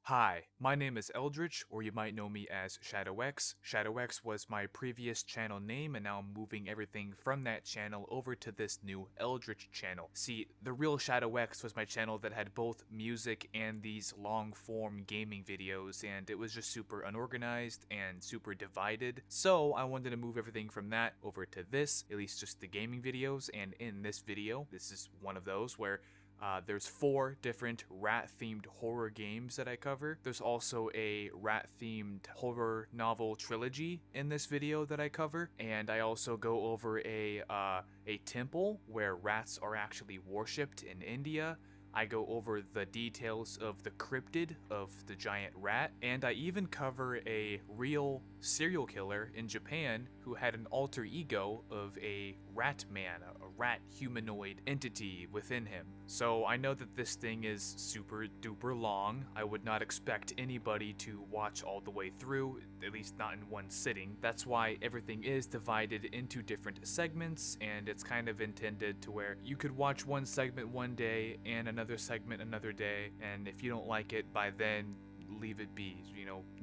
Hi, my name is Eldritch, or you might know me as ShadowX. ShadowX was my previous channel name, and now I'm moving everything from that channel over to this new Eldritch channel. See, the real ShadowX was my channel that had both music and these long-form gaming videos, and it was just super unorganized and super divided. So I wanted to move everything from that over to this, at least just the gaming videos, and in this video, this is one of those where there's 4 different rat-themed horror games that I cover. There's also a rat-themed horror novel trilogy in this video that I cover, and I also go over a temple where rats are actually worshipped in India. I go over the details of the cryptid of the giant rat, and I even cover a real serial killer in Japan who had an alter ego of a Ratman, a rat humanoid entity within him. So I know that this thing is super duper long. I would not expect anybody to watch all the way through, at least not in one sitting. That's why everything is divided into different segments, and it's kind of intended to where you could watch one segment one day and another segment another day, and if you don't like it by then, leave it be,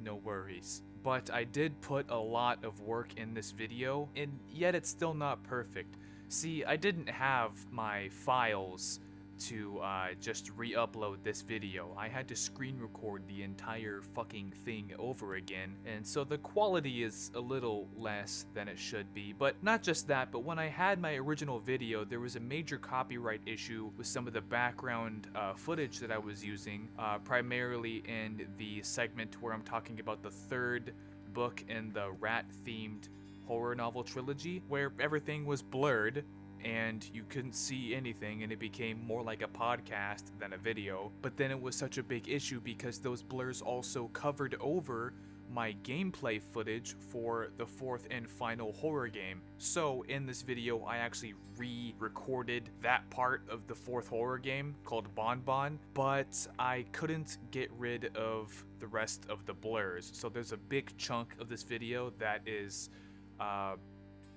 no worries. But I did put a lot of work in this video, and yet it's still not perfect. See, I didn't have my files to just re-upload this video. I had to screen record the entire fucking thing over again, and so the quality is a little less than it should be. But not just that, but when I had my original video, there was a major copyright issue with some of the background footage that I was using, primarily in the segment where I'm talking about the 3rd book in the rat-themed horror novel trilogy, where everything was blurred and you couldn't see anything, and it became more like a podcast than a video. But then it was such a big issue because those blurs also covered over my gameplay footage for the 4th and final horror game. So in this video, I actually re-recorded that part of the 4th horror game called Bonbon, but I couldn't get rid of the rest of the blurs. So there's a big chunk of this video that is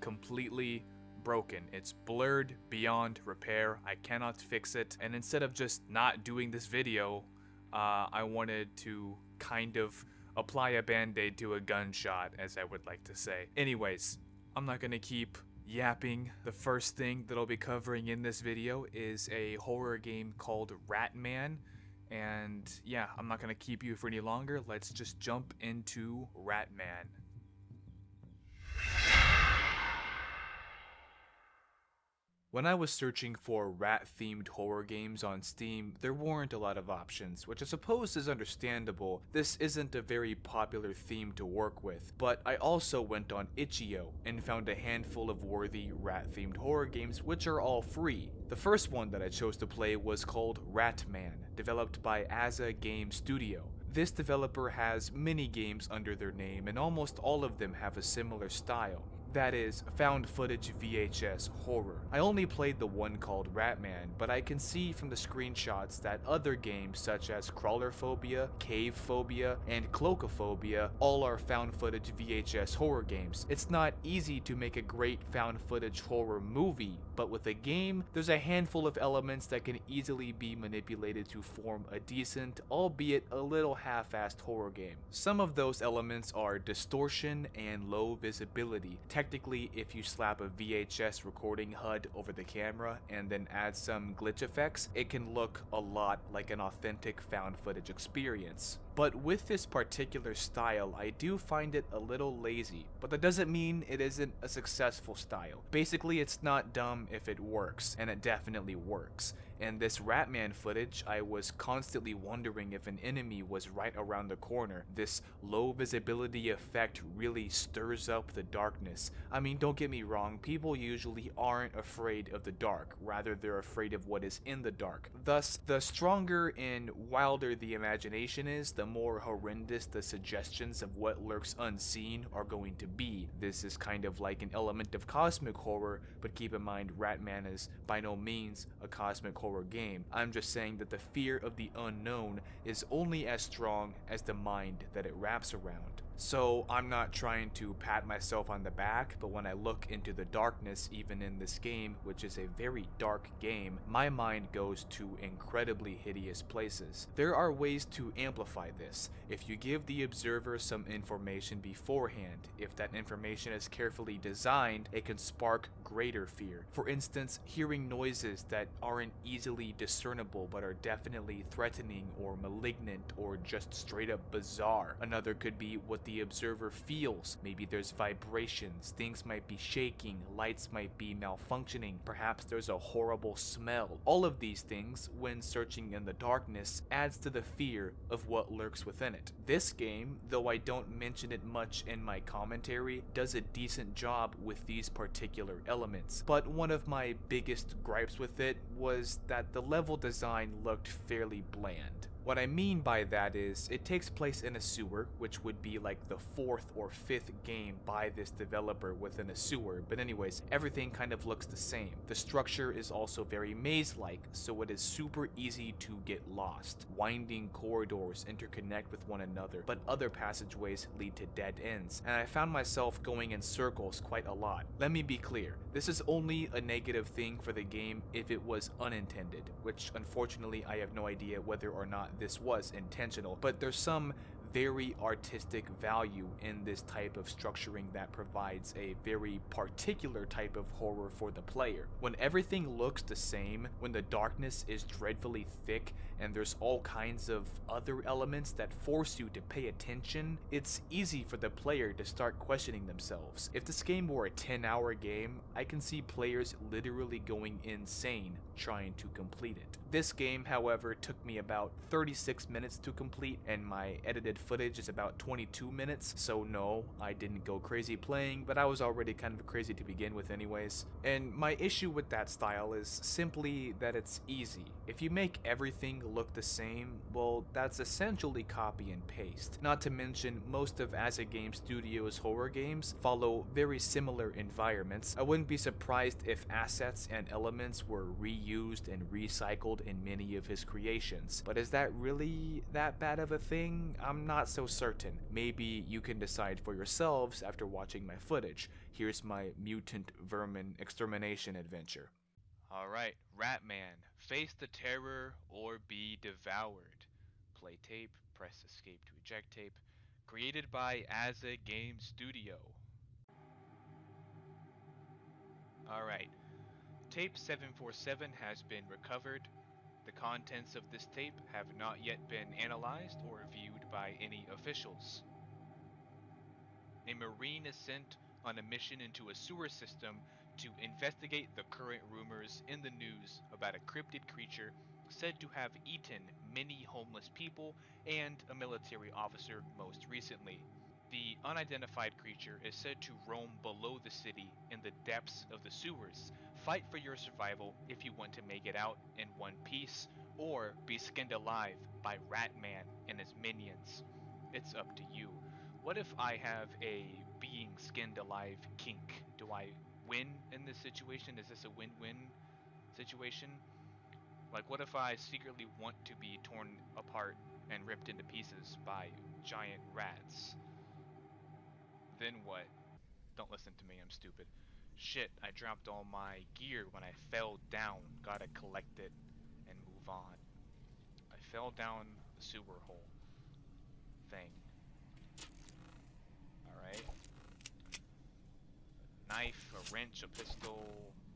completely broken. It's blurred beyond repair. I cannot fix it. And instead of just not doing this video, I wanted to kind of apply a band-aid to a gunshot, as I would like to say. Anyways, I'm not gonna keep yapping. The first thing that I'll be covering in this video is a horror game called Ratman. And yeah, I'm not gonna keep you for any longer. Let's just jump into Ratman. When I was searching for rat-themed horror games on Steam, there weren't a lot of options, which I suppose is understandable. This isn't a very popular theme to work with, but I also went on itch.io and found a handful of worthy rat-themed horror games which are all free. The first one that I chose to play was called Ratman, developed by Aza Games Studio. This developer has many games under their name, and almost all of them have a similar style. That is, found footage VHS horror. I only played the one called Ratman, but I can see from the screenshots that other games such as Crawlerphobia, Cavephobia, and Cloakophobia all are found footage VHS horror games. It's not easy to make a great found footage horror movie, but with a game, there's a handful of elements that can easily be manipulated to form a decent, albeit a little half-assed horror game. Some of those elements are distortion and low visibility. Technically, if you slap a VHS recording HUD over the camera and then add some glitch effects, it can look a lot like an authentic found footage experience. But with this particular style, I do find it a little lazy, but that doesn't mean it isn't a successful style. Basically, it's not dumb if it works, and it definitely works. In this Ratman footage, I was constantly wondering if an enemy was right around the corner. This low visibility effect really stirs up the darkness. I mean, don't get me wrong, people usually aren't afraid of the dark, rather they're afraid of what is in the dark. Thus, the stronger and wilder the imagination is, the more horrendous the suggestions of what lurks unseen are going to be. This is kind of like an element of cosmic horror, but keep in mind Ratman is by no means a cosmic horror game. I'm just saying that the fear of the unknown is only as strong as the mind that it wraps around. So I'm not trying to pat myself on the back, but when I look into the darkness even in this game, which is a very dark game, my mind goes to incredibly hideous places. There are ways to amplify this. If you give the observer some information beforehand, if that information is carefully designed, it can spark greater fear. For instance, hearing noises that aren't easily discernible but are definitely threatening or malignant or just straight up bizarre. Another could be what the observer feels. Maybe there's vibrations, things might be shaking, lights might be malfunctioning, perhaps there's a horrible smell. All of these things, when searching in the darkness, adds to the fear of what lurks within it. This game, though I don't mention it much in my commentary, does a decent job with these particular elements, but one of my biggest gripes with it was that the level design looked fairly bland. What I mean by that is, it takes place in a sewer, which would be like the 4th or 5th game by this developer within a sewer, but anyways, everything kind of looks the same. The structure is also very maze-like, so it is super easy to get lost. Winding corridors interconnect with one another, but other passageways lead to dead ends, and I found myself going in circles quite a lot. Let me be clear, this is only a negative thing for the game if it was unintended, which unfortunately I have no idea whether or not this was intentional, but there's some very artistic value in this type of structuring that provides a very particular type of horror for the player. When everything looks the same, when the darkness is dreadfully thick, and there's all kinds of other elements that force you to pay attention, it's easy for the player to start questioning themselves. If this game were a 10-hour game, I can see players literally going insane trying to complete it. This game, however, took me about 36 minutes to complete, and my edited footage is about 22 minutes, so no, I didn't go crazy playing, but I was already kind of crazy to begin with anyways. And my issue with that style is simply that it's easy. If you make everything look the same, well, that's essentially copy and paste. Not to mention, most of Aza Games Studios' horror games follow very similar environments. I wouldn't be surprised if assets and elements were reused and recycled in many of his creations. But is that really that bad of a thing? I'm not so certain. Maybe you can decide for yourselves after watching my footage. Here's my mutant vermin extermination adventure. Alright, Ratman, face the terror or be devoured. Play tape, press escape to eject tape. Created by Aza Games Studio. Alright, tape 747 has been recovered. The contents of this tape have not yet been analyzed or viewed by any officials. A Marine is sent on a mission into a sewer system to investigate the current rumors in the news about a cryptid creature said to have eaten many homeless people and a military officer most recently. The unidentified creature is said to roam below the city in the depths of the sewers. Fight for your survival if you want to make it out in one piece, or be skinned alive by Ratman and his minions. It's up to you. What if I have a being skinned alive kink? Do I win in this situation? Is this a win-win situation? Like, what if I secretly want to be torn apart and ripped into pieces by giant rats? Then what? Don't listen to me, I'm stupid. Shit, I dropped all my gear when I fell down. Gotta collect it and move on. I fell down the sewer hole thing. Alright. Knife, a wrench, a pistol,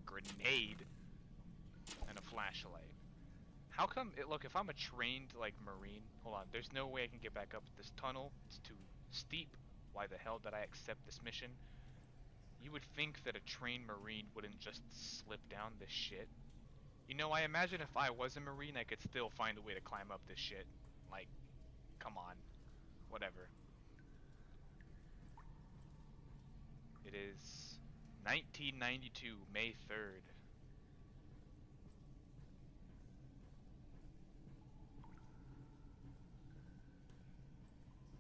grenade, and a flashlight. How come, look, if I'm a trained, like, Marine, hold on, there's no way I can get back up this tunnel. It's too steep. Why the hell did I accept this mission? You would think that a trained Marine wouldn't just slip down this shit. You know, I imagine if I was a Marine, I could still find a way to climb up this shit. Like, come on. Whatever. It is 1992, May 3rd.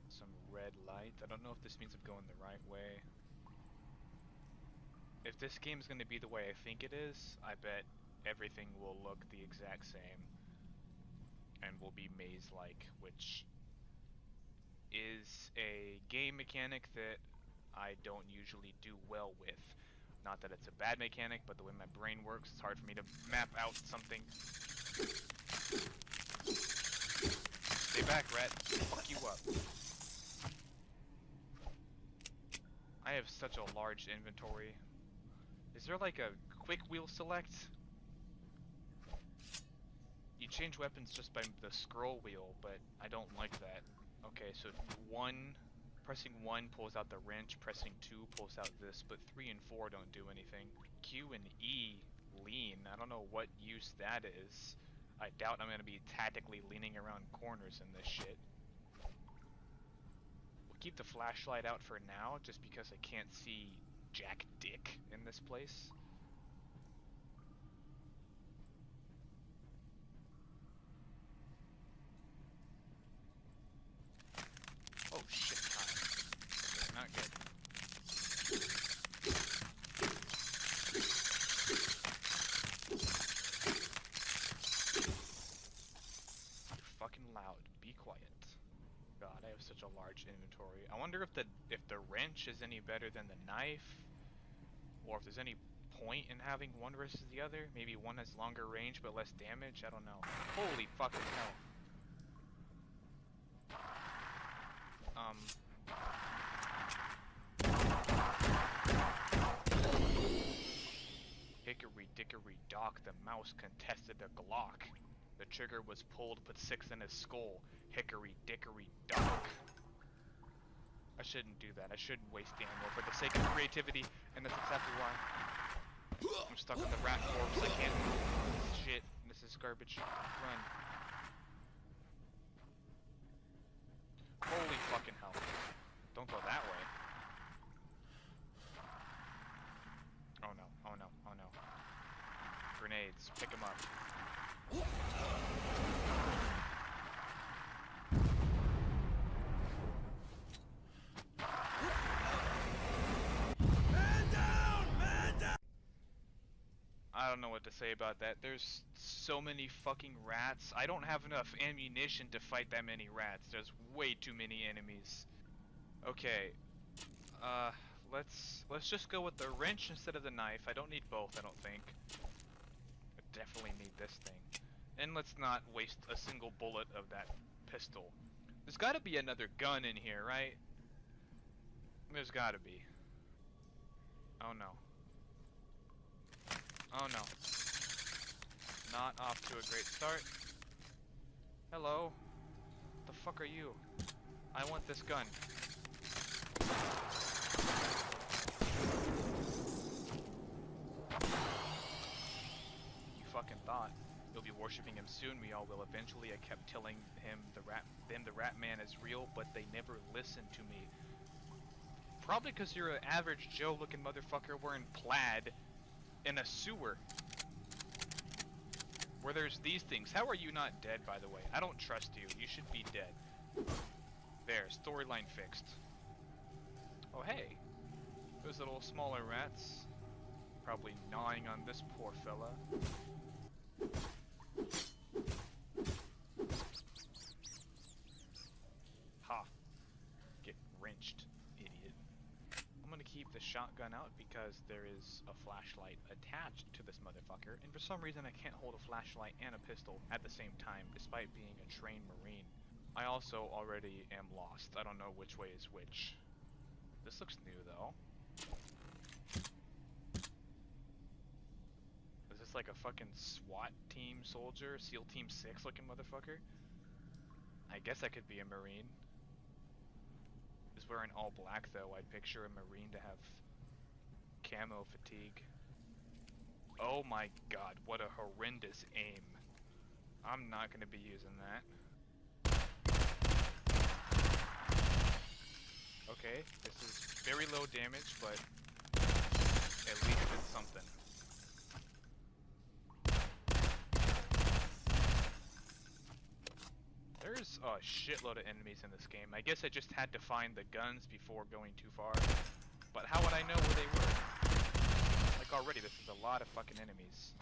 Some red light. I don't know if this means I'm going the right way. If this game is going to be the way I think it is, I bet everything will look the exact same and will be maze-like, which is It's a game mechanic that I don't usually do well with. Not that it's a bad mechanic, but the way my brain works, it's hard for me to map out something. Stay back, rat. Fuck you up. I have such a large inventory. Is there like a quick wheel select? You change weapons just by the scroll wheel, but I don't like that. Okay, so pressing 1 pulls out the wrench, pressing 2 pulls out this, but 3 and 4 don't do anything. Q and E lean, I don't know what use that is. I doubt I'm gonna be tactically leaning around corners in this shit. We'll keep the flashlight out for now, just because I can't see jack dick in this place. Oh shit, time. Not good. You're fucking loud. Be quiet. God, I have such a large inventory. I wonder if the wrench is any better than the knife, or if there's any point in having one versus the other. Maybe one has longer range but less damage. I don't know. Holy fucking hell. Hickory dickory dock, the mouse contested a Glock. The trigger was pulled, put 6 in his skull. Hickory dickory dock. I shouldn't do that. I shouldn't waste ammo for the sake of creativity, and that's exactly why. I'm stuck on the rat corpse. I can't move. Shit. This is garbage. Run. Holy fucking hell. Don't go that way. Oh no, oh no, oh no. Grenades. Pick them up. I don't know what to say about that. There's so many fucking rats. I don't have enough ammunition to fight that many rats. There's way too many enemies. Okay. Let's just go with the wrench instead of the knife. I don't need both, I don't think. I definitely need this thing. And let's not waste a single bullet of that pistol. There's gotta be another gun in here, right? There's gotta be. Oh no. Oh no. Not off to a great start. Hello? What the fuck are you? I want this gun. You fucking thought. You'll be worshipping him soon, we all will eventually. I kept telling him the Ratman is real, but they never listened to me. Probably because you're an average Joe looking motherfucker wearing plaid in a sewer where there's these things. How are you not dead, by the way? I don't trust you. You should be dead. There, storyline fixed. Oh hey, those little smaller rats probably gnawing on this poor fella. Ha. Get wrenched, idiot. I'm gonna keep the shotgun out because there is a flashlight attached to this motherfucker, and for some reason I can't hold a flashlight and a pistol at the same time, despite being a trained Marine. I also already am lost. I don't know which way is which. This looks new though. Is this like a fucking SWAT team soldier? SEAL Team 6 looking motherfucker? I guess I could be a Marine. He's wearing all black though. I'd picture a Marine to have camo fatigue. Oh my god, what a horrendous aim. I'm not gonna be using that. Okay, this is very low damage, but at least it's something. There's a shitload of enemies in this game. I guess I just had to find the guns before going too far. But how would I know where they were? Like already, this is a lot of fucking enemies.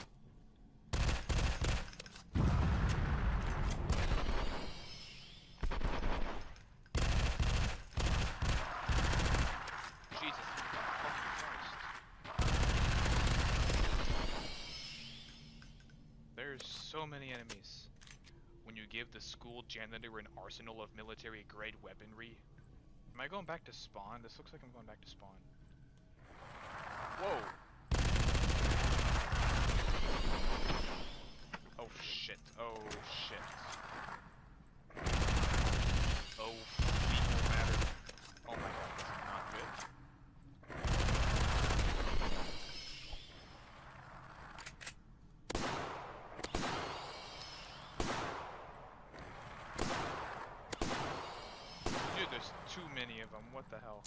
so many enemies. When you give the school janitor an arsenal of military-grade weaponry. Am I going back to spawn? This looks like I'm going back to spawn. Whoa! Oh shit, oh shit. Oh, fecal matter. Oh my god, this is not good. Dude, there's too many of them, what the hell?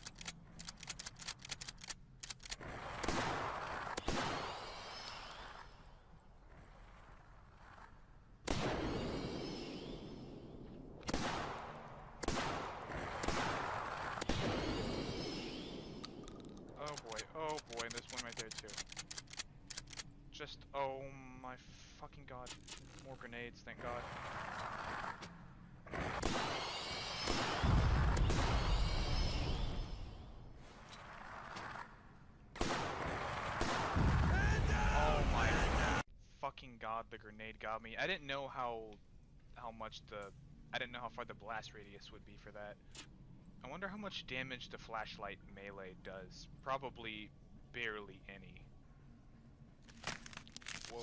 Oh boy, and there's one right there too. Just, oh my fucking god. More grenades, thank god. Oh my fucking god, the grenade got me. I didn't know how I didn't know how far the blast radius would be for that. I wonder how much damage the flashlight melee does. Probably barely any. Whoa.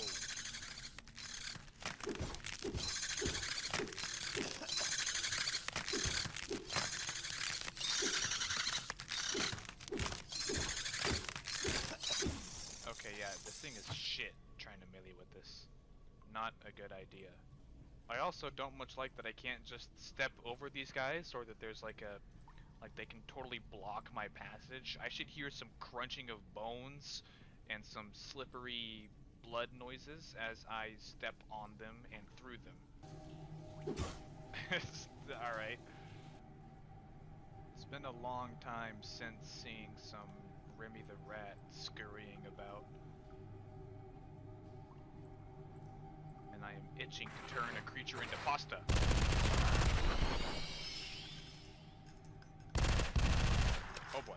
Okay, yeah, this thing is shit trying to melee with this. Not a good idea. I also don't much like that I can't just step over these guys, or that there's like they can totally block my passage. I should hear some crunching of bones and some slippery blood noises as I step on them and through them. Alright. It's been a long time since seeing some Remy the Rat scurrying about. And I am itching to turn a creature into pasta. Oh boy.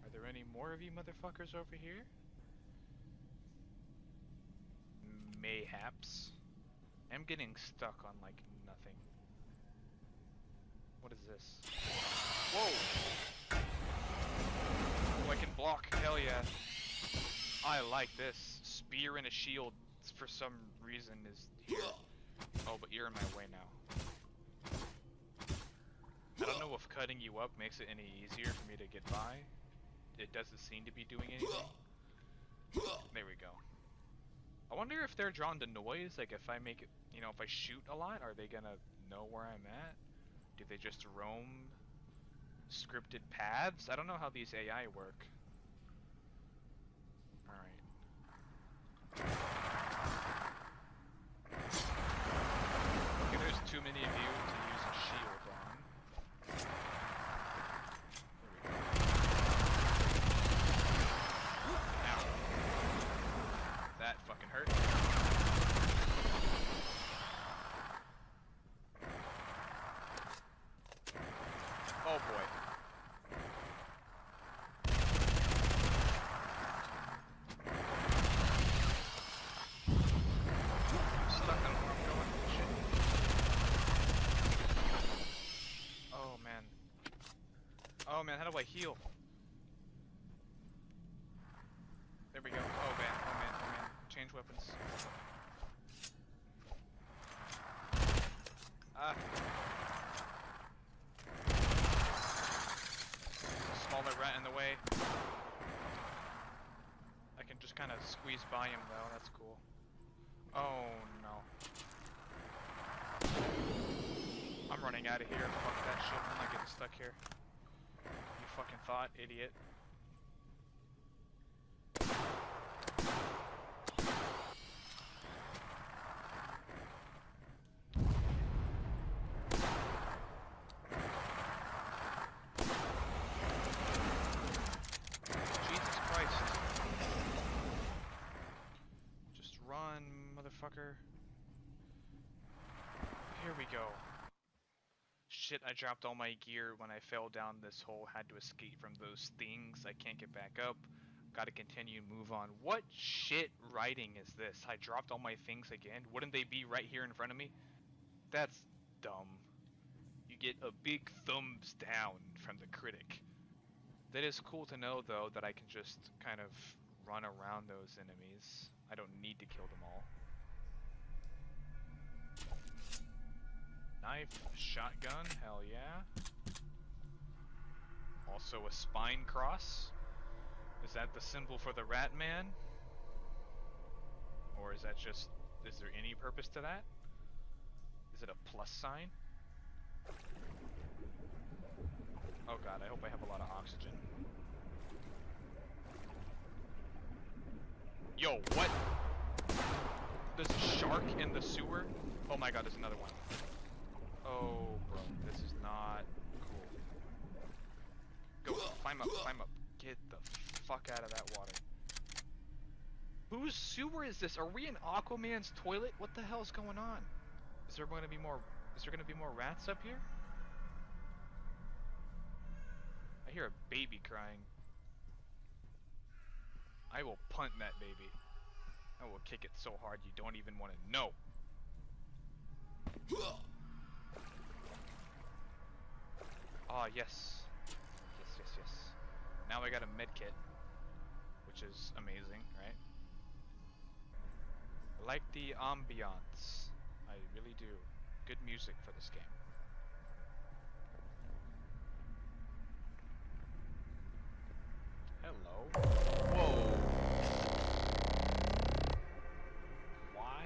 Are there any more of you motherfuckers over here? Mayhaps. I'm getting stuck on like nothing. What is this? Whoa! Oh, I can block, hell yeah. I like this. Spear and a shield for some reason is here. Oh, but you're in my way now. I don't know if cutting you up makes it any easier for me to get by. It doesn't seem to be doing anything. There we go. I wonder if they're drawn to noise, like if I make it, you know, if I shoot a lot, are they gonna know where I'm at? Do they just roam scripted paths? I don't know how these AI work. Alright. Okay, there's too many of you to use a shield on. There we go. Ow. That fucking hurt. Oh boy. I'm stuck on where I'm going. Shit. Oh man. Oh man, how do I heal? There we go. Oh man, oh man, oh man. Change weapons. Ah. Smaller rat in the way. I can just kind of squeeze by him though, that's cool. Oh no. I'm running out of here. Fuck that shit, I'm not getting stuck here. You fucking thought, idiot. Fucker. Here we go. Shit, I dropped all my gear when I fell down this hole. Had to escape from those things. I can't get back up. Gotta continue, move on. What shit writing is this? I dropped all my things again? Wouldn't they be right here in front of me? That's dumb. You get a big thumbs down from the critic. That is cool to know, though, that I can just kind of run around those enemies. I don't need to kill them all. Knife, shotgun, hell yeah. Also a spine cross. Is that the symbol for the Ratman? Or is that just... is there any purpose to that? Is it a plus sign? Oh god, I hope I have a lot of oxygen. Yo, what? There's a shark in the sewer? Oh my god, there's another one. Oh, bro, this is not cool. Go, climb up, climb up. Get the fuck out of that water. Whose sewer is this? Are we in Aquaman's toilet? What the hell's going on? Is there gonna be more rats up here? I hear a baby crying. I will punt that baby. I will kick it so hard you don't even want to know. Ah, yes. Yes. Now I got a med kit, which is amazing, right? I like the ambiance. I really do. Good music for this game. Hello. Whoa. Why?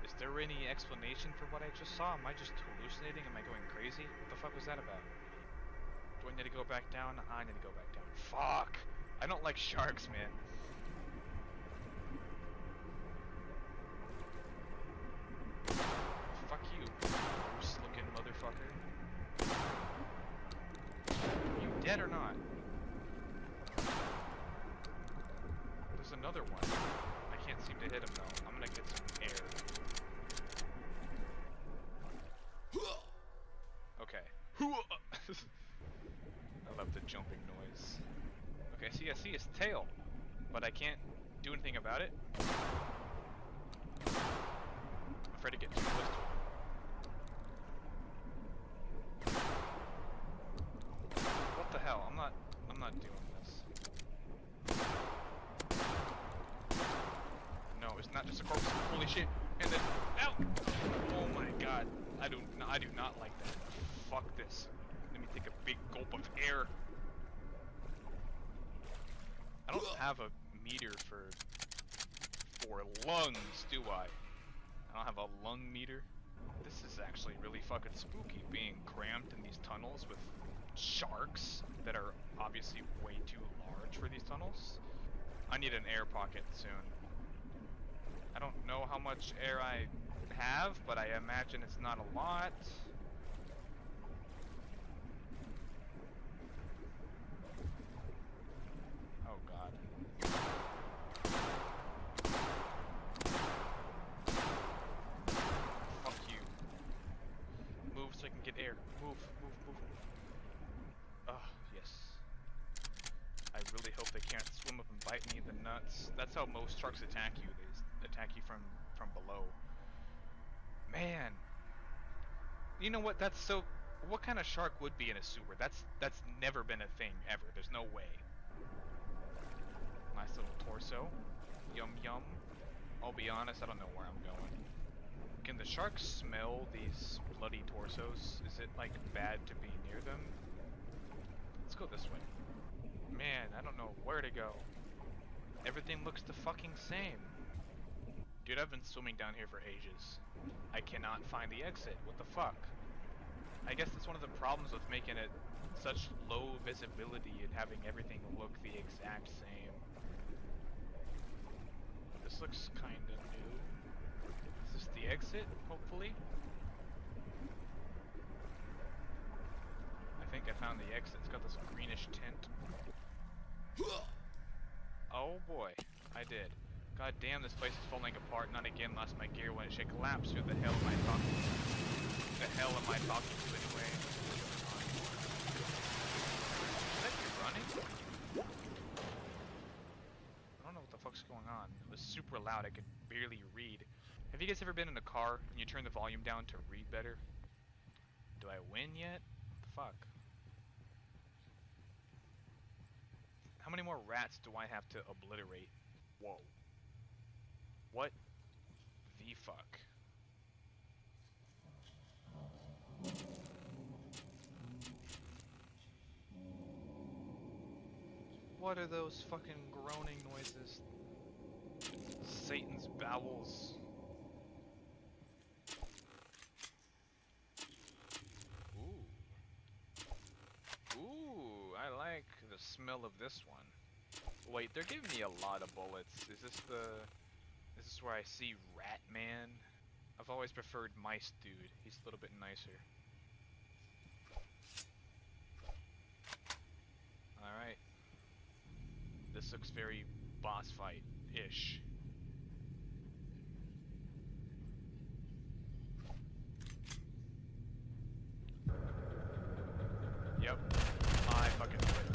Is there any explanation for what I just saw? Am I just hallucinating? Am I going crazy? What the fuck was that about? Do I need to go back down? I need to go back down. Fuck! I don't like sharks, man. Fuck you, gross looking motherfucker. You dead or not? There's another one. I can't seem to hit him though. I'm gonna get some air. Okay. I love the jumping noise. Okay, see, I see his tail, but I can't do anything about it. I'm afraid to get too close to him. What the hell? I'm not doing this. No, it's not just a corpse. Holy shit! And then, ow! Oh my god! I do not like that. Fuck this. Let me take a big gulp of air. I don't have a meter for lungs, do I? I don't have a lung meter. This is actually really fucking spooky, being cramped in these tunnels with sharks that are obviously way too large for these tunnels. I need an air pocket soon. I don't know how much air I have, but I imagine it's not a lot. Oh god. Fuck you. Move so I can get air. Move. Ah, yes. I really hope they can't swim up and bite me in the nuts. That's how most sharks attack you. They attack you from below. Man. You know what? That's so... What kind of shark would be in a sewer? That's never been a thing, ever. There's no way. Nice little torso. Yum yum. I'll be honest, I don't know where I'm going. Can the sharks smell these bloody torsos? Is it, like, bad to be near them? Let's go this way. Man, I don't know where to go. Everything looks the fucking same. Dude, I've been swimming down here for ages. I cannot find the exit. What the fuck? I guess that's one of the problems with making it such low visibility and having everything look the exact same. This looks kinda new. Is this the exit, hopefully? I think I found the exit. It's got this greenish tint. Oh boy, I did. God damn, this place is falling apart. Not again, lost my gear when it should collapse. Who the hell am I talking to? Who the hell am I talking to anyway? Should I be running? I don't know what the fuck's going on. It was super loud, I could barely read. Have you guys ever been in a car and you turn the volume down to read better? Do I win yet? What the fuck? How many more rats do I have to obliterate? Whoa. What the fuck? What are those fucking groaning noises? Satan's bowels. Ooh, I like the smell of this one. Wait, they're giving me a lot of bullets. Is this where I see Ratman? I've always preferred Mice Dude. He's a little bit nicer. Alright. This looks very boss fight-ish. Yep. I fucking knew it.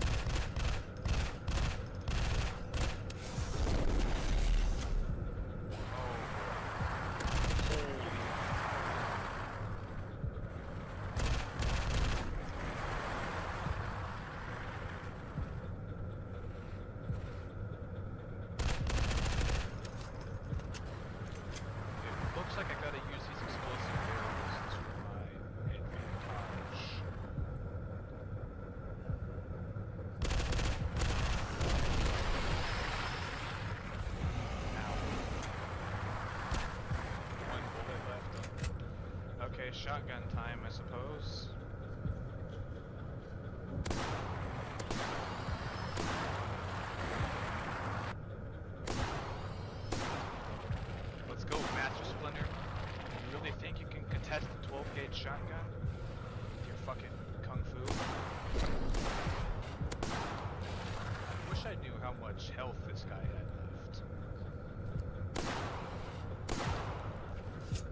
Looks like I gotta use these explosive barrels to my advantage. Ow. One bullet left. Okay, shotgun time, I suppose. Let's go, Master Splinter. You really think you can contest a 12-gauge shotgun? With your fucking kung fu? I wish I knew how much health this guy had left.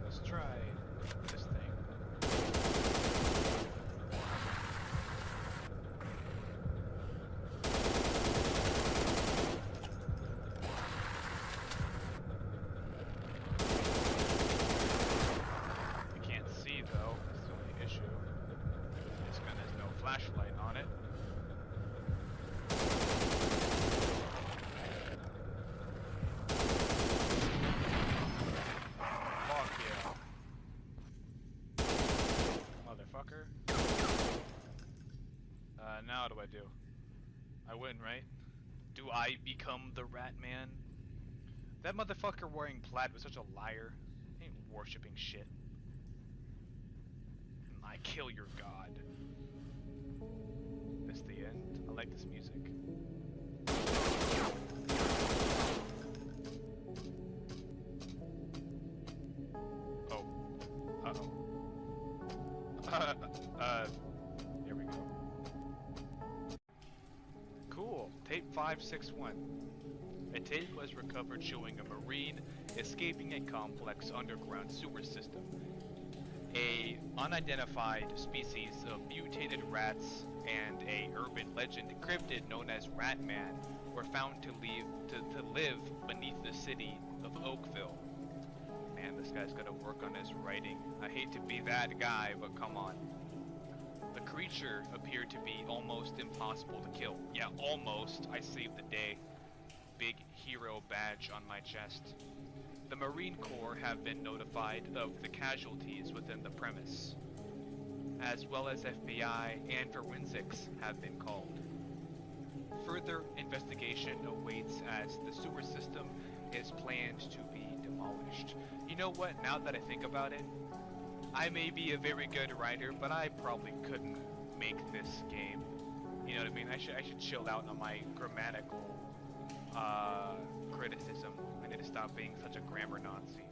Let's try this thing. Flashlight on it. Fuck yeah. Motherfucker. Now what do I do? I win, right? Do I become the Ratman? That motherfucker wearing plaid was such a liar. He ain't worshipping shit. I kill your god. This the end? I like this music. Oh. Uh-oh. Here we go. Cool. Tape 561. A tape was recovered showing a Marine escaping a complex underground sewer system. A unidentified species of mutated rats and a urban legend cryptid known as Ratman were found to live beneath the city of Oakville. Man, this guy's gotta work on his writing. I hate to be that guy, but come on. The creature appeared to be almost impossible to kill. Yeah, almost. I saved the day. Big hero badge on my chest. The Marine Corps have been notified of the casualties within the premise, as well as FBI and forensics have been called. Further investigation awaits as the sewer system is planned to be demolished. You know what, now that I think about it, I may be a very good writer, but I probably couldn't make this game. You know what I mean? I should chill out on my grammatical criticism. I need to stop being such a grammar Nazi.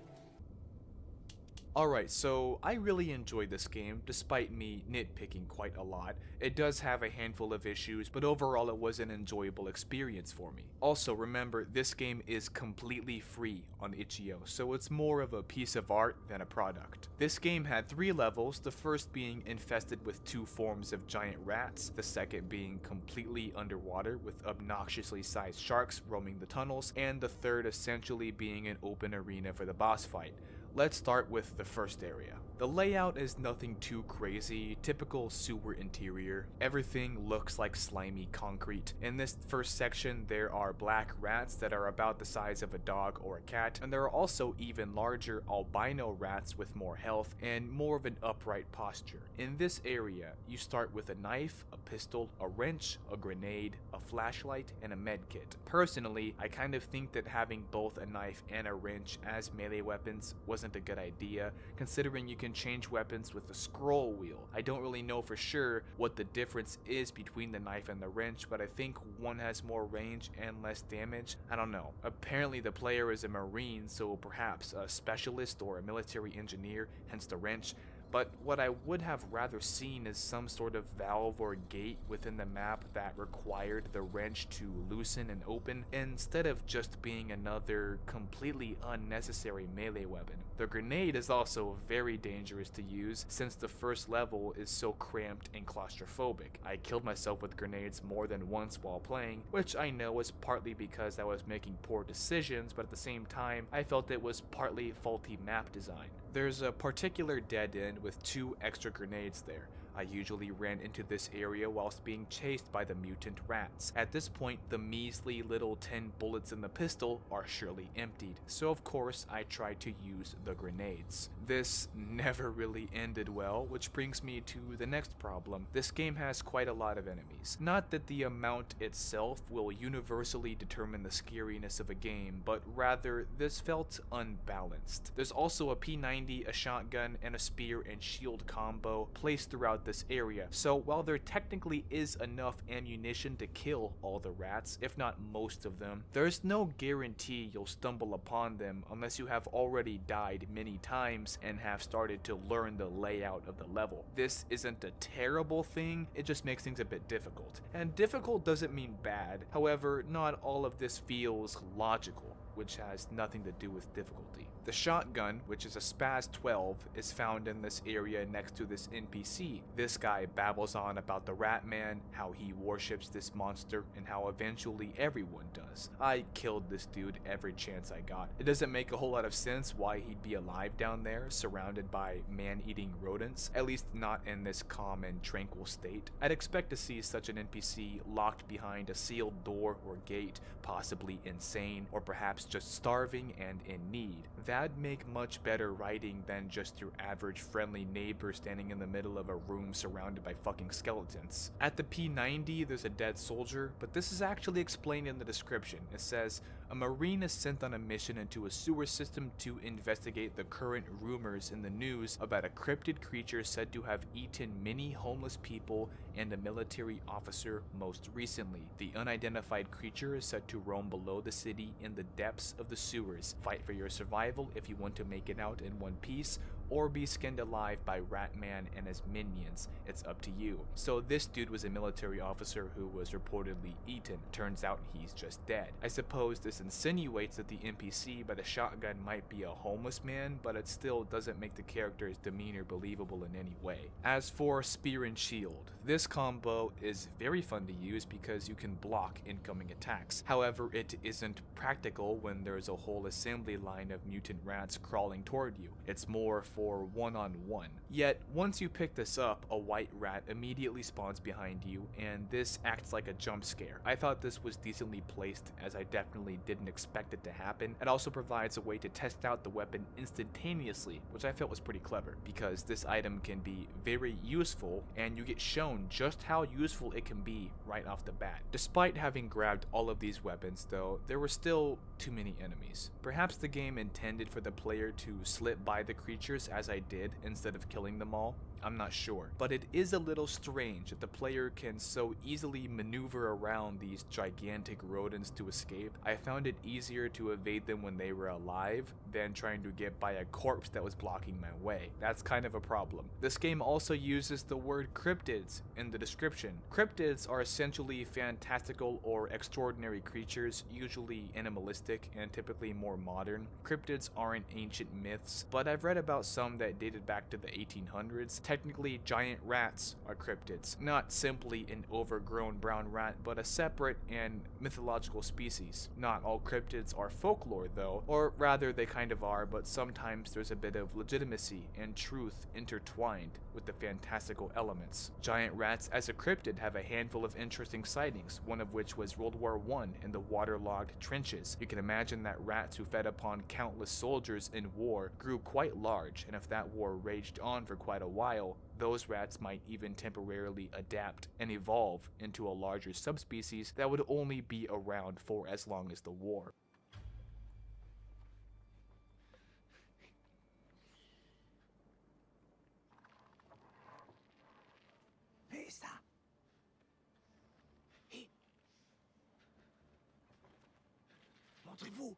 Alright, so I really enjoyed this game, despite me nitpicking quite a lot. It does have a handful of issues, but overall it was an enjoyable experience for me. Also, remember, this game is completely free on itch.io, so it's more of a piece of art than a product. This game had 3 levels, the first being infested with 2 forms of giant rats, the second being completely underwater with obnoxiously sized sharks roaming the tunnels, and the third essentially being an open arena for the boss fight. Let's start with the first area. The layout is nothing too crazy, typical sewer interior. Everything looks like slimy concrete. In this first section, there are black rats that are about the size of a dog or a cat, and there are also even larger albino rats with more health and more of an upright posture. In this area, you start with a knife, a pistol, a wrench, a grenade, a flashlight, and a medkit. Personally, I kind of think that having both a knife and a wrench as melee weapons wasn't a good idea, considering you can change weapons with the scroll wheel. I don't really know for sure what the difference is between the knife and the wrench, but I think one has more range and less damage. I don't know. Apparently the player is a marine, so perhaps a specialist or a military engineer, hence the wrench. But what I would have rather seen is some sort of valve or gate within the map that required the wrench to loosen and open, instead of just being another completely unnecessary melee weapon. The grenade is also very dangerous to use since the first level is so cramped and claustrophobic. I killed myself with grenades more than once while playing, which I know is partly because I was making poor decisions, but at the same time I felt it was partly faulty map design. There's a particular dead end with 2 extra grenades there. I usually ran into this area whilst being chased by the mutant rats. At this point, the measly little 10 bullets in the pistol are surely emptied, so of course I tried to use the grenades. This never really ended well, which brings me to the next problem. This game has quite a lot of enemies. Not that the amount itself will universally determine the scariness of a game, but rather this felt unbalanced. There's also a P90, a shotgun, and a spear and shield combo placed throughout this area, so while there technically is enough ammunition to kill all the rats, if not most of them, there's no guarantee you'll stumble upon them unless you have already died many times and have started to learn the layout of the level. This isn't a terrible thing, it just makes things a bit difficult. And difficult doesn't mean bad, however, not all of this feels logical, which has nothing to do with difficulty. The shotgun, which is a Spaz 12, is found in this area next to this NPC. This guy babbles on about the Ratman, how he worships this monster, and how eventually everyone does. I killed this dude every chance I got. It doesn't make a whole lot of sense why he'd be alive down there, surrounded by man-eating rodents, at least not in this calm and tranquil state. I'd expect to see such an NPC locked behind a sealed door or gate, possibly insane, or perhaps just starving and in need. That'd make much better writing than just your average friendly neighbor standing in the middle of a room surrounded by fucking skeletons. At the P90, there's a dead soldier, but this is actually explained in the description. It says, a marine is sent on a mission into a sewer system to investigate the current rumors in the news about a cryptid creature said to have eaten many homeless people and a military officer most recently. The unidentified creature is said to roam below the city in the depths of the sewers. Fight for your survival if you want to make it out in one piece, or be skinned alive by Ratman and his minions. It's up to you. So this dude was a military officer who was reportedly eaten. Turns out he's just dead. I suppose this insinuates that the NPC by the shotgun might be a homeless man, but it still doesn't make the character's demeanor believable in any way. As for spear and shield, this combo is very fun to use because you can block incoming attacks. However, it isn't practical when there's a whole assembly line of mutant rats crawling toward you. It's more for one-on-one. Yet, once you pick this up, a white rat immediately spawns behind you, and this acts like a jump scare. I thought this was decently placed, as I definitely didn't expect it to happen. It also provides a way to test out the weapon instantaneously, which I felt was pretty clever, because this item can be very useful, and you get shown just how useful it can be right off the bat. Despite having grabbed all of these weapons, though, there were still too many enemies. Perhaps the game intended for the player to slip by the creatures as I did instead of killing them all. I'm not sure. But it is a little strange that the player can so easily maneuver around these gigantic rodents to escape. I found it easier to evade them when they were alive than trying to get by a corpse that was blocking my way. That's kind of a problem. This game also uses the word cryptids in the description. Cryptids are essentially fantastical or extraordinary creatures, usually animalistic and typically more modern. Cryptids aren't ancient myths, but I've read about some that dated back to the 1800s. Technically, giant rats are cryptids, not simply an overgrown brown rat, but a separate and mythological species. Not all cryptids are folklore though, or rather they kind of are, but sometimes there's a bit of legitimacy and truth intertwined with the fantastical elements. Giant rats as a cryptid have a handful of interesting sightings, one of which was World War I in the waterlogged trenches. You can imagine that rats who fed upon countless soldiers in war grew quite large, and if that war raged on for quite a while, those rats might even temporarily adapt and evolve into a larger subspecies that would only be around for as long as the war. Montrez-vous!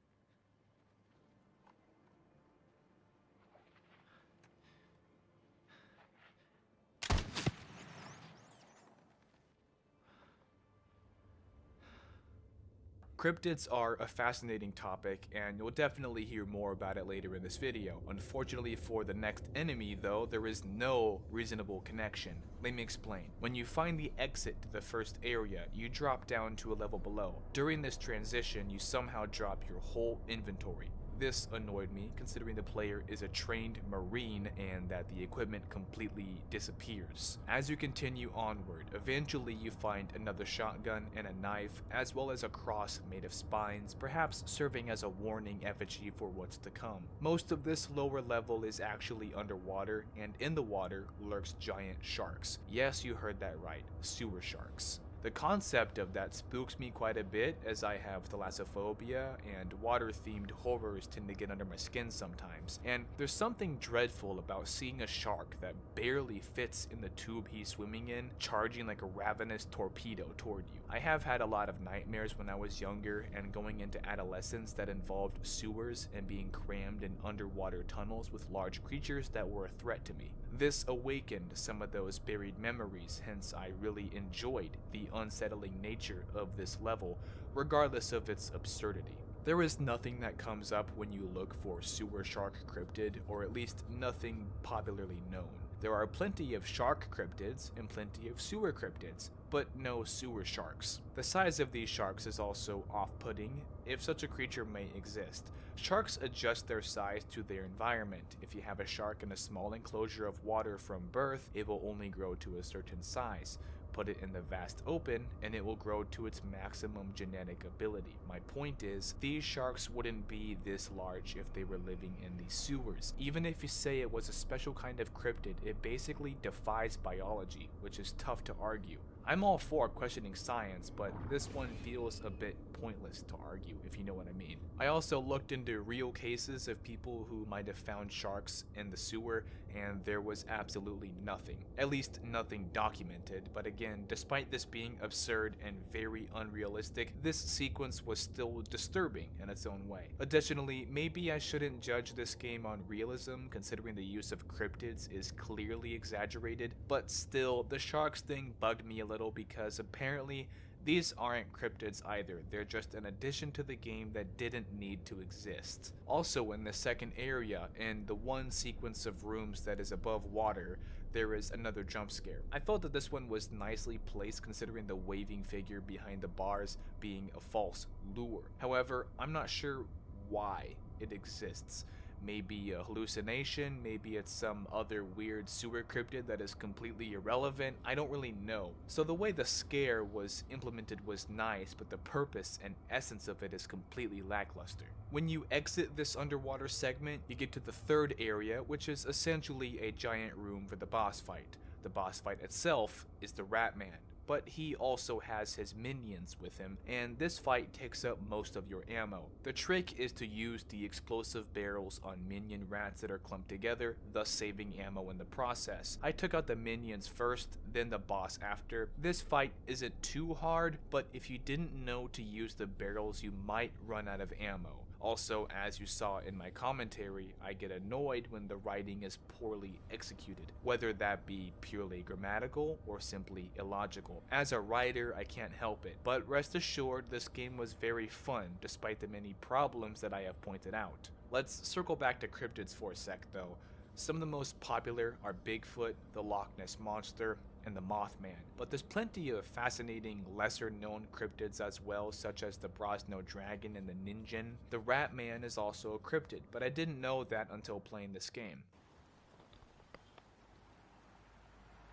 Cryptids are a fascinating topic, and you'll definitely hear more about it later in this video. Unfortunately for the next enemy though, there is no reasonable connection. Let me explain. When you find the exit to the first area, you drop down to a level below. During this transition, you somehow drop your whole inventory. This annoyed me, considering the player is a trained marine and that the equipment completely disappears. As you continue onward, eventually you find another shotgun and a knife, as well as a cross made of spines, perhaps serving as a warning effigy for what's to come. Most of this lower level is actually underwater, and in the water lurks giant sharks. Yes, you heard that right, sewer sharks. The concept of that spooks me quite a bit, as I have thalassophobia, and water-themed horrors tend to get under my skin sometimes. And there's something dreadful about seeing a shark that barely fits in the tube he's swimming in, charging like a ravenous torpedo toward you. I have had a lot of nightmares when I was younger and going into adolescence that involved sewers and being crammed in underwater tunnels with large creatures that were a threat to me. This awakened some of those buried memories, hence I really enjoyed the unsettling nature of this level, regardless of its absurdity. There is nothing that comes up when you look for sewer shark cryptid, or at least nothing popularly known. There are plenty of shark cryptids and plenty of sewer cryptids, but no sewer sharks. The size of these sharks is also off-putting, if such a creature may exist. Sharks adjust their size to their environment. If you have a shark in a small enclosure of water from birth, it will only grow to a certain size. Put it in the vast open, and it will grow to its maximum genetic ability. My point is, these sharks wouldn't be this large if they were living in the sewers. Even if you say it was a special kind of cryptid, it basically defies biology, which is tough to argue. I'm all for questioning science, but this one feels a bit pointless to argue, if you know what I mean. I also looked into real cases of people who might have found sharks in the sewer, and there was absolutely nothing. At least nothing documented, but again, despite this being absurd and very unrealistic, this sequence was still disturbing in its own way. Additionally, maybe I shouldn't judge this game on realism, considering the use of cryptids is clearly exaggerated, but still, the sharks thing bugged me a little because apparently these aren't cryptids either, they're just an addition to the game that didn't need to exist. Also, in the second area, in the one sequence of rooms that is above water, there is another jump scare. I felt that this one was nicely placed considering the waving figure behind the bars being a false lure. However, I'm not sure why it exists. Maybe a hallucination, maybe it's some other weird sewer cryptid that is completely irrelevant, I don't really know. So the way the scare was implemented was nice, but the purpose and essence of it is completely lackluster. When you exit this underwater segment, you get to the third area, which is essentially a giant room for the boss fight. The boss fight itself is the Ratman. but he also has his minions with him, and this fight takes up most of your ammo. The trick is to use the explosive barrels on minion rats that are clumped together, thus saving ammo in the process. I took out the minions first, then the boss after. This fight isn't too hard, but if you didn't know to use the barrels, you might run out of ammo. Also, as you saw in my commentary, I get annoyed when the writing is poorly executed, whether that be purely grammatical or simply illogical. As a writer, I can't help it, but rest assured this game was very fun despite the many problems that I have pointed out. Let's circle back to cryptids for a sec though. Some of the most popular are Bigfoot, the Loch Ness Monster, and the Mothman, but there's plenty of fascinating lesser known cryptids as well, such as the Brosno Dragon and the Ninjin. The Ratman is also a cryptid, but I didn't know that until playing this game.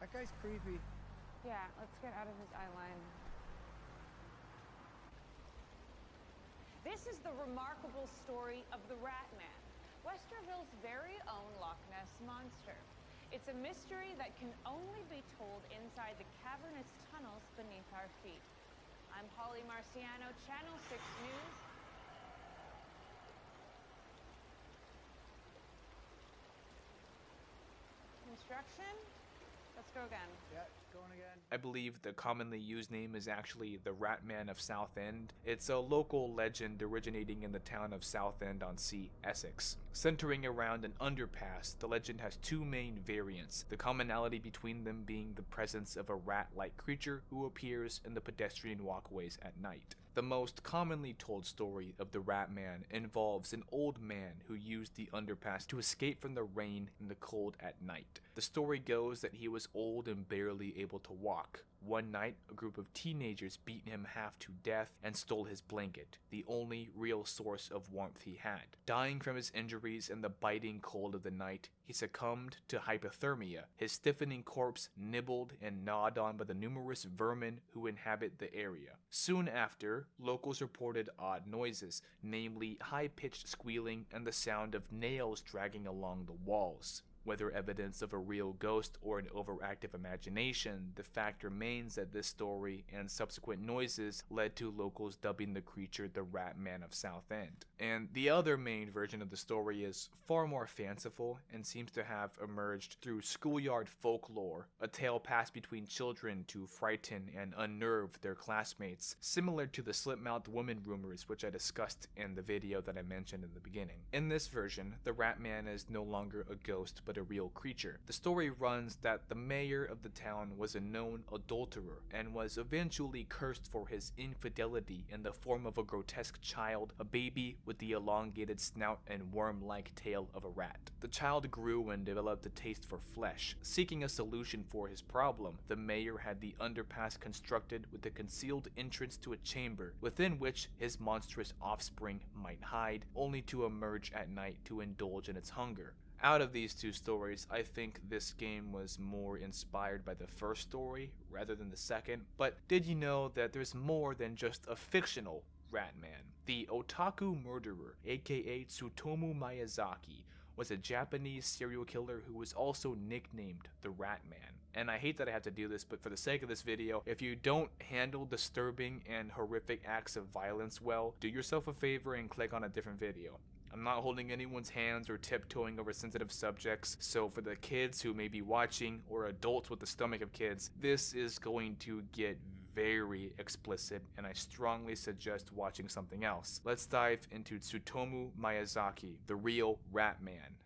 That guy's creepy. Yeah, let's get out of his eye line. This is the remarkable story of the Ratman, Westerville's very own Loch Ness Monster. It's a mystery that can only be told inside the cavernous tunnels beneath our feet. I'm Holly Marciano, Channel 6 News. Construction? Let's go again. Yeah, going again. I believe the commonly used name is actually the Ratman of Southend. It's a local legend originating in the town of Southend-on-Sea, Essex. Centering around an underpass, the legend has two main variants, the commonality between them being the presence of a rat-like creature who appears in the pedestrian walkways at night. The most commonly told story of the Ratman involves an old man who used the underpass to escape from the rain and the cold at night. The story goes that he was old and barely able to walk. One night, a group of teenagers beat him half to death and stole his blanket, the only real source of warmth he had. Dying from his injuries and the biting cold of the night, he succumbed to hypothermia, his stiffening corpse nibbled and gnawed on by the numerous vermin who inhabit the area. Soon after, locals reported odd noises, namely high-pitched squealing and the sound of nails dragging along the walls. Whether evidence of a real ghost or an overactive imagination, the fact remains that this story and subsequent noises led to locals dubbing the creature the Ratman of Southend. And the other main version of the story is far more fanciful and seems to have emerged through schoolyard folklore, a tale passed between children to frighten and unnerve their classmates, similar to the slip-mouthed woman rumors which I discussed in the video that I mentioned in the beginning. In this version, the Ratman is no longer a ghost but a real creature. The story runs that the mayor of the town was a known adulterer and was eventually cursed for his infidelity in the form of a grotesque child, a baby with the elongated snout and worm-like tail of a rat. The child grew and developed a taste for flesh. Seeking a solution for his problem, the mayor had the underpass constructed with a concealed entrance to a chamber within which his monstrous offspring might hide, only to emerge at night to indulge in its hunger. Out of these two stories, I think this game was more inspired by the first story rather than the second, but did you know that there's more than just a fictional Ratman? The otaku murderer, aka Tsutomu Miyazaki, was a Japanese serial killer who was also nicknamed the Ratman. And I hate that I have to do this, but for the sake of this video, if you don't handle disturbing and horrific acts of violence well, do yourself a favor and click on a different video. I'm not holding anyone's hands or tiptoeing over sensitive subjects, so for the kids who may be watching, or adults with the stomach of kids, this is going to get very explicit, and I strongly suggest watching something else. Let's dive into Tsutomu Miyazaki, the real Ratman.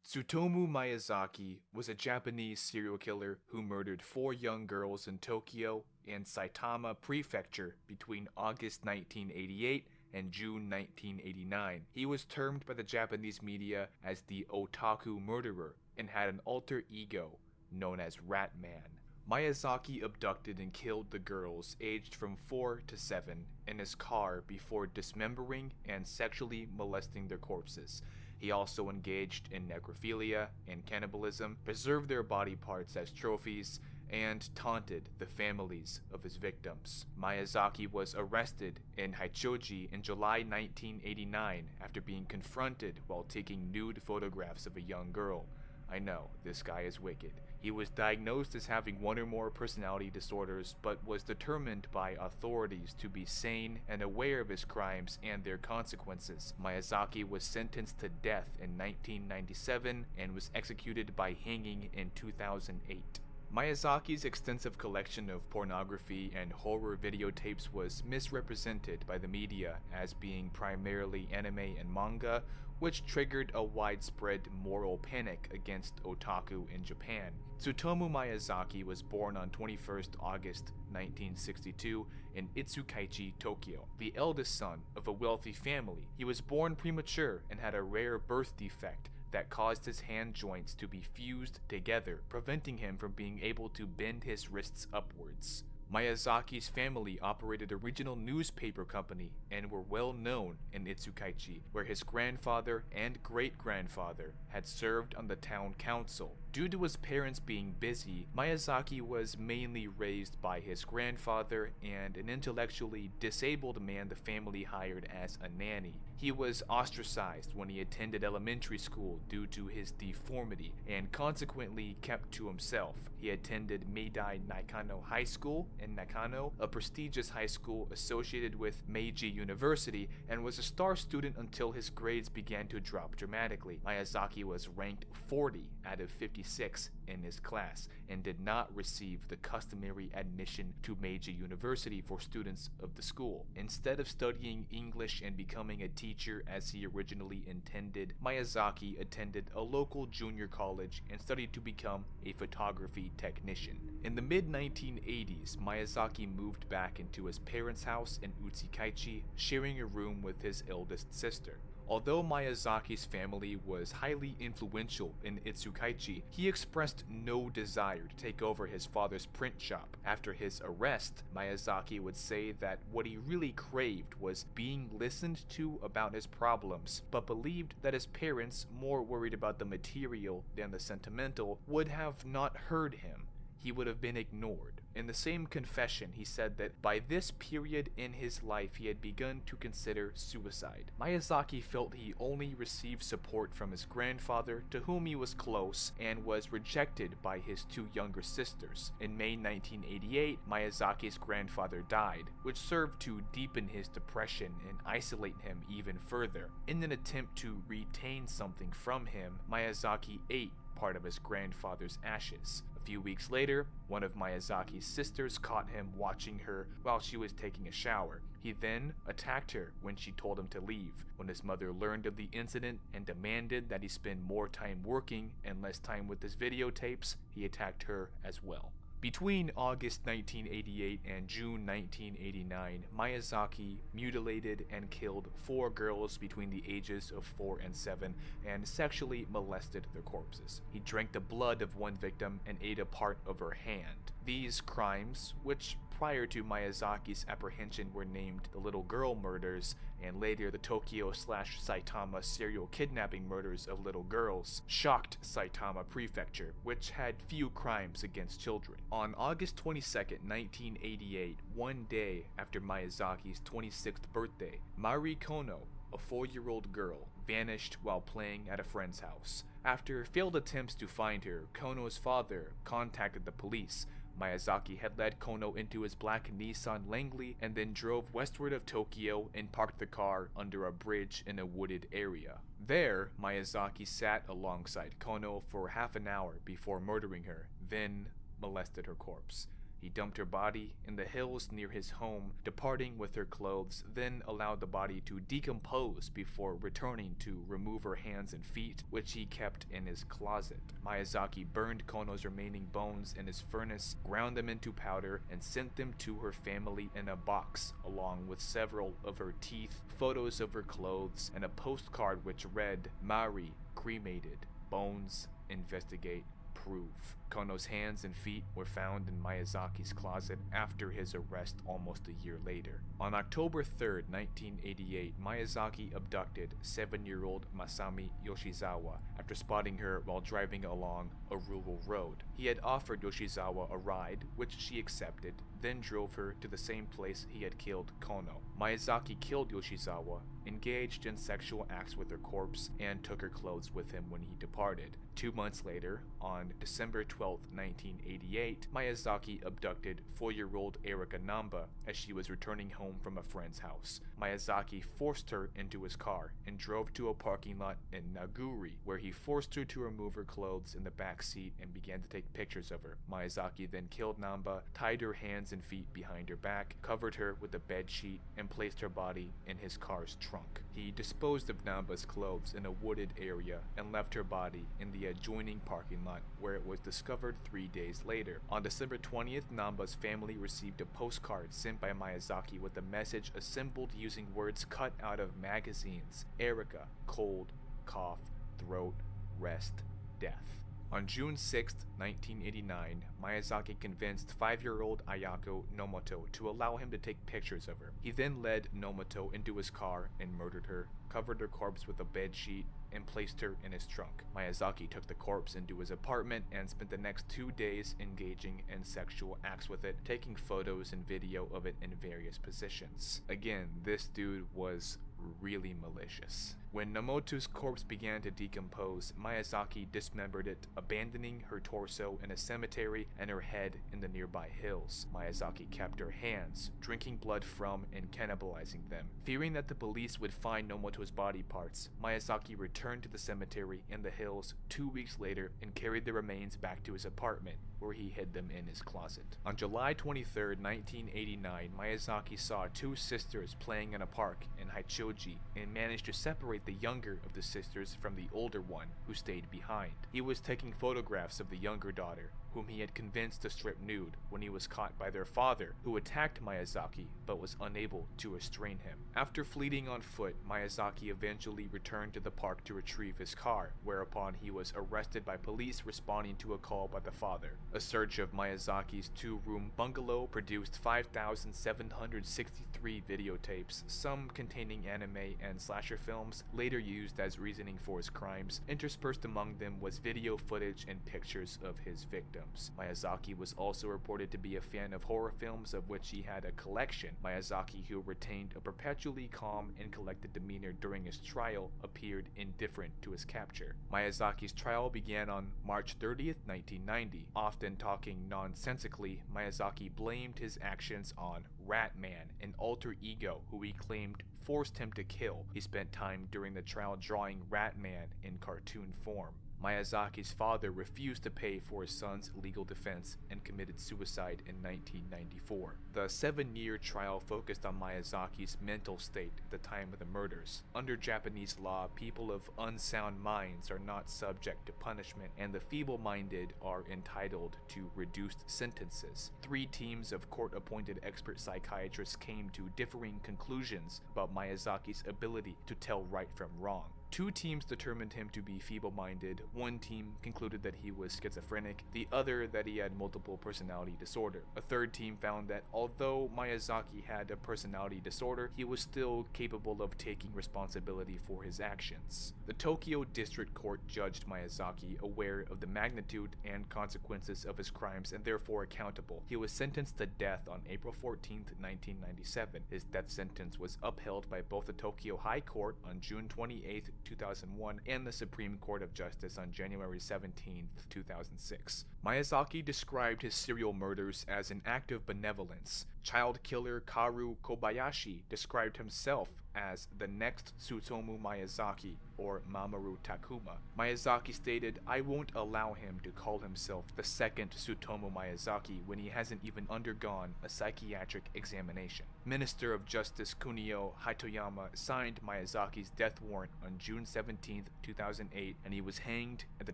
Tsutomu Miyazaki was a Japanese serial killer who murdered 4 young girls in Tokyo and Saitama Prefecture between August 1988 and June 1989. He was termed by the Japanese media as the otaku murderer and had an alter ego known as Ratman. Miyazaki abducted and killed the girls aged from 4 to 7 in his car before dismembering and sexually molesting their corpses. He also engaged in necrophilia and cannibalism, preserved their body parts as trophies, and taunted the families of his victims. Miyazaki was arrested in Haichoji in July 1989 after being confronted while taking nude photographs of a young girl. I know, this guy is wicked. He was diagnosed as having one or more personality disorders, but was determined by authorities to be sane and aware of his crimes and their consequences. Miyazaki was sentenced to death in 1997 and was executed by hanging in 2008. Miyazaki's extensive collection of pornography and horror videotapes was misrepresented by the media as being primarily anime and manga, which triggered a widespread moral panic against otaku in Japan. Tsutomu Miyazaki was born on 21st August 1962 in Itsukaichi, Tokyo, the eldest son of a wealthy family. He was born premature and had a rare birth defect that caused his hand joints to be fused together, preventing him from being able to bend his wrists upwards. Miyazaki's family operated a regional newspaper company and were well known in Itsukaichi, where his grandfather and great-grandfather had served on the town council. Due to his parents being busy, Miyazaki was mainly raised by his grandfather and an intellectually disabled man the family hired as a nanny. He was ostracized when he attended elementary school due to his deformity and consequently kept to himself. He attended Meidai Nakano High School in Nakano, a prestigious high school associated with Meiji University, and was a star student until his grades began to drop dramatically. Miyazaki was ranked 40 out of 56 in his class and did not receive the customary admission to Meiji University for students of the school. Instead of studying English and becoming a teacher as he originally intended, Miyazaki attended a local junior college and studied to become a photography technician. In the mid-1980s, Miyazaki moved back into his parents' house in Utsukaichi, sharing a room with his eldest sister. Although Miyazaki's family was highly influential in Itsukaichi, he expressed no desire to take over his father's print shop. After his arrest, Miyazaki would say that what he really craved was being listened to about his problems, but believed that his parents, more worried about the material than the sentimental, would have not heard him. He would have been ignored. In the same confession, he said that by this period in his life he had begun to consider suicide. Miyazaki felt he only received support from his grandfather, to whom he was close, and was rejected by his two younger sisters. In May 1988, Miyazaki's grandfather died, which served to deepen his depression and isolate him even further. In an attempt to retain something from him, Miyazaki ate part of his grandfather's ashes. A few weeks later, one of Miyazaki's sisters caught him watching her while she was taking a shower. He then attacked her when she told him to leave. When his mother learned of the incident and demanded that he spend more time working and less time with his videotapes, he attacked her as well. Between August 1988 and June 1989, Miyazaki mutilated and killed 4 girls between the ages of 4 and 7 and sexually molested their corpses. He drank the blood of one victim and ate a part of her hand. These crimes, which prior to Miyazaki's apprehension were named the Little Girl Murders and later the Tokyo/Saitama serial kidnapping murders of little girls, shocked Saitama Prefecture, which had few crimes against children. On August 22, 1988, one day after Miyazaki's 26th birthday, Mari Kono, a 4-year-old girl, vanished while playing at a friend's house. After failed attempts to find her, Kono's father contacted the police. Miyazaki had led Kono into his black Nissan Langley and then drove westward of Tokyo and parked the car under a bridge in a wooded area. There, Miyazaki sat alongside Kono for half an hour before murdering her, then molested her corpse. He dumped her body in the hills near his home, departing with her clothes, then allowed the body to decompose before returning to remove her hands and feet, which he kept in his closet. Miyazaki burned Kono's remaining bones in his furnace, ground them into powder, and sent them to her family in a box, along with several of her teeth, photos of her clothes, and a postcard which read, "Mari, cremated, bones, investigate, prove." Kono's hands and feet were found in Miyazaki's closet after his arrest almost a year later. On October 3, 1988, Miyazaki abducted 7-year-old Masami Yoshizawa after spotting her while driving along a rural road. He had offered Yoshizawa a ride, which she accepted, then drove her to the same place he had killed Kono. Miyazaki killed Yoshizawa, engaged in sexual acts with her corpse, and took her clothes with him when he departed. 2 months later, on December 12, 12, 1988, Miyazaki abducted 4-year-old Erika Namba as she was returning home from a friend's house. Miyazaki forced her into his car and drove to a parking lot in Naguri, where he forced her to remove her clothes in the back seat and began to take pictures of her. Miyazaki then killed Namba, tied her hands and feet behind her back, covered her with a bed sheet, and placed her body in his car's trunk. He disposed of Namba's clothes in a wooded area and left her body in the adjoining parking lot, where it was discovered 3 days later. On December 20th, Namba's family received a postcard sent by Miyazaki with a message assembled using words cut out of magazines. Erika, cold, cough, throat, rest, death. On June 6, 1989, Miyazaki convinced 5-year-old Ayako Nomoto to allow him to take pictures of her. He then led Nomoto into his car and murdered her, covered her corpse with a bed sheet, and placed her in his trunk. Miyazaki took the corpse into his apartment and spent the next 2 days engaging in sexual acts with it, taking photos and video of it in various positions. Again, this dude was really malicious. When Nomoto's corpse began to decompose, Miyazaki dismembered it, abandoning her torso in a cemetery and her head in the nearby hills. Miyazaki kept her hands, drinking blood from and cannibalizing them. Fearing that the police would find Nomoto's body parts, Miyazaki returned to the cemetery in the hills 2 weeks later and carried the remains back to his apartment, where he hid them in his closet. On July 23, 1989, Miyazaki saw 2 sisters playing in a park in Haichoji and managed to separate the younger of the sisters from the older one, who stayed behind. He was taking photographs of the younger daughter, whom he had convinced to strip nude, when he was caught by their father, who attacked Miyazaki but was unable to restrain him. After fleeing on foot, Miyazaki eventually returned to the park to retrieve his car, whereupon he was arrested by police responding to a call by the father. A search of Miyazaki's 2-room bungalow produced 5,763 videotapes, some containing anime and slasher films, later used as reasoning for his crimes. Interspersed among them was video footage and pictures of his victims. Miyazaki was also reported to be a fan of horror films, of which he had a collection. Miyazaki, who retained a perpetually calm and collected demeanor during his trial, appeared indifferent to his capture. Miyazaki's trial began on March 30th, 1990. Often talking nonsensically, Miyazaki blamed his actions on Ratman, an alter ego who he claimed forced him to kill. He spent time during the trial drawing Ratman in cartoon form. Miyazaki's father refused to pay for his son's legal defense and committed suicide in 1994. The 7-year trial focused on Miyazaki's mental state at the time of the murders. Under Japanese law, people of unsound minds are not subject to punishment, and the feeble-minded are entitled to reduced sentences. 3 teams of court-appointed expert psychiatrists came to differing conclusions about Miyazaki's ability to tell right from wrong. 2 teams determined him to be feeble-minded. 1 team concluded that he was schizophrenic, the other that he had multiple personality disorder. A 3rd team found that although Miyazaki had a personality disorder, he was still capable of taking responsibility for his actions. The Tokyo District Court judged Miyazaki aware of the magnitude and consequences of his crimes and therefore accountable. He was sentenced to death on April 14, 1997. His death sentence was upheld by both the Tokyo High Court on June 28, 2001 and the Supreme Court of Justice on January 17, 2006. Miyazaki described his serial murders as an act of benevolence. Child killer Karu Kobayashi described himself as the next Tsutomu Miyazaki, or Mamoru Takuma. Miyazaki stated, "I won't allow him to call himself the second Tsutomu Miyazaki when he hasn't even undergone a psychiatric examination." Minister of Justice Kunio Hatoyama signed Miyazaki's death warrant on June 17, 2008, and he was hanged at the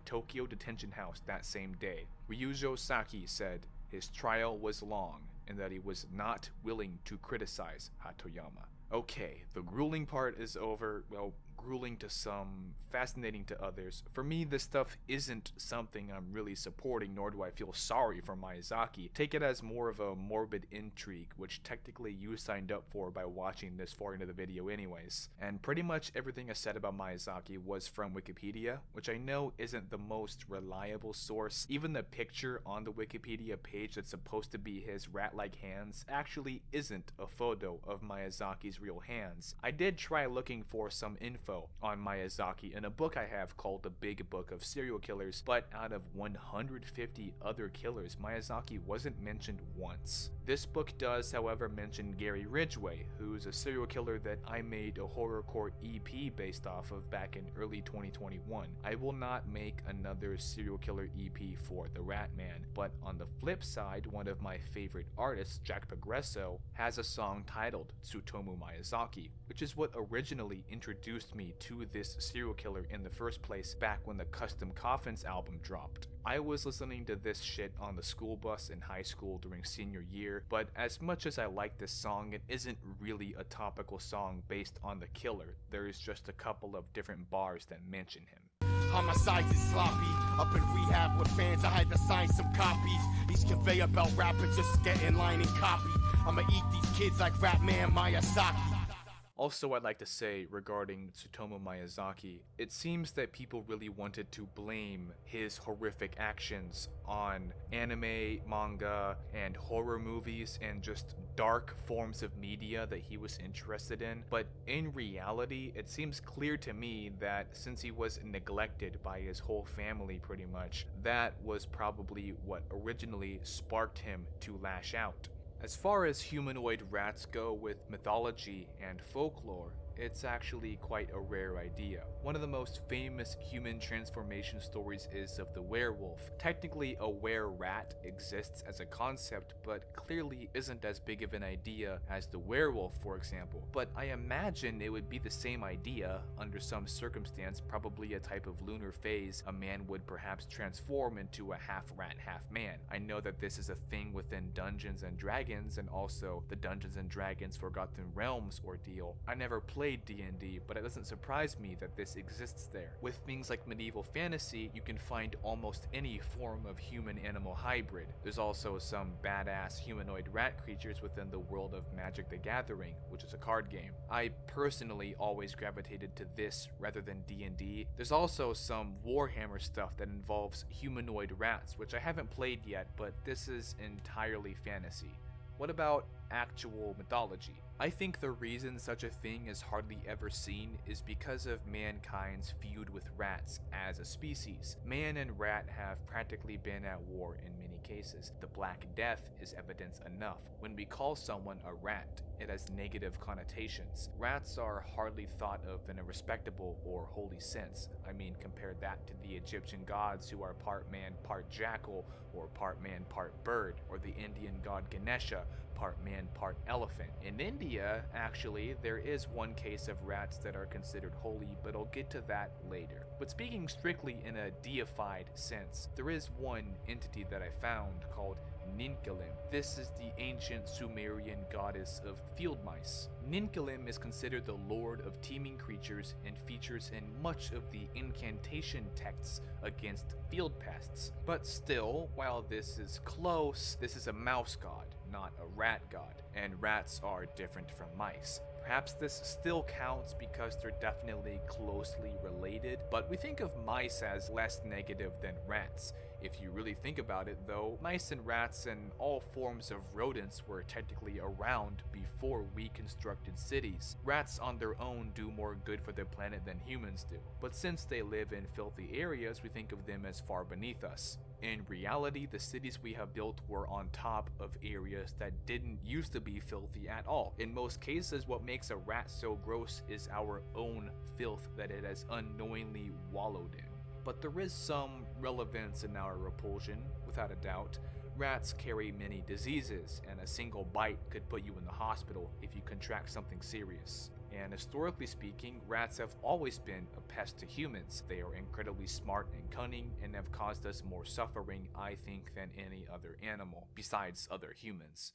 Tokyo detention house that same day. Ryujo Saki said his trial was long and that he was not willing to criticize Hatoyama. Okay, the grueling part is over. Well, grueling to some, fascinating to others. For me, this stuff isn't something I'm really supporting, nor do I feel sorry for Miyazaki. Take it as more of a morbid intrigue, which technically you signed up for by watching this far into the video anyways. And pretty much everything I said about Miyazaki was from Wikipedia, which I know isn't the most reliable source. Even the picture on the Wikipedia page that's supposed to be his rat-like hands actually isn't a photo of Miyazaki's real hands. I did try looking for some info info on Miyazaki in a book I have called The Big Book of Serial Killers, but out of 150 other killers, Miyazaki wasn't mentioned once. This book does, however, mention Gary Ridgway, who's a serial killer that I made a horrorcore EP based off of back in early 2021. I will not make another serial killer EP for the Ratman, but on the flip side, one of my favorite artists, Jack Progresso, has a song titled Tsutomu Miyazaki, which is what originally introduced me to this serial killer in the first place back when the Custom Coffins album dropped. I was listening to this shit on the school bus in high school during senior year, but as much as I like this song, it isn't really a topical song based on the killer. There's just a couple of different bars that mention him. Homicides is sloppy. Up in rehab with fans, I had to sign some copies. These conveyor belt rappers just get in line and copy. I'ma eat these kids like Ratman Miyazaki. Also, I'd like to say regarding Tsutomu Miyazaki, it seems that people really wanted to blame his horrific actions on anime, manga, and horror movies and just dark forms of media that he was interested in. But in reality, it seems clear to me that since he was neglected by his whole family pretty much, that was probably what originally sparked him to lash out. As far as humanoid rats go with mythology and folklore, it's actually quite a rare idea. One of the most famous human transformation stories is of the werewolf. Technically, a were-rat exists as a concept, but clearly isn't as big of an idea as the werewolf, for example. But I imagine it would be the same idea, under some circumstance, probably a type of lunar phase a man would perhaps transform into a half-rat, half-man. I know that this is a thing within Dungeons and Dragons, and also the Dungeons and Dragons Forgotten Realms ordeal. I never played D&D, but it doesn't surprise me that this exists there. With things like medieval fantasy, you can find almost any form of human-animal hybrid. There's also some badass humanoid rat creatures within the world of Magic the Gathering, which is a card game. I personally always gravitated to this rather than D&D. There's also some Warhammer stuff that involves humanoid rats, which I haven't played yet, but this is entirely fantasy. What about actual mythology? I think the reason such a thing is hardly ever seen is because of mankind's feud with rats as a species. Man and rat have practically been at war in many cases. The Black Death is evidence enough. When we call someone a rat, it has negative connotations. Rats are hardly thought of in a respectable or holy sense. I mean, compare that to the Egyptian gods who are part man, part jackal, or part man, part bird, or the Indian god Ganesha, part man, part elephant. In India, actually, there is one case of rats that are considered holy, but I'll get to that later. But speaking strictly in a deified sense, there is one entity that I found called Ninkelim. This is the ancient Sumerian goddess of field mice. Ninkelim is considered the lord of teeming creatures and features in much of the incantation texts against field pests. But still, while this is close, this is a mouse god, not a rat god, and rats are different from mice. Perhaps this still counts because they're definitely closely related, but we think of mice as less negative than rats. If you really think about it though, mice and rats and all forms of rodents were technically around before we constructed cities. Rats on their own do more good for the planet than humans do, but since they live in filthy areas, we think of them as far beneath us. In reality, the cities we have built were on top of areas that didn't used to be filthy at all. In most cases, what makes a rat so gross is our own filth that it has unknowingly wallowed in. But there is some relevance in our repulsion, without a doubt. Rats carry many diseases, and a single bite could put you in the hospital if you contract something serious. And historically speaking, rats have always been a pest to humans. They are incredibly smart and cunning and have caused us more suffering, I think, than any other animal, besides other humans.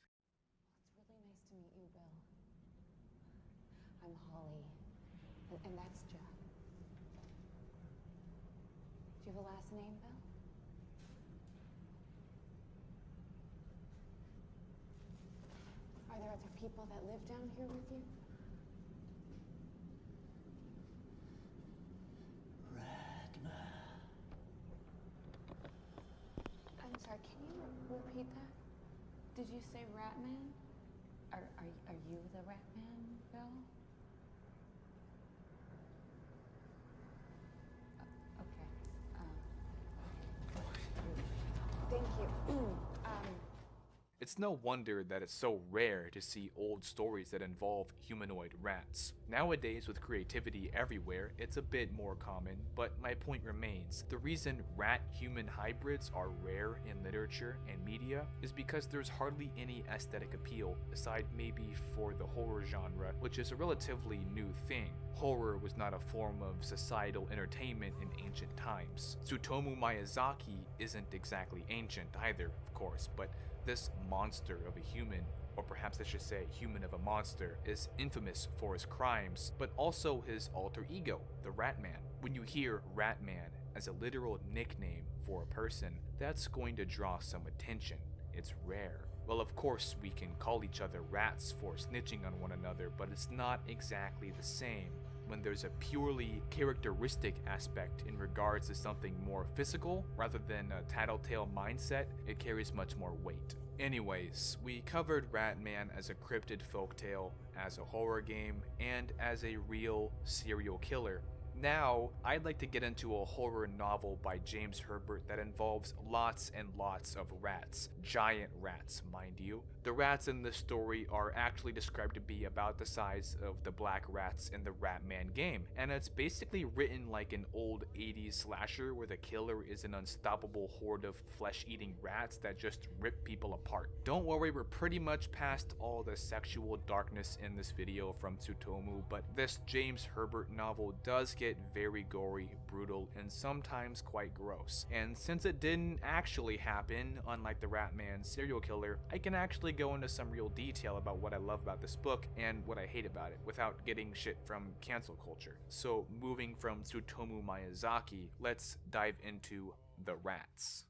It's really nice to meet you, Bill. I'm Holly, and that's Jeff. Do you have a last name, Bill? Are there other people that live down here with you? I'm sorry, can you repeat that? Did you say Ratman? Are you the Ratman, Bill? It's no wonder that it's so rare to see old stories that involve humanoid rats. Nowadays, with creativity everywhere, it's a bit more common, but my point remains. The reason rat-human hybrids are rare in literature and media is because there's hardly any aesthetic appeal, aside maybe for the horror genre, which is a relatively new thing. Horror was not a form of societal entertainment in ancient times. Tsutomu Miyazaki isn't exactly ancient either, of course, but this monster of a human, or perhaps I should say human of a monster, is infamous for his crimes, but also his alter ego, the Ratman. When you hear Ratman as a literal nickname for a person, that's going to draw some attention. It's rare. Well, of course, we can call each other rats for snitching on one another, but it's not exactly the same when there's a purely characteristic aspect in regards to something more physical rather than a tattletale mindset. It carries much more weight. Anyways, we covered Ratman as a cryptid folktale, as a horror game, and as a real serial killer. Now, I'd like to get into a horror novel by James Herbert that involves lots and lots of rats. Giant rats, mind you. The rats in this story are actually described to be about the size of the black rats in the Ratman game, and it's basically written like an old 80s slasher where the killer is an unstoppable horde of flesh-eating rats that just rip people apart. Don't worry, we're pretty much past all the sexual darkness in this video from Tsutomu, but this James Herbert novel does get very gory, brutal, and sometimes quite gross. And since it didn't actually happen, unlike the Ratman serial killer, I can actually go into some real detail about what I love about this book and what I hate about it without getting shit from cancel culture. So moving from Tsutomu Miyazaki, let's dive into The Rats.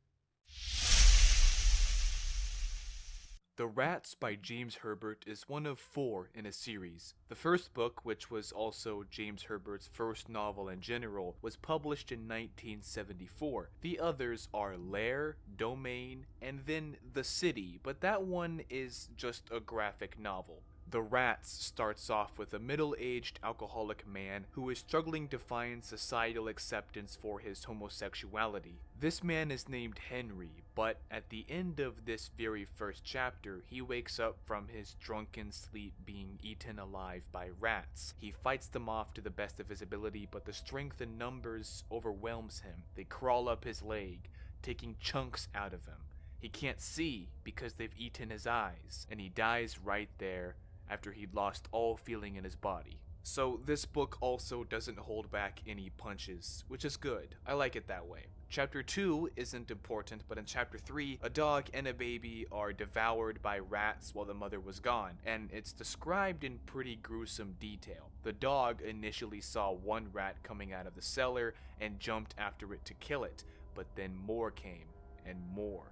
The Rats by James Herbert is one of 4 in a series. The first book, which was also James Herbert's first novel in general, was published in 1974. The others are Lair, Domain, and then The City, but that one is just a graphic novel. The Rats starts off with a middle-aged alcoholic man who is struggling to find societal acceptance for his homosexuality. This man is named Henry, but at the end of this very first chapter, he wakes up from his drunken sleep being eaten alive by rats. He fights them off to the best of his ability, but the strength in numbers overwhelms him. They crawl up his leg, taking chunks out of him. He can't see because they've eaten his eyes, and he dies right there after he'd lost all feeling in his body. So this book also doesn't hold back any punches, which is good. I like it that way. Chapter 2 isn't important, but in Chapter 3, a dog and a baby are devoured by rats while the mother was gone, and it's described in pretty gruesome detail. The dog initially saw one rat coming out of the cellar and jumped after it to kill it, but then more came, and more.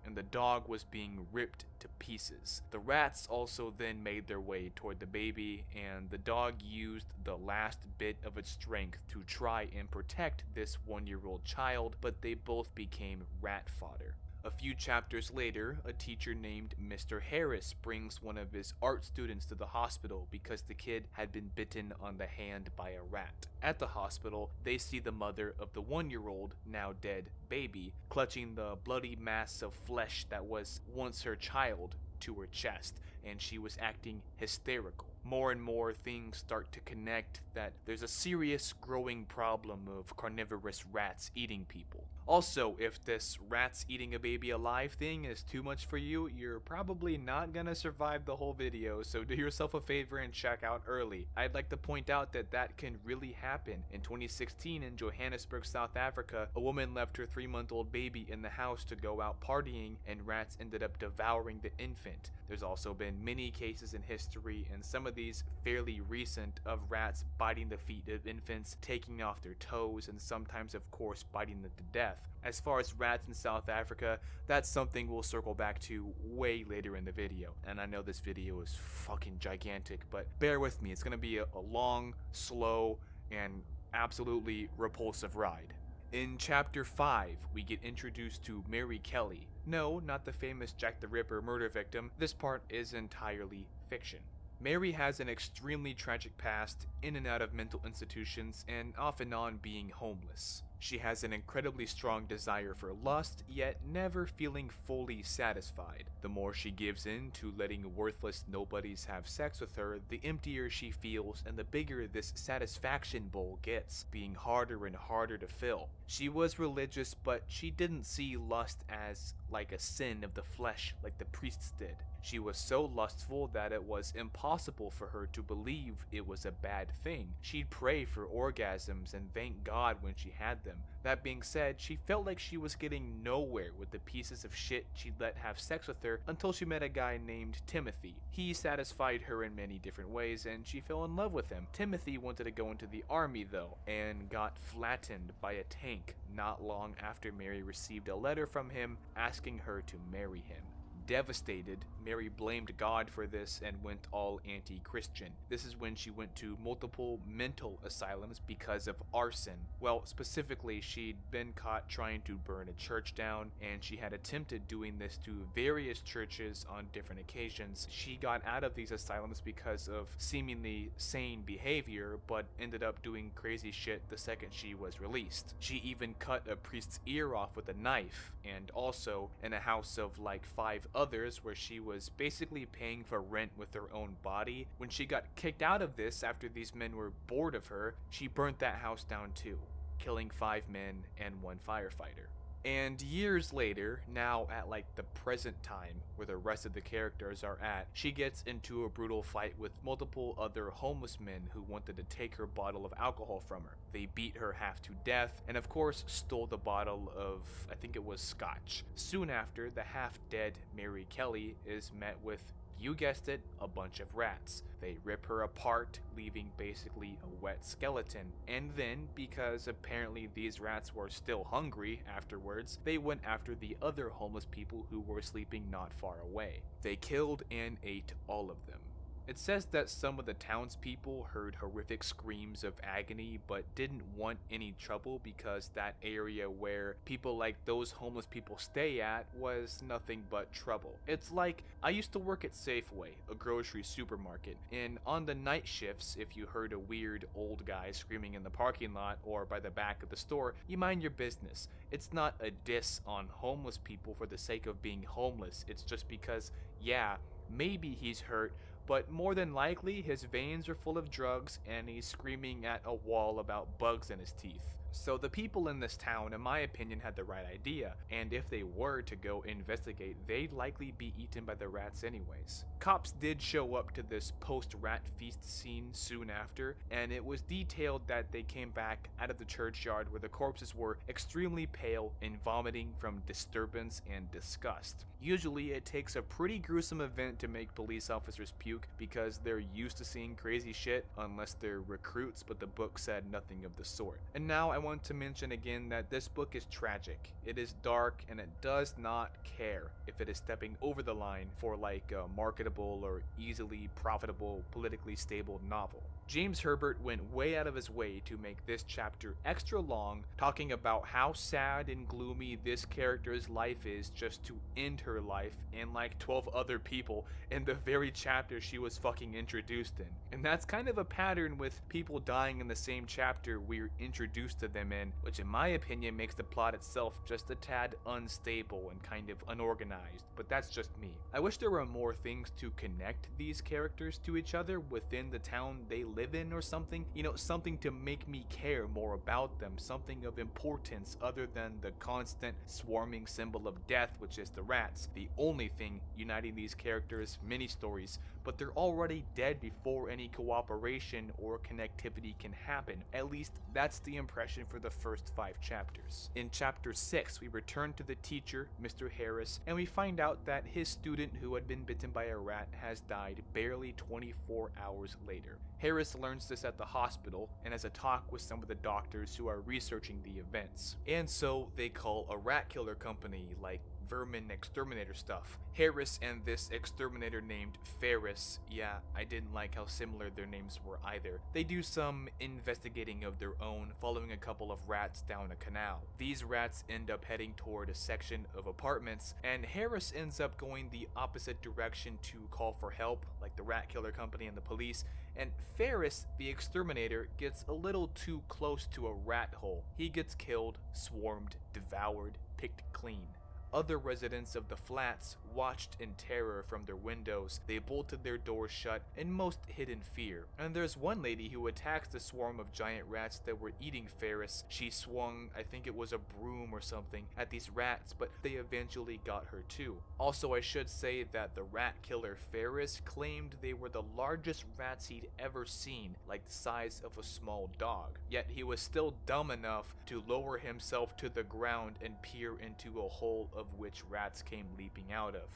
And the dog was being ripped to pieces. The rats also then made their way toward the baby, and the dog used the last bit of its strength to try and protect this 1-year-old child, but they both became rat fodder. A few chapters later, a teacher named Mr. Harris brings one of his art students to the hospital because the kid had been bitten on the hand by a rat. At the hospital, they see the mother of the 1-year-old, now dead, baby, clutching the bloody mass of flesh that was once her child to her chest, and she was acting hysterical. More and more things start to connect that there's a serious growing problem of carnivorous rats eating people. Also, if this rats eating a baby alive thing is too much for you, you're probably not gonna survive the whole video, so do yourself a favor and check out early. I'd like to point out that that can really happen. In 2016 in Johannesburg, South Africa, a woman left her 3-month-old baby in the house to go out partying, and rats ended up devouring the infant. There's also been many cases in history, and some of these fairly recent, of rats biting the feet of infants, taking off their toes, and sometimes of course biting them to death. As far as rats in South Africa, that's something we'll circle back to way later in the video. And I know this video is fucking gigantic, but bear with me, it's gonna be a long, slow, and absolutely repulsive ride. In Chapter 5, we get introduced to Mary Kelly. No, not the famous Jack the Ripper murder victim. This part is entirely fiction. Mary has an extremely tragic past, in and out of mental institutions, and off and on being homeless. She has an incredibly strong desire for lust, yet never feeling fully satisfied. The more she gives in to letting worthless nobodies have sex with her, the emptier she feels and the bigger this satisfaction bowl gets, being harder and harder to fill. She was religious, but she didn't see lust as like a sin of the flesh like the priests did. She was so lustful that it was impossible for her to believe it was a bad thing. She'd pray for orgasms and thank God when she had them. That being said, she felt like she was getting nowhere with the pieces of shit she'd let have sex with her until she met a guy named Timothy. He satisfied her in many different ways and she fell in love with him. Timothy wanted to go into the army though, and got flattened by a tank not long after Mary received a letter from him asking her to marry him. Devastated, Mary blamed God for this and went all anti-Christian. This is when she went to multiple mental asylums because of arson. Well, specifically, she'd been caught trying to burn a church down, and she had attempted doing this to various churches on different occasions. She got out of these asylums because of seemingly sane behavior, but ended up doing crazy shit the second she was released. She even cut a priest's ear off with a knife, and also in a house of like 5 others where she was basically paying for rent with her own body. When she got kicked out of this after these men were bored of her, she burnt that house down too, killing 5 men and 1 firefighter. And years later, now at like the present time where the rest of the characters are at, she gets into a brutal fight with multiple other homeless men who wanted to take her bottle of alcohol from her. They beat her half to death and of course stole the bottle of, I think it was scotch. Soon after, the half-dead Mary Kelly is met with, you guessed it, a bunch of rats. They rip her apart, leaving basically a wet skeleton. And then, because apparently these rats were still hungry afterwards, they went after the other homeless people who were sleeping not far away. They killed and ate all of them. It says that some of the townspeople heard horrific screams of agony but didn't want any trouble because that area where people like those homeless people stay at was nothing but trouble. It's like, I used to work at Safeway, a grocery supermarket, and on the night shifts, if you heard a weird old guy screaming in the parking lot or by the back of the store, you mind your business. It's not a diss on homeless people for the sake of being homeless, it's just because, yeah, maybe he's hurt, but more than likely his veins are full of drugs and he's screaming at a wall about bugs in his teeth. So the people in this town, in my opinion, had the right idea, and if they were to go investigate, they'd likely be eaten by the rats anyways. Cops did show up to this post-rat feast scene soon after, and it was detailed that they came back out of the churchyard where the corpses were extremely pale and vomiting from disturbance and disgust. Usually it takes a pretty gruesome event to make police officers puke because they're used to seeing crazy shit unless they're recruits, but the book said nothing of the sort. And now I want to mention again that this book is tragic. It is dark and it does not care if it is stepping over the line for like a marketable or easily profitable, politically stable novel. James Herbert went way out of his way to make this chapter extra long, talking about how sad and gloomy this character's life is just to end her life and like 12 other people in the very chapter she was fucking introduced in. And that's kind of a pattern with people dying in the same chapter we're introduced to them in, which in my opinion makes the plot itself just a tad unstable and kind of unorganized, but that's just me. I wish there were more things to connect these characters to each other within the town they live in or something, you know, something to make me care more about them, something of importance other than the constant swarming symbol of death, which is the rats, the only thing uniting these characters' mini stories, but they're already dead before any cooperation or connectivity can happen. At least that's the impression for the first 5 chapters. In chapter 6, we return to the teacher, Mr. Harris, and we find out that his student who had been bitten by a rat has died barely 24 hours later. Harris learns this at the hospital and has a talk with some of the doctors who are researching the events. And so they call a rat killer company like vermin exterminator stuff. Harris and this exterminator named Ferris, yeah, I didn't like how similar their names were either. They do some investigating of their own, following a couple of rats down a canal. These rats end up heading toward a section of apartments, and Harris ends up going the opposite direction to call for help, like the rat killer company and the police, and Ferris, the exterminator, gets a little too close to a rat hole. He gets killed, swarmed, devoured, picked clean. Other residents of the flats watched in terror from their windows. They bolted their doors shut, and most hid in fear. And there's one lady who attacks the swarm of giant rats that were eating Ferris. She swung, I think it was a broom or something, at these rats, but they eventually got her too. Also, I should say that the rat killer Ferris claimed they were the largest rats he'd ever seen, like the size of a small dog. Yet he was still dumb enough to lower himself to the ground and peer into a hole of which rats came leaping out of.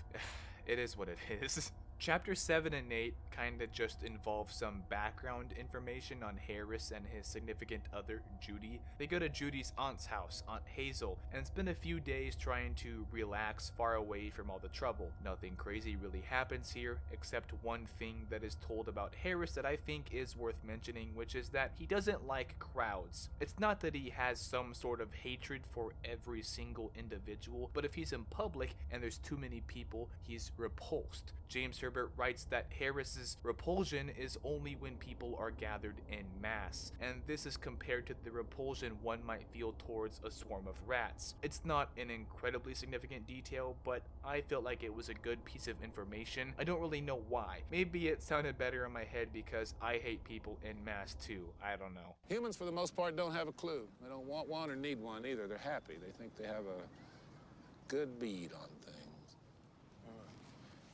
It is what it is. Chapter 7 and 8 kinda just involve some background information on Harris and his significant other, Judy. They go to Judy's aunt's house, Aunt Hazel, and spend a few days trying to relax far away from all the trouble. Nothing crazy really happens here, except one thing that is told about Harris that I think is worth mentioning, which is that he doesn't like crowds. It's not that he has some sort of hatred for every single individual, but if he's in public and there's too many people, he's repulsed. James Herbert writes that Harris's repulsion is only when people are gathered en masse, and this is compared to the repulsion one might feel towards a swarm of rats. It's not an incredibly significant detail, but I felt like it was a good piece of information. I don't really know why. Maybe it sounded better in my head because I hate people en masse too. I don't know. Humans, for the most part, don't have a clue. They don't want one or need one either. They're happy. They think they have a good bead on things.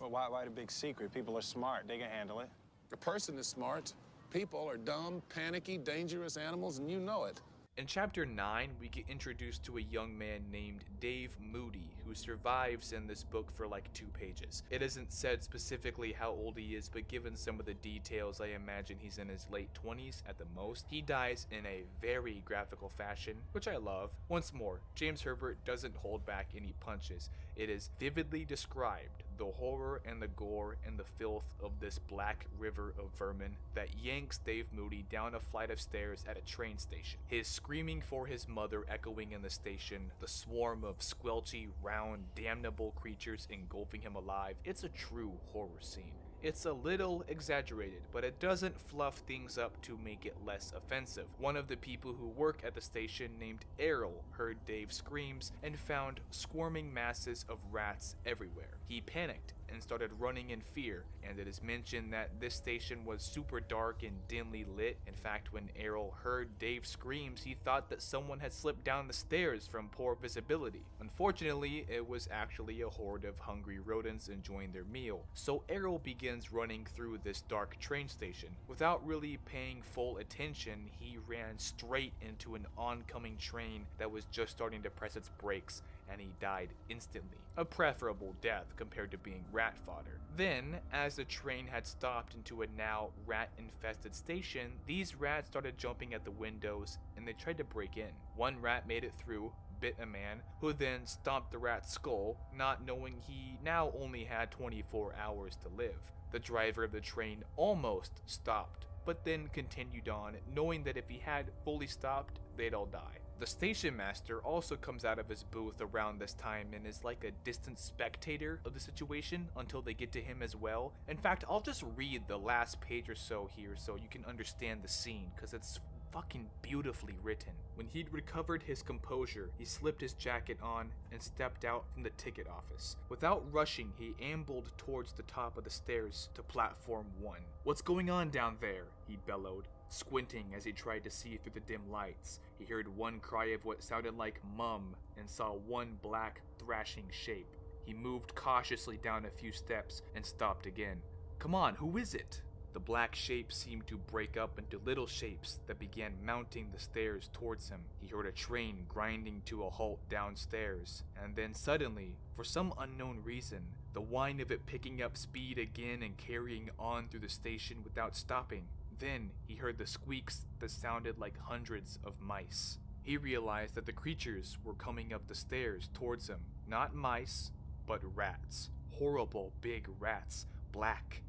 Well, why the big secret? People are smart. They can handle it. A person is smart. People are dumb, panicky, dangerous animals, and you know it. In chapter 9, we get introduced to a young man named Dave Moody, who survives in this book for like 2 pages. It isn't said specifically how old he is, but given some of the details, I imagine he's in his late 20s at the most. He dies in a very graphical fashion, which I love. Once more, James Herbert doesn't hold back any punches. It is vividly described, the horror and the gore and the filth of this black river of vermin that yanks Dave Moody down a flight of stairs at a train station. His screaming for his mother echoing in the station, the swarm of squelchy, round, damnable creatures engulfing him alive. It's a true horror scene. It's a little exaggerated, but it doesn't fluff things up to make it less offensive. One of the people who work at the station named Errol heard Dave's screams and found squirming masses of rats everywhere. He panicked and started running in fear, and it is mentioned that this station was super dark and dimly lit. In fact, when Errol heard Dave's screams, he thought that someone had slipped down the stairs from poor visibility. Unfortunately, it was actually a horde of hungry rodents enjoying their meal. So Errol begins running through this dark train station. Without really paying full attention, he ran straight into an oncoming train that was just starting to press its brakes, and he died instantly. A preferable death compared to being rat fodder. Then, as the train had stopped into a now rat-infested station, these rats started jumping at the windows and they tried to break in. One rat made it through, bit a man, who then stomped the rat's skull, not knowing he now only had 24 hours to live. The driver of the train almost stopped, but then continued on, knowing that if he had fully stopped, they'd all die. The station master also comes out of his booth around this time and is like a distant spectator of the situation until they get to him as well. In fact, I'll just read the last page or so here so you can understand the scene, because it's fucking beautifully written. When he'd recovered his composure, he slipped his jacket on and stepped out from the ticket office. Without rushing, he ambled towards the top of the stairs to platform 1. "What's going on down there?" he bellowed, squinting as he tried to see through the dim lights. He heard one cry of what sounded like mum and saw one black, thrashing shape. He moved cautiously down a few steps and stopped again. "Come on, who is it?" The black shape seemed to break up into little shapes that began mounting the stairs towards him. He heard a train grinding to a halt downstairs, and then suddenly, for some unknown reason, the whine of it picking up speed again and carrying on through the station without stopping. Then he heard the squeaks that sounded like hundreds of mice. He realized that the creatures were coming up the stairs towards him. Not mice, but rats. Horrible big rats. Black.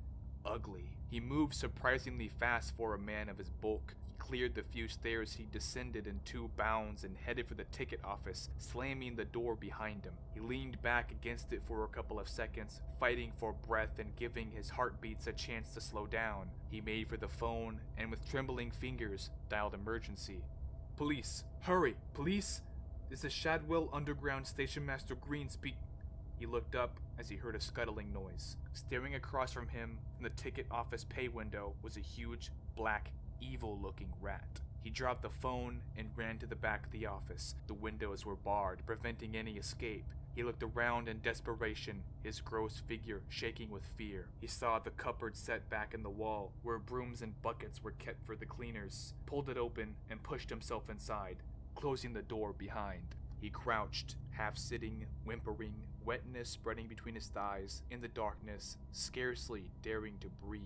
Ugly. He moved surprisingly fast for a man of his bulk. He cleared the few stairs he descended in 2 bounds and headed for the ticket office, slamming the door behind him. He leaned back against it for a couple of seconds, fighting for breath and giving his heartbeats a chance to slow down. He made for the phone and with trembling fingers dialed emergency. Police! Hurry! Police! This is Shadwell Underground Station Master Green speak. He looked up as he heard a scuttling noise. Staring across from him from the ticket office pay window was a huge, black, evil-looking rat. He dropped the phone and ran to the back of the office. The windows were barred, preventing any escape. He looked around in desperation, his gross figure shaking with fear. He saw the cupboard set back in the wall, where brooms and buckets were kept for the cleaners, pulled it open, and pushed himself inside, closing the door behind. He crouched, half sitting, whimpering, wetness spreading between his thighs, in the darkness, scarcely daring to breathe.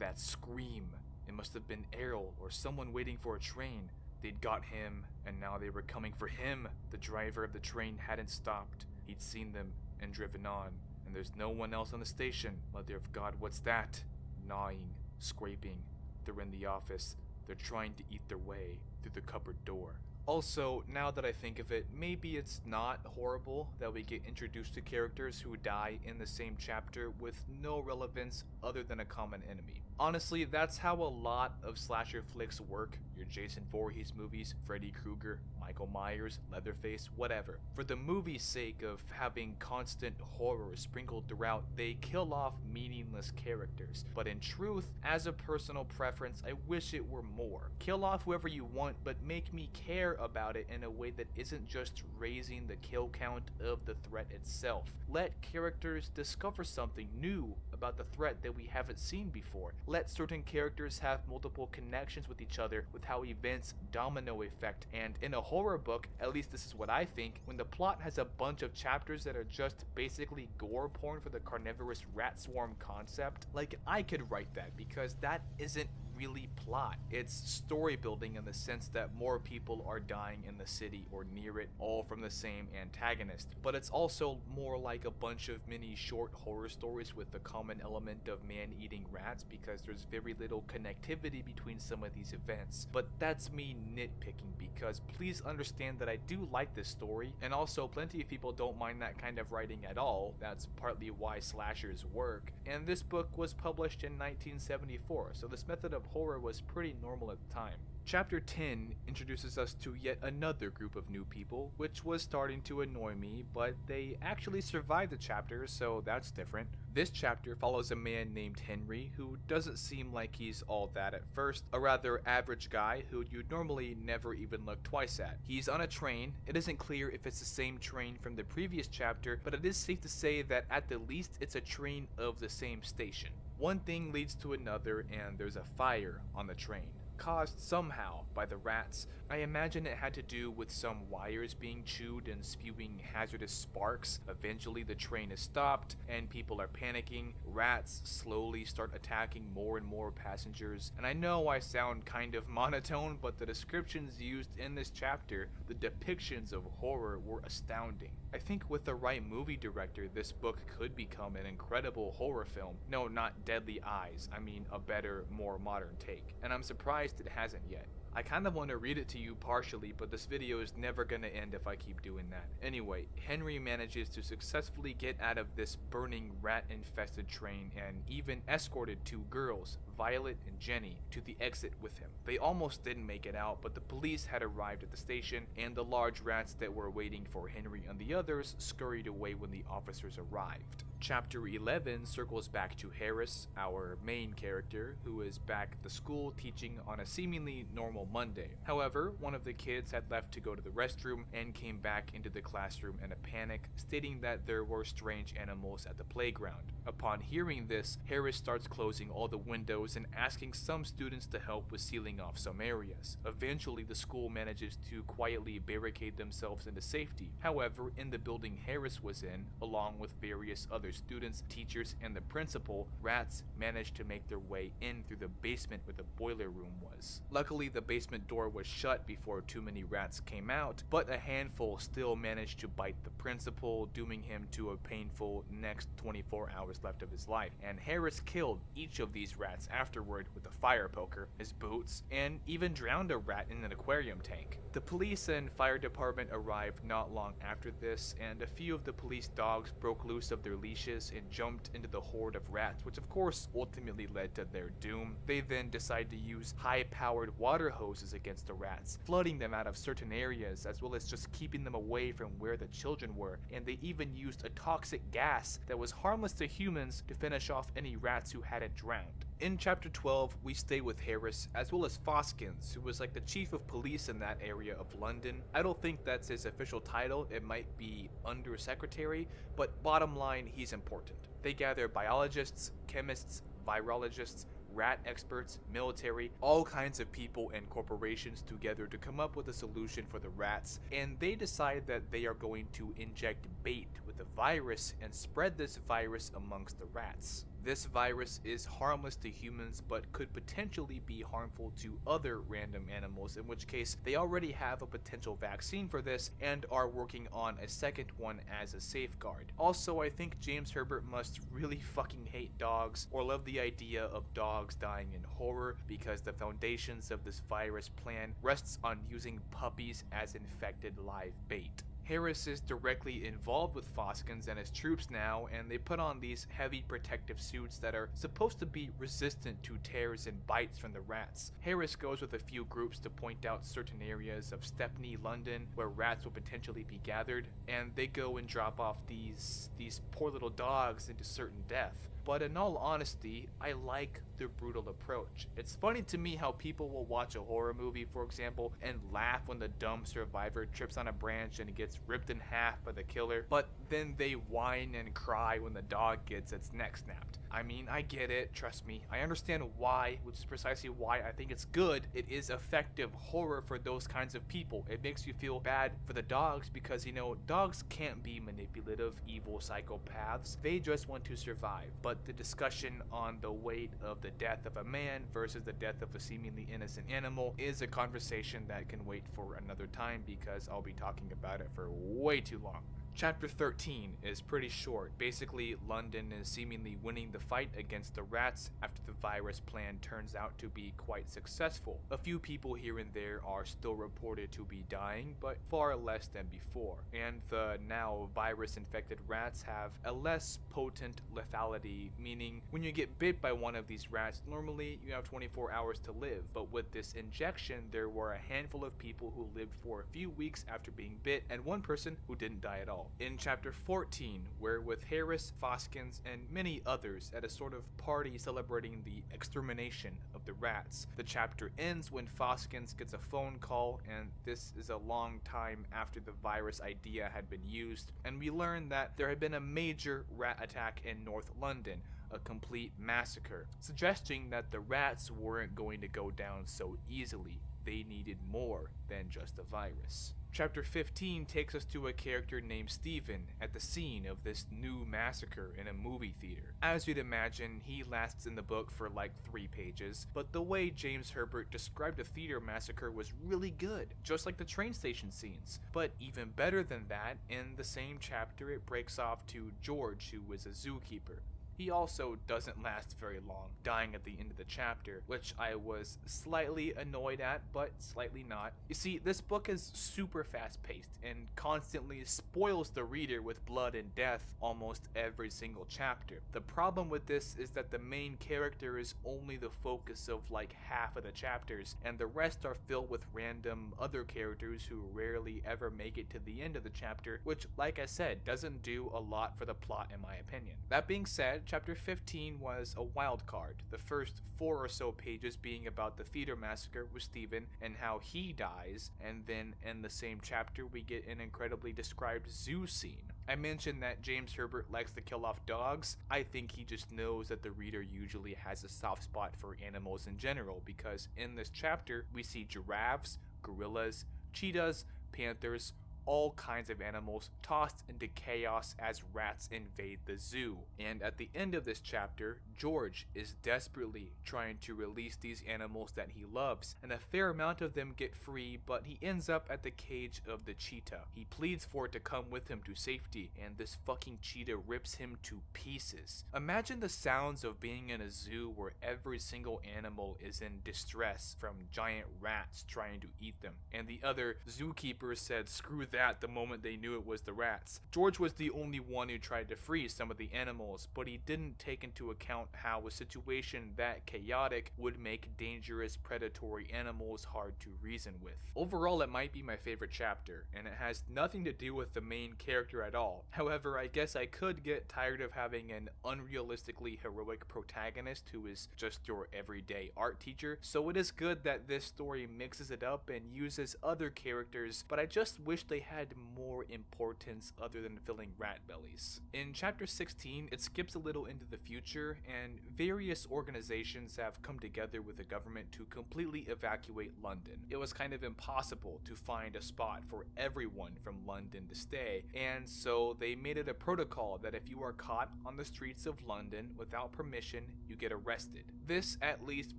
That scream! It must have been Errol or someone waiting for a train. They'd got him, and now they were coming for him. The driver of the train hadn't stopped. He'd seen them and driven on, and there's no one else on the station. Mother of God, what's that? Gnawing, scraping. They're in the office. They're trying to eat their way through the cupboard door. Also, now that I think of it, maybe it's not horrible that we get introduced to characters who die in the same chapter with no relevance other than a common enemy. Honestly, that's how a lot of slasher flicks work. Your Jason Voorhees movies, Freddy Krueger, Michael Myers, Leatherface, whatever. For the movie's sake of having constant horror sprinkled throughout, they kill off meaningless characters. But in truth, as a personal preference, I wish it were more. Kill off whoever you want, but make me care about it in a way that isn't just raising the kill count of the threat itself. Let characters discover something new about the threat that we haven't seen before. Let certain characters have multiple connections with each other with how events domino effect. And in a horror book, at least this is what I think, when the plot has a bunch of chapters that are just basically gore porn for the carnivorous rat swarm concept, like I could write that because that isn't really plot. It's story building in the sense that more people are dying in the city or near it, all from the same antagonist. But it's also more like a bunch of mini short horror stories with the common element of man-eating rats because there's very little connectivity between some of these events. But that's me nitpicking because please understand that I do like this story, and also plenty of people don't mind that kind of writing at all. That's partly why slashers work. And this book was published in 1974, so this method of horror was pretty normal at the time. Chapter 10 introduces us to yet another group of new people, which was starting to annoy me, but they actually survived the chapter, so that's different. This chapter follows a man named Henry, who doesn't seem like he's all that at first, a rather average guy who you'd normally never even look twice at. He's on a train. It isn't clear if it's the same train from the previous chapter, but it is safe to say that at the least it's a train of the same station. One thing leads to another, and there's a fire on the train, caused somehow by the rats. I imagine it had to do with some wires being chewed and spewing hazardous sparks. Eventually the train is stopped and people are panicking. Rats slowly start attacking more and more passengers. And I know I sound kind of monotone, but the descriptions used in this chapter, the depictions of horror were astounding. I think with the right movie director, this book could become an incredible horror film. No, not Deadly Eyes. I mean a better, more modern take. And I'm surprised it hasn't yet. I kind of want to read it to you partially, but this video is never going to end if I keep doing that. Anyway, Henry manages to successfully get out of this burning rat-infested train and even escorted 2 girls, Violet and Jenny, to the exit with him. They almost didn't make it out, but the police had arrived at the station, and the large rats that were waiting for Henry and the others scurried away when the officers arrived. Chapter 11 circles back to Harris, our main character, who is back at the school teaching on a seemingly normal Monday. However, one of the kids had left to go to the restroom and came back into the classroom in a panic, stating that there were strange animals at the playground. Upon hearing this, Harris starts closing all the windows and asking some students to help with sealing off some areas. Eventually, the school manages to quietly barricade themselves into safety. However, in the building Harris was in, along with various other students, teachers, and the principal, rats managed to make their way in through the basement where the boiler room was. Luckily, the basement door was shut before too many rats came out, but a handful still managed to bite the principal, dooming him to a painful next 24 hours left of his life. And Harris killed each of these rats afterward with a fire poker, his boots, and even drowned a rat in an aquarium tank. The police and fire department arrived not long after this, and a few of the police dogs broke loose of their leashes and jumped into the horde of rats, which of course ultimately led to their doom. They then decided to use high-powered water hoses against the rats, flooding them out of certain areas as well as just keeping them away from where the children were, and they even used a toxic gas that was harmless to humans to finish off any rats who hadn't drowned. In chapter 12, we stay with Harris, as well as Foskins, who was like the chief of police in that area of London. I don't think that's his official title, it might be undersecretary, but bottom line, he's important. They gather biologists, chemists, virologists, rat experts, military, all kinds of people and corporations together to come up with a solution for the rats, and they decide that they are going to inject bait with a virus and spread this virus amongst the rats. This virus is harmless to humans but could potentially be harmful to other random animals, in which case they already have a potential vaccine for this and are working on a second one as a safeguard. Also, I think James Herbert must really fucking hate dogs or love the idea of dogs dying in horror, because the foundations of this virus plan rests on using puppies as infected live bait. Harris is directly involved with Foskins and his troops now, and they put on these heavy protective suits that are supposed to be resistant to tears and bites from the rats. Harris goes with a few groups to point out certain areas of Stepney, London, where rats will potentially be gathered, and they go and drop off these poor little dogs into certain death. But in all honesty, I like their brutal approach. It's funny to me how people will watch a horror movie, for example, and laugh when the dumb survivor trips on a branch and gets ripped in half by the killer, but then they whine and cry when the dog gets its neck snapped. I mean, I get it, trust me. I understand why, which is precisely why I think it's good. It is effective horror for those kinds of people. It makes you feel bad for the dogs because, you know, dogs can't be manipulative, evil psychopaths. They just want to survive. But the discussion on the weight of the death of a man versus the death of a seemingly innocent animal is a conversation that can wait for another time, because I'll be talking about it for way too long. Chapter 13 is pretty short. Basically, London is seemingly winning the fight against the rats after the virus plan turns out to be quite successful. A few people here and there are still reported to be dying, but far less than before. And the now virus-infected rats have a less potent lethality, meaning when you get bit by one of these rats, normally you have 24 hours to live. But with this injection, there were a handful of people who lived for a few weeks after being bit, and one person who didn't die at all. In chapter 14, we're with Harris, Foskins, and many others at a sort of party celebrating the extermination of the rats. The chapter ends when Foskins gets a phone call, and this is a long time after the virus idea had been used, and we learn that there had been a major rat attack in North London, a complete massacre, suggesting that the rats weren't going to go down so easily. They needed more than just a virus. Chapter 15 takes us to a character named Steven at the scene of this new massacre in a movie theater. As you'd imagine, he lasts in the book for like 3 pages, but the way James Herbert described a theater massacre was really good, just like the train station scenes. But even better than that, in the same chapter it breaks off to George, who is a zookeeper. He also doesn't last very long, dying at the end of the chapter, which I was slightly annoyed at, but slightly not. You see, this book is super fast-paced and constantly spoils the reader with blood and death almost every single chapter. The problem with this is that the main character is only the focus of like half of the chapters, and the rest are filled with random other characters who rarely ever make it to the end of the chapter, which, like I said, doesn't do a lot for the plot in my opinion. That being said, chapter 15 was a wild card, the first 4 or so pages being about the theater massacre with Steven and how he dies, and then in the same chapter we get an incredibly described zoo scene. I mentioned that James Herbert likes to kill off dogs. I think he just knows that the reader usually has a soft spot for animals in general, because in this chapter we see giraffes, gorillas, cheetahs, panthers, all kinds of animals tossed into chaos as rats invade the zoo. And at the end of this chapter, George is desperately trying to release these animals that he loves, and a fair amount of them get free, but he ends up at the cage of the cheetah. He pleads for it to come with him to safety, and this fucking cheetah rips him to pieces. Imagine the sounds of being in a zoo where every single animal is in distress from giant rats trying to eat them, and the other zookeepers said screw that the moment they knew it was the rats. George was the only one who tried to free some of the animals, but he didn't take into account how a situation that chaotic would make dangerous predatory animals hard to reason with. Overall, it might be my favorite chapter, and it has nothing to do with the main character at all. However, I guess I could get tired of having an unrealistically heroic protagonist who is just your everyday art teacher, so it is good that this story mixes it up and uses other characters, but I just wish they had more importance other than filling rat bellies. In chapter 16, it skips a little into the future, and various organizations have come together with the government to completely evacuate London. It was kind of impossible to find a spot for everyone from London to stay, and so they made it a protocol that if you are caught on the streets of London without permission, you get arrested. This at least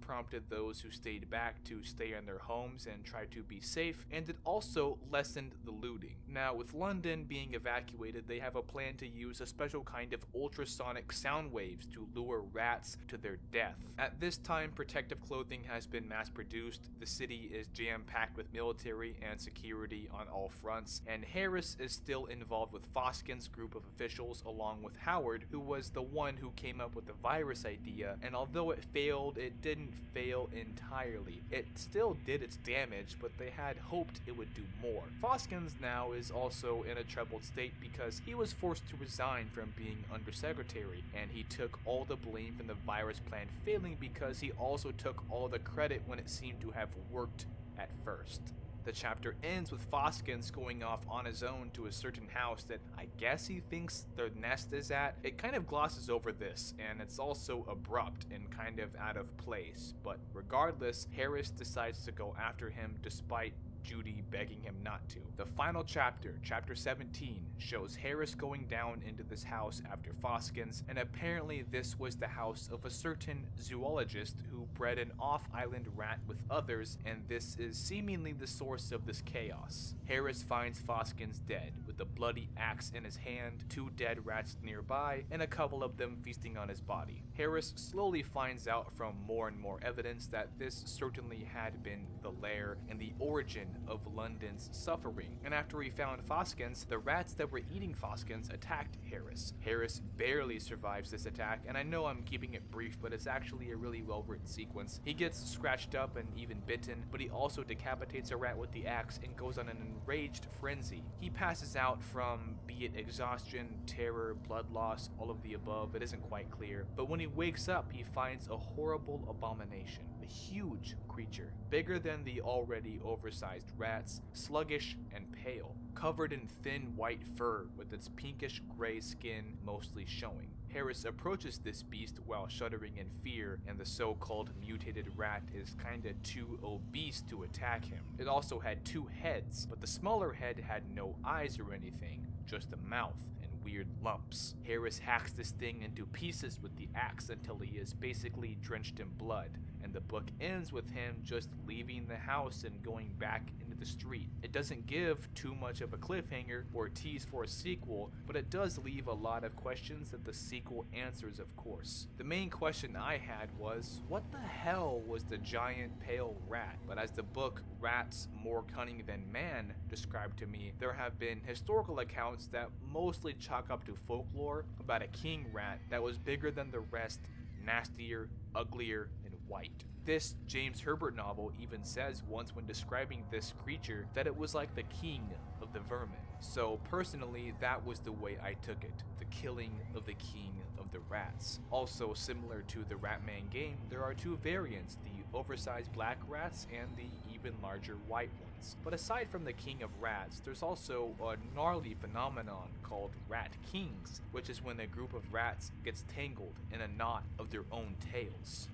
prompted those who stayed back to stay in their homes and try to be safe, and it also lessened the looting. Now, with London being evacuated, they have a plan to use a special kind of ultrasonic sound waves to lure rats to their death. At this time, protective clothing has been mass-produced, the city is jam-packed with military and security on all fronts, and Harris is still involved with Foskin's group of officials along with Howard, who was the one who came up with the virus idea, and although it failed, it didn't fail entirely. It still did its damage, but they had hoped it would do more. Foskins now is also in a troubled state because he was forced to resign from being undersecretary, and he took all the blame from the virus plan failing because he also took all the credit when it seemed to have worked at first. The chapter ends with Foskins going off on his own to a certain house that I guess he thinks the nest is at. It kind of glosses over this, and it's also abrupt and kind of out of place, but regardless, Harris decides to go after him despite Judy begging him not to. The final chapter, chapter 17, shows Harris going down into this house after Foskins, and apparently this was the house of a certain zoologist who bred an off-island rat with others, and this is seemingly the source of this chaos. Harris finds Foskins dead, with a bloody axe in his hand, 2 dead rats nearby, and a couple of them feasting on his body. Harris slowly finds out from more and more evidence that this certainly had been the Lair and the origin of London's suffering, and after he found Foskins, the rats that were eating Foskins attacked Harris. Harris barely survives this attack, and I know I'm keeping it brief, but it's actually a really well written sequence. He gets scratched up and even bitten, but he also decapitates a rat with the axe and goes on an enraged frenzy. He passes out from, be it exhaustion, terror, blood loss, all of the above, it isn't quite clear, but when he wakes up, he finds a horrible abomination. A huge creature, bigger than the already oversized rats, sluggish and pale, covered in thin white fur with its pinkish gray skin mostly showing. Harris approaches this beast while shuddering in fear, and the so-called mutated rat is kinda too obese to attack him. It also had 2 heads, but the smaller head had no eyes or anything, just a mouth and weird lumps. Harris hacks this thing into pieces with the axe until he is basically drenched in blood, and the book ends with him just leaving the house and going back into the street. It doesn't give too much of a cliffhanger or tease for a sequel, but it does leave a lot of questions that the sequel answers, of course. The main question I had was, what the hell was the giant pale rat? But as the book Rats More Cunning Than Man described to me, there have been historical accounts that mostly chalk up to folklore about a king rat that was bigger than the rest, nastier, uglier, and white. This James Herbert novel even says once when describing this creature that it was like the king of the vermin. So personally, that was the way I took it, the killing of the king of the rats. Also similar to the Ratman game, there are 2 variants, the oversized black rats and the even larger white ones. But aside from the king of rats, there's also a gnarly phenomenon called rat kings, which is when a group of rats gets tangled in a knot of their own tails.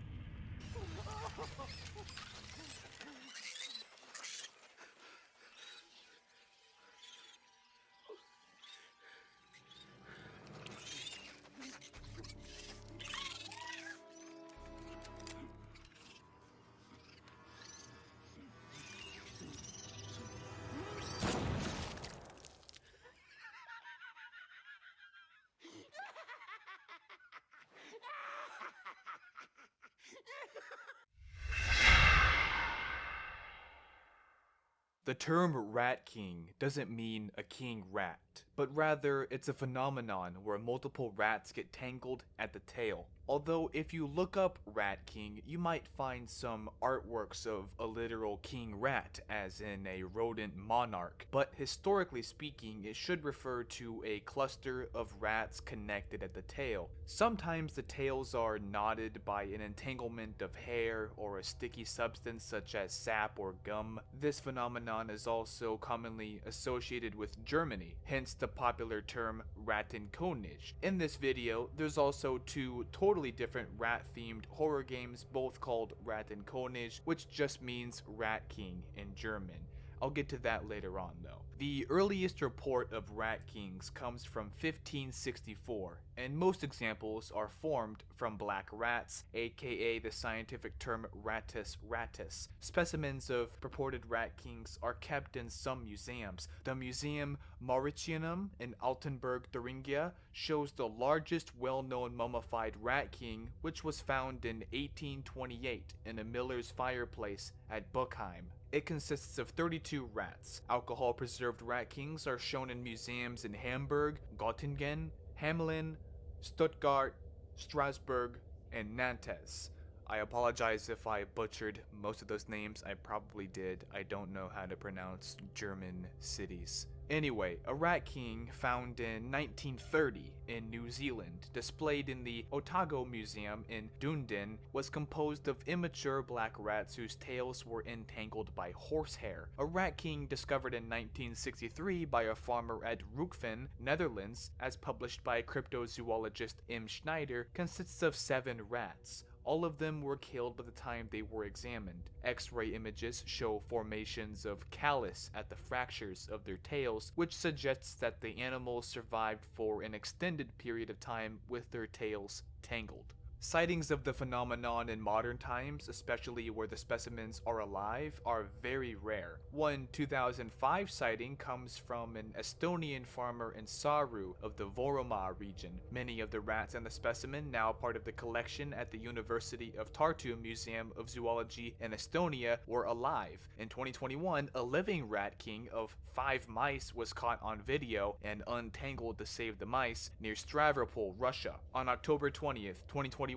The term Rat King doesn't mean a king rat, but rather it's a phenomenon where multiple rats get tangled at the tail. Although if you look up Rat King, you might find some artworks of a literal king rat, as in a rodent monarch, but historically speaking, it should refer to a cluster of rats connected at the tail. Sometimes the tails are knotted by an entanglement of hair or a sticky substance such as sap or gum. This phenomenon is also commonly associated with Germany, hence the popular term Rattenkonig. In this video, there's also two totally different rat-themed horror games, both called Rattenkonig, which just means Rat King in German. I'll get to that later on though. The earliest report of Rat Kings comes from 1564, and most examples are formed from black rats, aka the scientific term Rattus rattus. Specimens of purported Rat Kings are kept in some museums. The Museum Mauritianum in Altenburg, Thuringia shows the largest well-known mummified Rat King, which was found in 1828 in a miller's fireplace at Buchheim. It consists of 32 rats. Alcohol-preserved Rat Kings are shown in museums in Hamburg, Göttingen, Hamelin, Stuttgart, Strasbourg, and Nantes. I apologize if I butchered most of those names. I probably did. I don't know how to pronounce German cities. Anyway, a Rat King found in 1930 in New Zealand, displayed in the Otago Museum in Dunedin, was composed of immature black rats whose tails were entangled by horsehair. A Rat King discovered in 1963 by a farmer at Rookven, Netherlands, as published by cryptozoologist M. Schneider, consists of 7 rats. All of them were killed by the time they were examined. X-ray images show formations of callus at the fractures of their tails, which suggests that the animals survived for an extended period of time with their tails tangled. Sightings of the phenomenon in modern times, especially where the specimens are alive, are very rare. One 2005 sighting comes from an Estonian farmer in Saaru of the Voroma region. Many of the rats in the specimen, now part of the collection at the University of Tartu Museum of Zoology in Estonia, were alive. In 2021, a living Rat King of 5 mice was caught on video and untangled to save the mice near Stavropol, Russia. On October 20th, 2021,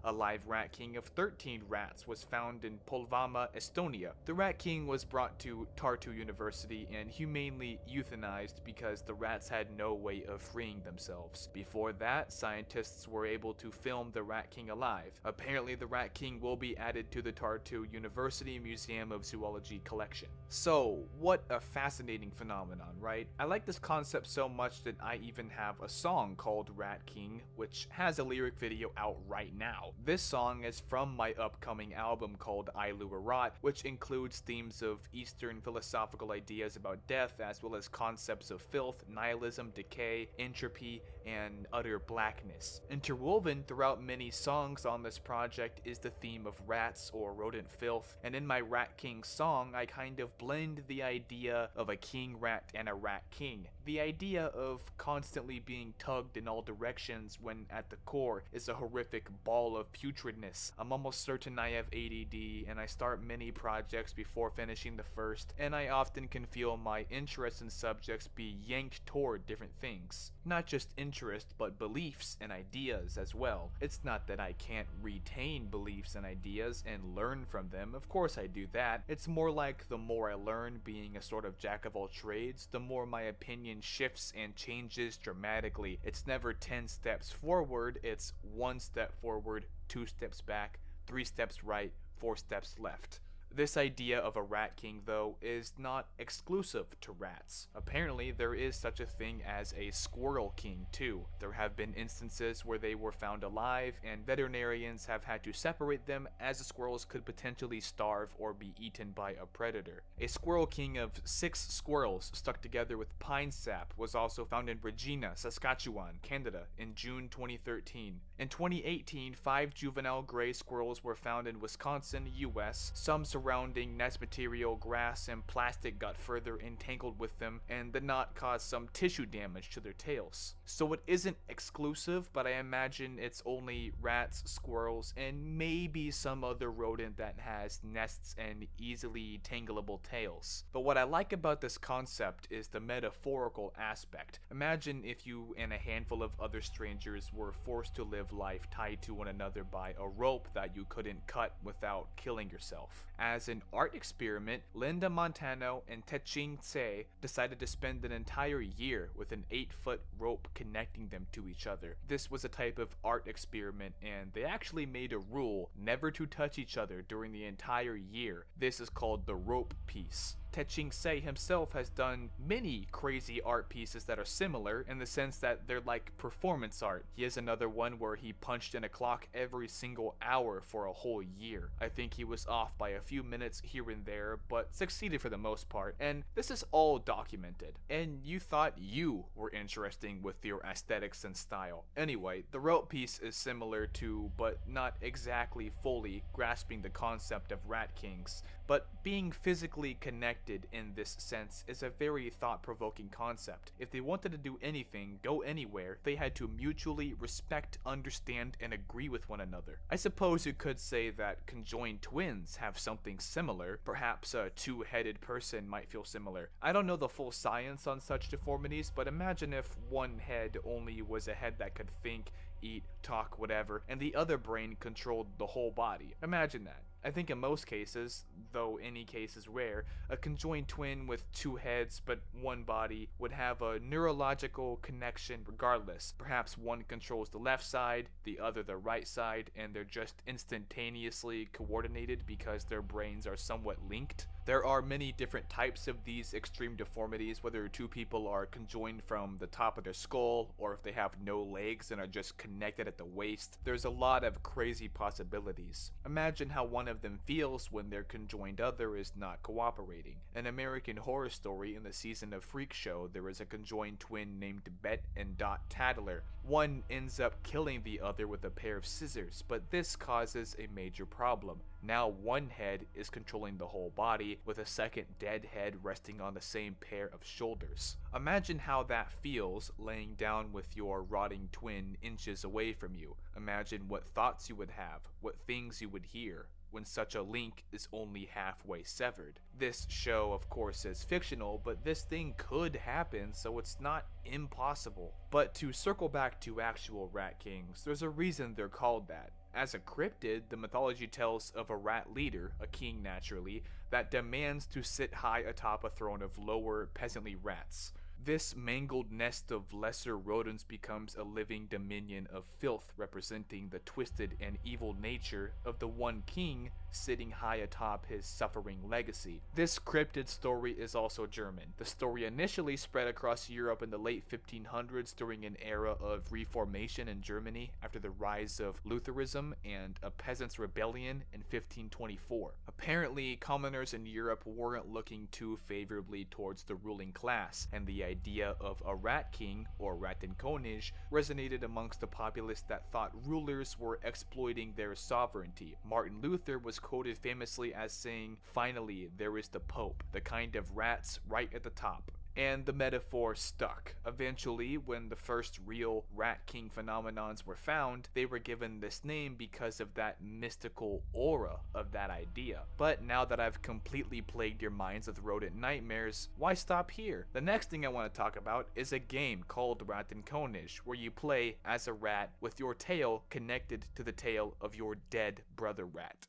a live Rat King of 13 rats was found in Polvama, Estonia. The Rat King was brought to Tartu University and humanely euthanized because the rats had no way of freeing themselves. Before that, scientists were able to film the Rat King alive. Apparently, the Rat King will be added to the Tartu University Museum of Zoology collection. So, what a fascinating phenomenon, right? I like this concept so much that I even have a song called Rat King, which has a lyric video out right now. This song is from my upcoming album called Ailu Rot, which includes themes of Eastern philosophical ideas about death, as well as concepts of filth, nihilism, decay, entropy, and utter blackness. Interwoven throughout many songs on this project is the theme of rats or rodent filth, and in my Rat King song, I kind of blend the idea of a king rat and a rat king. The idea of constantly being tugged in all directions when at the core is a horrific ball of putridness. I'm almost certain I have ADD and I start many projects before finishing the first, and I often can feel my interests in subjects be yanked toward different things. Not just interest, but beliefs and ideas as well. It's not that I can't retain beliefs and ideas and learn from them, of course I do that. It's more like the more I learn, being a sort of jack of all trades, the more my opinion shifts and changes dramatically. It's never 10 steps forward, it's 1 step forward, 2 steps back, 3 steps right, 4 steps left. This idea of a Rat King, though, is not exclusive to rats. Apparently, there is such a thing as a Squirrel King, too. There have been instances where they were found alive, and veterinarians have had to separate them as the squirrels could potentially starve or be eaten by a predator. A Squirrel King of 6 squirrels stuck together with pine sap was also found in Regina, Saskatchewan, Canada, in June 2013. In 2018, 5 juvenile gray squirrels were found in Wisconsin, US. Some survived surrounding nest material, grass, and plastic got further entangled with them, and the knot caused some tissue damage to their tails. So it isn't exclusive, but I imagine it's only rats, squirrels, and maybe some other rodent that has nests and easily tangleable tails. But what I like about this concept is the metaphorical aspect. Imagine if you and a handful of other strangers were forced to live life tied to one another by a rope that you couldn't cut without killing yourself. As an art experiment, Linda Montano and Teching Tse decided to spend an entire year with an 8-foot rope connecting them to each other. This was a type of art experiment, and they actually made a rule never to touch each other during the entire year. This is called the rope piece. Teching Tse himself has done many crazy art pieces that are similar in the sense that they're like performance art. He has another one where he punched in a clock every single hour for a whole year. I think he was off by a few minutes here and there, but succeeded for the most part, and this is all documented. And you thought you were interesting with your aesthetics and style. Anyway, the rope piece is similar to, but not exactly fully grasping the concept of rat kings, but being physically connected in this sense is a very thought-provoking concept. If they wanted to do anything, go anywhere, they had to mutually respect, understand, and agree with one another. I suppose you could say that conjoined twins have something similar. Perhaps a two-headed person might feel similar. I don't know the full science on such deformities, but imagine if one head only was a head that could think, eat, talk, whatever, and the other brain controlled the whole body. Imagine that. I think in most cases, though any case is rare, a conjoined twin with two heads but one body would have a neurological connection regardless. Perhaps one controls the left side, the other the right side, and they're just instantaneously coordinated because their brains are somewhat linked. There are many different types of these extreme deformities, whether two people are conjoined from the top of their skull, or if they have no legs and are just connected at the waist. There's a lot of crazy possibilities. Imagine how one of them feels when their conjoined other is not cooperating. An American Horror Story in the season of Freak Show, there is a conjoined twin named Bet and Dot Tattler. One ends up killing the other with a pair of scissors, but this causes a major problem. Now one head is controlling the whole body, with a second dead head resting on the same pair of shoulders. Imagine how that feels laying down with your rotting twin inches away from you. Imagine what thoughts you would have, what things you would hear, when such a link is only halfway severed. This show, of course, is fictional, but this thing could happen, so it's not impossible. But to circle back to actual rat kings, there's a reason they're called that. As a cryptid, the mythology tells of a rat leader, a king naturally, that demands to sit high atop a throne of lower, peasantly rats. This mangled nest of lesser rodents becomes a living dominion of filth, representing the twisted and evil nature of the one king sitting high atop his suffering legacy. This cryptid story is also German. The story initially spread across Europe in the late 1500s during an era of reformation in Germany after the rise of Lutheranism and a peasants' rebellion in 1524. Apparently, commoners in Europe weren't looking too favorably towards the ruling class, and the idea of a rat king, or Rattenkonig, resonated amongst the populace that thought rulers were exploiting their sovereignty. Martin Luther was quoted famously as saying, "Finally, there is the Pope, the kind of rats right at the top." And the metaphor stuck. Eventually, when the first real rat king phenomenons were found, they were given this name because of that mystical aura of that idea. But now that I've completely plagued your minds with rodent nightmares, why stop here? The next thing I want to talk about is a game called Rattenkonig, where you play as a rat with your tail connected to the tail of your dead brother rat.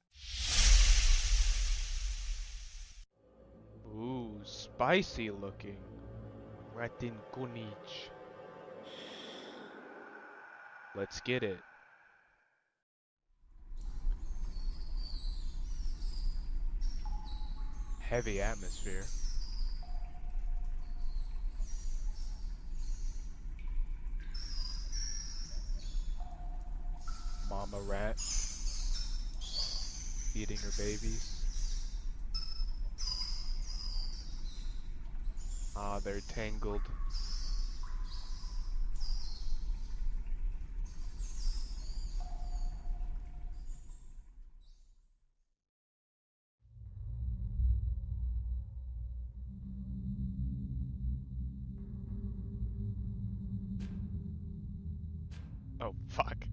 Ooh, spicy looking. Rattenkonig. Let's get it. Heavy atmosphere. Mama rat eating her babies. Ah, they're tangled. Fuck.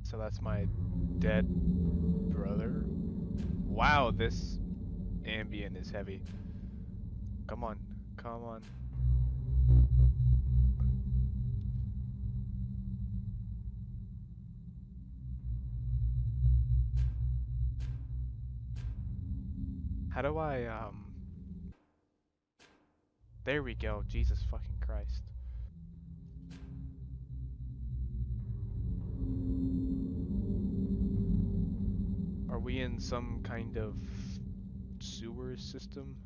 So that's my dead brother. Wow, this ambient is heavy. Come on, come on. How do I, there we go, Jesus fucking Christ. Are we in some kind of sewer system?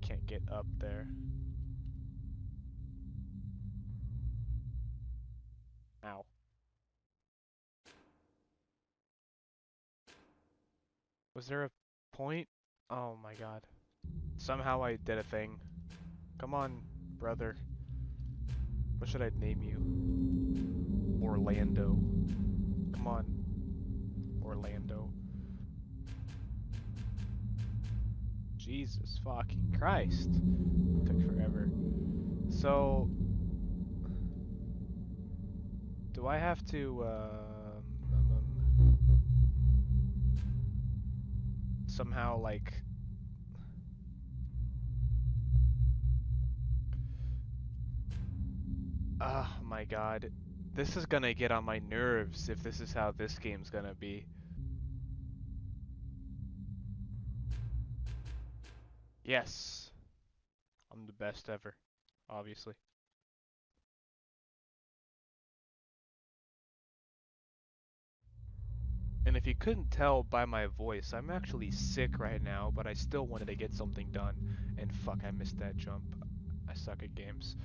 Can't get up there. Ow. Was there a point? Oh my god. Somehow I did a thing. Come on, brother. What should I name you? Orlando. Come on, Orlando. Jesus fucking Christ. Took forever. So, do I have to, somehow, like, oh my god. This is gonna get on my nerves if this is how this game's gonna be. Yes. I'm the best ever, obviously. And if you couldn't tell by my voice, I'm actually sick right now, but I still wanted to get something done. And fuck, I missed that jump. I suck at games.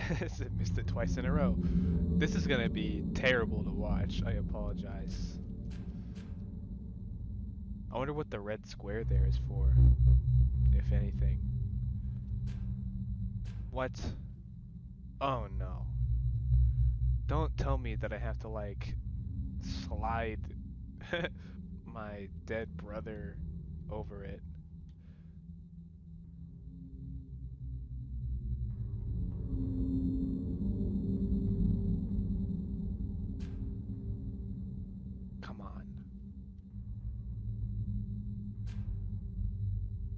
I missed it twice in a row. This is gonna be terrible to watch. I apologize. I wonder what the red square there is for, if anything. What? Oh no. Don't tell me that I have to, like, slide my dead brother over it. Come on.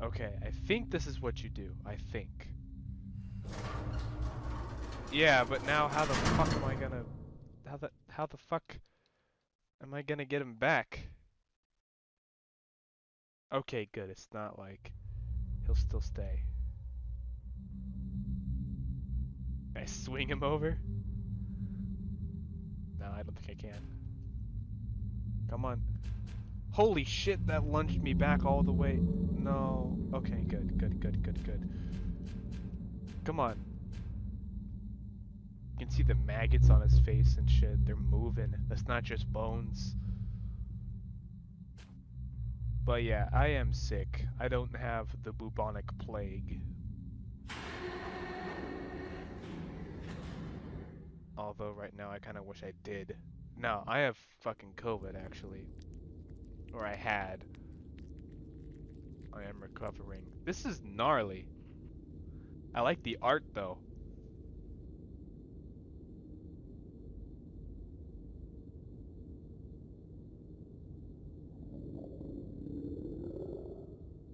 Okay, I think this is what you do. I think. Yeah, but now how the fuck am I gonna... How the fuck am I gonna get him back? Okay, good. It's not like he'll still stay. I swing him over? No, I don't think I can. Come on. Holy shit, that lunged me back all the way. No. Okay, good, good, good, good, good. Come on. You can see the maggots on his face and shit. They're moving. That's not just bones. But yeah, I am sick. I don't have the bubonic plague. Although right now I kind of wish I did. No, I have fucking COVID actually. Or I had. I am recovering. This is gnarly. I like the art though.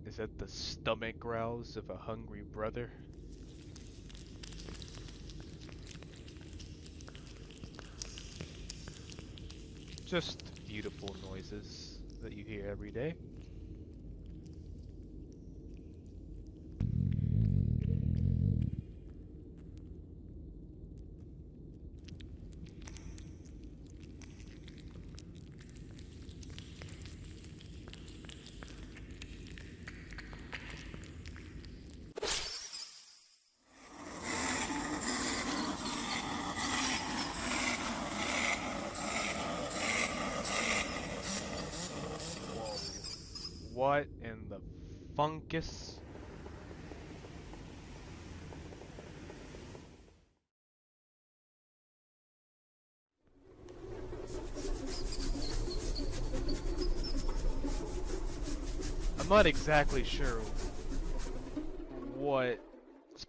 Is that the stomach growls of a hungry brother? Just beautiful noises that you hear every day. What in the funkus? I'm not exactly sure what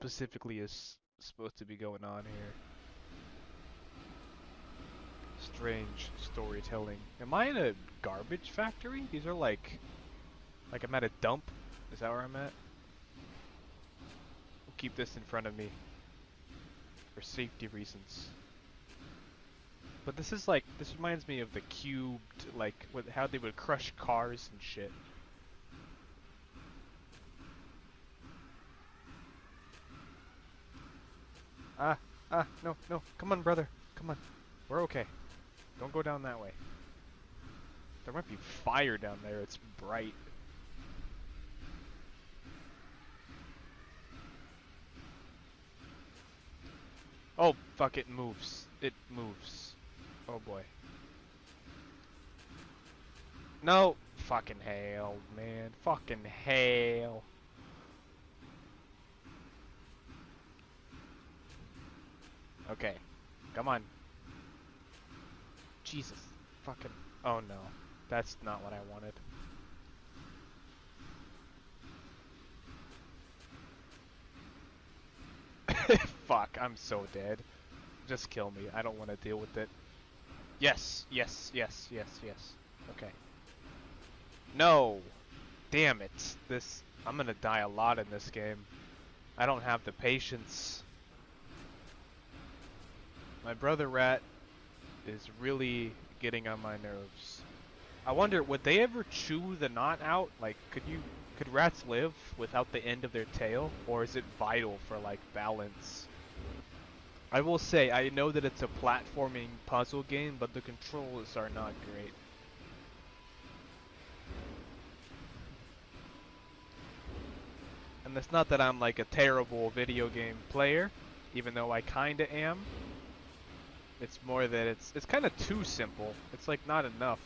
specifically is supposed to be going on here. Strange storytelling. Am I in a garbage factory? These are like I'm at a dump. Is that where I'm at? We'll keep this in front of me for safety reasons. But this is like, this reminds me of the cubed, like how they would crush cars and shit. No, come on, brother, come on. We're okay. Don't go down that way. There might be fire down there, it's bright. Oh, fuck, it moves. It moves. Oh boy. No! Fucking hell, man. Fucking hell. Okay. Come on. Jesus. Fucking... Oh no. That's not what I wanted. Fuck, I'm so dead. Just kill me. I don't want to deal with it. Yes, yes, yes, yes, yes. Okay. No! Damn it. This... I'm gonna die a lot in this game. I don't have the patience. My brother Rat is really getting on my nerves. I wonder, would they ever chew the knot out? Like, could rats live without the end of their tail? Or is it vital for, like, balance? I will say, I know that it's a platforming puzzle game, but the controls are not great. And it's not that I'm like a terrible video game player, even though I kinda am. It's more that it's kinda too simple. It's like not enough.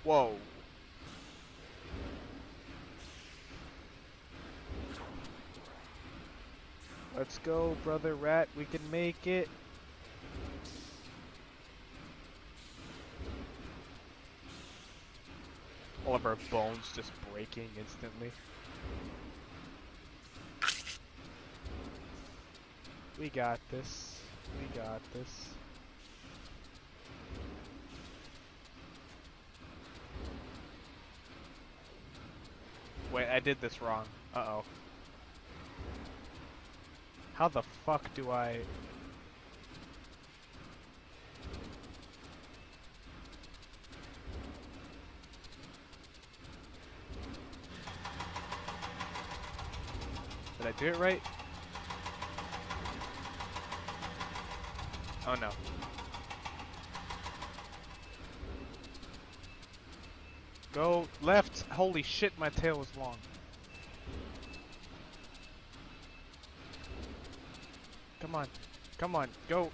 Whoa. Let's go, brother Rat. We can make it. All of our bones just breaking instantly. We got this. We got this. Wait, I did this wrong. Uh-oh. How the fuck do I... Did I do it right? Oh no. Go left! Holy shit, my tail is long. Come on. Come on, go!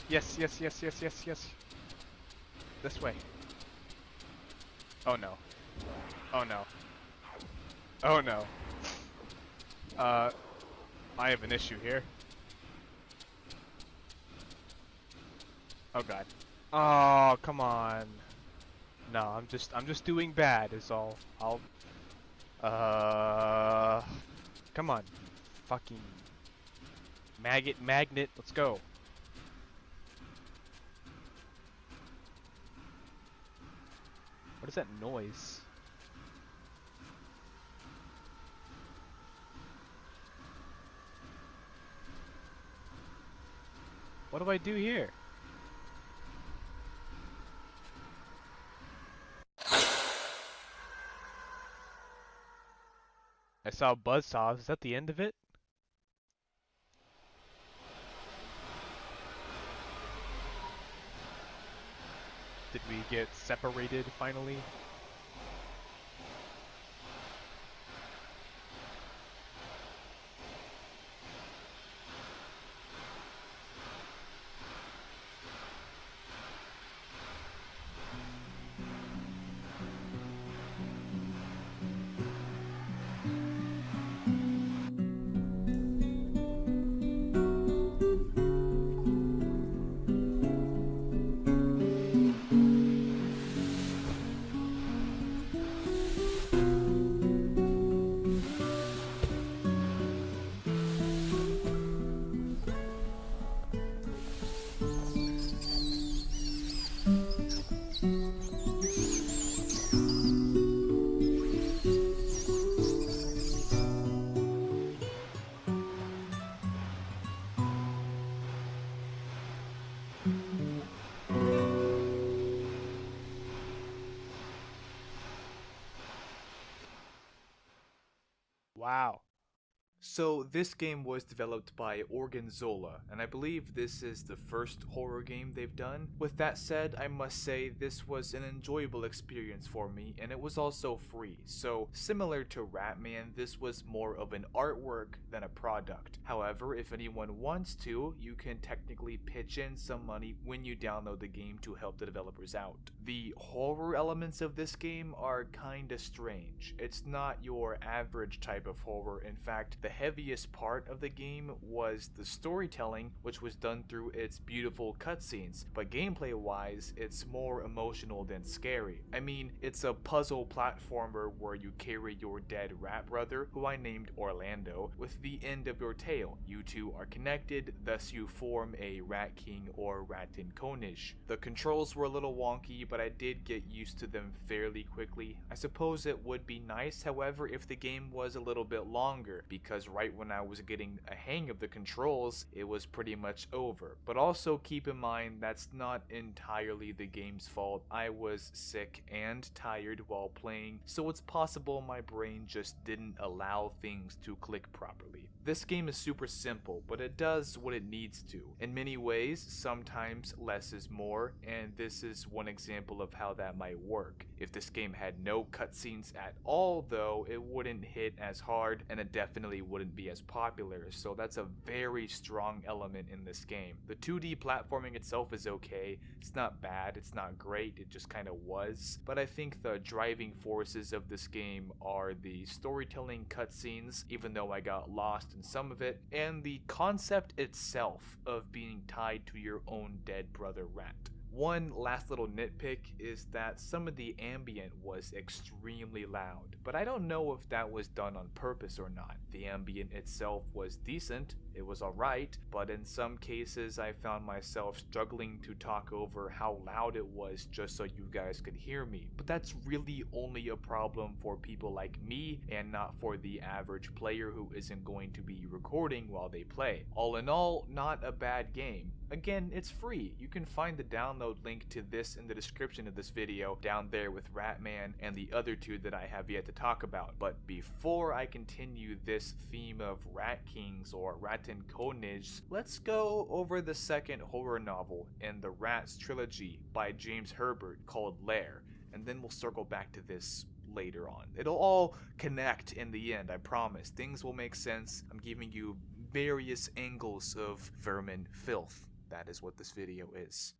Yes, yes, yes, yes, yes, yes. This way. Oh no. Oh no. Oh no. I have an issue here. Oh god. Oh, come on. No, I'm just doing bad is all. Come on. Fucking magnet, let's go. What is that noise? What do I do here? I saw buzzsaws. Is that the end of it? Did we get separated finally? Wow. So this game was developed by Organzola, and I believe this is the first horror game they've done. With that said, I must say this was an enjoyable experience for me, and it was also free. So similar to Ratman, this was more of an artwork than a product. However, if anyone wants to, you can technically pitch in some money when you download the game to help the developers out. The horror elements of this game are kinda strange. It's not your average type of horror. In fact, the heaviest part of the game was the storytelling, which was done through its beautiful cutscenes, but gameplay wise, it's more emotional than scary. I mean, it's a puzzle platformer where you carry your dead rat brother, who I named Orlando, with the end of your tail. You two are connected, thus you form a Rat King or Rattenkonig. The controls were a little wonky, but I did get used to them fairly quickly. I suppose it would be nice, however, if the game was a little bit longer, because right when I was getting a hang of the controls, it was pretty much over. But also keep in mind that's not entirely the game's fault. I was sick and tired while playing, so it's possible my brain just didn't allow things to click properly. This game is super simple, but it does what it needs to. In many ways, sometimes less is more, and this is one example of how that might work. If this game had no cutscenes at all though, it wouldn't hit as hard, and it definitely wouldn't be as popular, so that's a very strong element in this game. The 2D platforming itself is okay, it's not bad, it's not great, it just kinda was, but I think the driving forces of this game are the storytelling cutscenes, even though I got lost in some of it, and the concept itself of being tied to your own dead brother rat. One last little nitpick is that some of the ambient was extremely loud, but I don't know if that was done on purpose or not. The ambient itself was decent, it was alright, but in some cases I found myself struggling to talk over how loud it was just so you guys could hear me. But that's really only a problem for people like me and not for the average player who isn't going to be recording while they play. All in all, not a bad game. Again, it's free. You can find the download link to this in the description of this video down there with Ratman and the other two that I have yet to talk about. But before I continue this theme of Rat Kings or Rattenkonigs, let's go over the second horror novel in the Rats trilogy by James Herbert called Lair, and then we'll circle back to this later on. It'll all connect in the end, I promise. Things will make sense. I'm giving you various angles of Vermin, Filth. That is what this video is.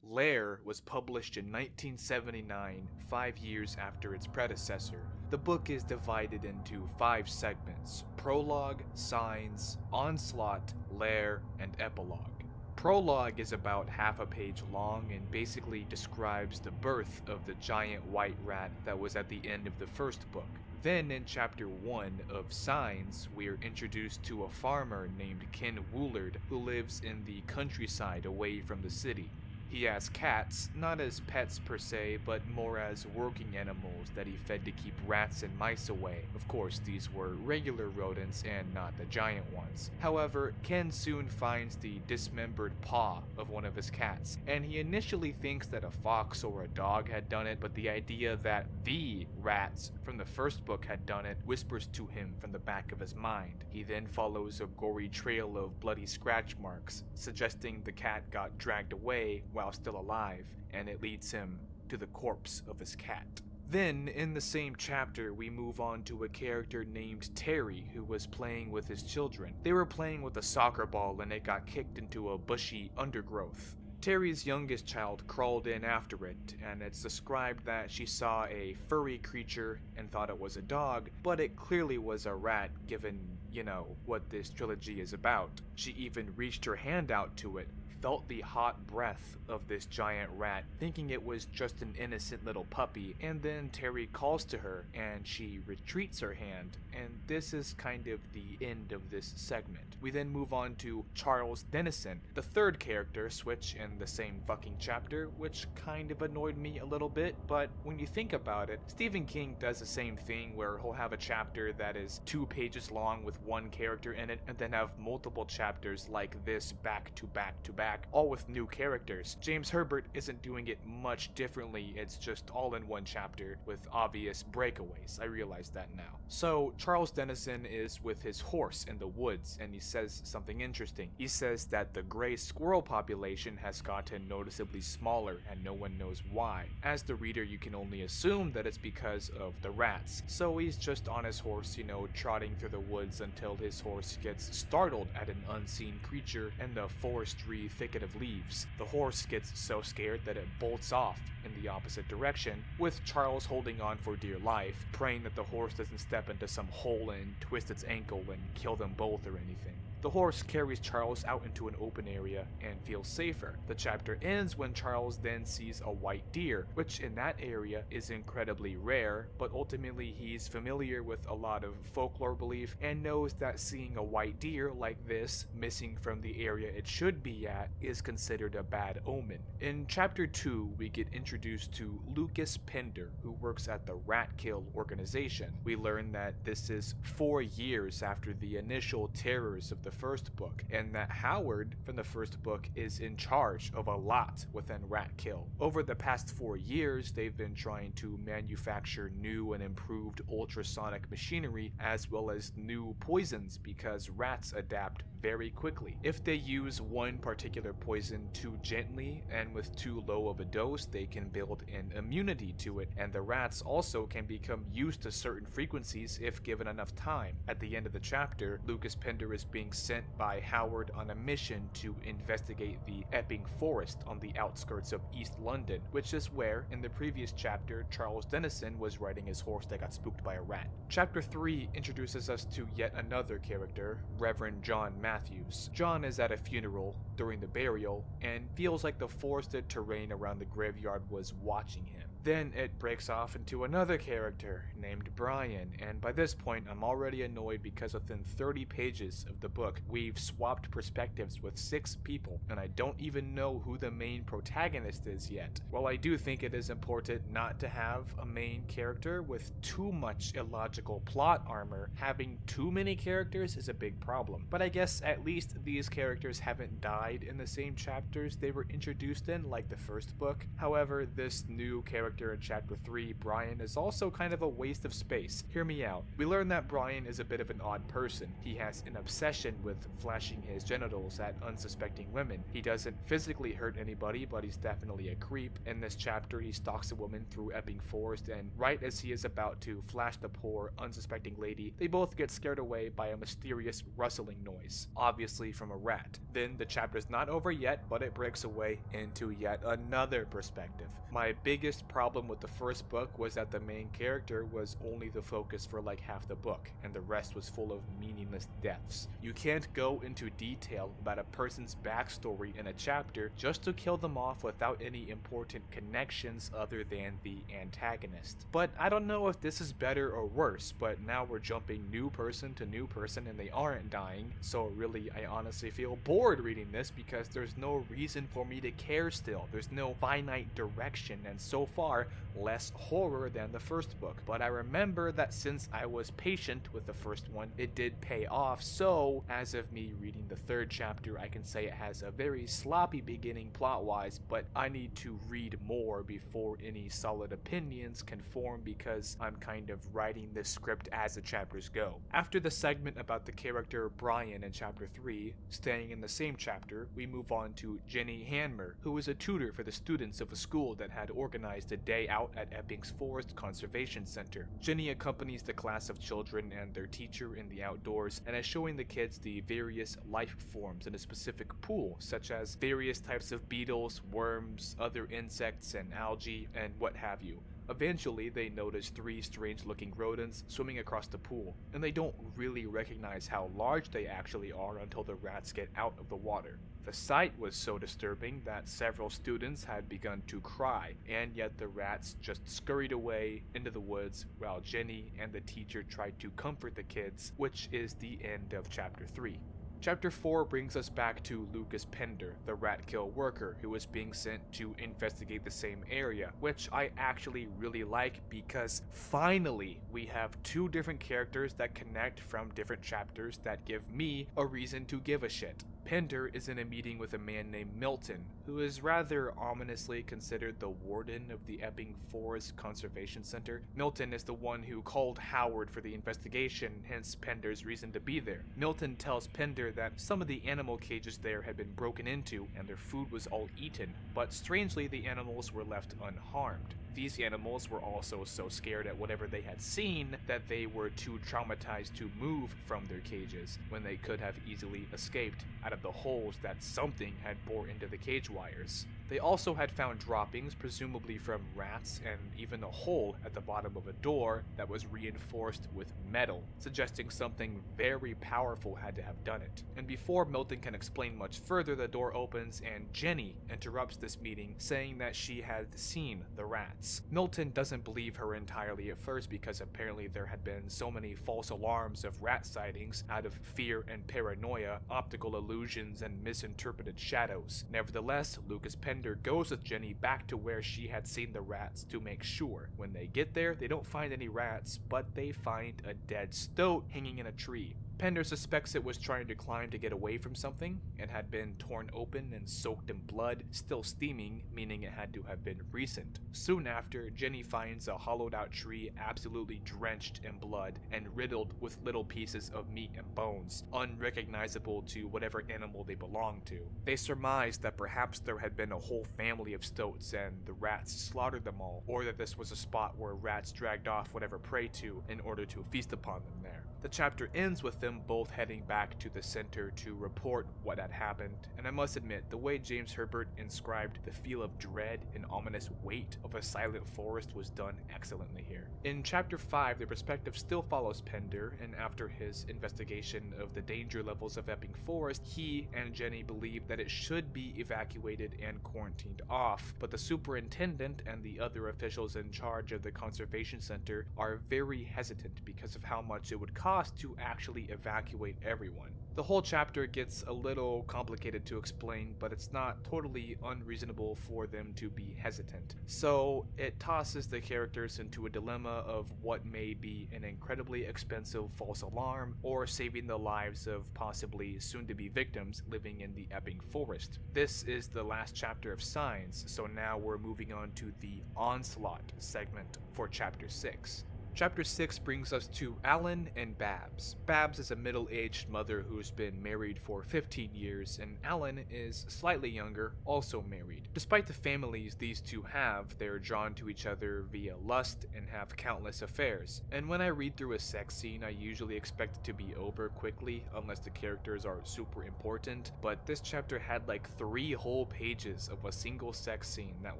Lair was published in 1979, 5 years after its predecessor. The book is divided into 5 segments: Prologue, Signs, Onslaught, Lair, and Epilogue. Prologue is about half a page long and basically describes the birth of the giant white rat that was at the end of the first book. Then in chapter 1 of Signs, we are introduced to a farmer named Ken Woolard who lives in the countryside away from the city. He has cats, not as pets per se, but more as working animals that he fed to keep rats and mice away. Of course, these were regular rodents and not the giant ones. However, Ken soon finds the dismembered paw of one of his cats, and he initially thinks that a fox or a dog had done it, but the idea that the rats from the first book had done it whispers to him from the back of his mind. He then follows a gory trail of bloody scratch marks, suggesting the cat got dragged away while still alive, and it leads him to the corpse of his cat. Then, in the same chapter, we move on to a character named Terry who was playing with his children. They were playing with a soccer ball and it got kicked into a bushy undergrowth. Terry's youngest child crawled in after it, and it's described that she saw a furry creature and thought it was a dog, but it clearly was a rat given, you know, what this trilogy is about. She even reached her hand out to it, felt the hot breath of this giant rat, thinking it was just an innocent little puppy, and then Terry calls to her and she retreats her hand, and this is kind of the end of this segment. We then move on to Charles Dennison, the third character, switch in the same fucking chapter, which kind of annoyed me a little bit, but when you think about it, Stephen King does the same thing where he'll have a chapter that is 2 pages long with one character in it, and then have multiple chapters like this back to back to back. back, all with new characters. James Herbert isn't doing it much differently, it's just all in one chapter with obvious breakaways. I realize that now. So Charles Dennison is with his horse in the woods, and he says something interesting. He says that the gray squirrel population has gotten noticeably smaller and no one knows why. As the reader, you can only assume that it's because of the rats. So he's just on his horse, trotting through the woods until his horse gets startled at an unseen creature in the forestry thicket of leaves. The horse gets so scared that it bolts off in the opposite direction, with Charles holding on for dear life, praying that the horse doesn't step into some hole and twist its ankle and kill them both or anything. The horse carries Charles out into an open area and feels safer. The chapter ends when Charles then sees a white deer, which in that area is incredibly rare, but ultimately he's familiar with a lot of folklore belief and knows that seeing a white deer like this, missing from the area it should be at, is considered a bad omen. In chapter 2, we get introduced to Lucas Pender, who works at the Rat Kill organization. We learn that this is 4 years after the initial terrors of the first book, and that Howard from the first book is in charge of a lot within Rat Kill. Over the past 4 years, they've been trying to manufacture new and improved ultrasonic machinery as well as new poisons because rats adapt very quickly. If they use one particular poison too gently and with too low of a dose, they can build an immunity to it, and the rats also can become used to certain frequencies if given enough time. At the end of the chapter, Lucas Pender is being sent by Howard on a mission to investigate the Epping Forest on the outskirts of East London, which is where, in the previous chapter, Charles Dennison was riding his horse that got spooked by a rat. Chapter 3 introduces us to yet another character, Reverend John Matthews. John is at a funeral during the burial and feels like the forested terrain around the graveyard was watching him. Then it breaks off into another character named Brian, and by this point I'm already annoyed because within 30 pages of the book we've swapped perspectives with 6 people and I don't even know who the main protagonist is yet. While I do think it is important not to have a main character with too much illogical plot armor, having too many characters is a big problem. But I guess at least these characters haven't died in the same chapters they were introduced in like the first book. However, this new character in chapter 3, Brian, is also kind of a waste of space. Hear me out. We learn that Brian is a bit of an odd person. He has an obsession with flashing his genitals at unsuspecting women. He doesn't physically hurt anybody, but he's definitely a creep. In this chapter, he stalks a woman through Epping Forest, and right as he is about to flash the poor, unsuspecting lady, they both get scared away by a mysterious rustling noise, obviously from a rat. Then the chapter's not over yet, but it breaks away into yet another perspective. My biggest problem with the first book was that the main character was only the focus for like half the book, and the rest was full of meaningless deaths. You can't go into detail about a person's backstory in a chapter just to kill them off without any important connections other than the antagonist. But I don't know if this is better or worse, but now we're jumping new person to new person and they aren't dying, so really I honestly feel bored reading this because there's no reason for me to care still. There's no finite direction, and so far less horror than the first book. But I remember that since I was patient with the first one, it did pay off, so as of me reading the third chapter, I can say it has a very sloppy beginning plot-wise, but I need to read more before any solid opinions can form because I'm kind of writing this script as the chapters go. After the segment about the character Brian in chapter 3, staying in the same chapter, we move on to Jenny Hanmer, who is a tutor for the students of a school that had organized a day out at Epping's Forest Conservation Center. Jenny accompanies the class of children and their teacher in the outdoors and is showing the kids the various life forms in a specific pool, such as various types of beetles, worms, other insects and algae, and what have you. Eventually, they notice 3 strange-looking rodents swimming across the pool, and they don't really recognize how large they actually are until the rats get out of the water. The sight was so disturbing that several students had begun to cry, and yet the rats just scurried away into the woods while Jenny and the teacher tried to comfort the kids, which is the end of chapter 3. Chapter 4 brings us back to Lucas Pender, the rat kill worker who is being sent to investigate the same area, which I actually really like because finally we have 2 different characters that connect from different chapters that give me a reason to give a shit. Pender is in a meeting with a man named Milton, who is rather ominously considered the warden of the Epping Forest Conservation Center. Milton is the one who called Howard for the investigation, hence Pender's reason to be there. Milton tells Pender that some of the animal cages there had been broken into and their food was all eaten, but strangely the animals were left unharmed. These animals were also so scared at whatever they had seen that they were too traumatized to move from their cages, when they could have easily escaped out of the holes that something had bored into the cage wires. They also had found droppings, presumably from rats, and even a hole at the bottom of a door that was reinforced with metal, suggesting something very powerful had to have done it. And before Milton can explain much further, the door opens and Jenny interrupts this meeting, saying that she had seen the rats. Milton doesn't believe her entirely at first because apparently there had been so many false alarms of rat sightings out of fear and paranoia, optical illusions, and misinterpreted shadows. Nevertheless, Lucas Pender goes with Jenny back to where she had seen the rats to make sure. When they get there, they don't find any rats, but they find a dead stoat hanging in a tree. Pender suspects it was trying to climb to get away from something and had been torn open and soaked in blood, still steaming, meaning it had to have been recent. Soon after, Jenny finds a hollowed out tree absolutely drenched in blood and riddled with little pieces of meat and bones, unrecognizable to whatever animal they belonged to. They surmised that perhaps there had been a whole family of stoats and the rats slaughtered them all, or that this was a spot where rats dragged off whatever prey to in order to feast upon them there. The chapter ends with them both heading back to the center to report what had happened, and I must admit, the way James Herbert inscribed the feel of dread and ominous weight of a silent forest was done excellently here. In chapter 5, the perspective still follows Pender, and after his investigation of the danger levels of Epping Forest, he and Jenny believe that it should be evacuated and quarantined off, but the superintendent and the other officials in charge of the conservation center are very hesitant because of how much it would cost to actually evacuate everyone. The whole chapter gets a little complicated to explain, but it's not totally unreasonable for them to be hesitant. So it tosses the characters into a dilemma of what may be an incredibly expensive false alarm or saving the lives of possibly soon-to-be victims living in the Epping Forest. This is the last chapter of Signs, so now we're moving on to the Onslaught segment for chapter 6. Chapter 6 brings us to Alan and Babs. Babs is a middle-aged mother who's been married for 15 years, and Alan is slightly younger, also married. Despite the families these two have, they're drawn to each other via lust and have countless affairs. And when I read through a sex scene, I usually expect it to be over quickly, unless the characters are super important, but this chapter had like 3 whole pages of a single sex scene that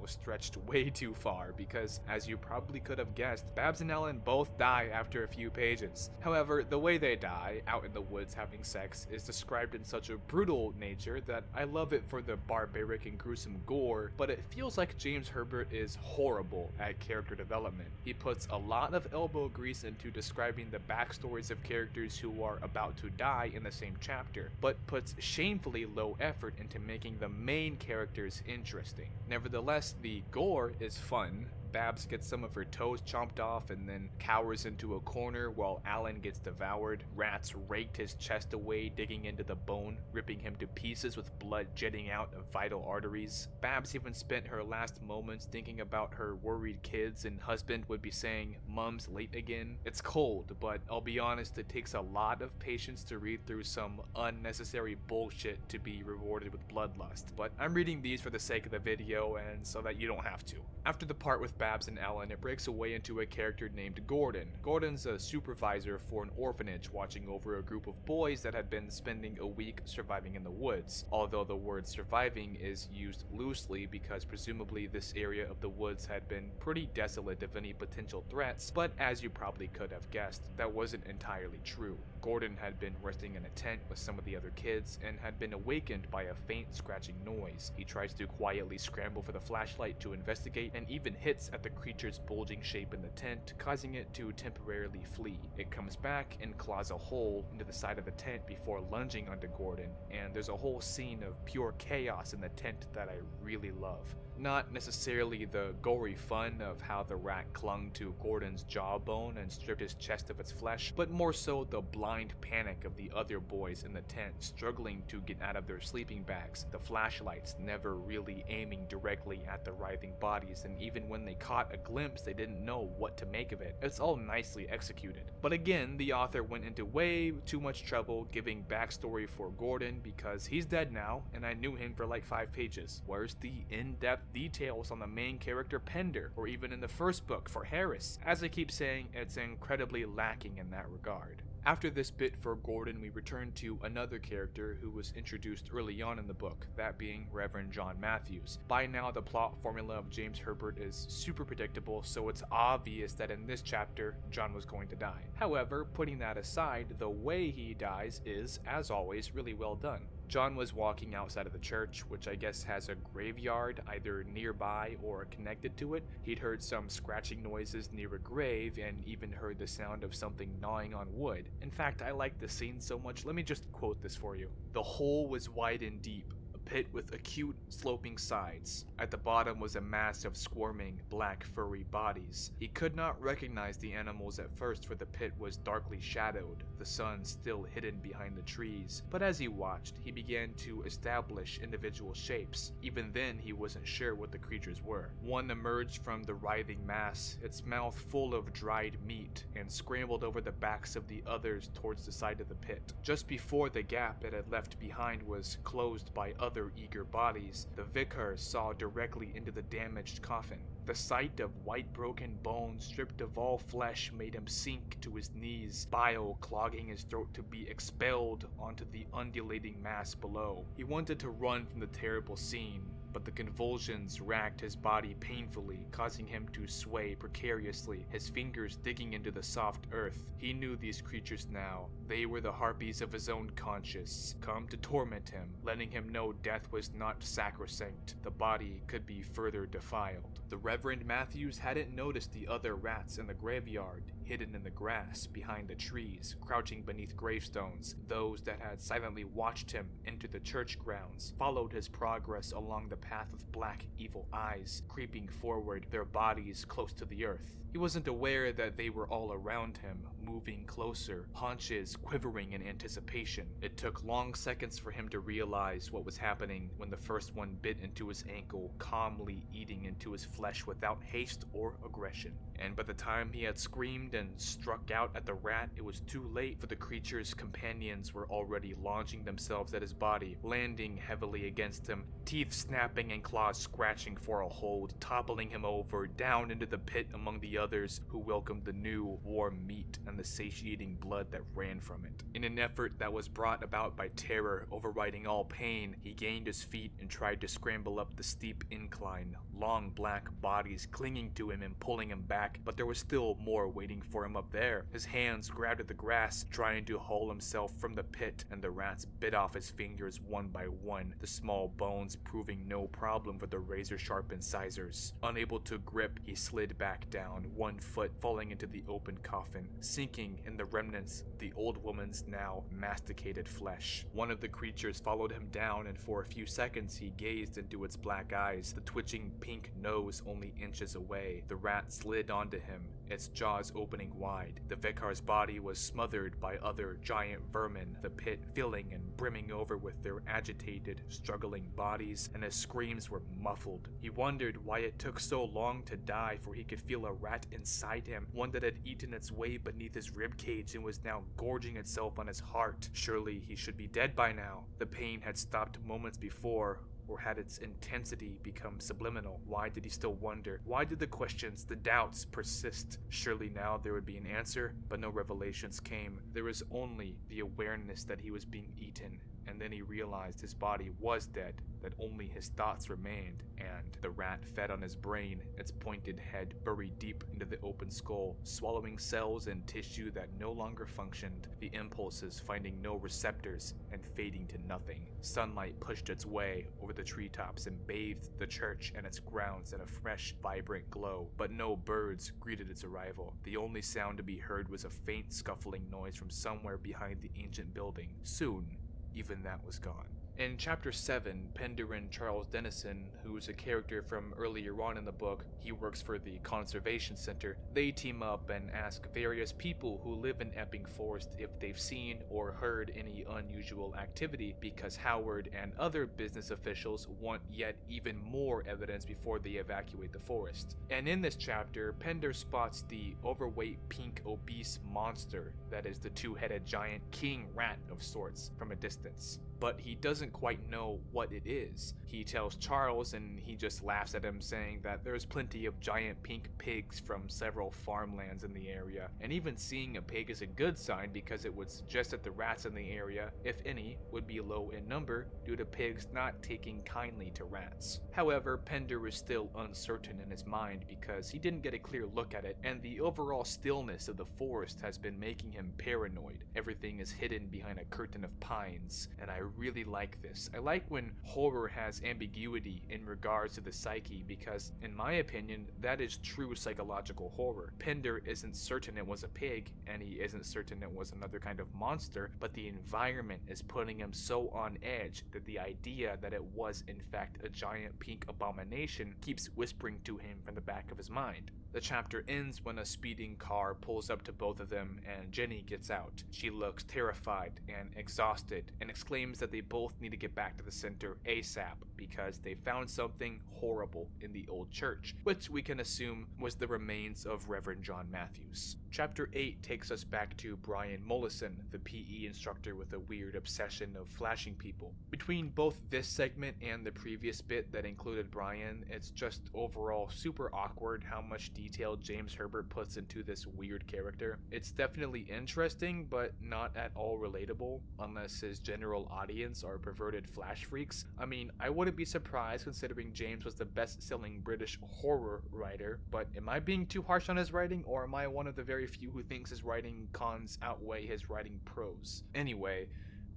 was stretched way too far, because as you probably could have guessed, Babs and Alan both die after a few pages. However, the way they die, out in the woods having sex, is described in such a brutal nature that I love it for the barbaric and gruesome gore, but it feels like James Herbert is horrible at character development. He puts a lot of elbow grease into describing the backstories of characters who are about to die in the same chapter, but puts shamefully low effort into making the main characters interesting. Nevertheless, the gore is fun. Babs gets some of her toes chomped off and then cowers into a corner while Alan gets devoured. Rats raked his chest away, digging into the bone, ripping him to pieces with blood jetting out of vital arteries. Babs even spent her last moments thinking about her worried kids and husband would be saying, "Mom's late again." It's cold, but I'll be honest, it takes a lot of patience to read through some unnecessary bullshit to be rewarded with bloodlust. But I'm reading these for the sake of the video and so that you don't have to. After the part with Babs and Alan, it breaks away into a character named Gordon. Gordon's a supervisor for an orphanage watching over a group of boys that had been spending a week surviving in the woods, although the word surviving is used loosely because presumably this area of the woods had been pretty desolate of any potential threats, but as you probably could have guessed, that wasn't entirely true. Gordon had been resting in a tent with some of the other kids and had been awakened by a faint scratching noise. He tries to quietly scramble for the flashlight to investigate and even hits at the creature's bulging shape in the tent, causing it to temporarily flee. It comes back and claws a hole into the side of the tent before lunging onto Gordon, and there's a whole scene of pure chaos in the tent that I really love. Not necessarily the gory fun of how the rat clung to Gordon's jawbone and stripped his chest of its flesh, but more so the blind panic of the other boys in the tent struggling to get out of their sleeping bags, the flashlights never really aiming directly at the writhing bodies, and even when they caught a glimpse they didn't know what to make of it. It's all nicely executed. But again, the author went into way too much trouble giving backstory for Gordon because he's dead now and I knew him for like 5 pages. Where's the in-depth details on the main character Pender, or even in the first book for Harris? As I keep saying, it's incredibly lacking in that regard. After this bit for Gordon, we return to another character who was introduced early on in the book, that being Reverend John Matthews. By now, the plot formula of James Herbert is super predictable, so it's obvious that in this chapter, John was going to die. However, putting that aside, the way he dies is, as always, really well done. John was walking outside of the church, which I guess has a graveyard either nearby or connected to it. He'd heard some scratching noises near a grave and even heard the sound of something gnawing on wood. In fact, I like the scene so much, let me just quote this for you. "The hole was wide and deep, a pit with acute sloping sides. At the bottom was a mass of squirming, black furry bodies. He could not recognize the animals at first, for the pit was darkly shadowed, the sun still hidden behind the trees. But as he watched, he began to establish individual shapes. Even then, he wasn't sure what the creatures were. One emerged from the writhing mass, its mouth full of dried meat, and scrambled over the backs of the others towards the side of the pit. Just before the gap it had left behind was closed by other eager bodies, the vicar saw directly into the damaged coffin. The sight of white broken bones stripped of all flesh made him sink to his knees, bile clogging his throat to be expelled onto the undulating mass below. He wanted to run from the terrible scene, but the convulsions racked his body painfully, causing him to sway precariously, his fingers digging into the soft earth. He knew these creatures now. They were the harpies of his own conscience, come to torment him, letting him know death was not sacrosanct. The body could be further defiled. The Reverend Matthews hadn't noticed the other rats in the graveyard, hidden in the grass, behind the trees, crouching beneath gravestones. Those that had silently watched him enter the church grounds, followed his progress along the path with black, evil eyes, creeping forward, their bodies close to the earth. He wasn't aware that they were all around him, moving closer, haunches quivering in anticipation. It took long seconds for him to realize what was happening when the first one bit into his ankle, calmly eating into his flesh without haste or aggression. And by the time he had screamed and struck out at the rat, it was too late, for the creature's companions were already launching themselves at his body, landing heavily against him, teeth snapping and claws scratching for a hold, toppling him over, down into the pit among the others who welcomed the new, warm meat and the satiating blood that ran from it. In an effort that was brought about by terror overriding all pain, he gained his feet and tried to scramble up the steep incline, long black bodies clinging to him and pulling him back, but there was still more waiting for him up there. His hands grabbed at the grass, trying to haul himself from the pit, and the rats bit off his fingers one by one, the small bones proving no problem for the razor-sharp incisors. Unable to grip, he slid back down, one foot falling into the open coffin, sinking in the remnants of the old woman's now masticated flesh. One of the creatures followed him down, and for a few seconds he gazed into its black eyes, the twitching pink nose only inches away. The rat slid onto him, its jaws opening wide. The vicar's body was smothered by other giant vermin, the pit filling and brimming over with their agitated, struggling bodies, and his screams were muffled. He wondered why it took so long to die, for he could feel a rat inside him, one that had eaten its way beneath his ribcage and was now gorging itself on his heart. Surely he should be dead by now. The pain had stopped moments before, or had its intensity become subliminal? Why did he still wonder? Why did the questions, the doubts persist? Surely now there would be an answer, but no revelations came. There was only the awareness that he was being eaten, and then he realized his body was dead, that only his thoughts remained, and the rat fed on his brain, its pointed head buried deep into the open skull, swallowing cells and tissue that no longer functioned, the impulses finding no receptors and fading to nothing. Sunlight pushed its way over the treetops and bathed the church and its grounds in a fresh, vibrant glow, but no birds greeted its arrival. The only sound to be heard was a faint scuffling noise from somewhere behind the ancient building. Soon, even that was gone. In Chapter 7, Pender and Charles Dennison, who's a character from earlier on in the book, he works for the Conservation Center, they team up and ask various people who live in Epping Forest if they've seen or heard any unusual activity, because Howard and other business officials want yet even more evidence before they evacuate the forest. And in this chapter, Pender spots the overweight pink obese monster that is the two-headed giant king rat of sorts from a distance. But he doesn't quite know what it is. He tells Charles and he just laughs at him, saying that there's plenty of giant pink pigs from several farmlands in the area, and even seeing a pig is a good sign because it would suggest that the rats in the area, if any, would be low in number due to pigs not taking kindly to rats. However, Pender is still uncertain in his mind because he didn't get a clear look at it, and the overall stillness of the forest has been making him paranoid. Everything is hidden behind a curtain of pines, and I really like this. I like when horror has ambiguity in regards to the psyche because, in my opinion, that is true psychological horror. Pender isn't certain it was a pig, and he isn't certain it was another kind of monster, but the environment is putting him so on edge that the idea that it was in fact a giant pink abomination keeps whispering to him from the back of his mind. The chapter ends when a speeding car pulls up to both of them and Jenny gets out. She looks terrified and exhausted and exclaims that they both need to get back to the center ASAP because they found something horrible in the old church, which we can assume was the remains of Reverend John Matthews. Chapter 8 takes us back to Brian Mollison, the PE instructor with a weird obsession of flashing people. Between both this segment and the previous bit that included Brian, it's just overall super awkward how much detail James Herbert puts into this weird character. It's definitely interesting, but not at all relatable, unless his general audience are perverted flash freaks. I mean, I wouldn't be surprised considering James was the best-selling British horror writer, but am I being too harsh on his writing, or am I one of the very few who thinks his writing cons outweigh his writing pros? Anyway,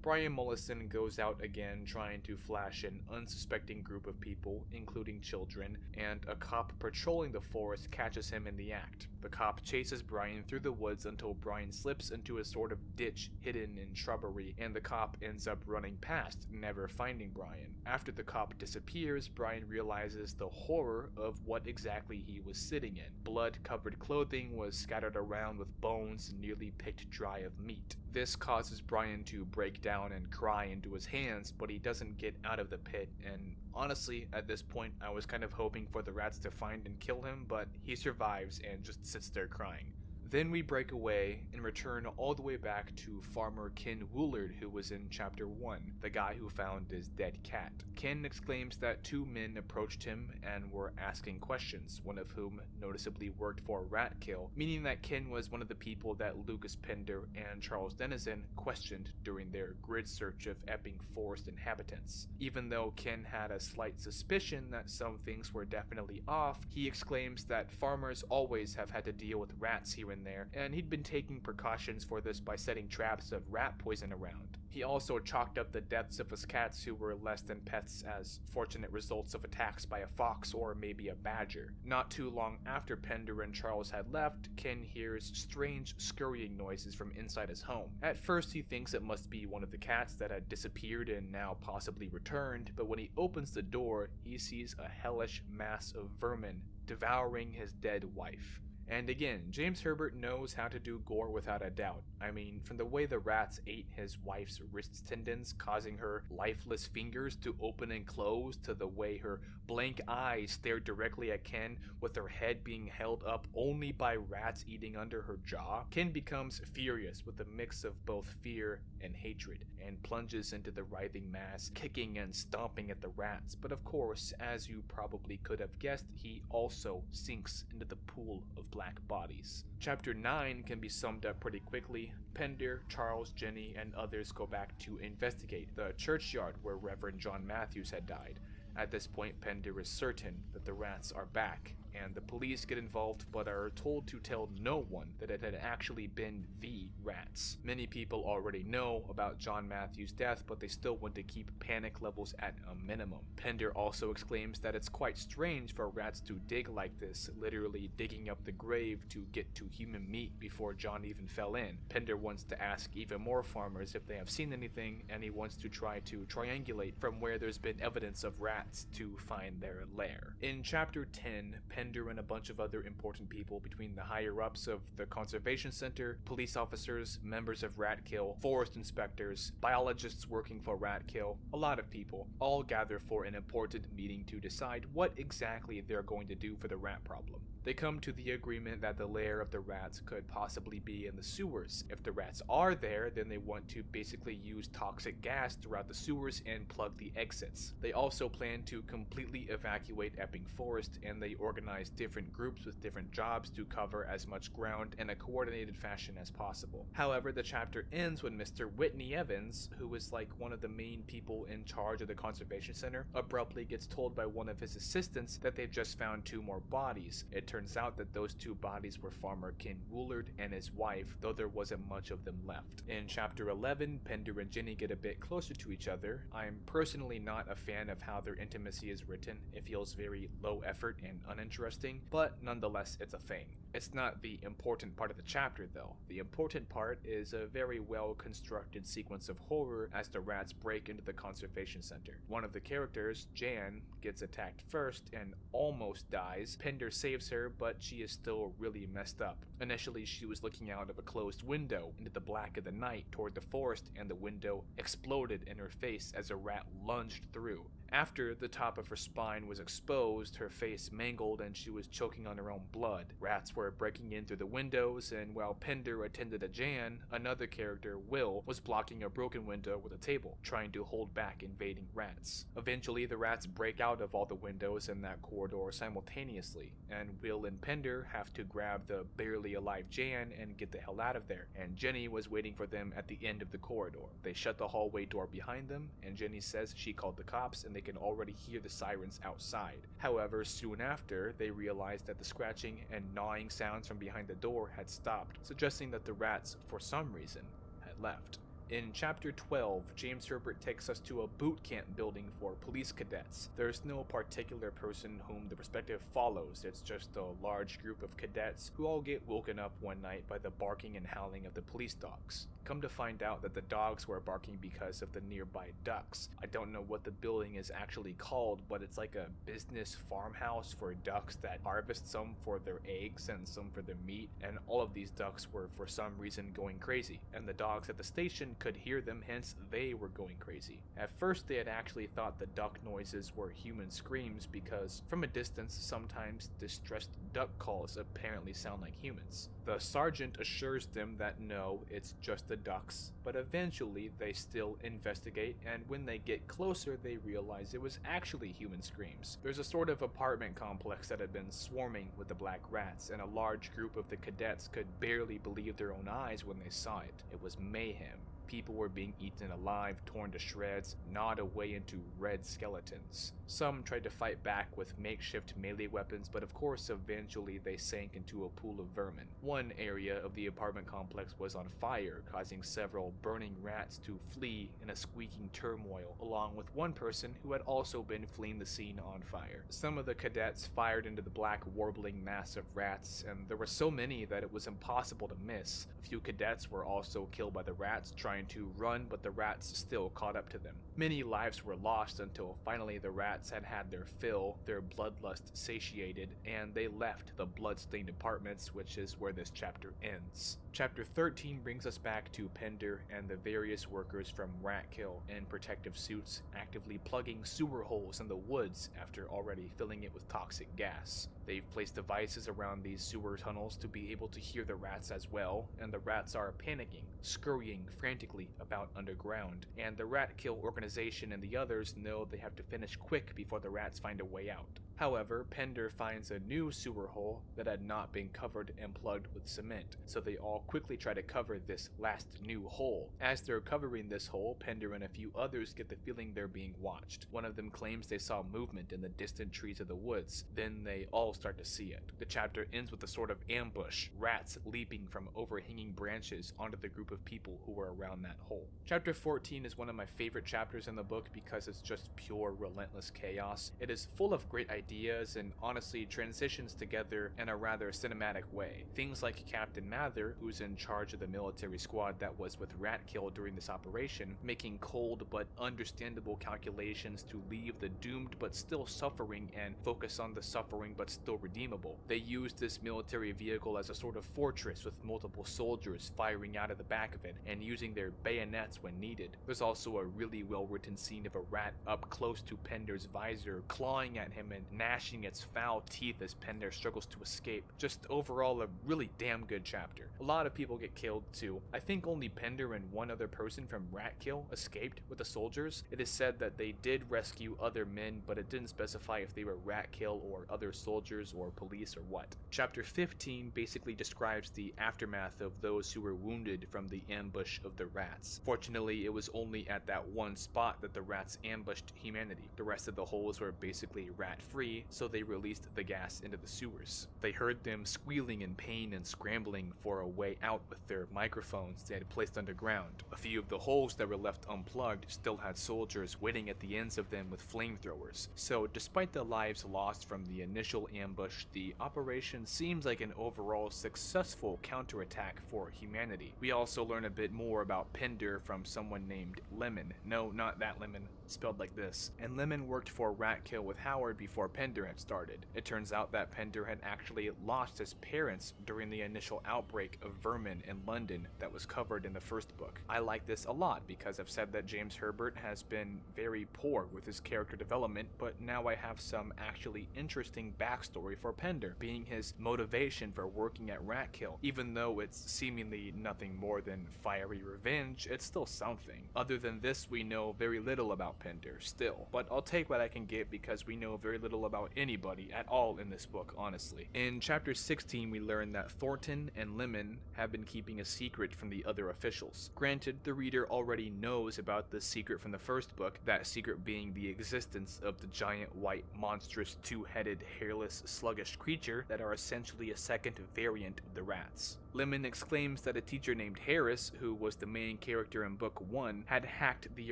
Brian Mollison goes out again trying to flash an unsuspecting group of people, including children, and a cop patrolling the forest catches him in the act. The cop chases Brian through the woods until Brian slips into a sort of ditch hidden in shrubbery, and the cop ends up running past, never finding Brian. After the cop disappears, Brian realizes the horror of what exactly he was sitting in. Blood-covered clothing was scattered around with bones nearly picked dry of meat. This causes Brian to break down and cry into his hands, but he doesn't get out of the pit, and honestly, at this point, I was kind of hoping for the rats to find and kill him, but he survives and just sits there crying. Then we break away and return all the way back to Farmer Ken Woolard, who was in Chapter 1, the guy who found his dead cat. Ken exclaims that two men approached him and were asking questions, one of whom noticeably worked for Ratkill, meaning that Ken was one of the people that Lucas Pender and Charles Dennison questioned during their grid search of Epping Forest inhabitants. Even though Ken had a slight suspicion that some things were definitely off, he exclaims that farmers always have had to deal with rats here and there, and he'd been taking precautions for this by setting traps of rat poison around. He also chalked up the deaths of his cats who were less than pets as fortunate results of attacks by a fox or maybe a badger. Not too long after Pender and Charles had left, Ken hears strange scurrying noises from inside his home. At first he thinks it must be one of the cats that had disappeared and now possibly returned, but when he opens the door, he sees a hellish mass of vermin devouring his dead wife. And again, James Herbert knows how to do gore without a doubt. I mean, from the way the rats ate his wife's wrist tendons, causing her lifeless fingers to open and close, to the way her blank eyes stared directly at Ken with her head being held up only by rats eating under her jaw, Ken becomes furious with a mix of both fear and hatred, and plunges into the writhing mass, kicking and stomping at the rats. But of course, as you probably could have guessed, he also sinks into the pool of black bodies. Chapter 9 can be summed up pretty quickly. Pender, Charles, Jenny, and others go back to investigate the churchyard where Reverend John Matthews had died. At this point, Pender is certain that the rats are back, and the police get involved but are told to tell no one that it had actually been the rats. Many people already know about John Matthews' death, but they still want to keep panic levels at a minimum. Pender also exclaims that it's quite strange for rats to dig like this, literally digging up the grave to get to human meat before John even fell in. Pender wants to ask even more farmers if they have seen anything, and he wants to try to triangulate from where there's been evidence of rats to find their lair. In chapter 10, Pender and a bunch of other important people between the higher-ups of the conservation center, police officers, members of Ratkill, forest inspectors, biologists working for Ratkill, a lot of people, all gather for an important meeting to decide what exactly they're going to do for the rat problem. They come to the agreement that the lair of the rats could possibly be in the sewers. If the rats are there, then they want to basically use toxic gas throughout the sewers and plug the exits. They also plan to completely evacuate Epping Forest, and they organize different groups with different jobs to cover as much ground in a coordinated fashion as possible. However, the chapter ends when Mr. Whitney Evans, who is like one of the main people in charge of the conservation center, abruptly gets told by one of his assistants that they've just found 2 more bodies. It turns out that those 2 bodies were farmer Ken Woolard and his wife, though there wasn't much of them left. In chapter 11, Pender and Jenny get a bit closer to each other. I'm personally not a fan of how their intimacy is written. It feels very low effort and uninteresting, but nonetheless it's a thing. It's not the important part of the chapter though. The important part is a very well constructed sequence of horror as the rats break into the conservation center. One of the characters, Jan, gets attacked first and almost dies. Pender saves her, but she is still really messed up. Initially, she was looking out of a closed window into the black of the night toward the forest, and the window exploded in her face as a rat lunged through. After the top of her spine was exposed, her face mangled and she was choking on her own blood. Rats were breaking in through the windows, and while Pender attended to Jan, another character, Will, was blocking a broken window with a table, trying to hold back invading rats. Eventually, the rats break out of all the windows in that corridor simultaneously, and Will and Pender have to grab the barely alive Jan and get the hell out of there, and Jenny was waiting for them at the end of the corridor. They shut the hallway door behind them, and Jenny says she called the cops and they can already hear the sirens outside. However, soon after, they realized that the scratching and gnawing sounds from behind the door had stopped, suggesting that the rats, for some reason, had left. In chapter 12, James Herbert takes us to a boot camp building for police cadets. There's no particular person whom the perspective follows, it's just a large group of cadets who all get woken up one night by the barking and howling of the police dogs. Come to find out that the dogs were barking because of the nearby ducks. I don't know what the building is actually called, but it's like a business farmhouse for ducks that harvest some for their eggs and some for their meat, and all of these ducks were for some reason going crazy, and the dogs at the station could hear them, hence they were going crazy. At first they had actually thought the duck noises were human screams because from a distance sometimes distressed duck calls apparently sound like humans. The sergeant assures them that no, it's just the ducks, but eventually they still investigate, and when they get closer they realize it was actually human screams. There's a sort of apartment complex that had been swarming with the black rats, and a large group of the cadets could barely believe their own eyes when they saw it. It was mayhem. People were being eaten alive, torn to shreds, gnawed away into red skeletons. Some tried to fight back with makeshift melee weapons, but of course eventually they sank into a pool of vermin. One area of the apartment complex was on fire, causing several burning rats to flee in a squeaking turmoil, along with one person who had also been fleeing the scene on fire. Some of the cadets fired into the black warbling mass of rats, and there were so many that it was impossible to miss. A few cadets were also killed by the rats trying to run, but the rats still caught up to them. Many lives were lost until finally the rats had had their fill, their bloodlust satiated, and they left the blood-stained apartments, which is where this chapter ends. Chapter 13 brings us back to Pender and the various workers from Ratkill in protective suits actively plugging sewer holes in the woods after already filling it with toxic gas. They've placed devices around these sewer tunnels to be able to hear the rats as well, and the rats are panicking, scurrying frantically about underground, and the Ratkill organization and the others know they have to finish quick before the rats find a way out. However, Pender finds a new sewer hole that had not been covered and plugged with cement, so they all all quickly try to cover this last new hole. As they're covering this hole, Pender and a few others get the feeling they're being watched. One of them claims they saw movement in the distant trees of the woods, then they all start to see it. The chapter ends with a sort of ambush, rats leaping from overhanging branches onto the group of people who were around that hole. Chapter 14 is one of my favorite chapters in the book because it's just pure relentless chaos. It is full of great ideas and honestly transitions together in a rather cinematic way. Things like Captain Mather, who's in charge of the military squad that was with Ratkill during this operation, making cold but understandable calculations to leave the doomed but still suffering and focus on the suffering but still redeemable. They used this military vehicle as a sort of fortress with multiple soldiers firing out of the back of it and using their bayonets when needed. There's also a really well written scene of a rat up close to Pender's visor, clawing at him and gnashing its foul teeth as Pender struggles to escape. Just overall a really damn good chapter. A lot of people get killed too. I think only Pender and one other person from Ratkill escaped with the soldiers. It is said that they did rescue other men, but it didn't specify if they were Ratkill or other soldiers or police or what. Chapter 15 basically describes the aftermath of those who were wounded from the ambush of the rats. Fortunately, it was only at that one spot that the rats ambushed humanity. The rest of the holes were basically rat-free, so they released the gas into the sewers. They heard them squealing in pain and scrambling for a way out with their microphones they had placed underground. A few of the holes that were left unplugged still had soldiers waiting at the ends of them with flamethrowers. So despite the lives lost from the initial ambush, the operation seems like an overall successful counterattack for humanity. We also learn a bit more about Pender from someone named Lemon. No, not that Lemon, spelled like this. And Lemon worked for Ratkill with Howard before Pender had started. It turns out that Pender had actually lost his parents during the initial outbreak of Vermin in London that was covered in the first book. I like this a lot because I've said that James Herbert has been very poor with his character development, but now I have some actually interesting backstory for Pender, being his motivation for working at Ratkill. Even though it's seemingly nothing more than fiery revenge, it's still something. Other than this, we know very little about Pender still, but I'll take what I can get because we know very little about anybody at all in this book, honestly. In chapter 16, we learn that Thornton and Lemon have been keeping a secret from the other officials. Granted, the reader already knows about the secret from the first book, that secret being the existence of the giant white monstrous two-headed hairless sluggish creature that are essentially a second variant of the rats. Lemon exclaims that a teacher named Harris, who was the main character in book 1, had hacked the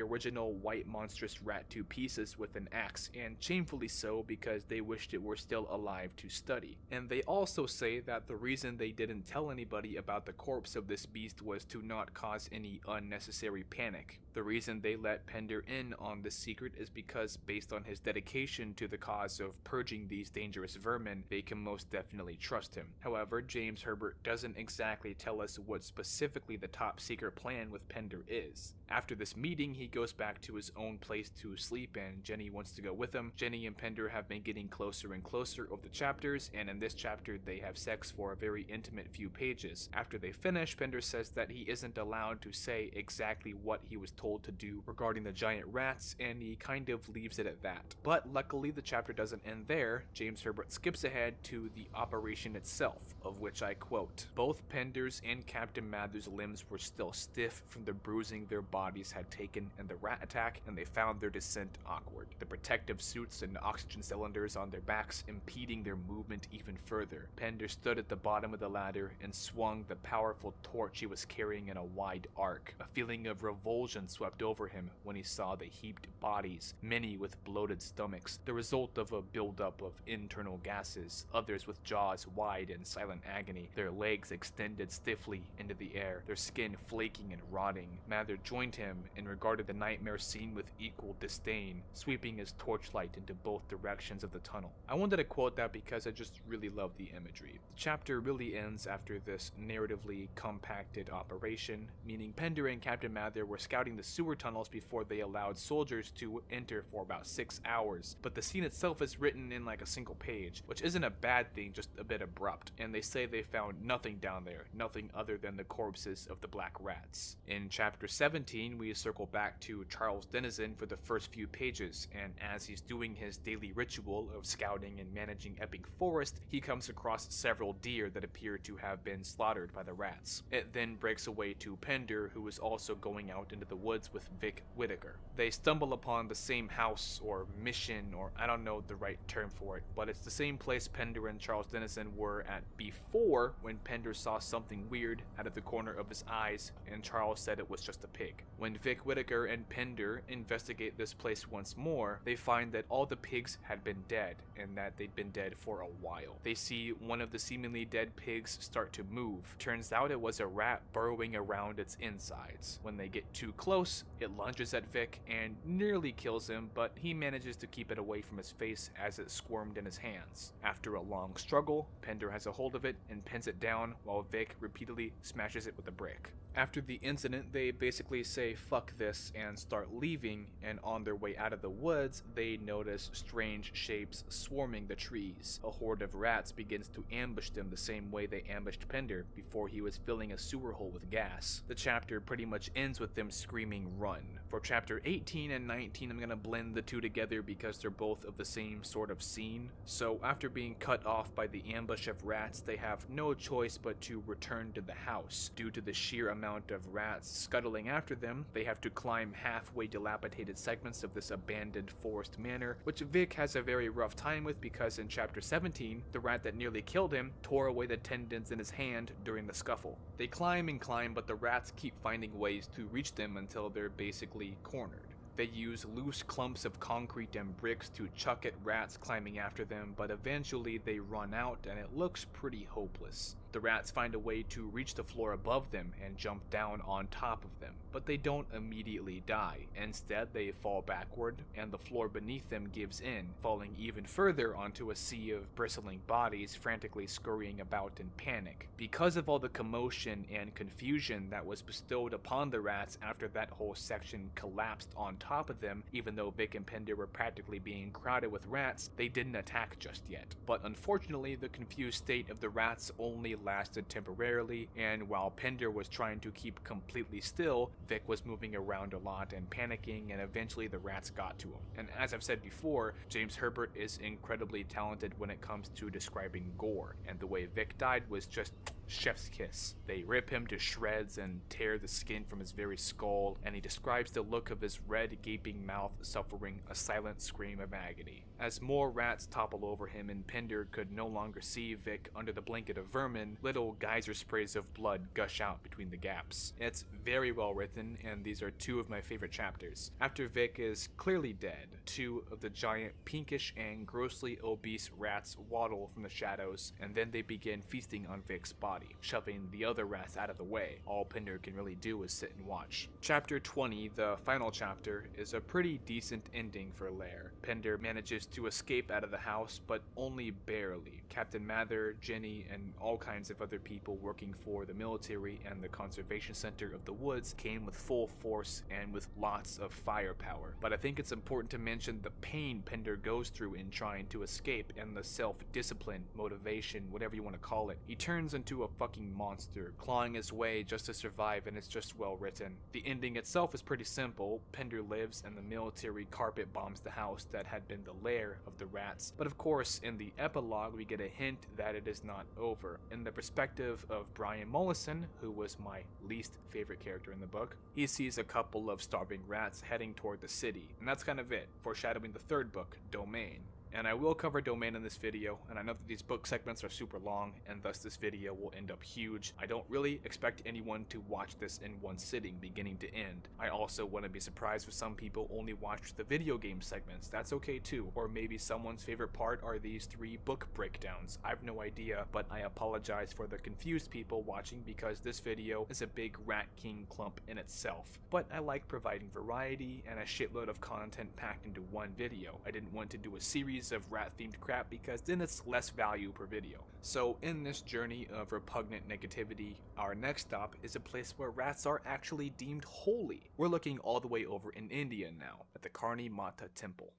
original white monstrous rat to pieces with an axe, and shamefully so because they wished it were still alive to study. And they also say that the reason they didn't tell anybody about the corpse of this beast was to not cause any unnecessary panic. The reason they let Pender in on this secret is because, based on his dedication to the cause of purging these dangerous vermin, they can most definitely trust him. However, James Herbert doesn't exactly tell us what specifically the top secret plan with Pender is. After this meeting, he goes back to his own place to sleep and Jenny wants to go with him. Jenny and Pender have been getting closer and closer over the chapters, and in this chapter they have sex for a very intimate few pages. After they finish, Pender says that he isn't allowed to say exactly what he was told to do regarding the giant rats, and he kind of leaves it at that. But luckily the chapter doesn't end there. James Herbert skips ahead to the operation itself, of which I quote, "Both Pender's and Captain Mather's limbs were still stiff from the bruising their bodies had taken in the rat attack, and they found their descent awkward. The protective suits and oxygen cylinders on their backs impeding their movement even further. Pender stood at the bottom of the ladder and swung the powerful torch he was carrying in a wide arc. A feeling of revulsion swept over him when he saw the heaped bodies, many with bloated stomachs, the result of a buildup of internal gases, others with jaws wide in silent agony, their legs extended stiffly into the air, their skin flaking and rotting. Mather joined him and regarded the nightmare scene with equal disdain, sweeping his torchlight into both directions of the tunnel." I wanted to quote that because I just really love the imagery. The chapter really ends after this narratively compacted operation, meaning Pender and Captain Mather were scouting the the sewer tunnels before they allowed soldiers to enter for about 6 hours, but the scene itself is written in like a single page, which isn't a bad thing, just a bit abrupt, and they say they found nothing down there, nothing other than the corpses of the black rats. In chapter 17, we circle back to Charles Denizen for the first few pages, and as he's doing his daily ritual of scouting and managing Epping Forest, he comes across several deer that appear to have been slaughtered by the rats. It then breaks away to Pender, who is also going out into the woods with Vic Whitaker. They stumble upon the same house or mission, or I don't know the right term for it, but it's the same place Pender and Charles Denizen were at before, when Pender saw something weird out of the corner of his eyes and Charles said it was just a pig. When Vic Whitaker and Pender investigate this place once more, they find that all the pigs had been dead and that they'd been dead for a while. They see one of the seemingly dead pigs start to move. Turns out it was a rat burrowing around its insides. When they get too close, it lunges at Vic and nearly kills him, but he manages to keep it away from his face as it squirmed in his hands. After a long struggle, Pender has a hold of it and pins it down while Vic repeatedly smashes it with a brick. After the incident, they basically say fuck this and start leaving, and on their way out of the woods, they notice strange shapes swarming the trees. A horde of rats begins to ambush them the same way they ambushed Pender before he was filling a sewer hole with gas. The chapter pretty much ends with them screaming run. For chapter 18 and 19, I'm gonna blend the two together because they're both of the same sort of scene. So after being cut off by the ambush of rats, they have no choice but to return to the house. Due to the sheer amount of rats scuttling after them, they have to climb halfway dilapidated segments of this abandoned forest manor, which Vic has a very rough time with because in chapter 17, the rat that nearly killed him tore away the tendons in his hand during the scuffle. They climb and climb, but the rats keep finding ways to reach them until they're basically cornered. They use loose clumps of concrete and bricks to chuck at rats climbing after them, but eventually they run out and it looks pretty hopeless. The rats find a way to reach the floor above them and jump down on top of them, but they don't immediately die. Instead, they fall backward, and the floor beneath them gives in, falling even further onto a sea of bristling bodies frantically scurrying about in panic. Because of all the commotion and confusion that was bestowed upon the rats after that whole section collapsed on top of them, even though Vic and Pender were practically being crowded with rats, they didn't attack just yet. But unfortunately, the confused state of the rats only lasted temporarily, and while Pender was trying to keep completely still, Vic was moving around a lot and panicking, and eventually the rats got to him. And as I've said before, James Herbert is incredibly talented when it comes to describing gore, and the way Vic died was just chef's kiss. They rip him to shreds and tear the skin from his very skull, and he describes the look of his red, gaping mouth suffering a silent scream of agony. As more rats topple over him and Pender could no longer see Vic under the blanket of vermin, little geyser sprays of blood gush out between the gaps. It's very well written, and these are two of my favorite chapters. After Vic is clearly dead, two of the giant pinkish and grossly obese rats waddle from the shadows, and then they begin feasting on Vic's body, shoving the other rats out of the way. All Pender can really do is sit and watch. Chapter 20, the final chapter, is a pretty decent ending for Lair. Pender manages to escape out of the house, but only barely. Captain Mather, Jenny, and all kinds of other people working for the military and the conservation center of the woods came with full force and with lots of firepower. But I think it's important to mention the pain Pender goes through in trying to escape and the self-discipline, motivation, whatever you want to call it. He turns into a fucking monster, clawing his way just to survive, and it's just well written. The ending itself is pretty simple. Pender lives and the military carpet bombs the house that had been the lair of the rats. But of course, in the epilogue, we get a hint that it is not over. In the perspective of Brian Mollison, who was my least favorite character in the book, he sees a couple of starving rats heading toward the city, and that's kind of it, foreshadowing the third book, Domain. And I will cover Domain in this video, and I know that these book segments are super long, and thus this video will end up huge. I don't really expect anyone to watch this in one sitting, beginning to end. I also wouldn't be surprised if some people only watch the video game segments. That's okay too. Or maybe someone's favorite part are these 3 book breakdowns. I've no idea, but I apologize for the confused people watching because this video is a big Rat King clump in itself. But I like providing variety and a shitload of content packed into one video. I didn't want to do a series series of rat-themed crap because then it's less value per video. So in this journey of repugnant negativity, our next stop is a place where rats are actually deemed holy. We're looking all the way over in India now, at the Karni Mata Temple.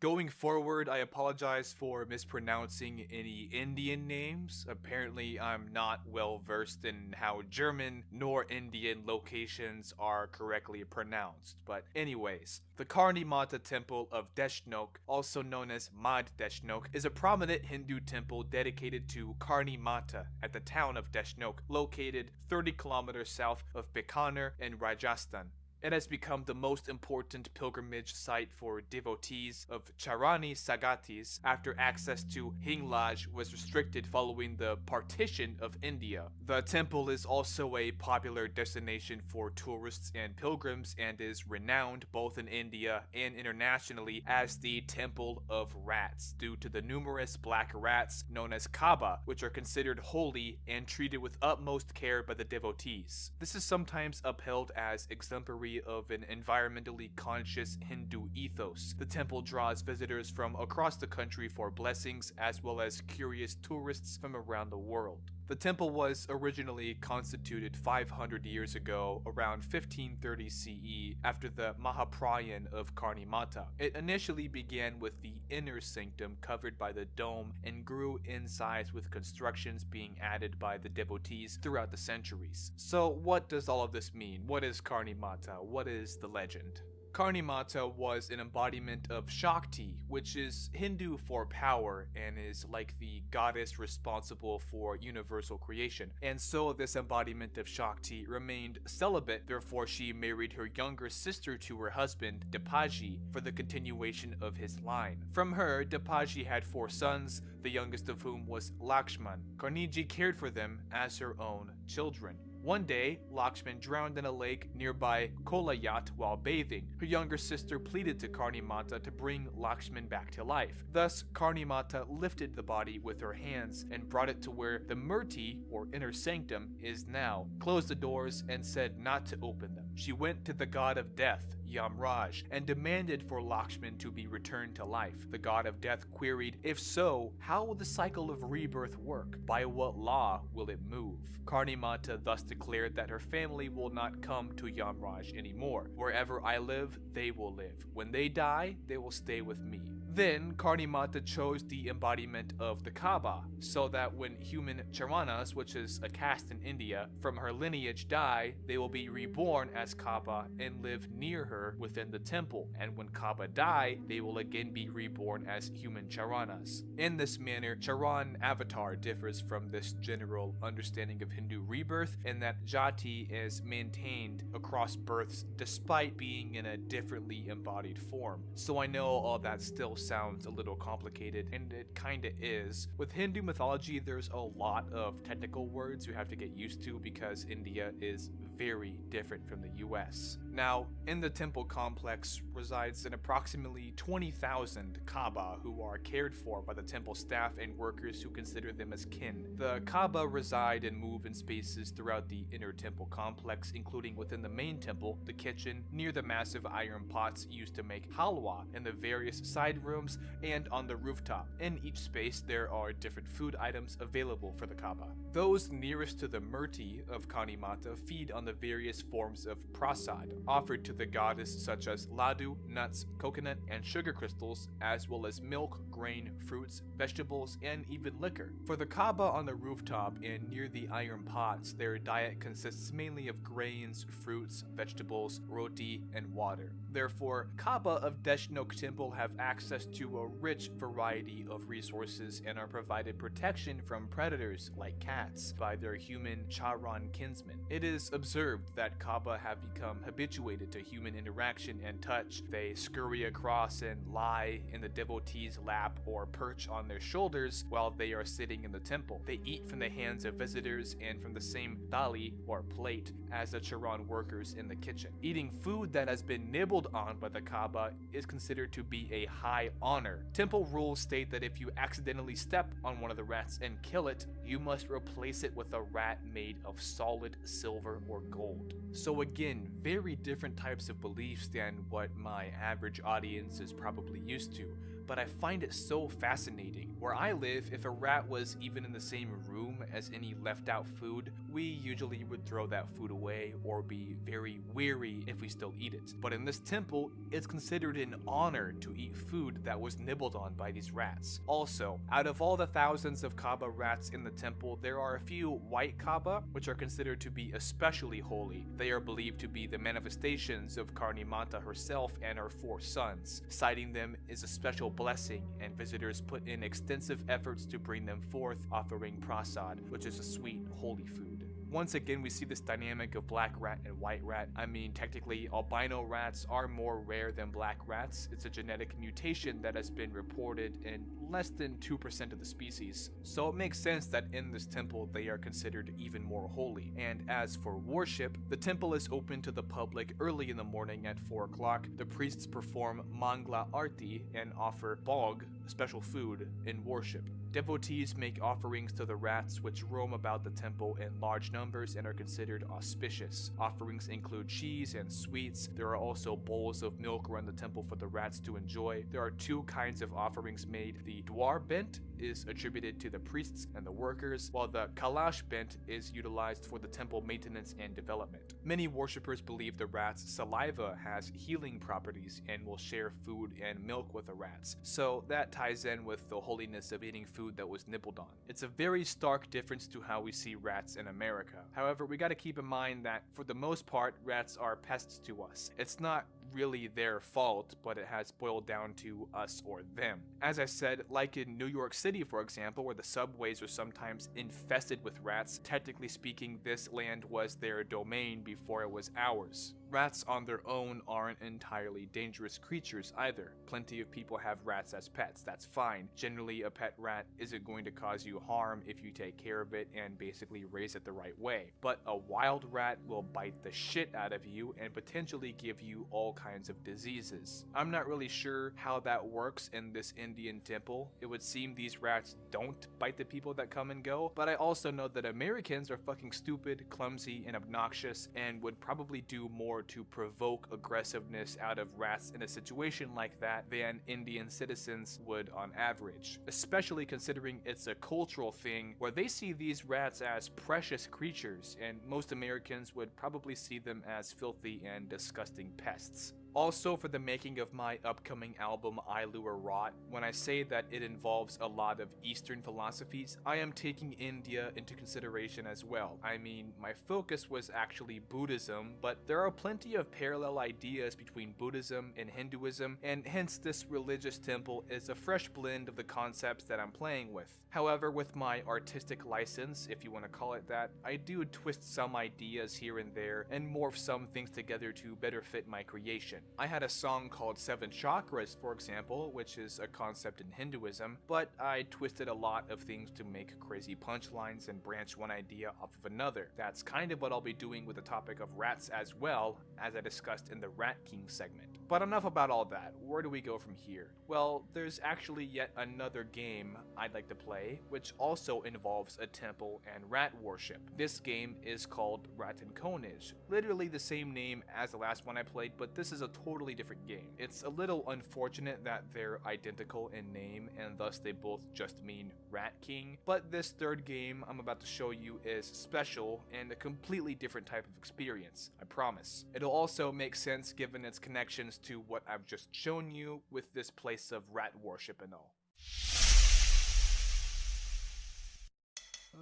Going forward, I apologize for mispronouncing any Indian names. Apparently, I'm not well versed in how German nor Indian locations are correctly pronounced. But anyways, the Karni Mata Temple of Deshnok, also known as Mad Deshnok, is a prominent Hindu temple dedicated to Karni Mata at the town of Deshnok, located 30 kilometers south of Bikaner in Rajasthan. It has become the most important pilgrimage site for devotees of Charani Sagatis after access to Hinglaj was restricted following the partition of India. The temple is also a popular destination for tourists and pilgrims and is renowned both in India and internationally as the Temple of Rats due to the numerous black rats known as Kaba, which are considered holy and treated with utmost care by the devotees. This is sometimes upheld as exemplary of an environmentally conscious Hindu ethos. The temple draws visitors from across the country for blessings as well as curious tourists from around the world. The temple was originally constituted 500 years ago, around 1530 CE, after the Mahaprayan of Karni Mata. It initially began with the inner sanctum covered by the dome and grew in size with constructions being added by the devotees throughout the centuries. So what does all of this mean? What is Karni Mata? What is the legend? Karni Mata was an embodiment of Shakti, which is Hindu for power and is like the goddess responsible for universal creation. And so this embodiment of Shakti remained celibate, therefore she married her younger sister to her husband, Dipaji, for the continuation of his line. From her, Dipaji had 4 sons, the youngest of whom was Lakshman. Karniji cared for them as her own children. One day, Lakshman drowned in a lake nearby Kolayat while bathing. Her younger sister pleaded to Karni Mata to bring Lakshman back to life. Thus, Karni Mata lifted the body with her hands and brought it to where the murti, or inner sanctum, is now, closed the doors and said not to open them. She went to the god of death, Yamraj, and demanded for Lakshman to be returned to life. The god of death queried, if so, how will the cycle of rebirth work? By what law will it move? Karni Mata thus declared that her family will not come to Yamraj anymore. Wherever I live, they will live. When they die, they will stay with me. Then, Karni Mata chose the embodiment of the Kaaba, so that when human Charanas, which is a caste in India, from her lineage die, they will be reborn as Kaaba and live near her within the temple, and when Kaaba die, they will again be reborn as human Charanas. In this manner, Charan avatar differs from this general understanding of Hindu rebirth in that Jati is maintained across births despite being in a differently embodied form. So I know all that still sounds a little complicated, and it kinda is. With Hindu mythology, there's a lot of technical words you have to get used to because India is very different from the US. Now, in the temple complex resides an approximately 20,000 Kaaba who are cared for by the temple staff and workers who consider them as kin. The Kaaba reside and move in spaces throughout the inner temple complex, including within the main temple, the kitchen, near the massive iron pots used to make halwa, in the various side rooms, and on the rooftop. In each space, there are different food items available for the Kaaba. Those nearest to the murti of Karni Mata feed on the various forms of prasad, offered to the goddess such as ladu, nuts, coconut, and sugar crystals, as well as milk, grain, fruits, vegetables, and even liquor. For the Kaaba on the rooftop and near the iron pots, their diet consists mainly of grains, fruits, vegetables, roti, and water. Therefore, Kaaba of Deshnok Temple have access to a rich variety of resources and are provided protection from predators like cats by their human Charan kinsmen. It is observed that Kaaba have become habituated to human interaction and touch. They scurry across and lie in the devotee's lap or perch on their shoulders while they are sitting in the temple. They eat from the hands of visitors and from the same thali or plate as the Charan workers in the kitchen. Eating food that has been nibbled nibbled on by the Kaaba is considered to be a high honor. Temple rules state that if you accidentally step on one of the rats and kill it, you must replace it with a rat made of solid silver or gold. So again, very different types of beliefs than what my average audience is probably used to, but I find it so fascinating. Where I live, if a rat was even in the same room as any left out food, we usually would throw that food away or be very weary if we still eat it. But in this temple, it's considered an honor to eat food that was nibbled on by these rats. Also, out of all the thousands of Kaaba rats in the temple, there are a few white Kaaba, which are considered to be especially holy. They are believed to be the manifestations of Karni Mata herself and her 4 sons. Sighting them is a special blessing, and visitors put in extensive efforts to bring them forth, offering prasad, which is a sweet, holy food. Once again, we see this dynamic of black rat and white rat. I mean, technically, albino rats are more rare than black rats. It's a genetic mutation that has been reported in less than 2% of the species. So it makes sense that in this temple, they are considered even more holy. And as for worship, the temple is open to the public early in the morning at 4 o'clock. The priests perform Mangla Arti and offer bog, special food, in worship. Devotees make offerings to the rats, which roam about the temple in large numbers and are considered auspicious. Offerings include cheese and sweets. There are also bowls of milk around the temple for the rats to enjoy. There are 2 kinds of offerings made. The Dwar bent is attributed to the priests and the workers, while the Kalash bent is utilized for the temple maintenance and development. Many worshippers believe the rat's saliva has healing properties and will share food and milk with the rats, so that ties in with the holiness of eating food that was nibbled on. It's a very stark difference to how we see rats in America. However, we gotta keep in mind that for the most part, rats are pests to us. It's not really their fault, but it has boiled down to us or them. As I said, like in New York City, for example, where the subways are sometimes infested with rats, technically speaking, this land was their domain before it was ours. Rats on their own aren't entirely dangerous creatures either. Plenty of people have rats as pets, that's fine. Generally, a pet rat isn't going to cause you harm if you take care of it and basically raise it the right way. But a wild rat will bite the shit out of you and potentially give you all kinds of diseases. I'm not really sure how that works in this Indian temple. It would seem these rats don't bite the people that come and go, but I also know that Americans are fucking stupid, clumsy, and obnoxious, and would probably do more to provoke aggressiveness out of rats in a situation like that than Indian citizens would on average, especially considering it's a cultural thing where they see these rats as precious creatures, and most Americans would probably see them as filthy and disgusting pests. Also, for the making of my upcoming album I Lure Rot, when I say that it involves a lot of Eastern philosophies, I am taking India into consideration as well. I mean, my focus was actually Buddhism, but there are plenty of parallel ideas between Buddhism and Hinduism, and hence this religious temple is a fresh blend of the concepts that I'm playing with. However, with my artistic license, if you want to call it that, I do twist some ideas here and there and morph some things together to better fit my creation. I had a song called 7 Chakras, for example, which is a concept in Hinduism, but I twisted a lot of things to make crazy punchlines and branch one idea off of another. That's kind of what I'll be doing with the topic of rats as well, as I discussed in the Rat King segment. But enough about all that. Where do we go from here? Well, there's actually yet another game I'd like to play, which also involves a temple and rat worship. This game is called Rattenkonig, literally the same name as the last one I played, but this is a totally different game. It's a little unfortunate that they're identical in name and thus they both just mean Rat King, but this third game I'm about to show you is special and a completely different type of experience, I promise. It'll also make sense given its connections to what I've just shown you with this place of rat worship and all.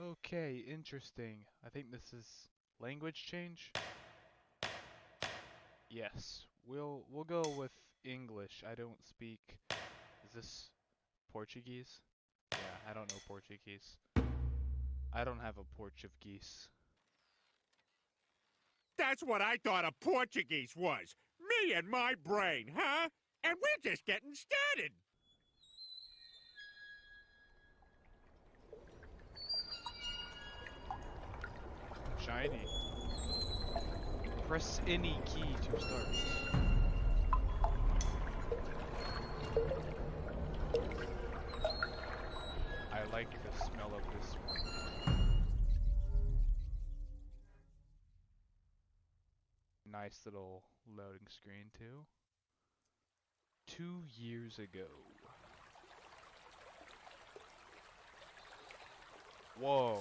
Okay, interesting. I think this is language change. Yes, we'll go with English. I don't speak. Is this Portuguese? Yeah, I don't know Portuguese. I don't have a Portuguese. That's what I thought a Portuguese was. Me and my brain, huh? And we're just getting started. Shiny. Press any key to start. like the smell of this one. Nice little loading screen too. 2 years ago. Whoa.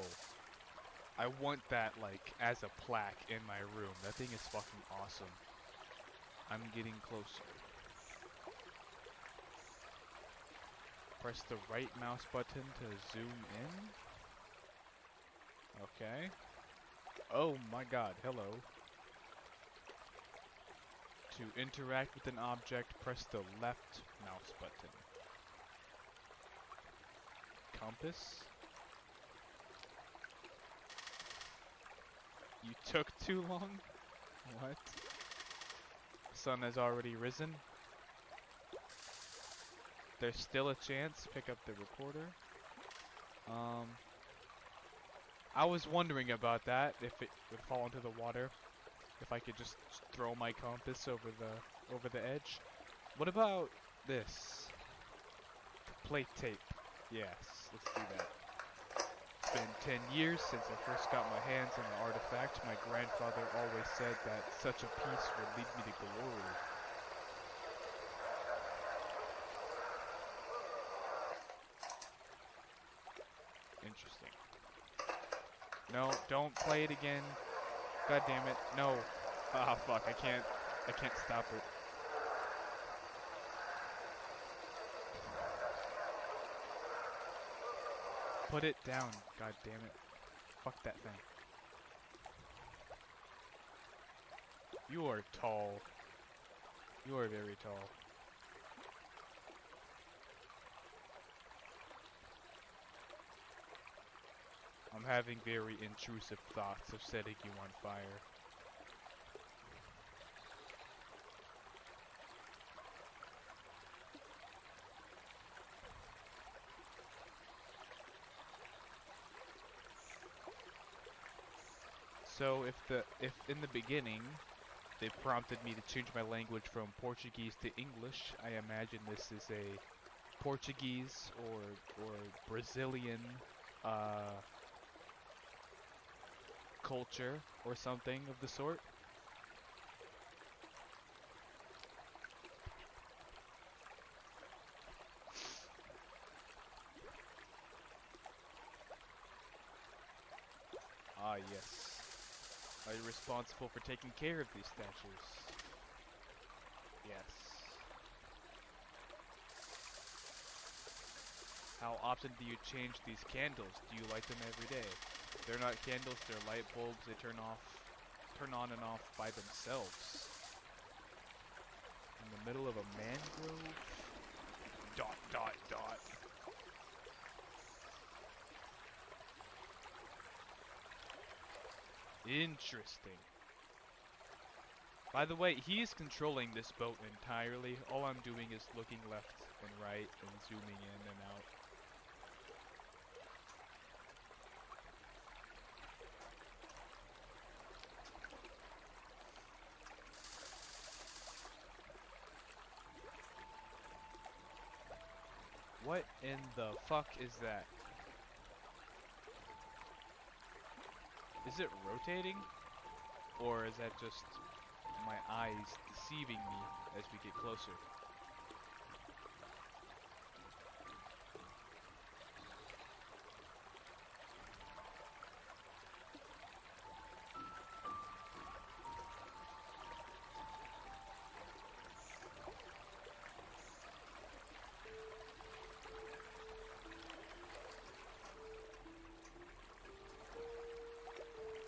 I want that like as a plaque in my room. That thing is fucking awesome. I'm getting closer. Press the right mouse button to zoom in. Okay. Oh my god, hello. To interact with an object, press the left mouse button. Compass? You took too long? What? Sun has already risen? There's still a chance. Pick up the recorder. I was wondering about that, if it would fall into the water. If I could just throw my compass over the edge. What about this? Plate tape. Yes, let's do that. It's been 10 years since I first got my hands on the artifact. My grandfather always said that such a piece would lead me to glory. Interesting. No, don't play it again. God damn it. No. Ah, fuck. I can't stop it. Put it down. God damn it. Fuck that thing. You are tall. You are very tall. I'm having very intrusive thoughts of setting you on fire. So if in the beginning they prompted me to change my language from Portuguese to English, I imagine this is a Portuguese or Brazilian culture or something of the sort. Ah, yes. Are you responsible for taking care of these statues? Yes. How often do you change these candles? Do you light them every day? They're not candles, they're light bulbs. They turn on and off by themselves. In the middle of a mangrove? ... Interesting. By the way, he's controlling this boat entirely. All I'm doing is looking left and right and zooming in and out. What in the fuck is that? Is it rotating? Or is that just my eyes deceiving me as we get closer?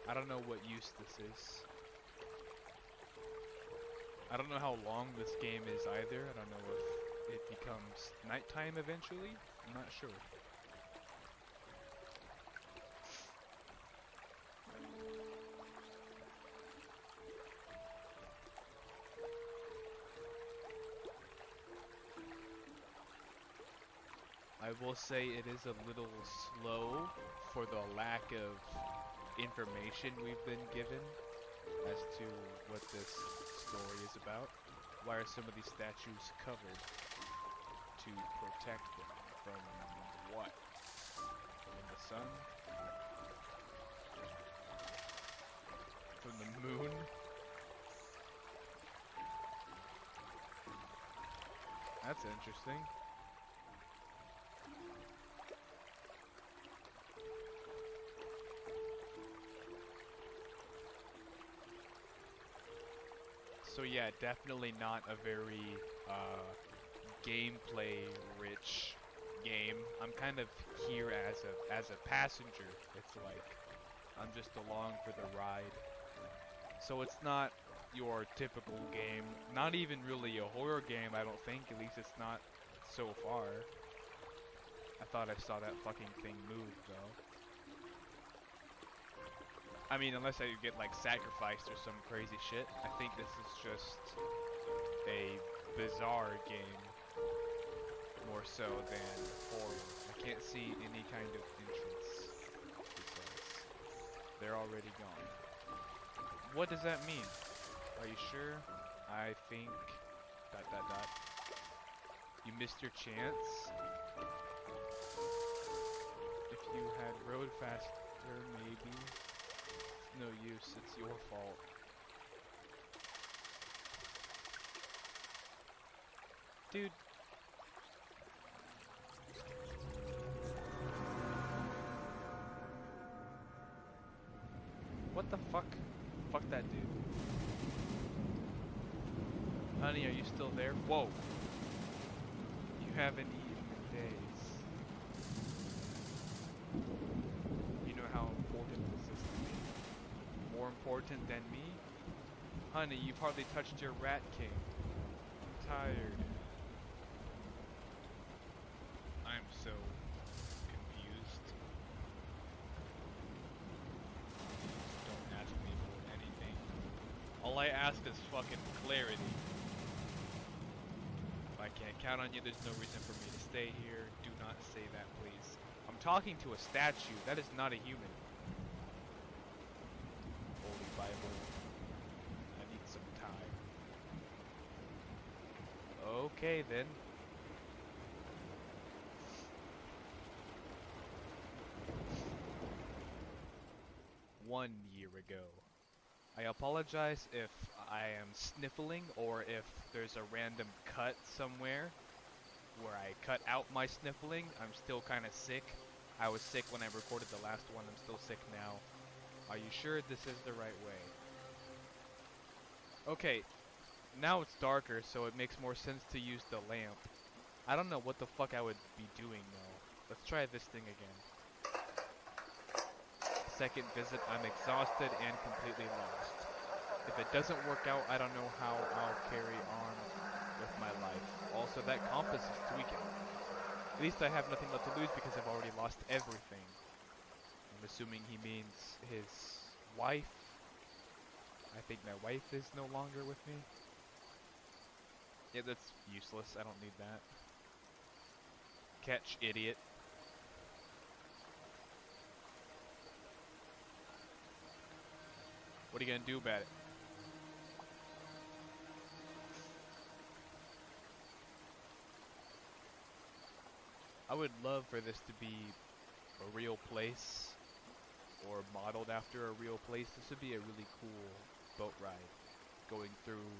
I don't know what use this is. I don't know how long this game is either. I don't know if it becomes nighttime eventually. I'm not sure. I will say it is a little slow for the lack of information we've been given as to what this story is about. Why are some of these statues covered? To protect them from what? In the sun. From the moon. That's interesting. So yeah, definitely not a very gameplay rich game. I'm kind of here as a passenger. It's like I'm just along for the ride. So it's not your typical game. Not even really a horror game, I don't think. At least it's not so far. I thought I saw that fucking thing move though. I mean, unless I get like sacrificed or some crazy shit. I think this is just a bizarre game more so than horror. I can't see any kind of entrance because they're already gone. What does that mean? Are you sure? I think ... You missed your chance. If you had rode faster, maybe. No use, it's your fault. Dude. What the fuck? Fuck that dude. Honey, are you still there? Whoa. You haven't eaten in days. You know how important this is to me. More important than me? Honey, you've hardly touched your rat king. I'm tired. I'm so confused. Don't ask me for anything. All I ask is fucking clarity. If I can't count on you, there's no reason for me to stay here. Do not say that, please. I'm talking to a statue. That is not a human. Holy Bible. I need some time. Okay, then. One year ago. I apologize if I am sniffling or if there's a random cut somewhere where I cut out my sniffling. I'm still kind of sick. I was sick when I recorded the last one. I'm still sick now. Are you sure this is the right way? Okay, now it's darker, so it makes more sense to use the lamp. I don't know what the fuck I would be doing though. Let's try this thing again. Second visit, I'm exhausted and completely lost. If it doesn't work out, I don't know how I'll carry on with my life. Also, that compass is tweaking. At least I have nothing left to lose because I've already lost everything. I'm assuming he means his wife. I think my wife is no longer with me. Yeah, that's useless. I don't need that. Catch, idiot. What are you gonna do about it? I would love for this to be a real place or modeled after a real place. This would be a really cool boat ride, going through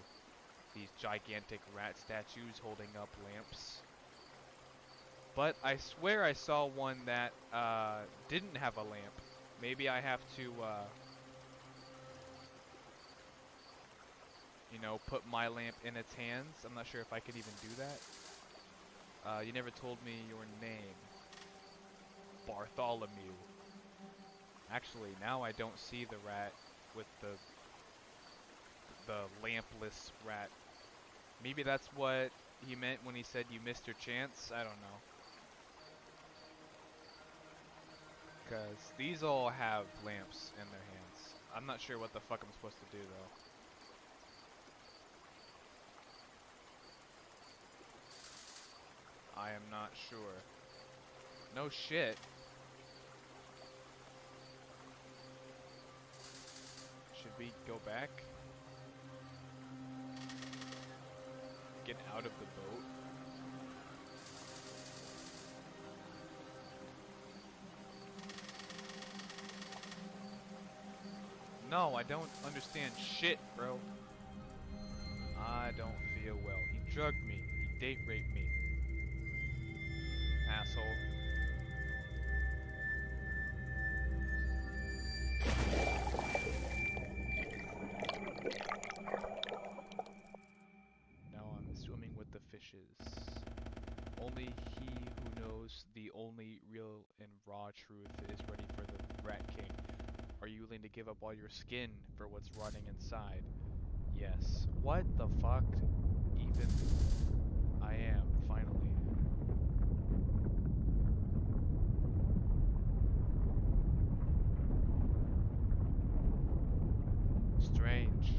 these gigantic rat statues holding up lamps. But I swear I saw one that didn't have a lamp. Maybe I have to you know, put my lamp in its hands. I'm not sure if I could even do that. You never told me your name. Bartholomew. Actually, now I don't see the rat with the lampless rat. Maybe that's what he meant when he said you missed your chance. I don't know. Because these all have lamps in their hands. I'm not sure what the fuck I'm supposed to do though. I am not sure. No shit. Should we go back? Get out of the boat? No, I don't understand shit, bro. I don't feel well. He drugged me. He date raped me. Asshole. Now I'm swimming with the fishes. Only he who knows the only real and raw truth is ready for the Rat King. Are you willing to give up all your skin for what's rotting inside? Yes. What the fuck? Even I am, finally. Strange.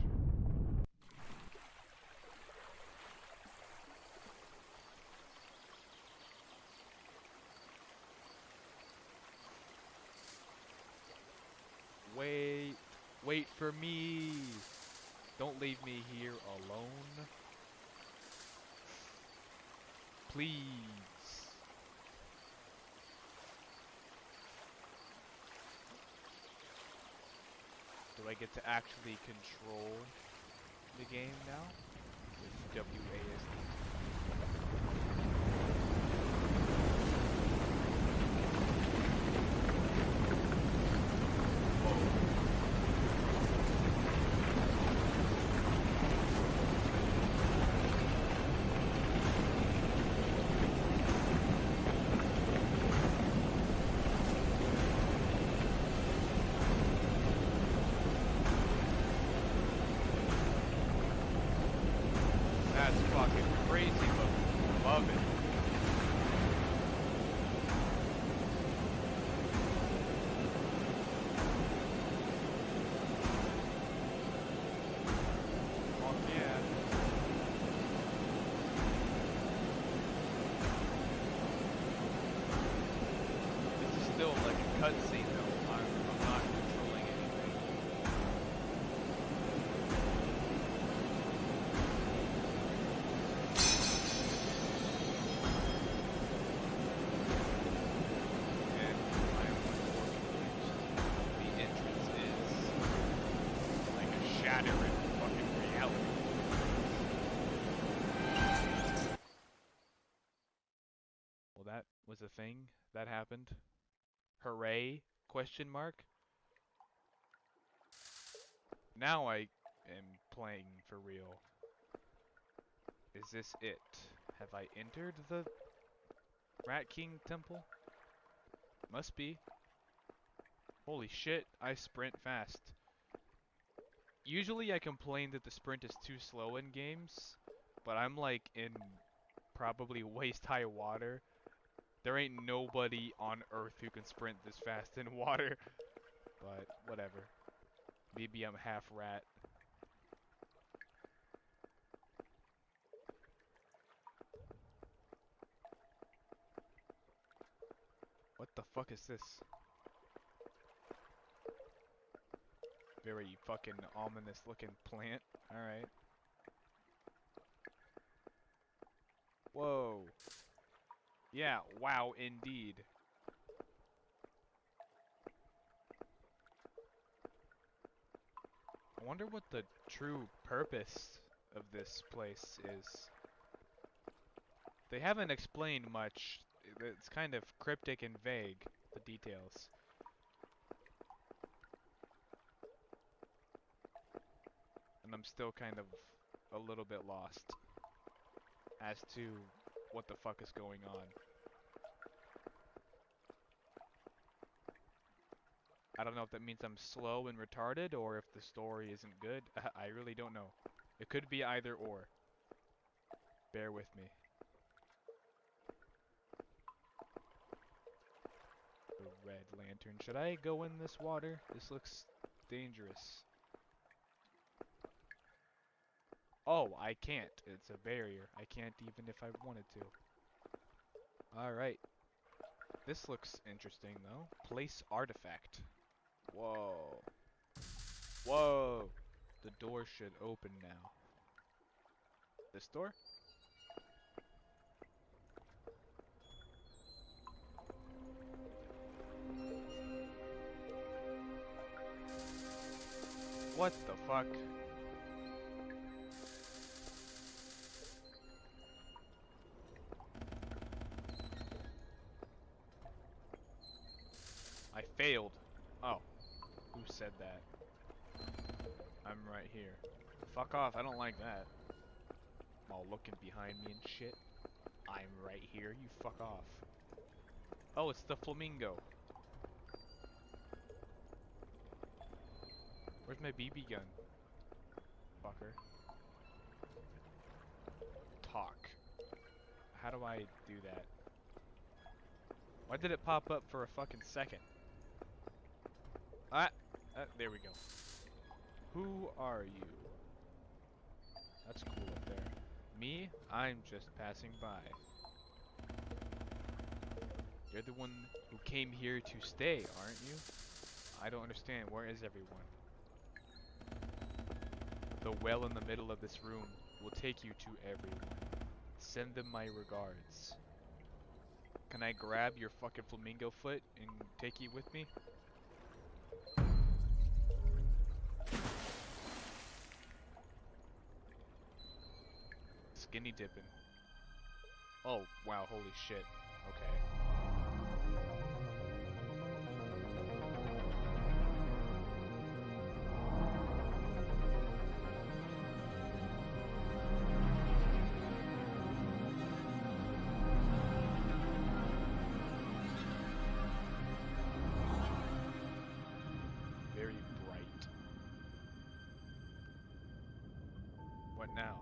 Wait. Wait for me. Don't leave me here alone. Please. Do I get to actually control the game now? With WASD. That's fucking crazy, but love it. Fuck yeah. This is still like a cutscene though. I'm not controlling anything. Well, that was a thing. That happened. Hooray? Question mark? Now I am playing for real. Is this it? Have I entered the Rat King temple? Must be. Holy shit, I sprint fast. Usually I complain that the sprint is too slow in games, but I'm like in probably waist high water. There ain't nobody on Earth who can sprint this fast in water. But whatever. Maybe I'm half rat. What the fuck is this? Very fucking ominous looking plant. Alright. Whoa. Yeah, wow, indeed. I wonder what the true purpose of this place is. They haven't explained much. It's kind of cryptic and vague, the details. And I'm still kind of a little bit lost as to what the fuck is going on. I don't know if that means I'm slow and retarded or if the story isn't good. I really don't know. It could be either or. Bear with me. The red lantern. Should I go in this water? This looks dangerous. Oh, I can't. It's a barrier. I can't even if I wanted to. Alright. This looks interesting though. Place artifact. Whoa. Whoa. The door should open now. This door? What the fuck? I failed. Oh. Who said that? I'm right here. Fuck off, I don't like that. All looking behind me and shit. I'm right here, you fuck off. Oh, it's the flamingo. Where's my BB gun? Fucker. Talk. How do I do that? Why did it pop up for a fucking second? There we go. Who are you? That's cool up there. Me? I'm just passing by. You're the one who came here to stay, aren't you? I don't understand. Where is everyone? The well in the middle of this room will take you to everyone. Send them my regards. Can I grab your fucking flamingo foot and take you with me? Skinny dipping. Oh, wow, holy shit. Okay. Very bright. What now?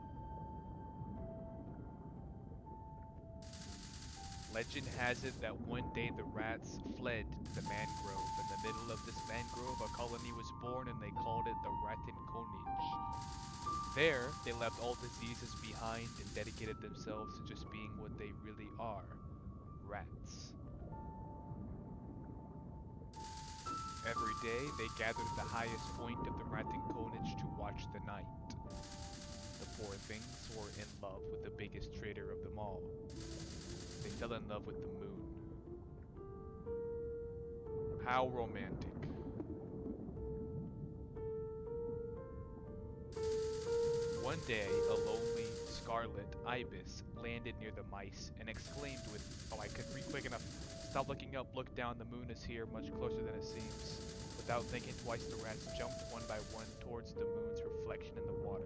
Legend has it that one day the rats fled to the mangrove. In the middle of this mangrove, a colony was born and they called it the Rattenkonig. There, they left all diseases behind and dedicated themselves to just being what they really are, rats. Every day, they gathered at the highest point of the Rattenkonig to watch the night. The poor things were in love with the biggest traitor of them all. They fell in love with the moon. How romantic. One day, a lonely scarlet ibis landed near the mice and exclaimed with, "Oh, I couldn't read quick enough. Stop looking up, look down, the moon is here, much closer than it seems." Without thinking twice, the rats jumped one by one towards the moon's reflection in the water.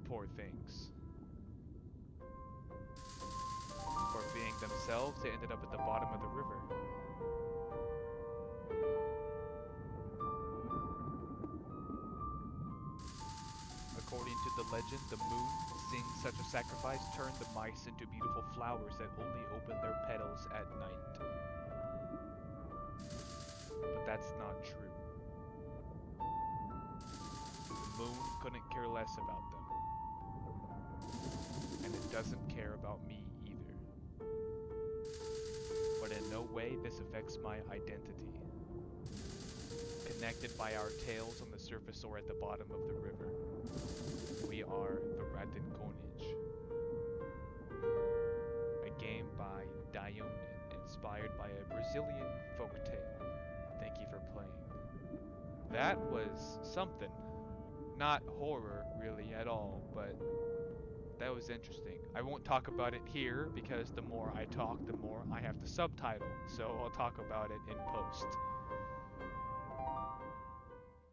Poor things. For being themselves, they ended up at the bottom of the river. According to the legend, the moon, seeing such a sacrifice, turned the mice into beautiful flowers that only open their petals at night. But that's not true. The moon couldn't care less about them. And it doesn't care about me either. But in no way this affects my identity. Connected by our tails on the surface or at the bottom of the river, we are the Rattenkonig. A game by Dionen, inspired by a Brazilian folktale. Thank you for playing. That was something. Not horror, really, at all, but that was interesting. I won't talk about it here, because the more I talk, the more I have to subtitle, so I'll talk about it in post.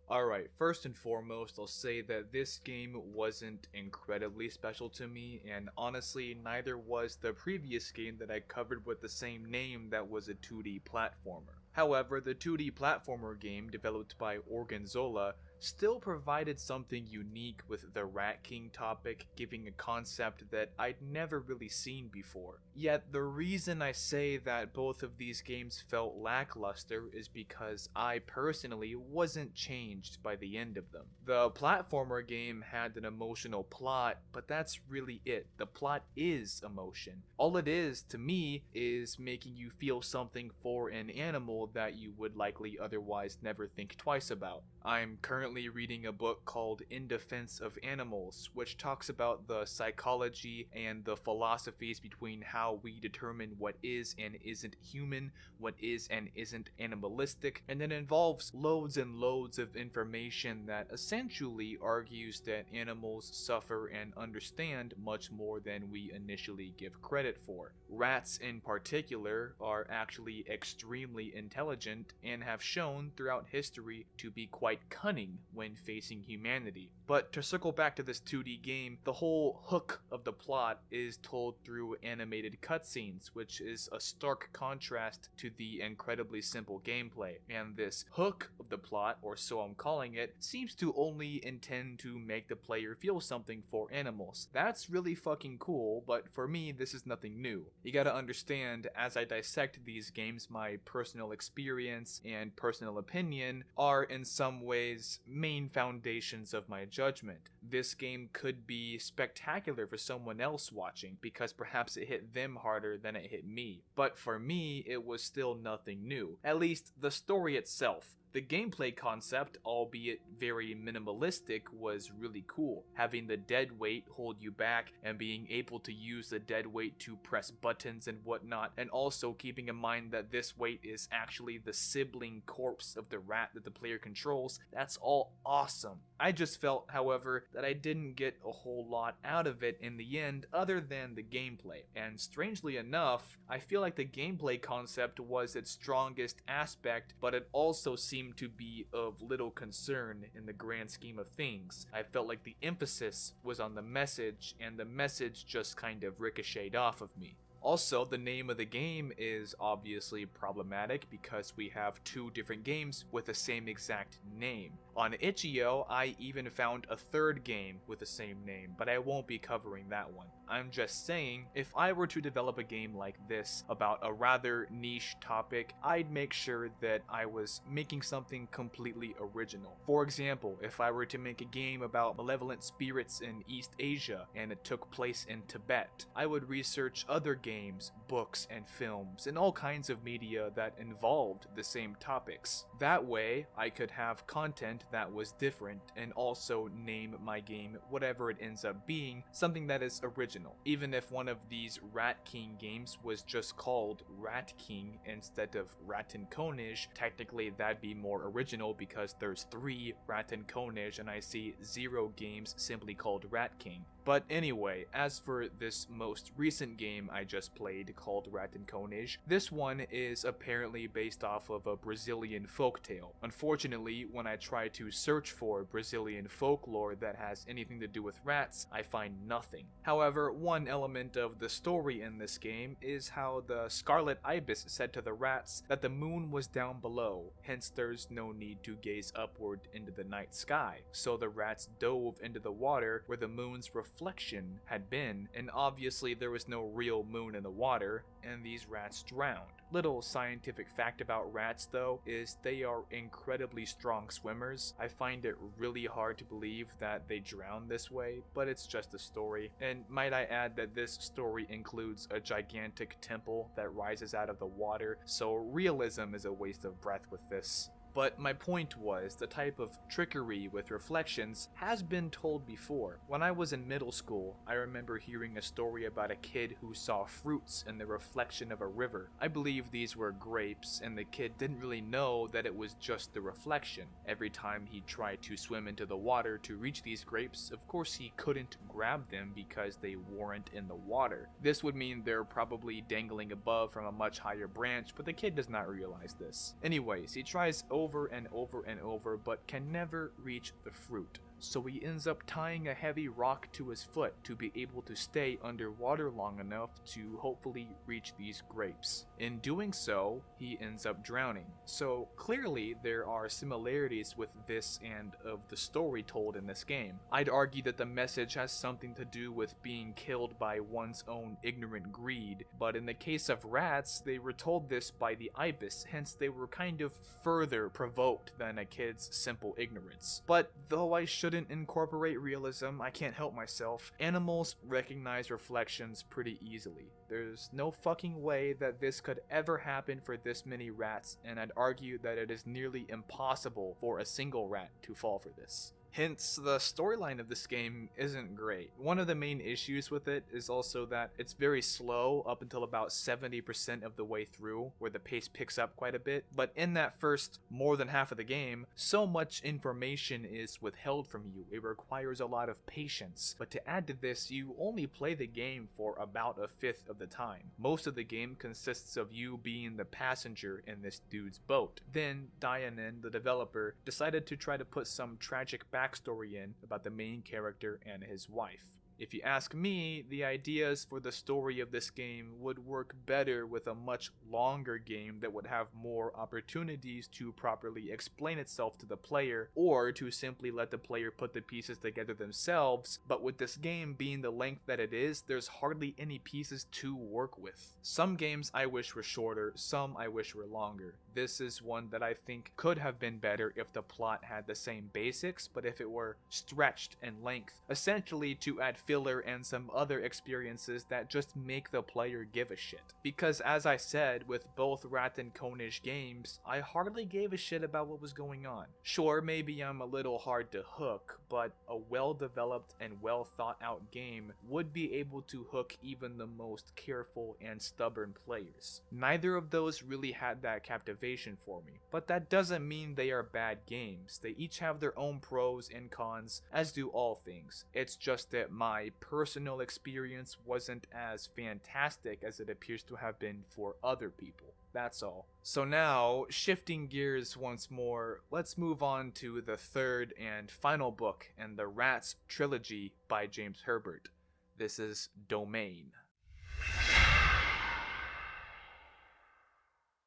Alright, first and foremost, I'll say that this game wasn't incredibly special to me, and honestly, neither was the previous game that I covered with the same name that was a 2D platformer. However, the 2D platformer game developed by Organzola still provided something unique with the Rat King topic, giving a concept that I'd never really seen before. Yet the reason I say that both of these games felt lackluster is because I personally wasn't changed by the end of them. The platformer game had an emotional plot, but that's really it. The plot is emotion. All it is, to me, is making you feel something for an animal that you would likely otherwise never think twice about. I'm currently currently reading a book called In Defense of Animals, which talks about the psychology and the philosophies between how we determine what is and isn't human, what is and isn't animalistic, and it involves loads and loads of information that essentially argues that animals suffer and understand much more than we initially give credit for. Rats in particular are actually extremely intelligent and have shown throughout history to be quite cunning when facing humanity. But to circle back to this 2D game, the whole hook of the plot is told through animated cutscenes, which is a stark contrast to the incredibly simple gameplay. And this hook of the plot, or so I'm calling it, seems to only intend to make the player feel something for animals. That's really fucking cool, but for me, this is nothing new. You gotta understand, as I dissect these games, my personal experience and personal opinion are in some ways main foundations of my judgment. This game could be spectacular for someone else watching because perhaps it hit them harder than it hit me. But for me, it was still nothing new. At least the story itself. The gameplay concept, albeit very minimalistic, was really cool. Having the dead weight hold you back and being able to use the dead weight to press buttons and whatnot, and also keeping in mind that this weight is actually the sibling corpse of the rat that the player controls, that's all awesome. I just felt, however, that I didn't get a whole lot out of it in the end other than the gameplay. And strangely enough, I feel like the gameplay concept was its strongest aspect, but it also seemed to be of little concern in the grand scheme of things. I felt like the emphasis was on the message, and the message just kind of ricocheted off of me. Also, the name of the game is obviously problematic because we have two different games with the same exact name. On itch.io, I even found a third game with the same name, but I won't be covering that one. I'm just saying, if I were to develop a game like this about a rather niche topic, I'd make sure that I was making something completely original. For example, if I were to make a game about malevolent spirits in East Asia and it took place in Tibet, I would research other games, books, and films, and all kinds of media that involved the same topics. That way, I could have content that was different and also name my game whatever it ends up being, something that is original. Even if one of these Rat King games was just called Rat King instead of Rattenkonig, technically that'd be more original because there's 3 Rattenkonig and I see 0 games simply called Rat King. But anyway, as for this most recent game I just played called Rattenkonig, this one is apparently based off of a Brazilian folktale. Unfortunately, when I try to search for Brazilian folklore that has anything to do with rats, I find nothing. However, one element of the story in this game is how the Scarlet Ibis said to the rats that the moon was down below, hence there's no need to gaze upward into the night sky. So the rats dove into the water where the moon's reflection had been, and obviously there was no real moon in the water, and these rats drowned. Little scientific fact about rats though is they are incredibly strong swimmers. I find it really hard to believe that they drown this way, but it's just a story. And might I add that this story includes a gigantic temple that rises out of the water, so realism is a waste of breath with this. But my point was, the type of trickery with reflections has been told before. When I was in middle school, I remember hearing a story about a kid who saw fruits in the reflection of a river. I believe these were grapes, and the kid didn't really know that it was just the reflection. Every time he tried to swim into the water to reach these grapes, of course he couldn't grab them because they weren't in the water. This would mean they're probably dangling above from a much higher branch, but the kid does not realize this. Anyways, he tries over and over and over, but can never reach the fruit. So he ends up tying a heavy rock to his foot to be able to stay underwater long enough to hopefully reach these grapes. In doing so, he ends up drowning. So clearly there are similarities with this and of the story told in this game. I'd argue that the message has something to do with being killed by one's own ignorant greed, but in the case of rats, they were told this by the ibis, hence they were kind of further provoked than a kid's simple ignorance. But though I should shouldn't incorporate realism, I can't help myself. Animals recognize reflections pretty easily. There's no fucking way that this could ever happen for this many rats, and I'd argue that it is nearly impossible for a single rat to fall for this. Hence, the storyline of this game isn't great. One of the main issues with it is also that it's very slow up until about 70% of the way through, where the pace picks up quite a bit. But in that first more than half of the game, so much information is withheld from you. It requires a lot of patience. But to add to this, you only play the game for about a fifth of the time. Most of the game consists of you being the passenger in this dude's boat. Then Dionen, the developer, decided to try to put some tragic backstory in about the main character and his wife. If you ask me, the ideas for the story of this game would work better with a much longer game that would have more opportunities to properly explain itself to the player, or to simply let the player put the pieces together themselves. But with this game being the length that it is, there's hardly any pieces to work with. Some games I wish were shorter, some I wish were longer. This is one that I think could have been better if the plot had the same basics, but if it were stretched in length, essentially to add filler and some other experiences that just make the player give a shit. Because as I said, with both Rattenkonig games, I hardly gave a shit about what was going on. Sure, maybe I'm a little hard to hook, but a well-developed and well-thought-out game would be able to hook even the most careful and stubborn players. Neither of those really had that captivation for me, but that doesn't mean they are bad games. They each have their own pros and cons, as do all things. It's just that my personal experience wasn't as fantastic as it appears to have been for other people. That's all. So now, shifting gears once more, let's move on to the third and final book in the Rats trilogy by James Herbert. This is Domain.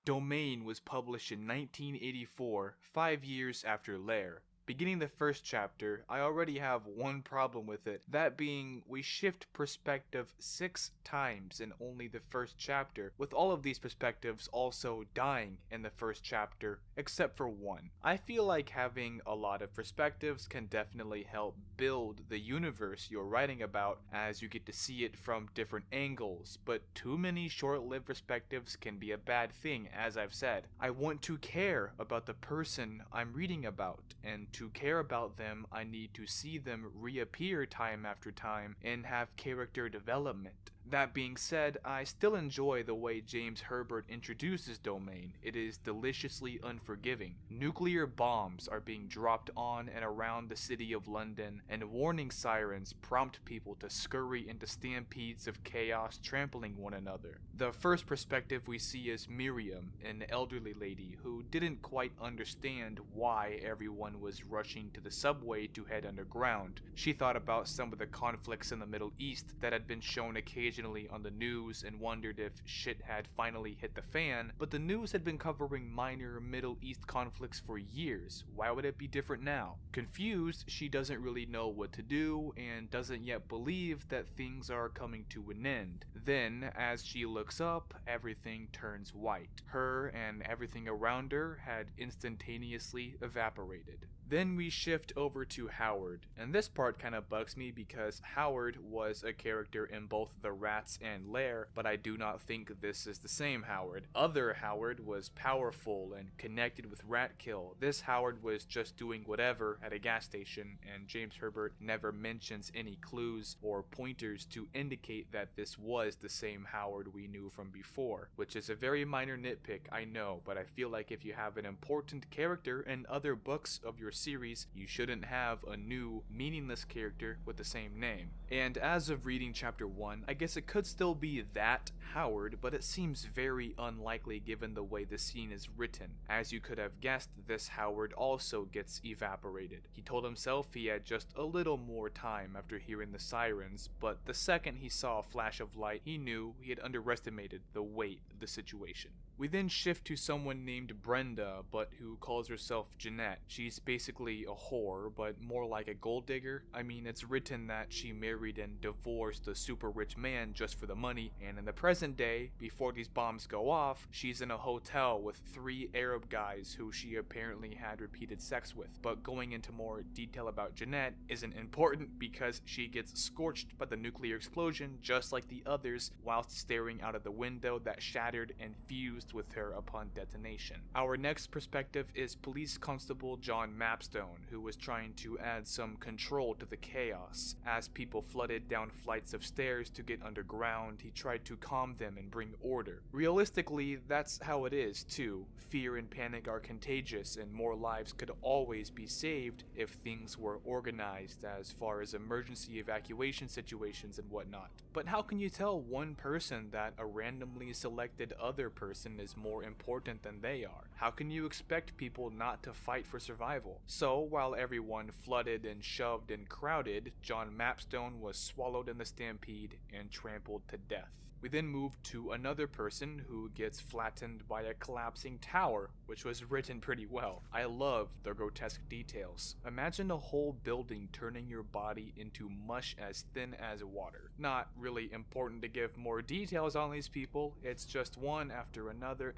Domain was published in 1984, 5 years after Lair. Beginning the first chapter, I already have one problem with it, that being we shift perspective 6 times in only the first chapter, with all of these perspectives also dying in the first chapter, except for one. I feel like having a lot of perspectives can definitely help build the universe you're writing about, as you get to see it from different angles, but too many short-lived perspectives can be a bad thing, as I've said. I want to care about the person I'm reading about, and to care about them, I need to see them reappear time after time and have character development. That being said, I still enjoy the way James Herbert introduces Domain. It is deliciously unforgiving. Nuclear bombs are being dropped on and around the city of London, and warning sirens prompt people to scurry into stampedes of chaos, trampling one another. The first perspective we see is Miriam, an elderly lady who didn't quite understand why everyone was rushing to the subway to head underground. She thought about some of the conflicts in the Middle East that had been shown occasionally on the news and wondered if shit had finally hit the fan, but the news had been covering minor Middle East conflicts for years. Why would it be different now? Confused, she doesn't really know what to do and doesn't yet believe that things are coming to an end. Then, as she looks up, everything turns white. Her and everything around her had instantaneously evaporated. Then we shift over to Howard, and this part kinda bugs me because Howard was a character in both the Rats and Lair, but I do not think this is the same Howard. Other Howard was powerful and connected with Ratkill. This Howard was just doing whatever at a gas station, and James Herbert never mentions any clues or pointers to indicate that this was the same Howard we knew from before, which is a very minor nitpick, I know, but I feel like if you have an important character in other books of your series, you shouldn't have a new, meaningless character with the same name. And as of reading chapter 1, I guess it could still be that Howard, but it seems very unlikely given the way the scene is written. As you could have guessed, this Howard also gets evaporated. He told himself he had just a little more time after hearing the sirens, but the second he saw a flash of light, he knew he had underestimated the weight of the situation. We then shift to someone named Brenda, but who calls herself Jeanette. She's basically a whore, but more like a gold digger. I mean, it's written that she married and divorced a super rich man just for the money, and in the present day, before these bombs go off, she's in a hotel with 3 Arab guys who she apparently had repeated sex with. But going into more detail about Jeanette isn't important because she gets scorched by the nuclear explosion just like the others whilst staring out of the window that shattered and fused with her upon detonation. Our next perspective is Police Constable John Mapstone, who was trying to add some control to the chaos. As people flooded down flights of stairs to get underground, he tried to calm them and bring order. Realistically, that's how it is too. Fear and panic are contagious, and more lives could always be saved if things were organized as far as emergency evacuation situations and whatnot. But how can you tell one person that a randomly selected other person is more important than they are? How can you expect people not to fight for survival? So, while everyone flooded and shoved and crowded, John Mapstone was swallowed in the stampede and trampled to death. We then move to another person who gets flattened by a collapsing tower, which was written pretty well. I love the grotesque details. Imagine a whole building turning your body into mush as thin as water. Not really important to give more details on these people, it's just one after another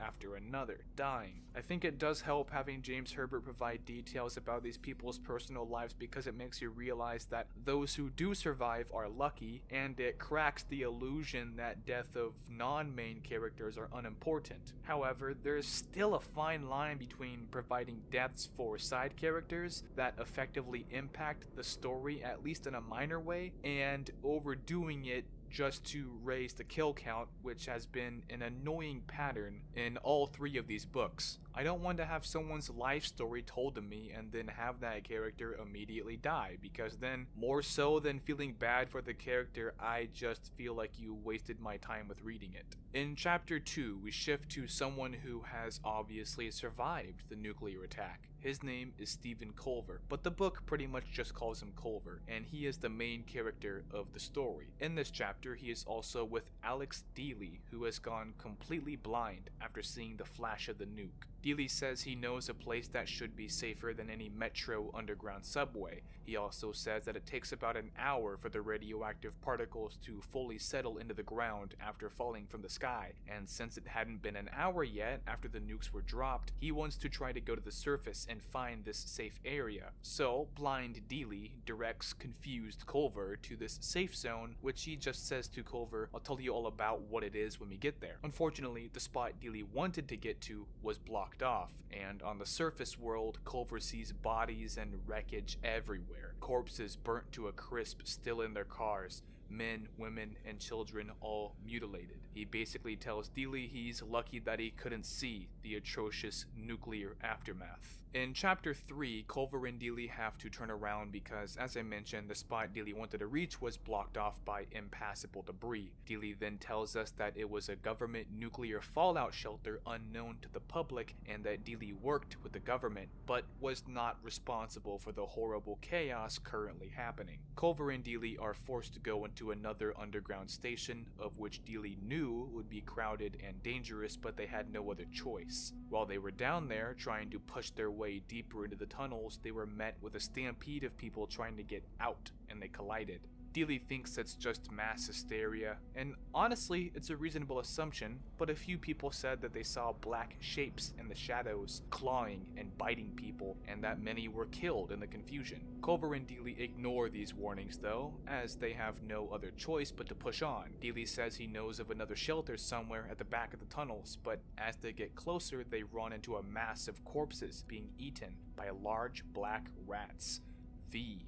dying. I think it does help having James Herbert provide details about these people's personal lives because it makes you realize that those who do survive are lucky, and it cracks the illusion that death of non-main characters are unimportant. However, there's still a fine line between providing deaths for side characters that effectively impact the story at least in a minor way, and overdoing it just to raise the kill count, which has been an annoying pattern in all 3 of these books. I don't want to have someone's life story told to me and then have that character immediately die, because then, more so than feeling bad for the character, I just feel like you wasted my time with reading it. In chapter 2, we shift to someone who has obviously survived the nuclear attack. His name is Stephen Culver, but the book pretty much just calls him Culver, and he is the main character of the story. In this chapter, he is also with Alex Dealey, who has gone completely blind after seeing the flash of the nuke. Dealey says he knows a place that should be safer than any metro underground subway. He also says that it takes about an hour for the radioactive particles to fully settle into the ground after falling from the sky, and since it hadn't been an hour yet after the nukes were dropped, he wants to try to go to the surface and find this safe area. So, blind Dealey directs confused Culver to this safe zone, which he just says to Culver, "I'll tell you all about what it is when we get there." Unfortunately, the spot Dealey wanted to get to was blocked off, and on the surface world, Culver sees bodies and wreckage everywhere. Corpses burnt to a crisp still in their cars. Men, women, and children all mutilated. He basically tells Dealey he's lucky that he couldn't see the atrocious nuclear aftermath. In chapter 3, Culver and Dealey have to turn around because, as I mentioned, the spot Dealey wanted to reach was blocked off by impassable debris. Dealey then tells us that it was a government nuclear fallout shelter unknown to the public, and that Dealey worked with the government, but was not responsible for the horrible chaos currently happening. Culver and Dealey are forced to go into another underground station, of which Dealey knew would be crowded and dangerous, but they had no other choice. While they were down there, trying to push their way deeper into the tunnels, they were met with a stampede of people trying to get out, and they collided. Dealey thinks it's just mass hysteria, and honestly, it's a reasonable assumption, but a few people said that they saw black shapes in the shadows, clawing and biting people, and that many were killed in the confusion. Culver and Dealey ignore these warnings though, as they have no other choice but to push on. Dealey says he knows of another shelter somewhere at the back of the tunnels, but as they get closer, they run into a mass of corpses being eaten by large black rats. The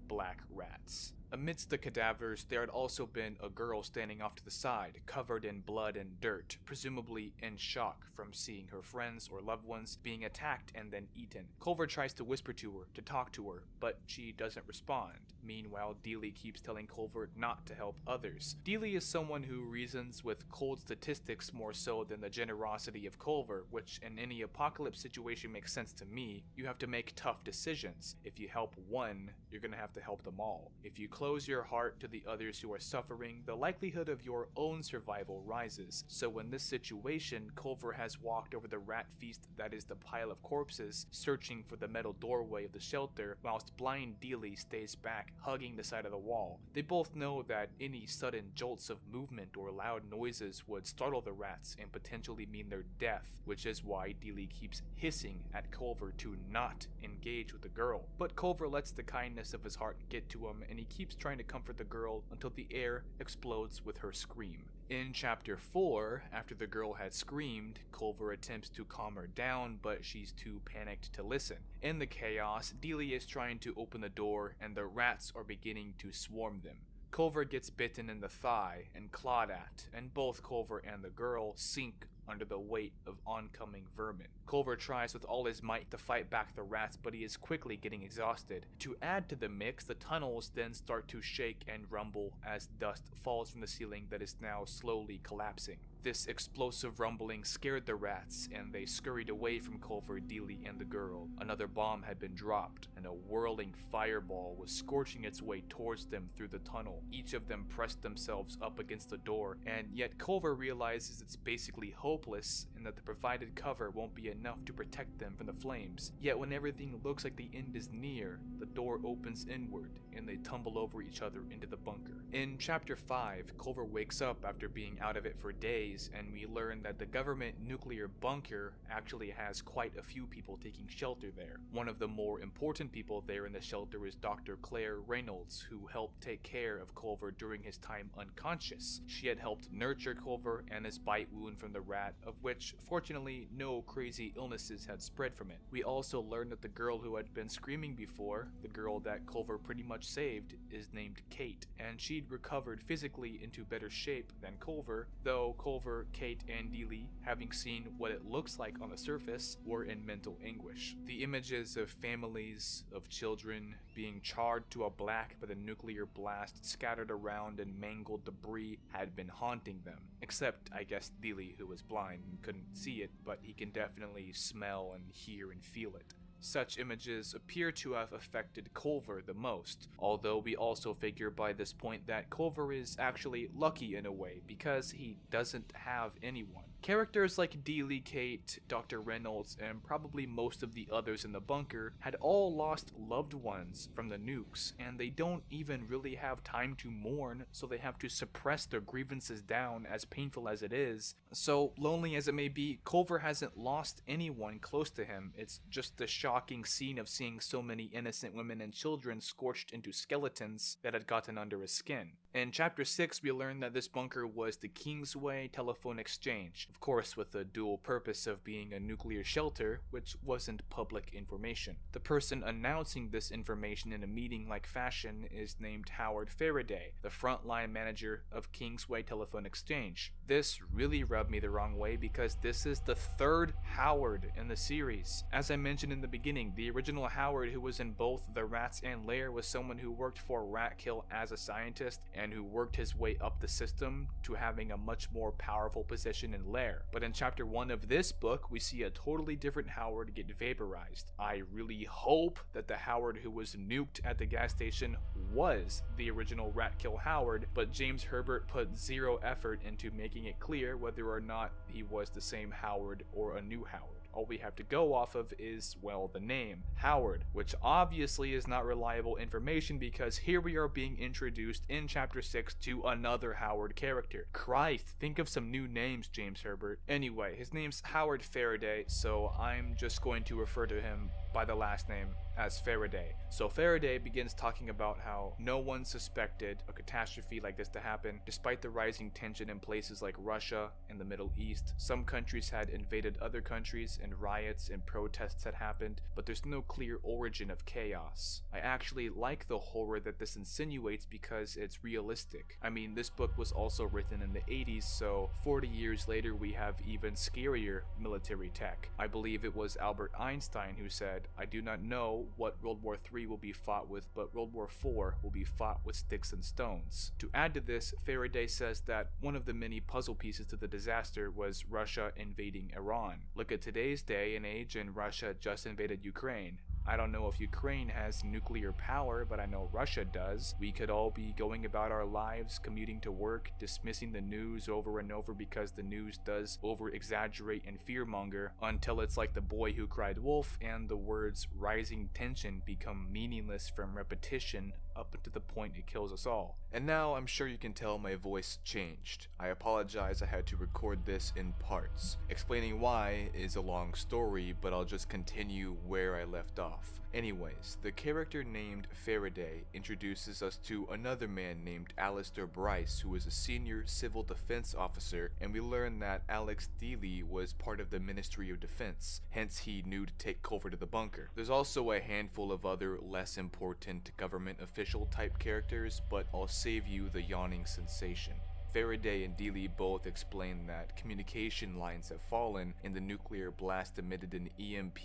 black rats. Amidst the cadavers, there had also been a girl standing off to the side, covered in blood and dirt, presumably in shock from seeing her friends or loved ones being attacked and then eaten. Culver tries to whisper to her, to talk to her, but she doesn't respond. Meanwhile, Dealey keeps telling Culver not to help others. Dealey is someone who reasons with cold statistics more so than the generosity of Culver, which in any apocalypse situation makes sense to me. You have to make tough decisions. If you help one, you're gonna have to help them all. If you close close your heart to the others who are suffering, the likelihood of your own survival rises. So in this situation, Culver has walked over the rat feast that is the pile of corpses, searching for the metal doorway of the shelter, whilst blind Dealey stays back, hugging the side of the wall. They both know that any sudden jolts of movement or loud noises would startle the rats and potentially mean their death, which is why Dealey keeps hissing at Culver to not engage with the girl. But Culver lets the kindness of his heart get to him, and he keeps trying to comfort the girl until the air explodes with her scream. In chapter 4, after the girl had screamed, Culver attempts to calm her down, but she's too panicked to listen. In the chaos, Dealey is trying to open the door, and the rats are beginning to swarm them. Culver gets bitten in the thigh and clawed at, and both Culver and the girl sink under the weight of oncoming vermin. Culver tries with all his might to fight back the rats, but he is quickly getting exhausted. To add to the mix, the tunnels then start to shake and rumble as dust falls from the ceiling that is now slowly collapsing. This explosive rumbling scared the rats, and they scurried away from Culver, Dealey, and the girl. Another bomb had been dropped, and a whirling fireball was scorching its way towards them through the tunnel. Each of them pressed themselves up against the door, and yet Culver realizes it's basically hopeless, and that the provided cover won't be enough to protect them from the flames. Yet when everything looks like the end is near, the door opens inward, and they tumble over each other into the bunker. In chapter 5, Culver wakes up after being out of it for days, and we learn that the government nuclear bunker actually has quite a few people taking shelter there. One of the more important people there in the shelter is Dr. Claire Reynolds, who helped take care of Culver during his time unconscious. She had helped nurture Culver and his bite wound from the rat, of which fortunately no crazy illnesses had spread from it. We also learned that the girl who had been screaming before, the girl that Culver pretty much saved, is named Kate, and she'd recovered physically into better shape than Culver, though Culver, Kate, and Dealey, having seen what it looks like on the surface, were in mental anguish. The images of families, of children, being charred to a black by the nuclear blast, scattered around in mangled debris, had been haunting them. Except, I guess, Dealey, who was blind and couldn't see it, but he can definitely smell and hear and feel it. Such images appear to have affected Culver the most, although we also figure by this point that Culver is actually lucky in a way because he doesn't have anyone. Characters like Dealey, Kate, Dr. Reynolds, and probably most of the others in the bunker had all lost loved ones from the nukes, and they don't even really have time to mourn, so they have to suppress their grievances down, as painful as it is. So lonely as it may be, Culver hasn't lost anyone close to him. It's just the shocking scene of seeing so many innocent women and children scorched into skeletons that had gotten under his skin. In chapter 6, we learn that this bunker was the Kingsway Telephone Exchange, of course with the dual purpose of being a nuclear shelter, which wasn't public information. The person announcing this information in a meeting-like fashion is named Howard Faraday, the frontline manager of Kingsway Telephone Exchange. This really rubbed me the wrong way because this is the third Howard in the series. As I mentioned in the beginning, the original Howard who was in both The Rats and Lair was someone who worked for Ratkill as a scientist and who worked his way up the system to having a much more powerful position in Lair. But in chapter 1 of this book, we see a totally different Howard get vaporized. I really hope that the Howard who was nuked at the gas station was the original Ratkill Howard, but James Herbert put zero effort into making it clear whether or not he was the same Howard or a new Howard. All we have to go off of is, well, the name, Howard, which obviously is not reliable information because here we are being introduced in chapter 6 to another Howard character. Christ, think of some new names, James Herbert. Anyway, his name's Howard Faraday, so I'm just going to refer to him by the last name as Faraday. So Faraday begins talking about how no one suspected a catastrophe like this to happen, despite the rising tension in places like Russia and the Middle East. Some countries had invaded other countries and riots and protests had happened, but there's no clear origin of chaos. I actually like the horror that this insinuates because it's realistic. I mean, this book was also written in the 80s, so 40 years later we have even scarier military tech. I believe it was Albert Einstein who said, "I do not know what World War III will be fought with, but World War IV will be fought with sticks and stones." To add to this, Faraday says that one of the many puzzle pieces to the disaster was Russia invading Iran. Look at today's day and age, and Russia just invaded Ukraine. I don't know if Ukraine has nuclear power, but I know Russia does. We could all be going about our lives, commuting to work, dismissing the news over and over because the news does over-exaggerate and fearmonger until it's like the boy who cried wolf and the words rising tension become meaningless from repetition up until the point it kills us all. And now I'm sure you can tell my voice changed. I apologize I had to record this in parts. Explaining why is a long story, but I'll just continue where I left off. Anyways, the character named Faraday introduces us to another man named Alistair Bryce, who is a senior civil defense officer, and we learn that Alex Dealey was part of the Ministry of Defense, hence he knew to take cover to the bunker. There's also a handful of other less important government official type characters, but I'll save you the yawning sensation. Faraday and Dealey both explain that communication lines have fallen and the nuclear blast emitted an EMP,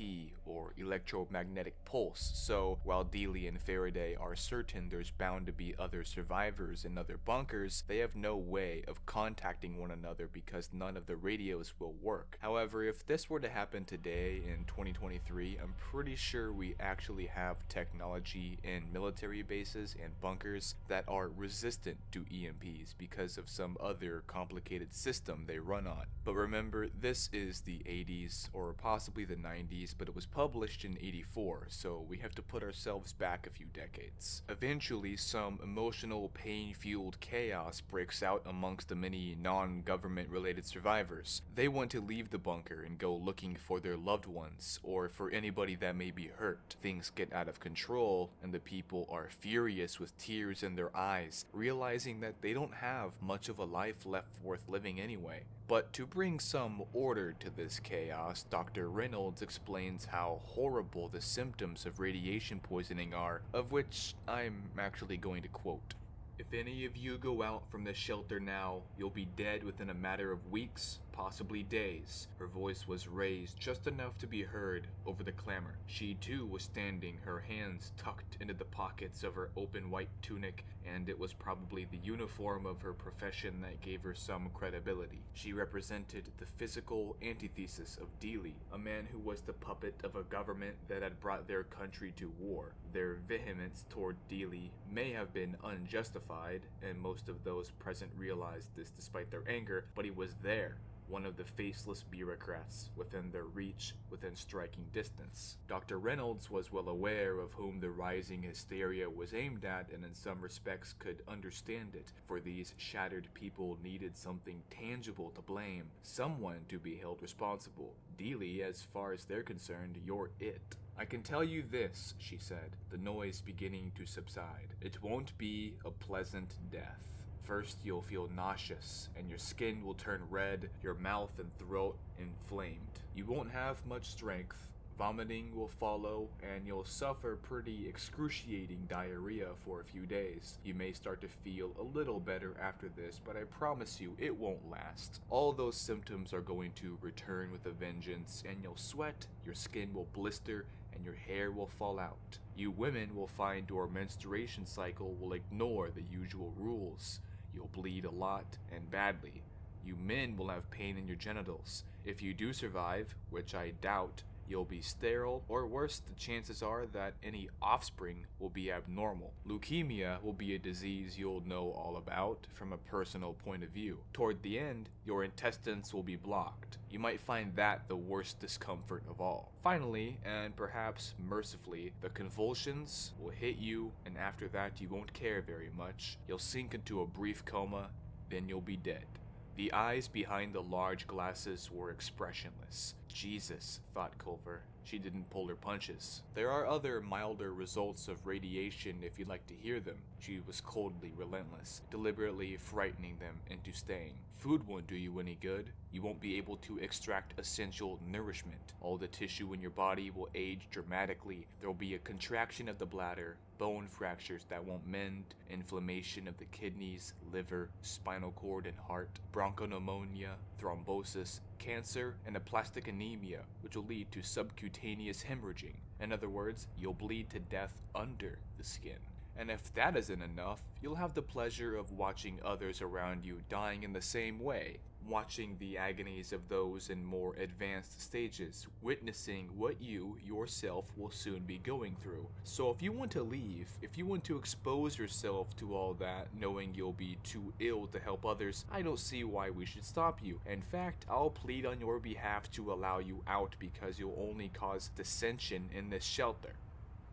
or electromagnetic pulse, so while Dealey and Faraday are certain there's bound to be other survivors in other bunkers, they have no way of contacting one another because none of the radios will work. However, if this were to happen today in 2023, I'm pretty sure we actually have technology in military bases and bunkers that are resistant to EMPs because of some other complicated system they run on. But remember, this is the 80s or possibly the 90s, but it was published in 84, so we have to put ourselves back a few decades. Eventually, some emotional, pain-fueled chaos breaks out amongst the many non-government related survivors. They want to leave the bunker and go looking for their loved ones, or for anybody that may be hurt. Things get out of control, and the people are furious with tears in their eyes, realizing that they don't have much of a life left worth living anyway. But to bring some order to this chaos, Dr. Reynolds explains how horrible the symptoms of radiation poisoning are, of which I'm actually going to quote. If any of you go out from this shelter now, you'll be dead within a matter of weeks, possibly days. Her voice was raised just enough to be heard over the clamor. She too was standing, her hands tucked into the pockets of her open white tunic, and it was probably the uniform of her profession that gave her some credibility. She represented the physical antithesis of Dealey, a man who was the puppet of a government that had brought their country to war. Their vehemence toward Dealey may have been unjustified, and most of those present realized this despite their anger, but he was there, one of the faceless bureaucrats within their reach, within striking distance. Dr. Reynolds was well aware of whom the rising hysteria was aimed at, and in some respects could understand it, for these shattered people needed something tangible to blame, someone to be held responsible. Dealey, as far as they're concerned, you're it. I can tell you this, she said, the noise beginning to subside. It won't be a pleasant death. First, you'll feel nauseous, and your skin will turn red, your mouth and throat inflamed. You won't have much strength, vomiting will follow, and you'll suffer pretty excruciating diarrhea for a few days. You may start to feel a little better after this, but I promise you it won't last. All those symptoms are going to return with a vengeance, and you'll sweat, your skin will blister, and your hair will fall out. You women will find your menstruation cycle will ignore the usual rules. You'll bleed a lot and badly. You men will have pain in your genitals. If you do survive, which I doubt, you'll be sterile, or worse, the chances are that any offspring will be abnormal. Leukemia will be a disease you'll know all about from a personal point of view. Toward the end, your intestines will be blocked. You might find that the worst discomfort of all. Finally, and perhaps mercifully, the convulsions will hit you, and after that you won't care very much. You'll sink into a brief coma, then you'll be dead. The eyes behind the large glasses were expressionless. Jesus, thought Culver. She didn't pull her punches. There are other milder results of radiation if you'd like to hear them. She was coldly relentless, deliberately frightening them into staying. Food won't do you any good. You won't be able to extract essential nourishment. All the tissue in your body will age dramatically. There will be a contraction of the bladder, bone fractures that won't mend, inflammation of the kidneys, liver, spinal cord and heart, bronchopneumonia, thrombosis, cancer, and aplastic anemia, which will lead to subcutaneous hemorrhaging. In other words, you'll bleed to death under the skin. And if that isn't enough, you'll have the pleasure of watching others around you dying in the same way, watching the agonies of those in more advanced stages, witnessing what you, yourself, will soon be going through. So if you want to leave, if you want to expose yourself to all that, knowing you'll be too ill to help others, I don't see why we should stop you. In fact, I'll plead on your behalf to allow you out because you'll only cause dissension in this shelter.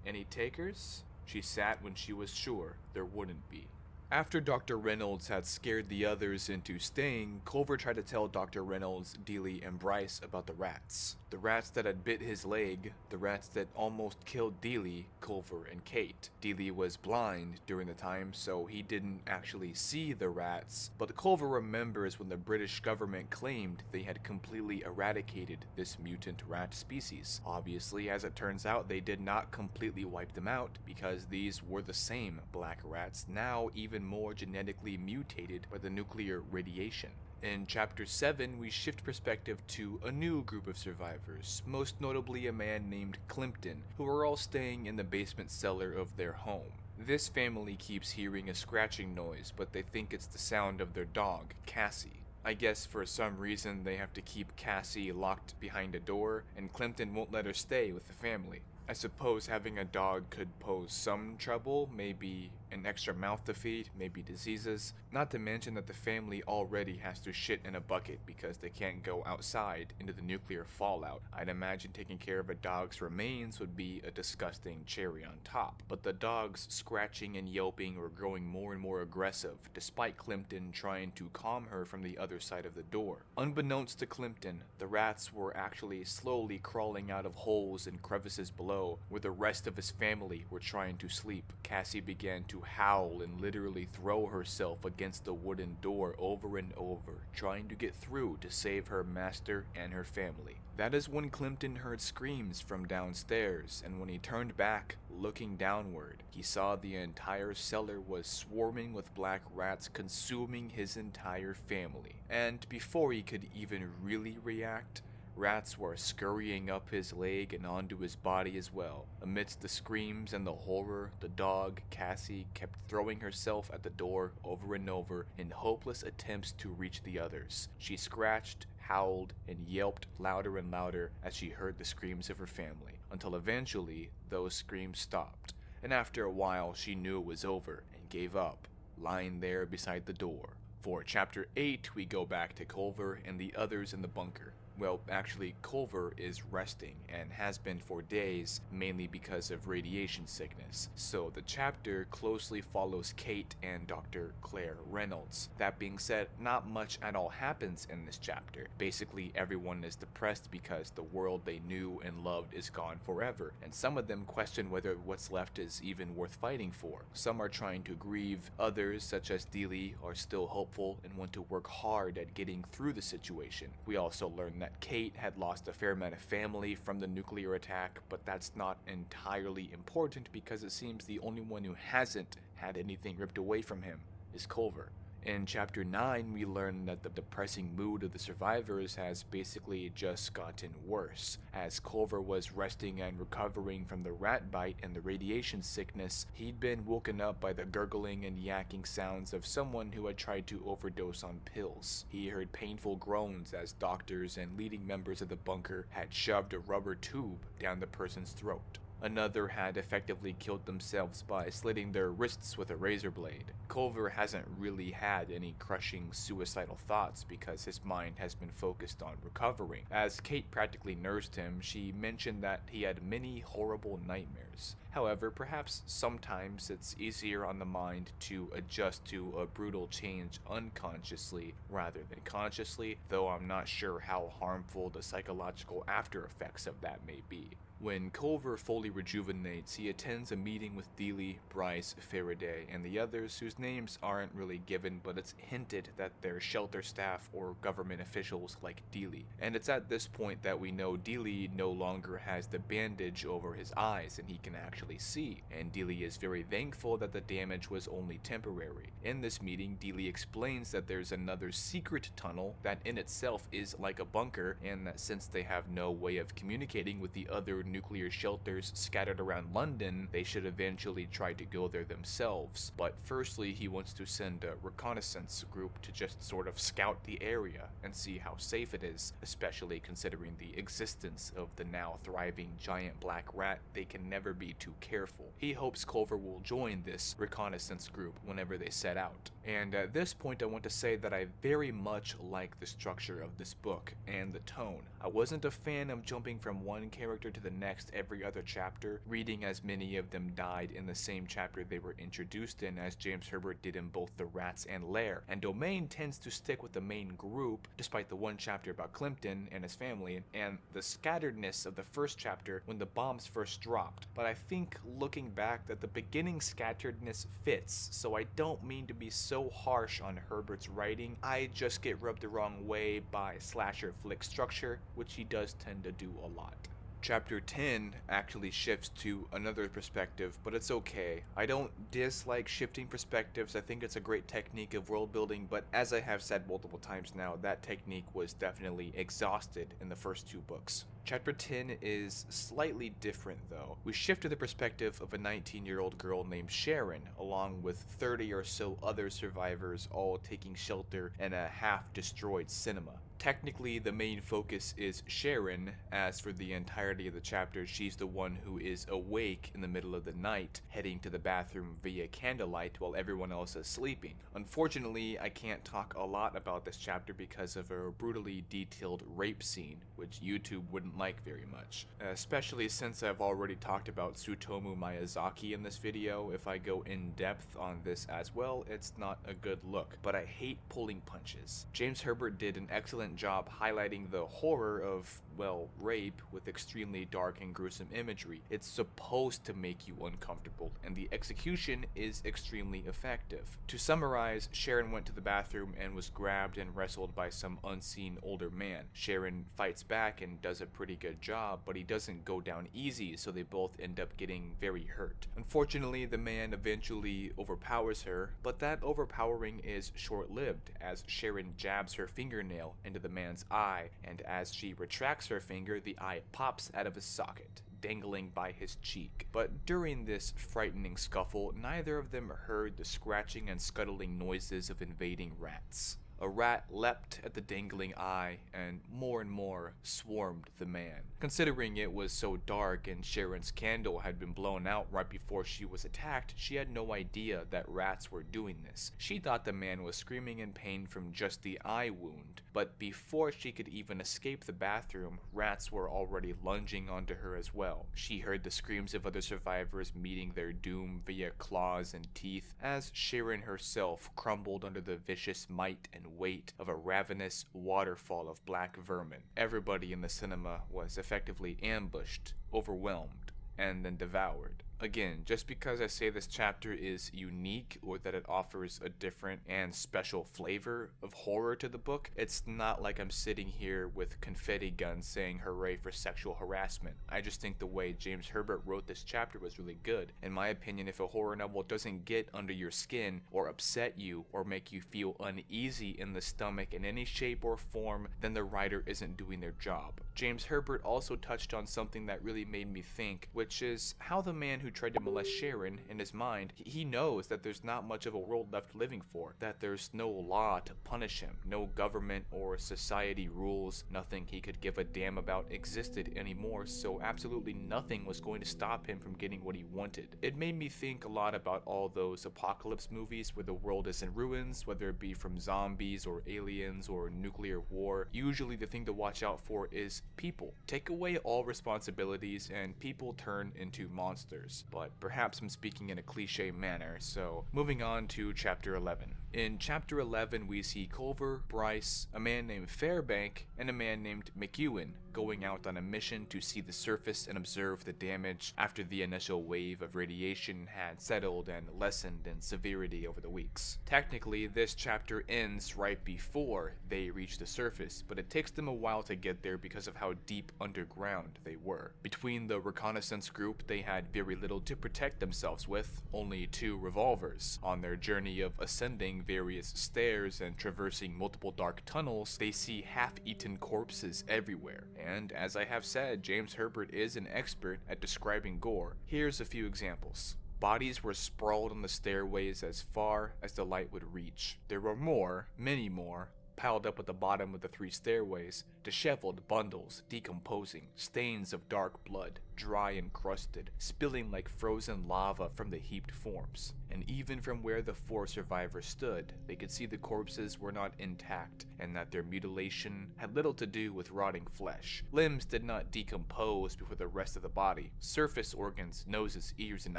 Any takers? She sat when she was sure there wouldn't be. After Dr. Reynolds had scared the others into staying, Culver tried to tell Dr. Reynolds, Dealey, and Bryce about the rats. The rats that had bit his leg, the rats that almost killed Dealey, Culver, and Kate. Dealey was blind during the time, so he didn't actually see the rats, but Culver remembers when the British government claimed they had completely eradicated this mutant rat species. Obviously, as it turns out, they did not completely wipe them out, because these were the same black rats, now even more genetically mutated by the nuclear radiation. In Chapter 7, we shift perspective to a new group of survivors, most notably a man named Klimpton, who are all staying in the basement cellar of their home. This family keeps hearing a scratching noise, but they think it's the sound of their dog, Cassie. I guess for some reason they have to keep Cassie locked behind a door, and Klimpton won't let her stay with the family. I suppose having a dog could pose some trouble, maybe an extra mouth to feed, maybe diseases, not to mention that the family already has to shit in a bucket because they can't go outside into the nuclear fallout. I'd imagine taking care of a dog's remains would be a disgusting cherry on top, but the dog's scratching and yelping were growing more and more aggressive, despite Klimpton trying to calm her from the other side of the door. Unbeknownst to Klimpton, the rats were actually slowly crawling out of holes and crevices below, where the rest of his family were trying to sleep. Cassie began to howl and literally throw herself against the wooden door over and over, trying to get through to save her master and her family. That is when Klimpton heard screams from downstairs, and when he turned back, looking downward, he saw the entire cellar was swarming with black rats consuming his entire family. And before he could even really react, rats were scurrying up his leg and onto his body as well. Amidst the screams and the horror, the dog, Cassie, kept throwing herself at the door over and over in hopeless attempts to reach the others. She scratched, howled, and yelped louder and louder as she heard the screams of her family, until eventually those screams stopped, and after a while she knew it was over and gave up, lying there beside the door. For Chapter 8, we go back to Culver and the others in the bunker. Well, actually, Culver is resting, and has been for days, mainly because of radiation sickness. So the chapter closely follows Kate and Dr. Claire Reynolds. That being said, not much at all happens in this chapter. Basically, everyone is depressed because the world they knew and loved is gone forever, and some of them question whether what's left is even worth fighting for. Some are trying to grieve, others, such as Dealey, are still hopeful and want to work hard at getting through the situation. We also learn that Kate had lost a fair amount of family from the nuclear attack, but that's not entirely important because it seems the only one who hasn't had anything ripped away from him is Culver. In Chapter 9, we learn that the depressing mood of the survivors has basically just gotten worse. As Culver was resting and recovering from the rat bite and the radiation sickness, he'd been woken up by the gurgling and yakking sounds of someone who had tried to overdose on pills. He heard painful groans as doctors and leading members of the bunker had shoved a rubber tube down the person's throat. Another had effectively killed themselves by slitting their wrists with a razor blade. Culver hasn't really had any crushing suicidal thoughts because his mind has been focused on recovering. As Kate practically nursed him, she mentioned that he had many horrible nightmares. However, perhaps sometimes it's easier on the mind to adjust to a brutal change unconsciously rather than consciously, though I'm not sure how harmful the psychological after effects of that may be. When Culver fully rejuvenates, he attends a meeting with Dealey, Bryce, Faraday, and the others whose names aren't really given, but it's hinted that they're shelter staff or government officials like Dealey. And it's at this point that we know Dealey no longer has the bandage over his eyes and he can actually see, and Dealey is very thankful that the damage was only temporary. In this meeting, Dealey explains that there's another secret tunnel that in itself is like a bunker, and that since they have no way of communicating with the other nuclear shelters scattered around London, they should eventually try to go there themselves. But firstly, he wants to send a reconnaissance group to just sort of scout the area and see how safe it is, especially considering the existence of the now thriving giant black rat. They can never be too careful. He hopes Culver will join this reconnaissance group whenever they set out. And at this point, I want to say that I very much like the structure of this book and the tone. I wasn't a fan of jumping from one character to the next every other chapter, reading as many of them died in the same chapter they were introduced in as James Herbert did in both the Rats and Lair, and Domain tends to stick with the main group, despite the one chapter about Plimpton and his family, and the scatteredness of the first chapter when the bombs first dropped. But I think, looking back, that the beginning scatteredness fits, so I don't mean to be so harsh on Herbert's writing. I just get rubbed the wrong way by slasher flick structure, which he does tend to do a lot. Chapter 10 actually shifts to another perspective, but it's okay. I don't dislike shifting perspectives. I think it's a great technique of world building, but as I have said multiple times now, that technique was definitely exhausted in the first two books. Chapter 10 is slightly different though. We shift to the perspective of a 19-year-old girl named Sharon, along with 30 or so other survivors, all taking shelter in a half-destroyed cinema. Technically, the main focus is Sharon. As for the entirety of the chapter, she's the one who is awake in the middle of the night, heading to the bathroom via candlelight while everyone else is sleeping. Unfortunately, I can't talk a lot about this chapter because of a brutally detailed rape scene, which YouTube wouldn't like very much. Especially since I've already talked about Tsutomu Miyazaki in this video. If I go in depth on this as well, it's not a good look. But I hate pulling punches. James Herbert did an excellent job highlighting the horror of, well, rape with extremely dark and gruesome imagery. It's supposed to make you uncomfortable, and the execution is extremely effective. To summarize, Sharon went to the bathroom and was grabbed and wrestled by some unseen older man. Sharon fights back and does a pretty good job, but he doesn't go down easy, so they both end up getting very hurt. Unfortunately, the man eventually overpowers her, but that overpowering is short-lived, as Sharon jabs her fingernail into the man's eye, and as she retracts her finger, the eye pops out of his socket, dangling by his cheek. But during this frightening scuffle, neither of them heard the scratching and scuttling noises of invading rats. A rat leapt at the dangling eye and more swarmed the man. Considering it was so dark and Sharon's candle had been blown out right before she was attacked, she had no idea that rats were doing this. She thought the man was screaming in pain from just the eye wound, but before she could even escape the bathroom, rats were already lunging onto her as well. She heard the screams of other survivors meeting their doom via claws and teeth, as Sharon herself crumbled under the vicious might and weight of a ravenous waterfall of black vermin. Everybody in the cinema was effectively ambushed, overwhelmed, and then devoured. Again, just because I say this chapter is unique or that it offers a different and special flavor of horror to the book, it's not like I'm sitting here with confetti guns saying hooray for sexual harassment. I just think the way James Herbert wrote this chapter was really good. In my opinion, if a horror novel doesn't get under your skin or upset you or make you feel uneasy in the stomach in any shape or form, then the writer isn't doing their job. James Herbert also touched on something that really made me think, which is how the man who tried to molest Sharon, in his mind, he knows that there's not much of a world left living for, that there's no law to punish him, no government or society rules, nothing he could give a damn about existed anymore, so absolutely nothing was going to stop him from getting what he wanted. It made me think a lot about all those apocalypse movies where the world is in ruins, whether it be from zombies or aliens or nuclear war. Usually the thing to watch out for is people. Take away all responsibilities and people turn into monsters. But perhaps I'm speaking in a cliche manner, so moving on to chapter 11. In chapter 11, we see Culver, Bryce, a man named Fairbank, and a man named McEwen going out on a mission to see the surface and observe the damage after the initial wave of radiation had settled and lessened in severity over the weeks. Technically, this chapter ends right before they reach the surface, but it takes them a while to get there because of how deep underground they were. Between the reconnaissance group, they had very little little to protect themselves with, only 2 revolvers. On their journey of ascending various stairs and traversing multiple dark tunnels, they see half-eaten corpses everywhere. And as I have said, James Herbert is an expert at describing gore. Here's a few examples. Bodies were sprawled on the stairways as far as the light would reach. There were more, many more, piled up at the bottom of the 3 stairways, disheveled bundles, decomposing, stains of dark blood, dry and crusted, spilling like frozen lava from the heaped forms. And even from where the 4 survivors stood, they could see the corpses were not intact, and that their mutilation had little to do with rotting flesh. Limbs did not decompose before the rest of the body. Surface organs, noses, ears, and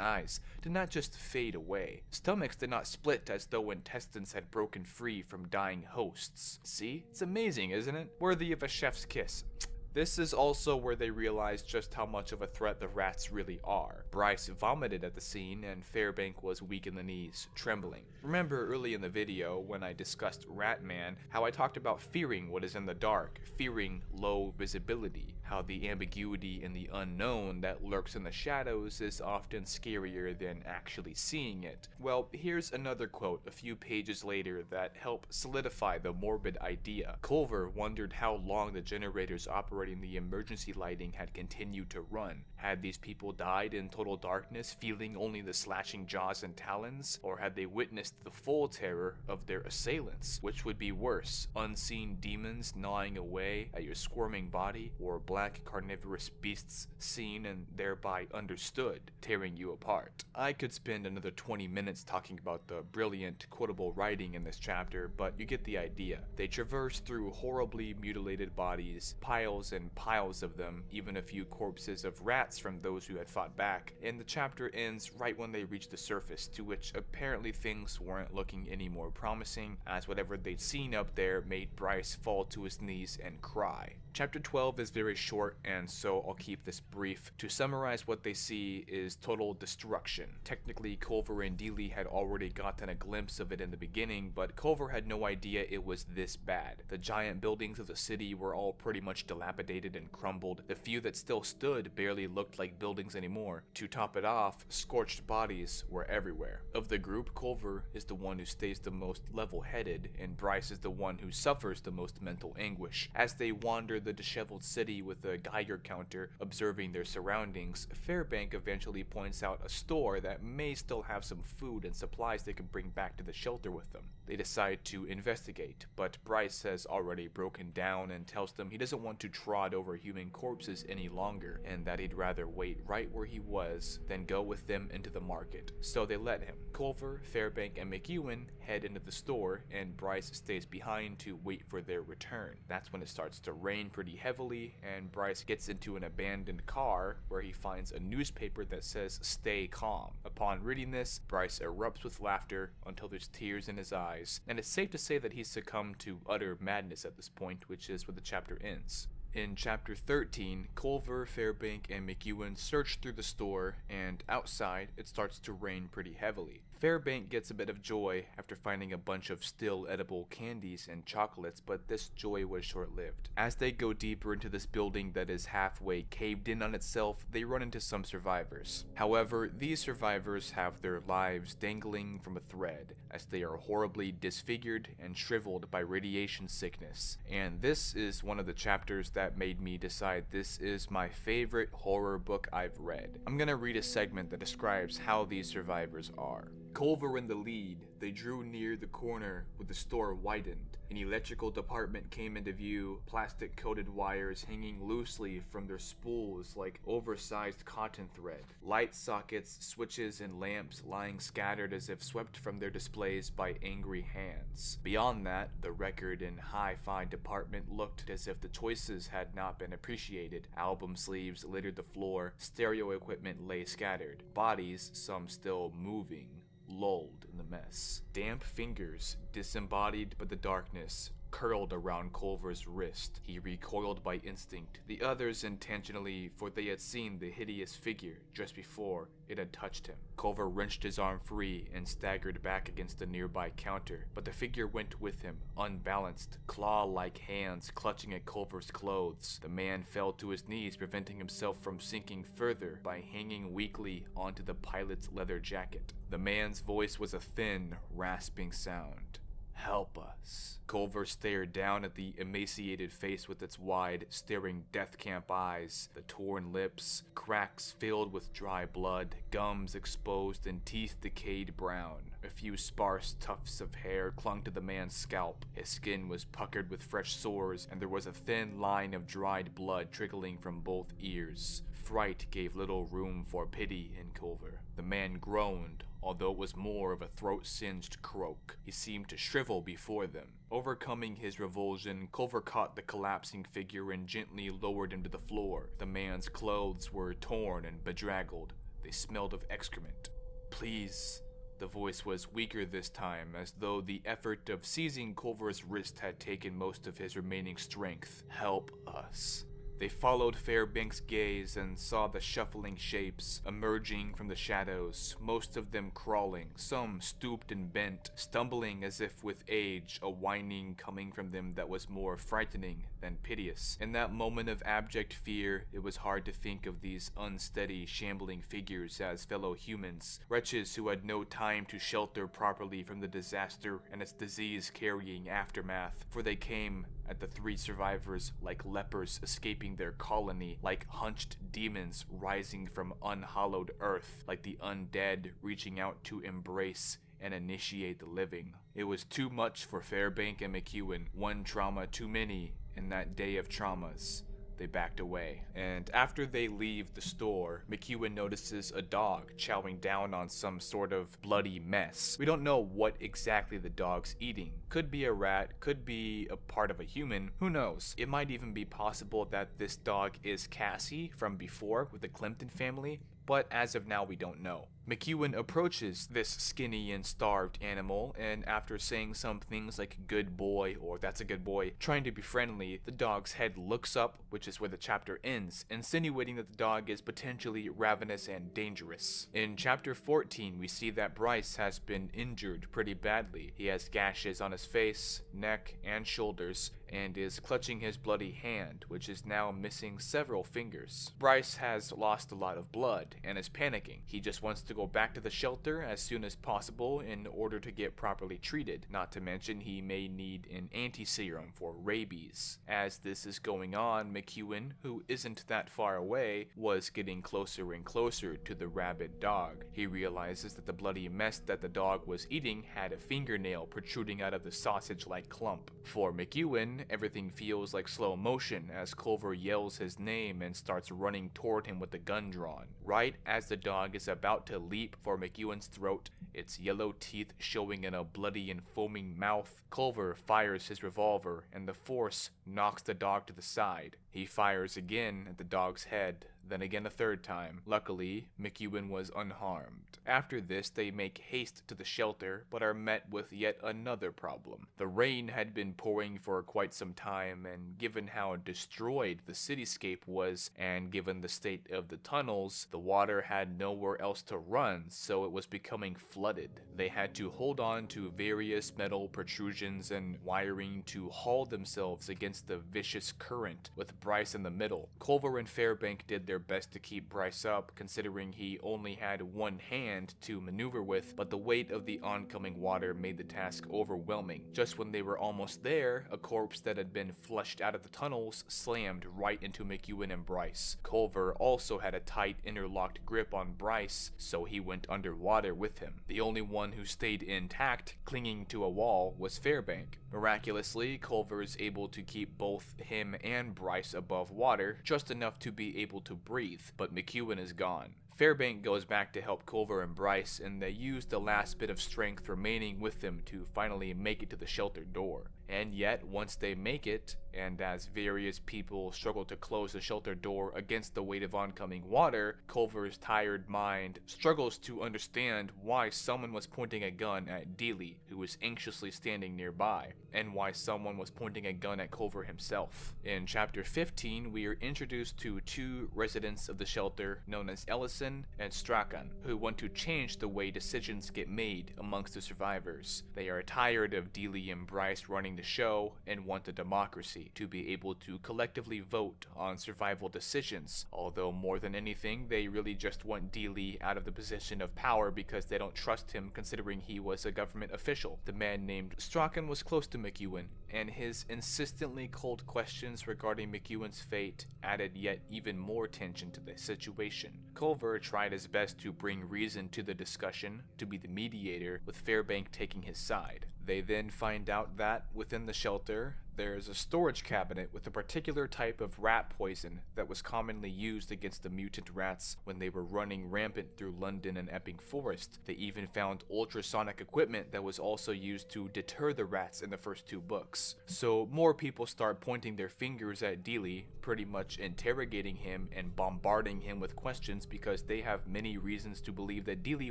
eyes did not just fade away. Stomachs did not split as though intestines had broken free from dying hosts. See? It's amazing, isn't it? Worthy of a chef's kiss. This is also where they realized just how much of a threat the rats really are. Bryce vomited at the scene, and Fairbank was weak in the knees, trembling. Remember early in the video when I discussed Ratman, how I talked about fearing what is in the dark, fearing low visibility, how the ambiguity in the unknown that lurks in the shadows is often scarier than actually seeing it. Well, here's another quote a few pages later that help solidify the morbid idea. Culver wondered how long the generators operating the emergency lighting had continued to run. Had these people died in total darkness, feeling only the slashing jaws and talons? Or had they witnessed the full terror of their assailants? Which would be worse, unseen demons gnawing away at your squirming body, or black carnivorous beasts seen and thereby understood, tearing you apart? I could spend another 20 minutes talking about the brilliant, quotable writing in this chapter, but you get the idea. They traverse through horribly mutilated bodies, piles and piles of them, even a few corpses of rats from those who had fought back, and the chapter ends right when they reach the surface, to which apparently things weren't looking any more promising, as whatever they'd seen up there made Bryce fall to his knees and cry. Chapter 12 is very short, and so I'll keep this brief. To summarize, what they see is total destruction. Technically, Culver and Dealey had already gotten a glimpse of it in the beginning, but Culver had no idea it was this bad. The giant buildings of the city were all pretty much dilapidated and crumbled. The few that still stood barely looked like buildings anymore. To top it off, scorched bodies were everywhere. Of the group, Culver is the one who stays the most level-headed, and Bryce is the one who suffers the most mental anguish. As they wander the disheveled city with a Geiger counter observing their surroundings, Fairbank eventually points out a store that may still have some food and supplies they can bring back to the shelter with them. They decide to investigate, but Bryce has already broken down and tells them he doesn't want to trod over human corpses any longer, and that he'd rather wait right where he was than go with them into the market. So they let him. Culver, Fairbank, and McEwen head into the store, and Bryce stays behind to wait for their return. That's when it starts to rain pretty heavily, and Bryce gets into an abandoned car where he finds a newspaper that says "Stay Calm." Upon reading this, Bryce erupts with laughter until there's tears in his eyes, and it's safe to say that he's succumbed to utter madness at this point, which is where the chapter ends. In chapter 13, Culver, Fairbank, and McEwen search through the store, and outside, it starts to rain pretty heavily. Fairbank gets a bit of joy after finding a bunch of still edible candies and chocolates, but this joy was short-lived. As they go deeper into this building that is halfway caved in on itself, they run into some survivors. However, these survivors have their lives dangling from a thread, as they are horribly disfigured and shriveled by radiation sickness. And this is one of the chapters that made me decide this is my favorite horror book I've read. I'm gonna read a segment that describes how these survivors are. Culver in the lead, they drew near the corner where the store widened. An electrical department came into view, plastic-coated wires hanging loosely from their spools like oversized cotton thread. Light sockets, switches, and lamps lying scattered as if swept from their displays by angry hands. Beyond that, the record and hi-fi department looked as if the choices had not been appreciated. Album sleeves littered the floor, stereo equipment lay scattered. Bodies, some still moving, lulled in the mess. Damp fingers, disembodied by the darkness, curled around Culver's wrist. He recoiled by instinct, the others intentionally, for they had seen the hideous figure just before it had touched him. Culver wrenched his arm free and staggered back against a nearby counter, but the figure went with him, unbalanced, claw-like hands clutching at Culver's clothes. The man fell to his knees, preventing himself from sinking further by hanging weakly onto the pilot's leather jacket. The man's voice was a thin, rasping sound. "Help us." Culver stared down at the emaciated face with its wide, staring death camp eyes, the torn lips, cracks filled with dry blood, gums exposed and teeth decayed brown. A few sparse tufts of hair clung to the man's scalp. His skin was puckered with fresh sores, and there was a thin line of dried blood trickling from both ears. Fright gave little room for pity in Culver. The man groaned, although it was more of a throat-singed croak. He seemed to shrivel before them. Overcoming his revulsion, Culver caught the collapsing figure and gently lowered him to the floor. The man's clothes were torn and bedraggled. They smelled of excrement. "Please." The voice was weaker this time, as though the effort of seizing Culver's wrist had taken most of his remaining strength. "Help us." They followed Fairbank's gaze and saw the shuffling shapes emerging from the shadows, most of them crawling, some stooped and bent, stumbling as if with age, a whining coming from them that was more frightening than piteous. In that moment of abject fear, it was hard to think of these unsteady, shambling figures as fellow humans, wretches who had no time to shelter properly from the disaster and its disease-carrying aftermath, for they came at the three survivors like lepers escaping their colony, like hunched demons rising from unhallowed earth, like the undead reaching out to embrace and initiate the living. It was too much for Fairbank and McEwen, one trauma too many in that day of traumas. They backed away. And after they leave the store, McEwen notices a dog chowing down on some sort of bloody mess. We don't know what exactly the dog's eating. Could be a rat, could be a part of a human, who knows? It might even be possible that this dog is Cassie from before with the Clinton family, but as of now we don't know. McEwen approaches this skinny and starved animal, and after saying some things like "good boy" or "that's a good boy," trying to be friendly, the dog's head looks up, which is where the chapter ends, insinuating that the dog is potentially ravenous and dangerous. In chapter 14, we see that Bryce has been injured pretty badly. He has gashes on his face, neck, and shoulders, and is clutching his bloody hand, which is now missing several fingers. Bryce has lost a lot of blood and is panicking. He just wants to go back to the shelter as soon as possible in order to get properly treated, not to mention he may need an anti-serum for rabies. As this is going on, McEwen, who isn't that far away, was getting closer and closer to the rabid dog. He realizes that the bloody mess that the dog was eating had a fingernail protruding out of the sausage-like clump. For McEwen, everything feels like slow motion as Culver yells his name and starts running toward him with the gun drawn. Right as the dog is about to leap for McEwen's throat, its yellow teeth showing in a bloody and foaming mouth, Culver fires his revolver and the force knocks the dog to the side. He fires again at the dog's head, then again a third time. Luckily, McEwen was unharmed. After this, they make haste to the shelter, but are met with yet another problem. The rain had been pouring for quite some time, and given how destroyed the cityscape was, and given the state of the tunnels, the water had nowhere else to run, so it was becoming flooded. They had to hold on to various metal protrusions and wiring to haul themselves against the vicious current, with Bryce in the middle. Culver and Fairbank did their best to keep Bryce up, considering he only had one hand to maneuver with, but the weight of the oncoming water made the task overwhelming. Just when they were almost there, a corpse that had been flushed out of the tunnels slammed right into McEwen and Bryce. Culver also had a tight interlocked grip on Bryce, so he went underwater with him. The only one who stayed intact, clinging to a wall, was Fairbank. Miraculously, Culver is able to keep both him and Bryce above water, just enough to be able to breathe, but McEwen is gone. Fairbank goes back to help Culver and Bryce, and they use the last bit of strength remaining with them to finally make it to the shelter door. And yet, once they make it, and as various people struggle to close the shelter door against the weight of oncoming water, Culver's tired mind struggles to understand why someone was pointing a gun at Dealey, who was anxiously standing nearby, and why someone was pointing a gun at Culver himself. In chapter 15, we are introduced to two residents of the shelter known as Ellison and Strachan, who want to change the way decisions get made amongst the survivors. They are tired of Dealey and Bryce running the show and want a democracy to be able to collectively vote on survival decisions, although more than anything they really just want Dealey out of the position of power because they don't trust him, considering he was a government official. The man named Strachan was close to McEwen, and his insistently cold questions regarding McEwen's fate added yet even more tension to the situation. Culver tried his best to bring reason to the discussion, to be the mediator, with Fairbank taking his side. They then find out that, within the shelter, there's a storage cabinet with a particular type of rat poison that was commonly used against the mutant rats when they were running rampant through London and Epping Forest. They even found ultrasonic equipment that was also used to deter the rats in the first two books. So more people start pointing their fingers at Dealey, pretty much interrogating him and bombarding him with questions because they have many reasons to believe that Dealey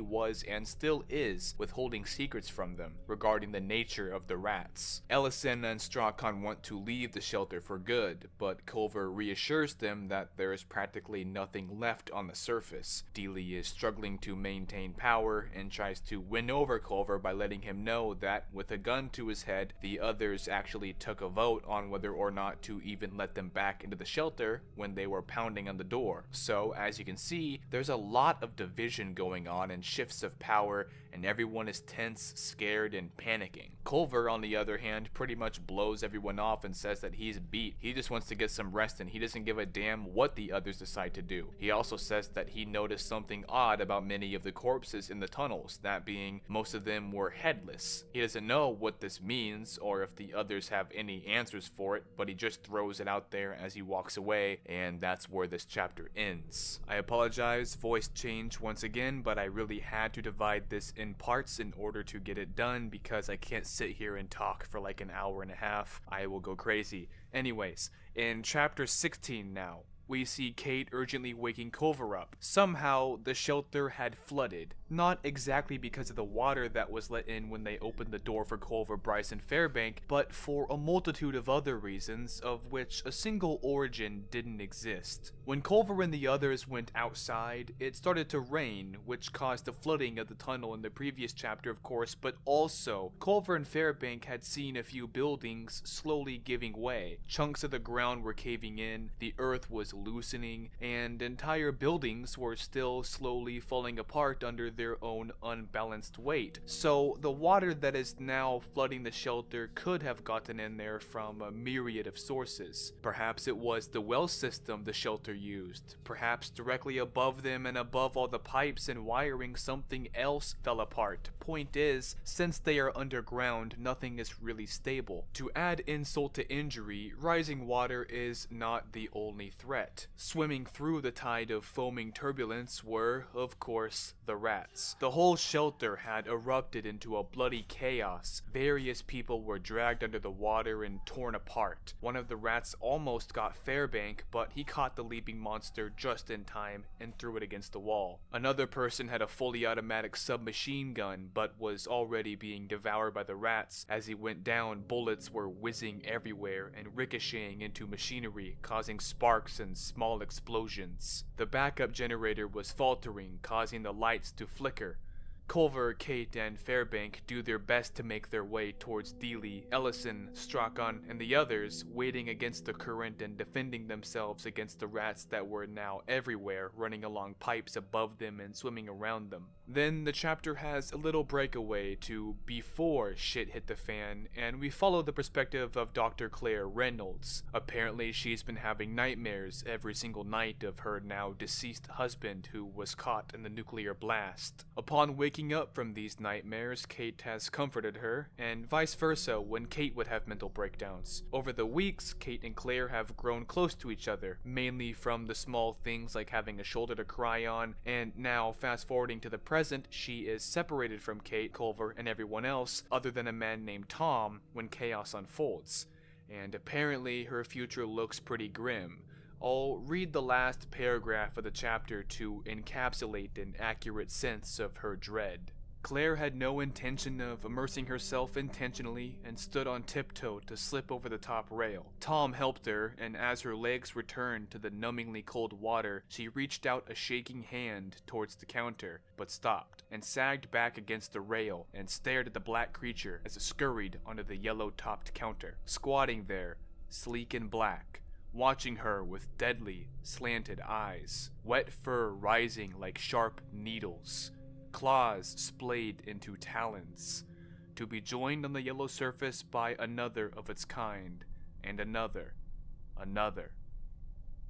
was and still is withholding secrets from them regarding the nature of the rats. Ellison and Strachan want to leave the shelter for good, but Culver reassures them that there is practically nothing left on the surface. Dealey is struggling to maintain power and tries to win over Culver by letting him know that, with a gun to his head, the others actually took a vote on whether or not to even let them back into the shelter when they were pounding on the door. So, as you can see, there's a lot of division going on and shifts of power, and everyone is tense, scared, and panicking. Culver, on the other hand, pretty much blows everyone off and says that he's beat. He just wants to get some rest and he doesn't give a damn what the others decide to do. He also says that he noticed something odd about many of the corpses in the tunnels, that being most of them were headless. He doesn't know what this means or if the others have any answers for it, but he just throws it out there as he walks away, and that's where this chapter ends. I apologize, voice change once again, but I really had to divide this in parts in order to get it done because I can't sit here and talk for like an hour and a half. I will go crazy. Anyways, in chapter 16 now, we see Kate urgently waking Culver up. Somehow, the shelter had flooded. Not exactly because of the water that was let in when they opened the door for Culver, Bryce, and Fairbank, but for a multitude of other reasons, of which a single origin didn't exist. When Culver and the others went outside, it started to rain, which caused the flooding of the tunnel in the previous chapter, of course, but also, Culver and Fairbank had seen a few buildings slowly giving way. Chunks of the ground were caving in, the earth was loosening, and entire buildings were still slowly falling apart under their own unbalanced weight. So the water that is now flooding the shelter could have gotten in there from a myriad of sources. Perhaps it was the well system the shelter used. Perhaps directly above them and above all the pipes and wiring something else fell apart. Point is, since they are underground, nothing is really stable. To add insult to injury, rising water is not the only threat. Swimming through the tide of foaming turbulence were, of course, the rats. The whole shelter had erupted into a bloody chaos. Various people were dragged under the water and torn apart. One of the rats almost got Fairbank, but he caught the leaping monster just in time and threw it against the wall. Another person had a fully automatic submachine gun, but was already being devoured by the rats. As he went down, bullets were whizzing everywhere and ricocheting into machinery, causing sparks and small explosions. The backup generator was faltering, causing the lights to flicker. Culver, Kate, and Fairbank do their best to make their way towards Dealey, Ellison, Strachan, and the others, wading against the current and defending themselves against the rats that were now everywhere, running along pipes above them and swimming around them. Then the chapter has a little breakaway to before shit hit the fan, and we follow the perspective of Dr. Claire Reynolds. Apparently she's been having nightmares every single night of her now deceased husband who was caught in the nuclear blast. Upon waking waking up from these nightmares, Kate has comforted her, and vice versa when Kate would have mental breakdowns. Over the weeks, Kate and Claire have grown close to each other, mainly from the small things like having a shoulder to cry on, and now, fast forwarding to the present, she is separated from Kate, Culver, and everyone else other than a man named Tom when chaos unfolds. And apparently her future looks pretty grim. I'll read the last paragraph of the chapter to encapsulate an accurate sense of her dread. Claire had no intention of immersing herself intentionally and stood on tiptoe to slip over the top rail. Tom helped her, and as her legs returned to the numbingly cold water, she reached out a shaking hand towards the counter, but stopped, and sagged back against the rail and stared at the black creature as it scurried onto the yellow-topped counter, squatting there, sleek and black, watching her with deadly, slanted eyes, wet fur rising like sharp needles, claws splayed into talons, to be joined on the yellow surface by another of its kind, and another.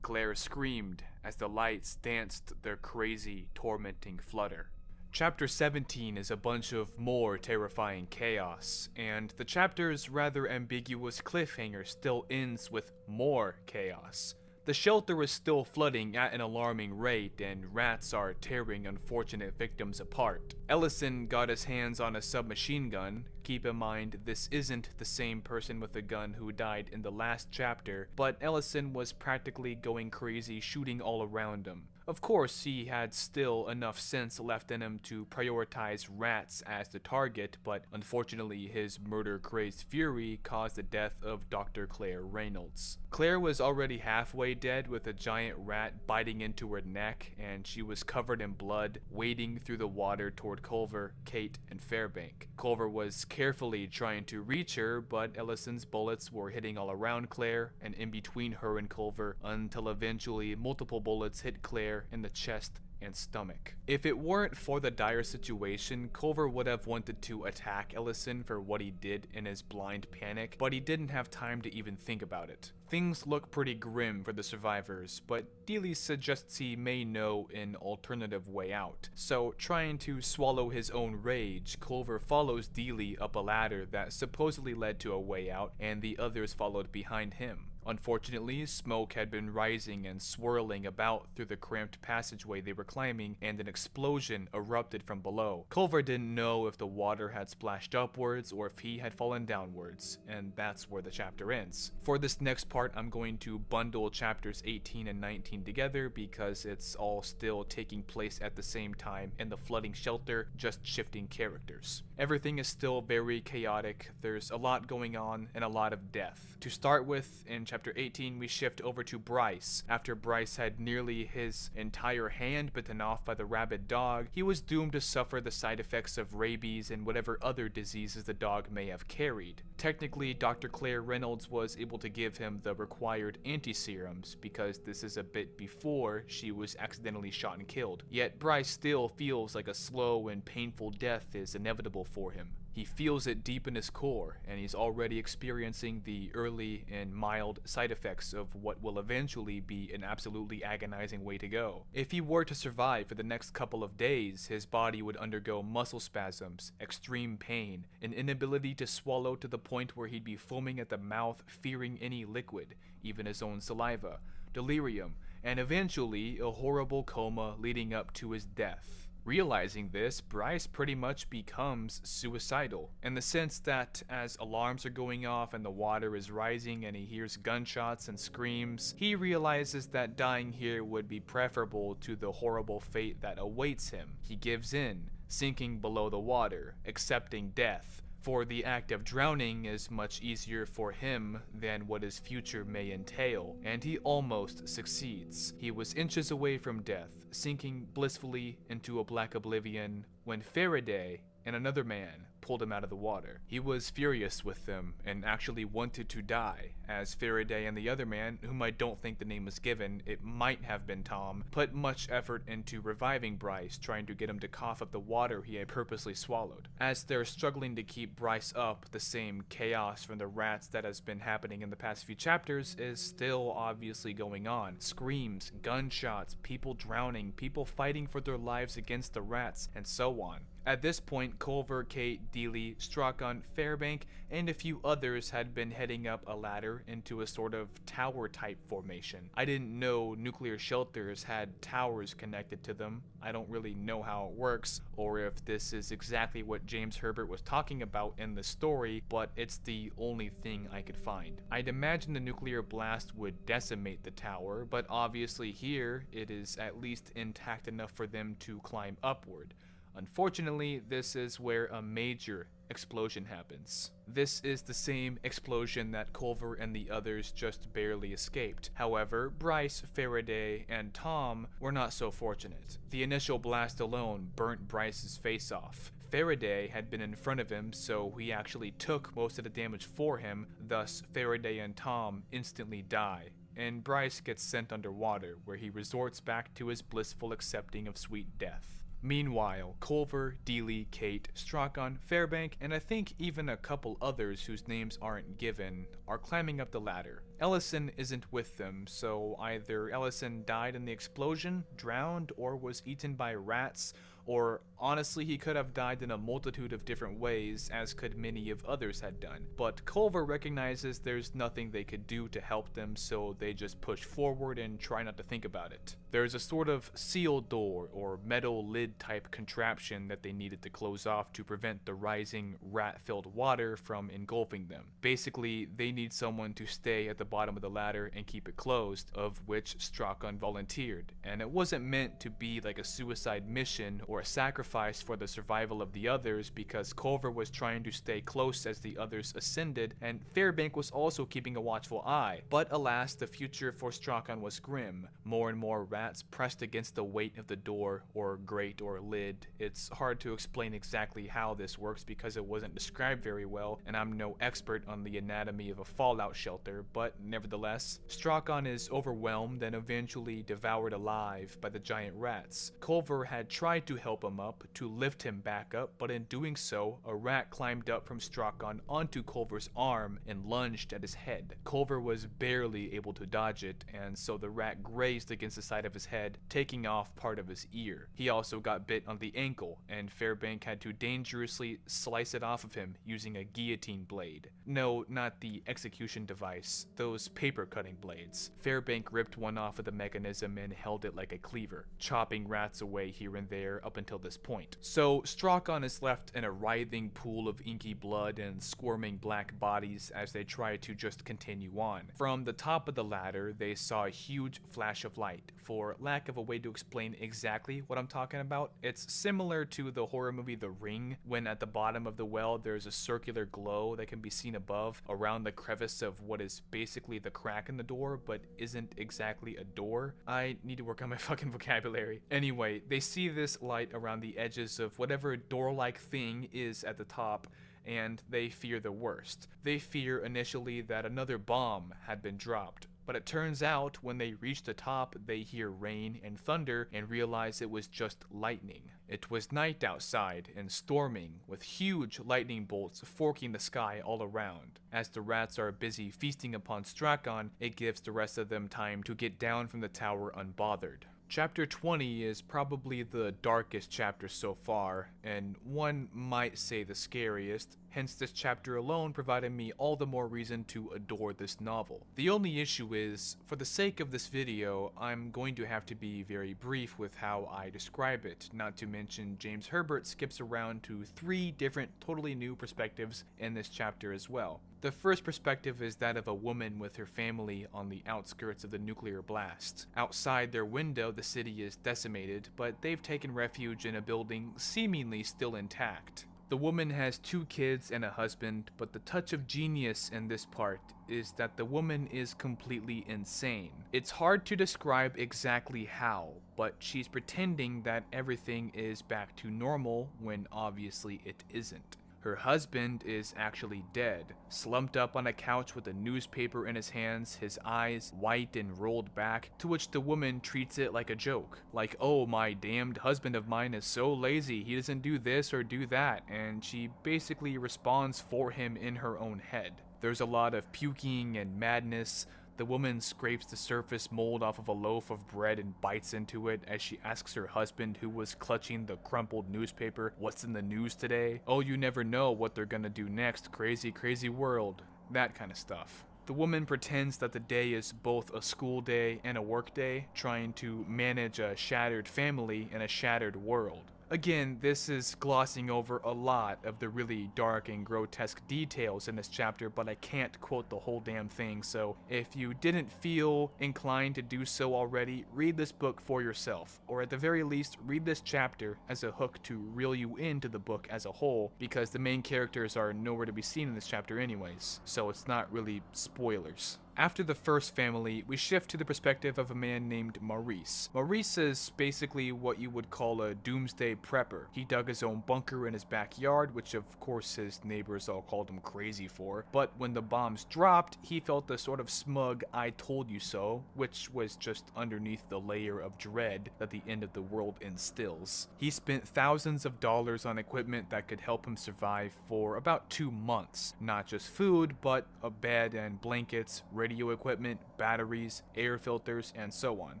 Claire screamed as the lights danced their crazy, tormenting flutter. Chapter 17 is a bunch of more terrifying chaos, and the chapter's rather ambiguous cliffhanger still ends with more chaos. The shelter is still flooding at an alarming rate, and rats are tearing unfortunate victims apart. Ellison got his hands on a submachine gun. Keep in mind, this isn't the same person with a gun who died in the last chapter, but Ellison was practically going crazy shooting all around him. Of course, he had still enough sense left in him to prioritize rats as the target, but unfortunately his murder-crazed fury caused the death of Dr. Claire Reynolds. Claire was already halfway dead with a giant rat biting into her neck, and she was covered in blood, wading through the water toward Culver, Kate, and Fairbank. Culver was carefully trying to reach her, but Ellison's bullets were hitting all around Claire and in between her and Culver, until eventually multiple bullets hit Claire in the chest and stomach. If it weren't for the dire situation, Culver would have wanted to attack Ellison for what he did in his blind panic, but he didn't have time to even think about it. Things look pretty grim for the survivors, but Dealey suggests he may know an alternative way out. So, trying to swallow his own rage, Culver follows Dealey up a ladder that supposedly led to a way out, and the others followed behind him. Unfortunately, smoke had been rising and swirling about through the cramped passageway they were climbing, and an explosion erupted from below. Culver didn't know if the water had splashed upwards or if he had fallen downwards, and that's where the chapter ends. For this next part, I'm going to bundle chapters 18 and 19 together because it's all still taking place at the same time in the flooding shelter, just shifting characters. Everything is still very chaotic, there's a lot going on, and a lot of death. To start with, in chapter 18, we shift over to Bryce. After Bryce had nearly his entire hand bitten off by the rabid dog, he was doomed to suffer the side effects of rabies and whatever other diseases the dog may have carried. Technically, Dr. Claire Reynolds was able to give him the required anti-serums because this is a bit before she was accidentally shot and killed. Yet Bryce still feels like a slow and painful death is inevitable for him. He feels it deep in his core, and he's already experiencing the early and mild side effects of what will eventually be an absolutely agonizing way to go. If he were to survive for the next couple of days, his body would undergo muscle spasms, extreme pain, an inability to swallow to the point where he'd be foaming at the mouth, fearing any liquid, even his own saliva, delirium, and eventually a horrible coma leading up to his death. Realizing this, Bryce pretty much becomes suicidal, in the sense that as alarms are going off and the water is rising and he hears gunshots and screams, he realizes that dying here would be preferable to the horrible fate that awaits him. He gives in, sinking below the water, accepting death. For the act of drowning is much easier for him than what his future may entail, and he almost succeeds. He was inches away from death, sinking blissfully into a black oblivion, when Faraday and another man pulled him out of the water. He was furious with them and actually wanted to die, as Faraday and the other man, whom I don't think the name was given, it might have been Tom, put much effort into reviving Bryce, trying to get him to cough up the water he had purposely swallowed. As they're struggling to keep Bryce up, the same chaos from the rats that has been happening in the past few chapters is still obviously going on. Screams, gunshots, people drowning, people fighting for their lives against the rats, and so on. At this point, Culver, Kate, Dealey, Strachan, Fairbank, and a few others had been heading up a ladder into a sort of tower-type formation. I didn't know nuclear shelters had towers connected to them. I don't really know how it works, or if this is exactly what James Herbert was talking about in the story, but it's the only thing I could find. I'd imagine the nuclear blast would decimate the tower, but obviously here, it is at least intact enough for them to climb upward. Unfortunately, this is where a major explosion happens. This is the same explosion that Culver and the others just barely escaped. However, Bryce, Faraday, and Tom were not so fortunate. The initial blast alone burnt Bryce's face off. Faraday had been in front of him, so he actually took most of the damage for him, thus Faraday and Tom instantly die. And Bryce gets sent underwater, where he resorts back to his blissful accepting of sweet death. Meanwhile, Culver, Dealey, Kate, Strachan, Fairbank, and I think even a couple others whose names aren't given, are climbing up the ladder. Ellison isn't with them, so either Ellison died in the explosion, drowned, or was eaten by rats, or honestly he could have died in a multitude of different ways, as could many of others had done. But Culver recognizes there's nothing they could do to help them, so they just push forward and try not to think about it. There's a sort of seal door or metal lid type contraption that they needed to close off to prevent the rising rat-filled water from engulfing them. Basically, they need someone to stay at the bottom of the ladder and keep it closed, of which Strachan volunteered. And it wasn't meant to be like a suicide mission or a sacrifice for the survival of the others, because Culver was trying to stay close as the others ascended, and Fairbank was also keeping a watchful eye. But alas, the future for Strachan was grim. More and more rats pressed against the weight of the door, or grate, or lid. It's hard to explain exactly how this works because it wasn't described very well, and I'm no expert on the anatomy of a fallout shelter, but nevertheless, Strachan is overwhelmed and eventually devoured alive by the giant rats. Culver had tried to help him up, to lift him back up, but in doing so, a rat climbed up from Strachan onto Culver's arm and lunged at his head. Culver was barely able to dodge it, and so the rat grazed against the side of his head, taking off part of his ear. He also got bit on the ankle, and Fairbank had to dangerously slice it off of him using a guillotine blade. No, not the execution device, those paper cutting blades. Fairbank ripped one off of the mechanism and held it like a cleaver, chopping rats away here and there up until this point. So Strachan is left in a writhing pool of inky blood and squirming black bodies as they try to just continue on. From the top of the ladder, they saw a huge flash of light. For lack of a way to explain exactly what I'm talking about, it's similar to the horror movie The Ring, when at the bottom of the well there's a circular glow that can be seen above around the crevice of what is basically the crack in the door, but isn't exactly a door. I need to work on my fucking vocabulary. Anyway, they see this light around the edges of whatever door-like thing is at the top, and they fear the worst. They fear initially that another bomb had been dropped, but it turns out when they reach the top, they hear rain and thunder and realize it was just lightning. It was night outside and storming, with huge lightning bolts forking the sky all around. As the rats are busy feasting upon Strachan, it gives the rest of them time to get down from the tower unbothered. Chapter 20 is probably the darkest chapter so far, and one might say the scariest, hence this chapter alone provided me all the more reason to adore this novel. The only issue is, for the sake of this video, I'm going to have to be very brief with how I describe it, not to mention James Herbert skips around to 3 different totally new perspectives in this chapter as well. The first perspective is that of a woman with her family on the outskirts of the nuclear blast. Outside their window, the city is decimated, but they've taken refuge in a building seemingly still intact. The woman has 2 kids and a husband, but the touch of genius in this part is that the woman is completely insane. It's hard to describe exactly how, but she's pretending that everything is back to normal when obviously it isn't. Her husband is actually dead, slumped up on a couch with a newspaper in his hands, his eyes white and rolled back, to which the woman treats it like a joke. Like, oh, my damned husband of mine is so lazy, he doesn't do this or do that, and she basically responds for him in her own head. There's a lot of puking and madness. The woman scrapes the surface mold off of a loaf of bread and bites into it as she asks her husband, who was clutching the crumpled newspaper, "What's in the news today?" "Oh, you never know what they're gonna do next. Crazy, crazy world." That kind of stuff. The woman pretends that the day is both a school day and a work day, trying to manage a shattered family in a shattered world. Again, this is glossing over a lot of the really dark and grotesque details in this chapter, but I can't quote the whole damn thing, so if you didn't feel inclined to do so already, read this book for yourself, or at the very least, read this chapter as a hook to reel you into the book as a whole, because the main characters are nowhere to be seen in this chapter anyways, so it's not really spoilers. After the first family, we shift to the perspective of a man named Maurice. Maurice is basically what you would call a doomsday prepper. He dug his own bunker in his backyard, which of course his neighbors all called him crazy for, but when the bombs dropped, he felt the sort of smug "I told you so," which was just underneath the layer of dread that the end of the world instills. He spent thousands of dollars on equipment that could help him survive for about 2 months. Not just food, but a bed and blankets, radio equipment, batteries, air filters, and so on.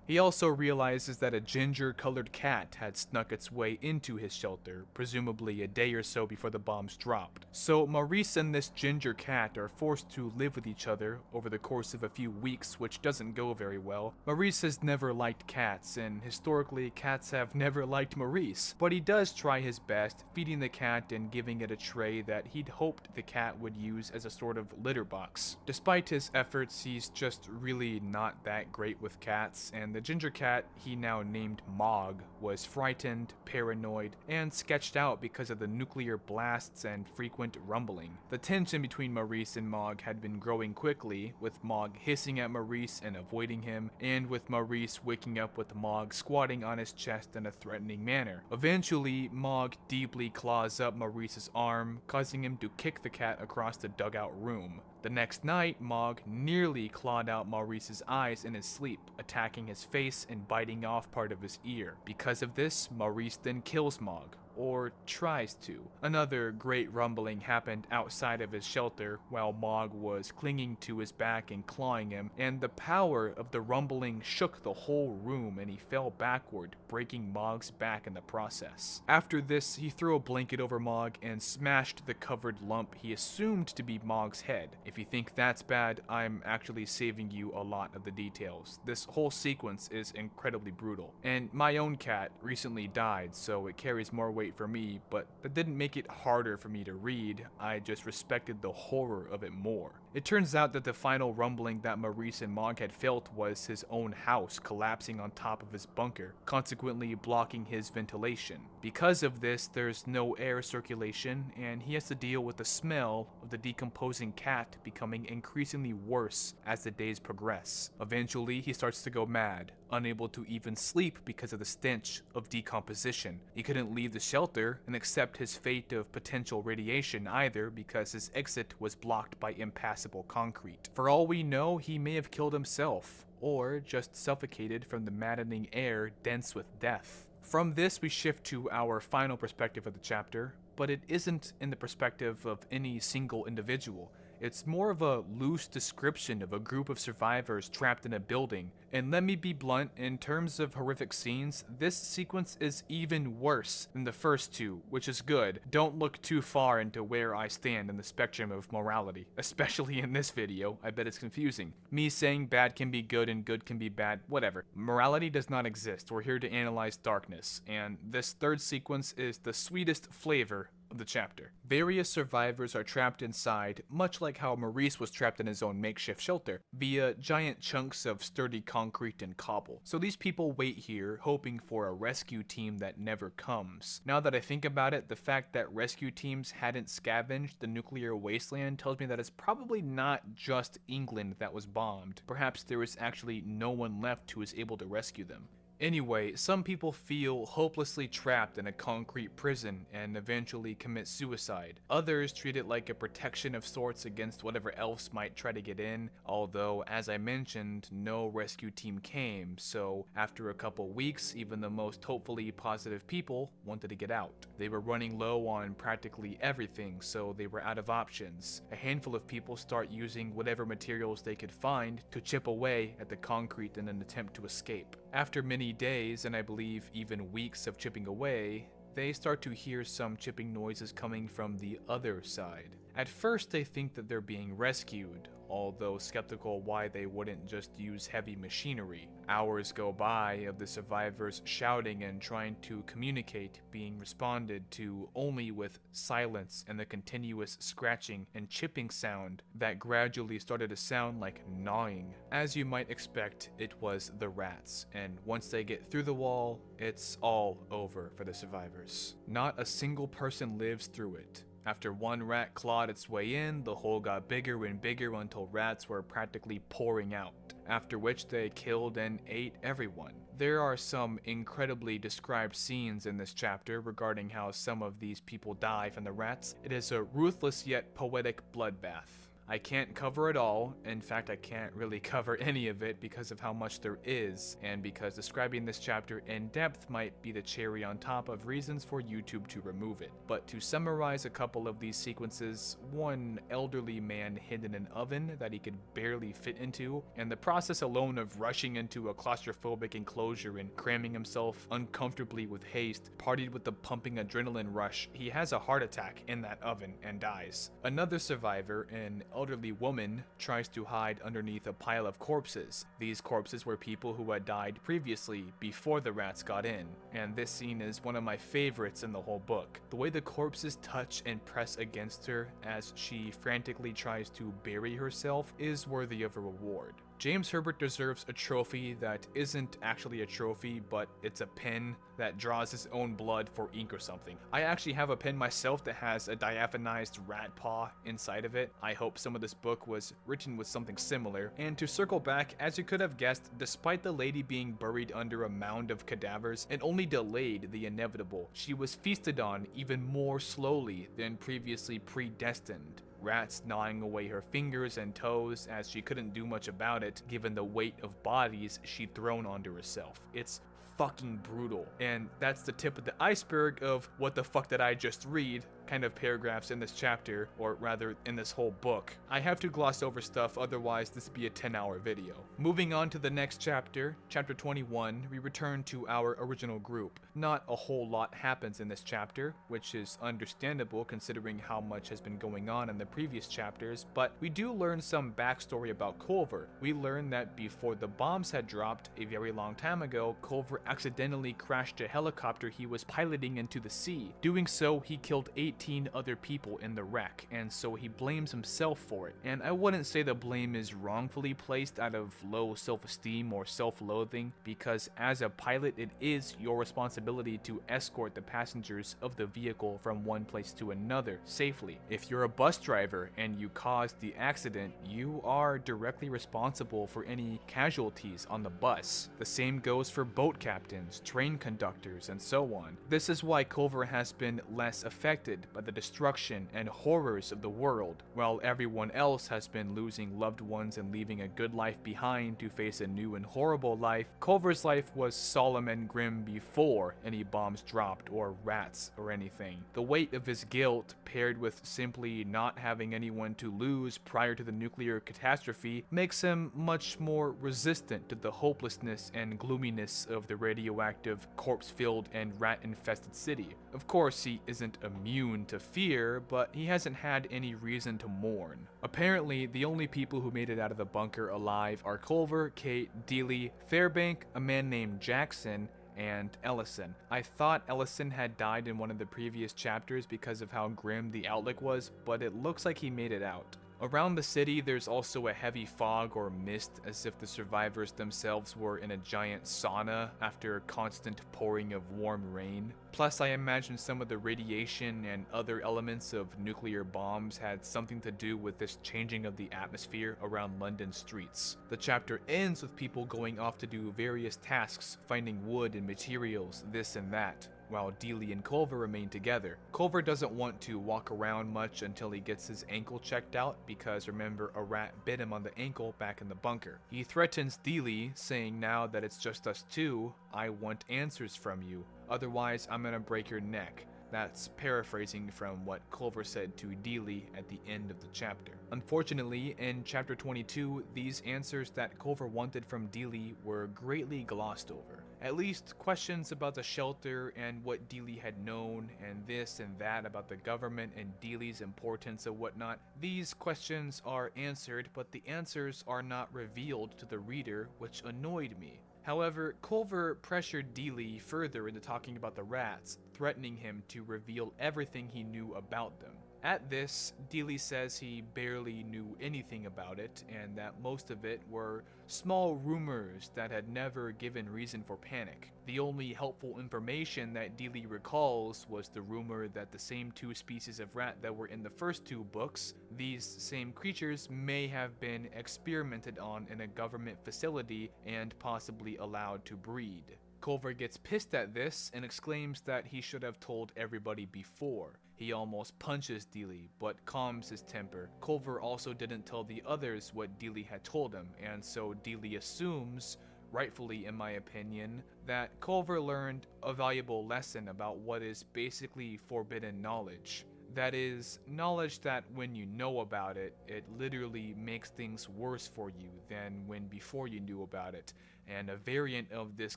He also realizes that a ginger-colored cat had snuck its way into his shelter, presumably a day or so before the bombs dropped. So Maurice and this ginger cat are forced to live with each other over the course of a few weeks, which doesn't go very well. Maurice has never liked cats, and historically, cats have never liked Maurice, but he does try his best, feeding the cat and giving it a tray that he'd hoped the cat would use as a sort of litter box. Despite his efforts, he's just really not that great with cats, and the ginger cat he now named Mog was frightened, paranoid, and sketched out because of the nuclear blasts and frequent rumbling. The tension between Maurice and Mog had been growing quickly, with Mog hissing at Maurice and avoiding him, and with Maurice waking up with Mog squatting on his chest in a threatening manner. Eventually, Mog deeply claws up Maurice's arm, causing him to kick the cat across the dugout room. The next night, Mog nearly clawed out Maurice's eyes in his sleep, attacking his face and biting off part of his ear. Because of this, Maurice then kills Mog, or tries to. Another great rumbling happened outside of his shelter while Mog was clinging to his back and clawing him, and the power of the rumbling shook the whole room and he fell backward, breaking Mog's back in the process. After this, he threw a blanket over Mog and smashed the covered lump he assumed to be Mog's head. If you think that's bad, I'm actually saving you a lot of the details. This whole sequence is incredibly brutal. And my own cat recently died, so it carries more weight for me, but that didn't make it harder for me to read. I just respected the horror of it more. It turns out that the final rumbling that Maurice and Mog had felt was his own house collapsing on top of his bunker, consequently blocking his ventilation. Because of this, there's no air circulation, and he has to deal with the smell of the decomposing cat becoming increasingly worse as the days progress. Eventually, he starts to go mad, unable to even sleep because of the stench of decomposition. He couldn't leave the shelter and accept his fate of potential radiation either, because his exit was blocked by impassable concrete. For all we know, he may have killed himself, or just suffocated from the maddening air dense with death. From this, we shift to our final perspective of the chapter, but it isn't in the perspective of any single individual. It's more of a loose description of a group of survivors trapped in a building. And let me be blunt, in terms of horrific scenes, this sequence is even worse than the first two, which is good. Don't look too far into where I stand in the spectrum of morality, especially in this video. I bet it's confusing. Me saying bad can be good and good can be bad, whatever. Morality does not exist. We're here to analyze darkness, and this third sequence is the sweetest flavor of the chapter. Various survivors are trapped inside, much like how Maurice was trapped in his own makeshift shelter, via giant chunks of sturdy concrete and cobble. So these people wait here, hoping for a rescue team that never comes. Now that I think about it, the fact that rescue teams hadn't scavenged the nuclear wasteland tells me that it's probably not just England that was bombed. Perhaps there was actually no one left who was able to rescue them. Anyway, some people feel hopelessly trapped in a concrete prison and eventually commit suicide. Others treat it like a protection of sorts against whatever else might try to get in, although, as I mentioned, no rescue team came, so after a couple weeks, even the most hopefully positive people wanted to get out. They were running low on practically everything, so they were out of options. A handful of people start using whatever materials they could find to chip away at the concrete in an attempt to escape. After many days, and I believe even weeks of chipping away, they start to hear some chipping noises coming from the other side. At first they think that they're being rescued, although skeptical why they wouldn't just use heavy machinery. Hours go by of the survivors shouting and trying to communicate being responded to only with silence and the continuous scratching and chipping sound that gradually started to sound like gnawing. As you might expect, it was the rats, and once they get through the wall, it's all over for the survivors. Not a single person lives through it. After one rat clawed its way in, the hole got bigger and bigger until rats were practically pouring out, after which they killed and ate everyone. There are some incredibly described scenes in this chapter regarding how some of these people die from the rats. It is a ruthless yet poetic bloodbath. I can't cover it all. In fact, I can't really cover any of it because of how much there is, and because describing this chapter in depth might be the cherry on top of reasons for YouTube to remove it. But to summarize a couple of these sequences, one elderly man hid in an oven that he could barely fit into, and the process alone of rushing into a claustrophobic enclosure and cramming himself uncomfortably with haste, partied with the pumping adrenaline rush, he has a heart attack in that oven and dies. Another survivor, an elderly woman, tries to hide underneath a pile of corpses. These corpses were people who had died previously before the rats got in, and this scene is one of my favorites in the whole book. The way the corpses touch and press against her as she frantically tries to bury herself is worthy of a reward. James Herbert deserves a trophy that isn't actually a trophy, but it's a pen that draws his own blood for ink or something. I actually have a pen myself that has a diaphanized rat paw inside of it. I hope some of this book was written with something similar. And to circle back, as you could have guessed, despite the lady being buried under a mound of cadavers, it only delayed the inevitable. She was feasted on even more slowly than previously predestined. Rats gnawing away her fingers and toes as she couldn't do much about it given the weight of bodies she'd thrown onto herself. It's fucking brutal. And that's the tip of the iceberg of what the fuck did I just read kind of paragraphs in this chapter, or rather in this whole book. I have to gloss over stuff, otherwise this would be a 10-hour video. Moving on to the next chapter, chapter 21, we return to our original group. Not a whole lot happens in this chapter, which is understandable considering how much has been going on in the previous chapters, but we do learn some backstory about Culver. We learn that before the bombs had dropped a very long time ago, Culver accidentally crashed a helicopter he was piloting into the sea. Doing so, he killed 18 other people in the wreck, and so he blames himself for it. And I wouldn't say the blame is wrongfully placed out of low self-esteem or self-loathing, because as a pilot it is your responsibility to escort the passengers of the vehicle from one place to another safely. If you're a bus driver and you caused the accident, you are directly responsible for any casualties on the bus. The same goes for boat captains, train conductors, and so on. This is why Culver has been less affected by the destruction and horrors of the world, while everyone else has been losing loved ones and leaving a good life behind to face a new and horrible life. Culver's life was solemn and grim before any bombs dropped or rats or anything. The weight of his guilt, paired with simply not having anyone to lose prior to the nuclear catastrophe, makes him much more resistant to the hopelessness and gloominess of the radioactive, corpse-filled, and rat-infested city. Of course, he isn't immune to fear, but he hasn't had any reason to mourn. Apparently, the only people who made it out of the bunker alive are Culver, Kate, Dealey, Fairbank, a man named Jackson, and Ellison. I thought Ellison had died in one of the previous chapters because of how grim the outlook was, but it looks like he made it out. Around the city, there's also a heavy fog or mist, as if the survivors themselves were in a giant sauna after a constant pouring of warm rain. Plus, I imagine some of the radiation and other elements of nuclear bombs had something to do with this changing of the atmosphere around London streets. The chapter ends with people going off to do various tasks, finding wood and materials, this and that, while Dealey and Culver remain together. Culver doesn't want to walk around much until he gets his ankle checked out because remember, a rat bit him on the ankle back in the bunker. He threatens Dealey, saying, now that it's just us two, I want answers from you, otherwise I'm gonna break your neck. That's paraphrasing from what Culver said to Dealey at the end of the chapter. Unfortunately, in chapter 22, these answers that Culver wanted from Dealey were greatly glossed over. At least questions about the shelter and what Dealey had known, and this and that about the government and Dealey's importance and whatnot. These questions are answered, but the answers are not revealed to the reader, which annoyed me. However, Culver pressured Dealey further into talking about the rats, threatening him to reveal everything he knew about them. At this, Dealey says he barely knew anything about it, and that most of it were small rumors that had never given reason for panic. The only helpful information that Dealey recalls was the rumor that the same two species of rat that were in the first two books, these same creatures may have been experimented on in a government facility and possibly allowed to breed. Culver gets pissed at this and exclaims that he should have told everybody before. He almost punches Dealey, but calms his temper. Culver also didn't tell the others what Dealey had told him, and so Dealey assumes, rightfully in my opinion, that Culver learned a valuable lesson about what is basically forbidden knowledge. That is, knowledge that when you know about it, it literally makes things worse for you than when before you knew about it. And a variant of this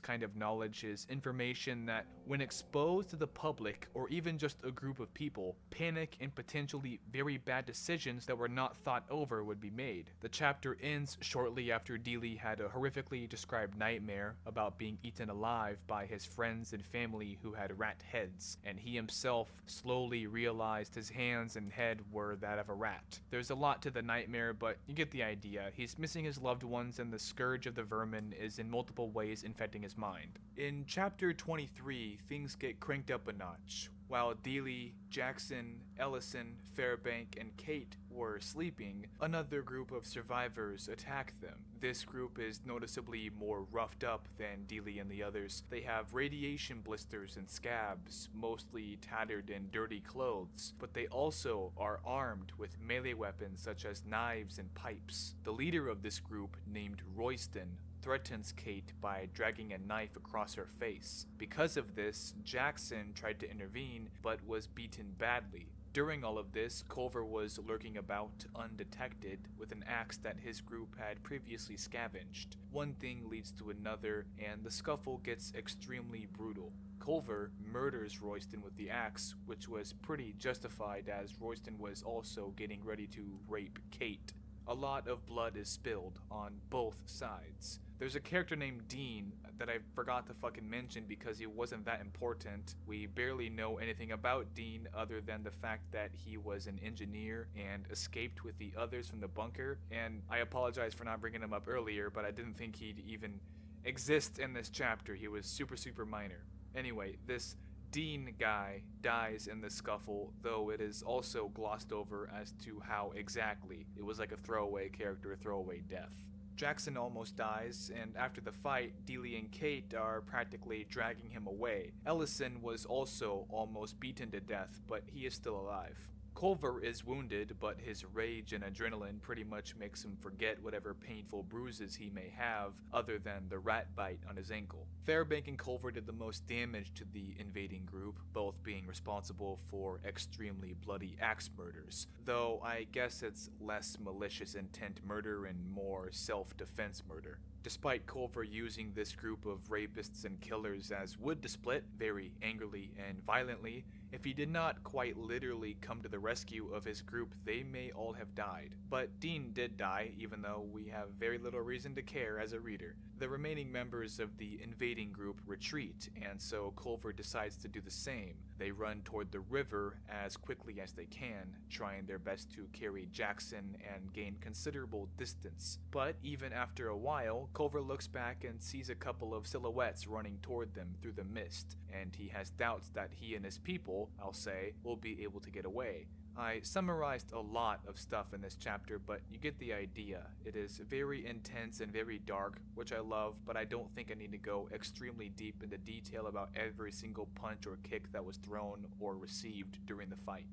kind of knowledge is information that, when exposed to the public or even just a group of people, panic and potentially very bad decisions that were not thought over would be made. The chapter ends shortly after Dealey had a horrifically described nightmare about being eaten alive by his friends and family who had rat heads, and he himself slowly realized his hands and head were that of a rat. There's a lot to the nightmare, but you get the idea. He's missing his loved ones, and the scourge of the vermin is in multiple ways infecting his mind. In chapter 23, things get cranked up a notch. While Dealey, Jackson, Ellison, Fairbank, and Kate were sleeping, another group of survivors attacked them. This group is noticeably more roughed up than Dealey and the others. They have radiation blisters and scabs, mostly tattered and dirty clothes, but they also are armed with melee weapons such as knives and pipes. The leader of this group, named Royston, threatens Kate by dragging a knife across her face. Because of this, Jackson tried to intervene, but was beaten badly. During all of this, Culver was lurking about undetected with an axe that his group had previously scavenged. One thing leads to another, and the scuffle gets extremely brutal. Culver murders Royston with the axe, which was pretty justified as Royston was also getting ready to rape Kate. A lot of blood is spilled on both sides. There's a character named Dean that I forgot to fucking mention because he wasn't that important. We barely know anything about Dean other than the fact that he was an engineer and escaped with the others from the bunker. And I apologize for not bringing him up earlier, but I didn't think he'd even exist in this chapter. He was super minor. Anyway, this Dean guy dies in the scuffle, though it is also glossed over as to how exactly. It was like a throwaway character, throwaway death. Jackson almost dies, and after the fight, Dealey and Kate are practically dragging him away. Ellison was also almost beaten to death, but he is still alive. Culver is wounded, but his rage and adrenaline pretty much makes him forget whatever painful bruises he may have other than the rat bite on his ankle. Fairbank and Culver did the most damage to the invading group, both being responsible for extremely bloody axe murders, though I guess it's less malicious intent murder and more self-defense murder. Despite Culver using this group of rapists and killers as wood to split very angrily and violently, If he did not quite literally come to the rescue of his group, they may all have died. But Dean did die, even though we have very little reason to care as a reader. The remaining members of the invading group retreat, and so Culver decides to do the same. They run toward the river as quickly as they can, trying their best to carry Jackson and gain considerable distance. But even after a while, Culver looks back and sees a couple of silhouettes running toward them through the mist, and he has doubts that he and his people, I'll say, will be able to get away. I summarized a lot of stuff in this chapter, but you get the idea. It is very intense and very dark, which I love, but I don't think I need to go extremely deep into detail about every single punch or kick that was thrown or received during the fight.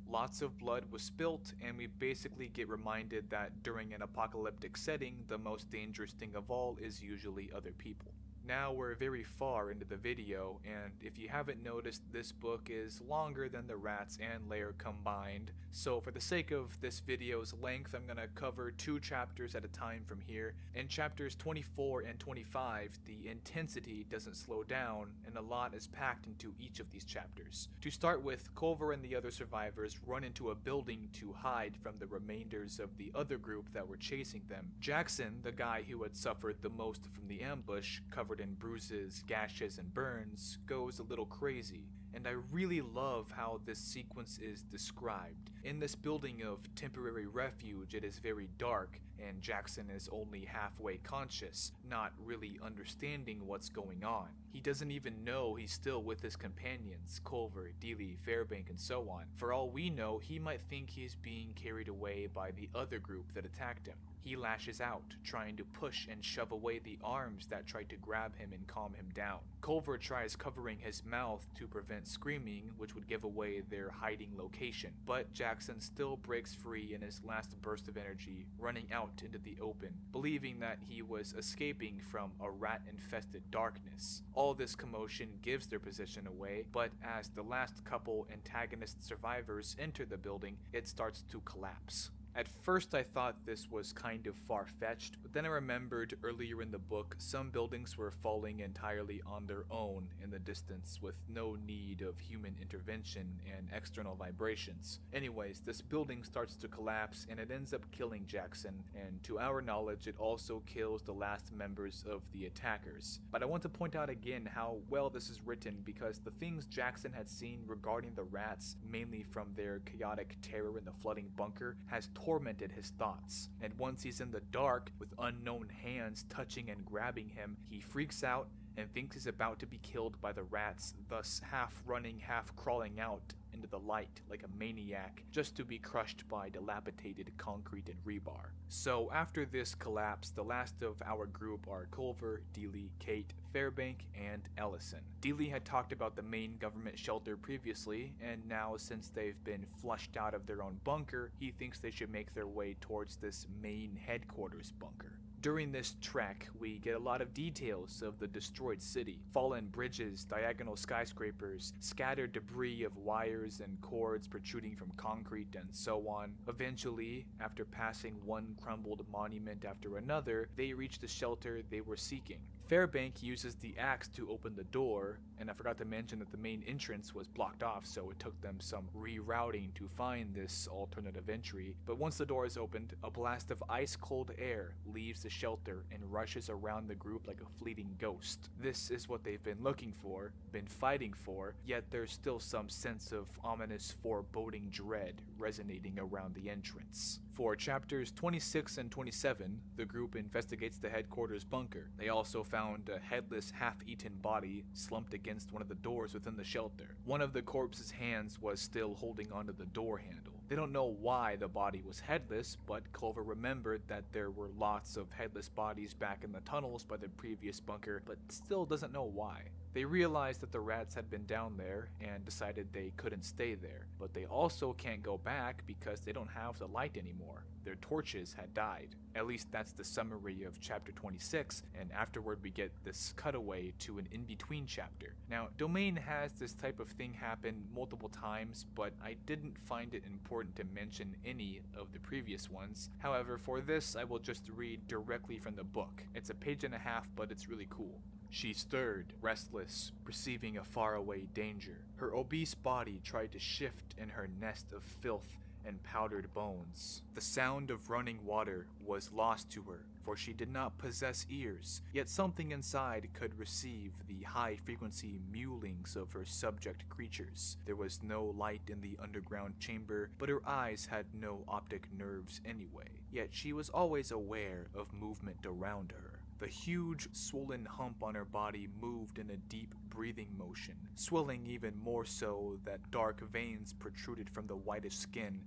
Lots of blood was spilt, and we basically get reminded that during an apocalyptic setting, the most dangerous thing of all is usually other people. Now we're very far into the video, and if you haven't noticed, this book is longer than the Rats and Lair combined, so for the sake of this video's length, I'm gonna cover 2 chapters at a time from here. In chapters 24 and 25, the intensity doesn't slow down, and a lot is packed into each of these chapters. To start with, Culver and the other survivors run into a building to hide from the remainders of the other group that were chasing them. Jackson, the guy who had suffered the most from the ambush, covered in bruises, gashes, and burns, goes a little crazy. And I really love how this sequence is described. In this building of temporary refuge, it is very dark, and Jackson is only halfway conscious, not really understanding what's going on. He doesn't even know he's still with his companions, Culver, Dealey, Fairbank, and so on. For all we know, he might think he's being carried away by the other group that attacked him. He lashes out, trying to push and shove away the arms that tried to grab him and calm him down. Culver tries covering his mouth to prevent screaming, which would give away their hiding location, but Jackson still breaks free in his last burst of energy, running out into the open, believing that he was escaping from a rat-infested darkness. All this commotion gives their position away, but as the last couple antagonist survivors enter the building, it starts to collapse. At first I thought this was kind of far-fetched, but then I remembered earlier in the book some buildings were falling entirely on their own in the distance with no need of human intervention and external vibrations. Anyways, this building starts to collapse and it ends up killing Jackson, and to our knowledge it also kills the last members of the attackers. But I want to point out again how well this is written, because the things Jackson had seen regarding the rats, mainly from their chaotic terror in the flooding bunker, has tormented his thoughts, and once he's in the dark with unknown hands touching and grabbing him, he freaks out and thinks he's about to be killed by the rats, thus half running, half crawling out into the light like a maniac, just to be crushed by dilapidated concrete and rebar. So after this collapse, the last of our group are Culver, Dealey, Kate, Fairbank, and Ellison. Dealey had talked about the main government shelter previously, and now since they've been flushed out of their own bunker, he thinks they should make their way towards this main headquarters bunker. During this trek, we get a lot of details of the destroyed city. Fallen bridges, diagonal skyscrapers, scattered debris of wires and cords protruding from concrete, and so on. Eventually, after passing one crumbled monument after another, they reach the shelter they were seeking. Fairbank uses the axe to open the door, and I forgot to mention that the main entrance was blocked off, so it took them some rerouting to find this alternative entry. But once the door is opened, a blast of ice-cold air leaves the shelter and rushes around the group like a fleeting ghost. This is what they've been looking for, been fighting for, yet there's still some sense of ominous foreboding dread resonating around the entrance. For chapters 26 and 27, the group investigates the headquarters bunker. They also found a headless, half-eaten body slumped against one of the doors within the shelter. One of the corpse's hands was still holding onto the door handle. They don't know why the body was headless, but Culver remembered that there were lots of headless bodies back in the tunnels by the previous bunker, but still doesn't know why. They realized that the rats had been down there and decided they couldn't stay there, but they also can't go back because they don't have the light anymore. Their torches had died. At least that's the summary of chapter 26, and afterward we get this cutaway to an in-between chapter. Now, Domain has this type of thing happen multiple times, but I didn't find it important to mention any of the previous ones. However, for this I will just read directly from the book. It's a page and a half, but it's really cool. She stirred, restless, perceiving a faraway danger. Her obese body tried to shift in her nest of filth and powdered bones. The sound of running water was lost to her, for she did not possess ears, yet something inside could receive the high-frequency mewlings of her subject creatures. There was no light in the underground chamber, but her eyes had no optic nerves anyway, yet she was always aware of movement around her. The huge, swollen hump on her body moved in a deep breathing motion, swelling even more so that dark veins protruded from the whitish skin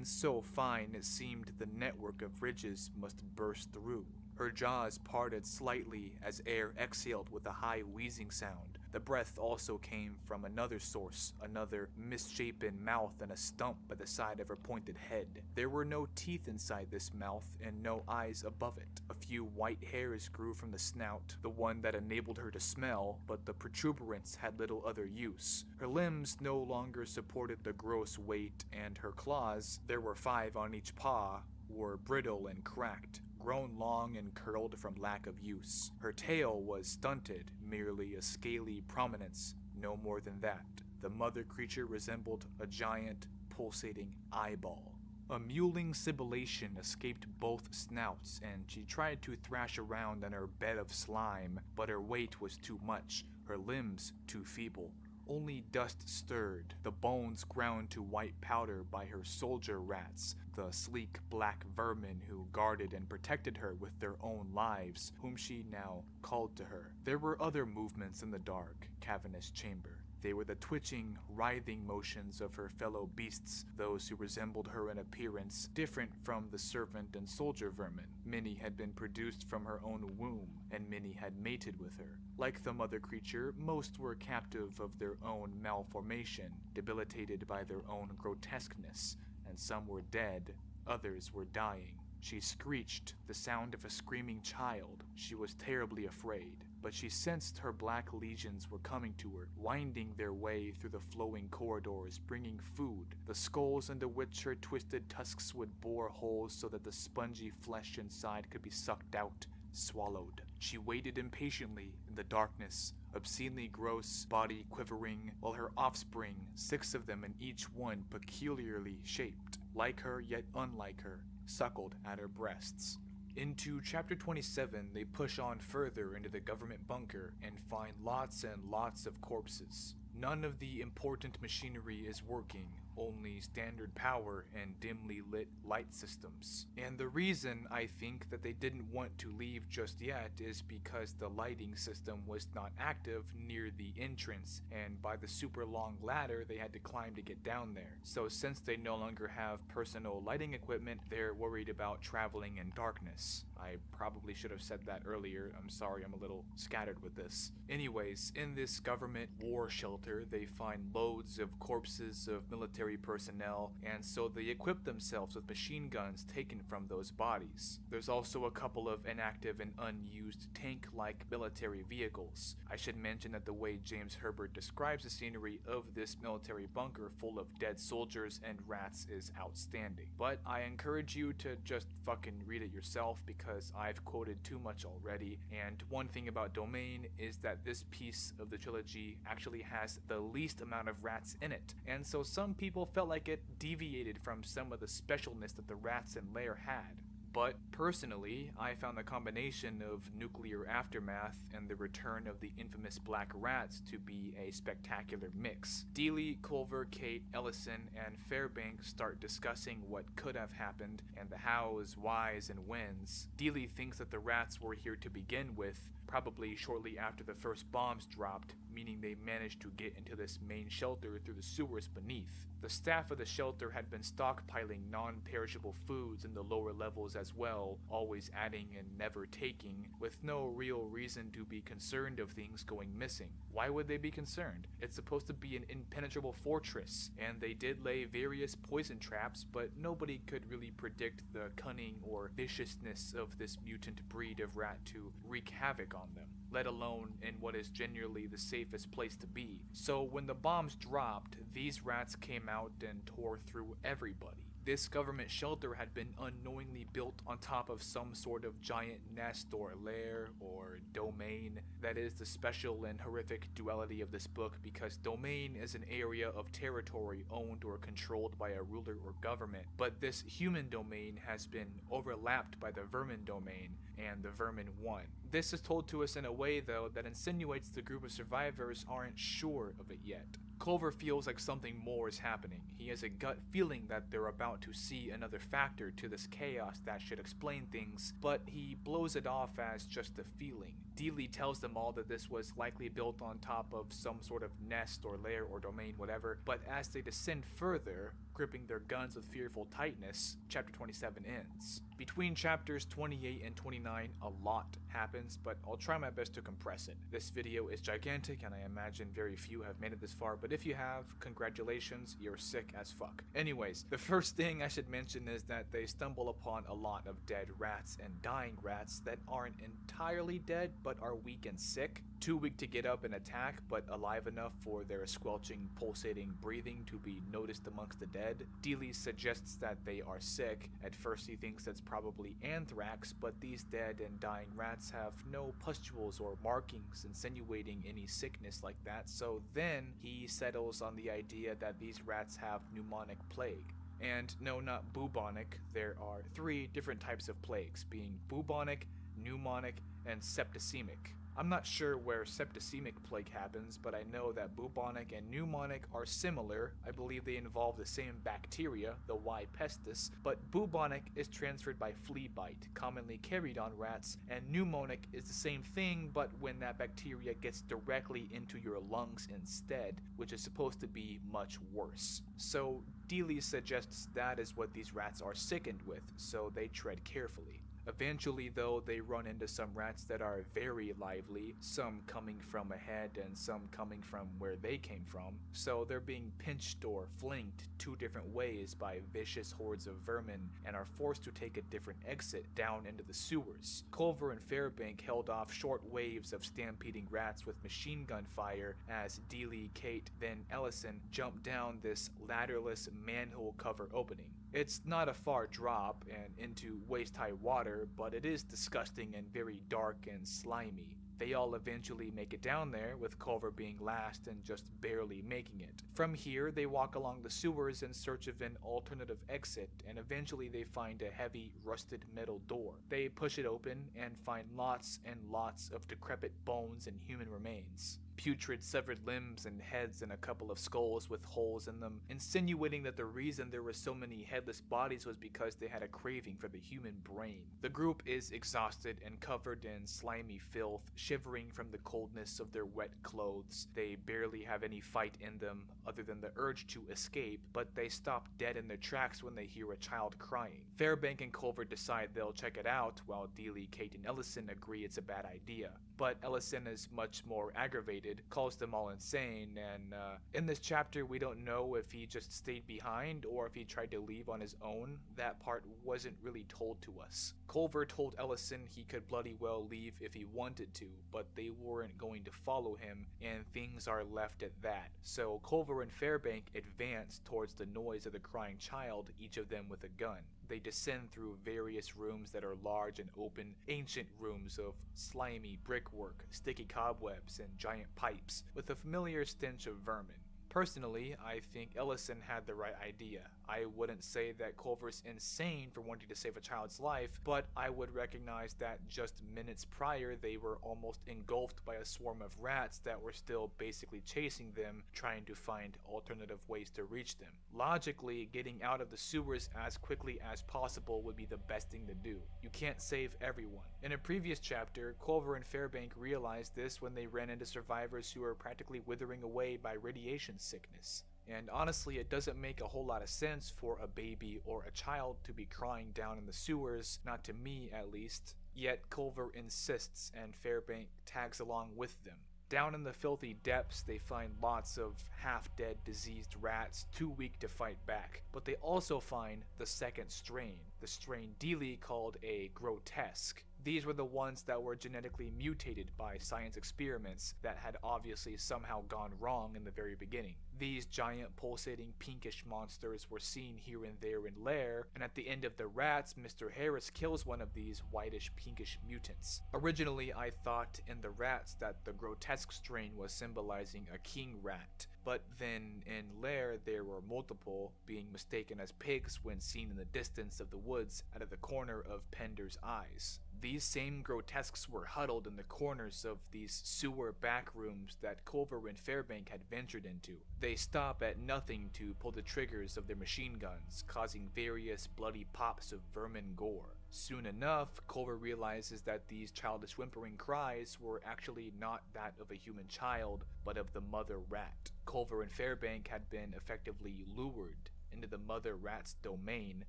so fine it seemed the network of ridges must burst through. Her jaws parted slightly as air exhaled with a high wheezing sound. The breath also came from another source, another misshapen mouth and a stump by the side of her pointed head. There were no teeth inside this mouth and no eyes above it. A few white hairs grew from the snout, the one that enabled her to smell, but the protuberance had little other use. Her limbs no longer supported the gross weight, and her claws, there were 5 on each paw, were brittle and cracked, grown long and curled from lack of use. Her tail was stunted, merely a scaly prominence, no more than that. The mother creature resembled a giant, pulsating eyeball. A mewling sibilation escaped both snouts, and she tried to thrash around on her bed of slime, but her weight was too much, her limbs too feeble. Only dust stirred, the bones ground to white powder by her soldier rats, the sleek black vermin who guarded and protected her with their own lives, whom she now called to her. There were other movements in the dark, cavernous chamber. They were the twitching, writhing motions of her fellow beasts, those who resembled her in appearance, different from the servant and soldier vermin. Many had been produced from her own womb, and many had mated with her. Like the mother creature, most were captive of their own malformation, debilitated by their own grotesqueness, and some were dead, others were dying. She screeched, the sound of a screaming child. She was terribly afraid, but she sensed her black legions were coming to her, winding their way through the flowing corridors, bringing food, the skulls into which her twisted tusks would bore holes so that the spongy flesh inside could be sucked out, swallowed. She waited impatiently in the darkness, obscenely gross, body quivering, while her offspring, 6 of them and each one peculiarly shaped, like her yet unlike her, suckled at her breasts. Into chapter 27, they push on further into the government bunker and find lots and lots of corpses. None of the important machinery is working, only standard power and dimly lit light systems. And the reason I think that they didn't want to leave just yet is because the lighting system was not active near the entrance, and by the super long ladder they had to climb to get down there. So since they no longer have personal lighting equipment, they're worried about traveling in darkness. I probably should have said that earlier. I'm sorry, I'm a little scattered with this. Anyways, in this government war shelter, they find loads of corpses of military personnel, and so they equip themselves with machine guns taken from those bodies. There's also a couple of inactive and unused tank-like military vehicles. I should mention that the way James Herbert describes the scenery of this military bunker full of dead soldiers and rats is outstanding. But I encourage you to just fucking read it yourself, because I've quoted too much already, and one thing about Domain is that this piece of the trilogy actually has the least amount of rats in it, and so some people felt like it deviated from some of the specialness that the rats in Lair had. But personally, I found the combination of nuclear aftermath and the return of the infamous black rats to be a spectacular mix. Dealey, Culver, Kate, Ellison, and Fairbanks start discussing what could have happened and the hows, whys, and whens. Dealey thinks that the rats were here to begin with, probably shortly after the first bombs dropped, meaning they managed to get into this main shelter through the sewers beneath. The staff of the shelter had been stockpiling non-perishable foods in the lower levels as well, always adding and never taking, with no real reason to be concerned of things going missing. Why would they be concerned? It's supposed to be an impenetrable fortress, and they did lay various poison traps, but nobody could really predict the cunning or viciousness of this mutant breed of rat to wreak havoc on them, let alone in what is generally the safest place to be. So when the bombs dropped, these rats came out and tore through everybody. This government shelter had been unknowingly built on top of some sort of giant nest or lair or domain That is the special and horrific duality of this book, because domain is an area of territory owned or controlled by a ruler or government, but this human domain has been overlapped by the vermin domain, and the vermin won. This is told to us in a way, though, that insinuates the group of survivors aren't sure of it yet. Culver feels like something more is happening. He has a gut feeling that they're about to see another factor to this chaos that should explain things, but he blows it off as just a feeling. Dealey tells them all that this was likely built on top of some sort of nest or lair or domain, whatever, but as they descend further, gripping their guns with fearful tightness, chapter 27 ends. Between chapters 28 and 29, a lot happens, but I'll try my best to compress it. This video is gigantic, and I imagine very few have made it this far, but if you have, congratulations, you're sick as fuck. Anyways, the first thing I should mention is that they stumble upon a lot of dead rats and dying rats that aren't entirely dead, but are weak and sick. Too weak to get up and attack, but alive enough for their squelching, pulsating breathing to be noticed amongst the dead. Dealey suggests that they are sick. At first he thinks that's probably anthrax, but these dead and dying rats have no pustules or markings insinuating any sickness like that, so then he settles on the idea that these rats have pneumonic plague. And no, not bubonic. There are 3 different types of plagues, being bubonic, pneumonic, and septicemic. I'm not sure where septicemic plague happens, but I know that bubonic and pneumonic are similar. I believe they involve the same bacteria, the Y. pestis, but bubonic is transferred by flea bite, commonly carried on rats, and pneumonic is the same thing, but when that bacteria gets directly into your lungs instead, which is supposed to be much worse. So Dealey suggests that is what these rats are sickened with, so they tread carefully. Eventually, though, they run into some rats that are very lively, some coming from ahead and some coming from where they came from, so they're being pinched or flanked 2 different ways by vicious hordes of vermin and are forced to take a different exit down into the sewers. Culver and Fairbank held off short waves of stampeding rats with machine gun fire as Dealey, Kate, then Ellison jumped down this ladderless manhole cover opening. It's not a far drop and into waist-high water, but it is disgusting and very dark and slimy. They all eventually make it down there, with Culver being last and just barely making it. From here, they walk along the sewers in search of an alternative exit, and eventually they find a heavy, rusted metal door. They push it open and find lots and lots of decrepit bones and human remains. Putrid severed limbs and heads and a couple of skulls with holes in them, insinuating that the reason there were so many headless bodies was because they had a craving for the human brain. The group is exhausted and covered in slimy filth, shivering from the coldness of their wet clothes. They barely have any fight in them other than the urge to escape, but they stop dead in their tracks when they hear a child crying. Fairbank and Culver decide they'll check it out, while Dealey, Kate, and Ellison agree it's a bad idea. But Ellison is much more aggravated, calls them all insane, and in this chapter we don't know if he just stayed behind or if he tried to leave on his own. That part wasn't really told to us. Culver told Ellison he could bloody well leave if he wanted to, but they weren't going to follow him, and things are left at that. So Culver and Fairbank advance towards the noise of the crying child, each of them with a gun. They descend through various rooms that are large and open, ancient rooms of slimy brickwork, sticky cobwebs, and giant pipes, with a familiar stench of vermin. Personally, I think Ellison had the right idea. I wouldn't say that Culver's insane for wanting to save a child's life, but I would recognize that just minutes prior they were almost engulfed by a swarm of rats that were still basically chasing them, trying to find alternative ways to reach them. Logically, getting out of the sewers as quickly as possible would be the best thing to do. You can't save everyone. In a previous chapter, Culver and Fairbank realized this when they ran into survivors who were practically withering away by radiation sickness. And honestly, it doesn't make a whole lot of sense for a baby or a child to be crying down in the sewers, not to me at least. Yet Culver insists and Fairbank tags along with them. Down in the filthy depths, they find lots of half-dead, diseased rats too weak to fight back. But they also find the second strain, the strain Dealey called a grotesque. These were the ones that were genetically mutated by science experiments that had obviously somehow gone wrong in the very beginning. These giant pulsating pinkish monsters were seen here and there in Lair, and at the end of the rats, Mr. Harris kills one of these whitish pinkish mutants. Originally, I thought in the rats that the grotesque strain was symbolizing a king rat, but then in Lair there were multiple, being mistaken as pigs when seen in the distance of the woods out of the corner of Pender's eyes. These same grotesques were huddled in the corners of these sewer back rooms that Culver and Fairbank had ventured into. They stop at nothing to pull the triggers of their machine guns, causing various bloody pops of vermin gore. Soon enough, Culver realizes that these childish whimpering cries were actually not that of a human child, but of the mother rat. Culver and Fairbank had been effectively lured into the mother rat's domain,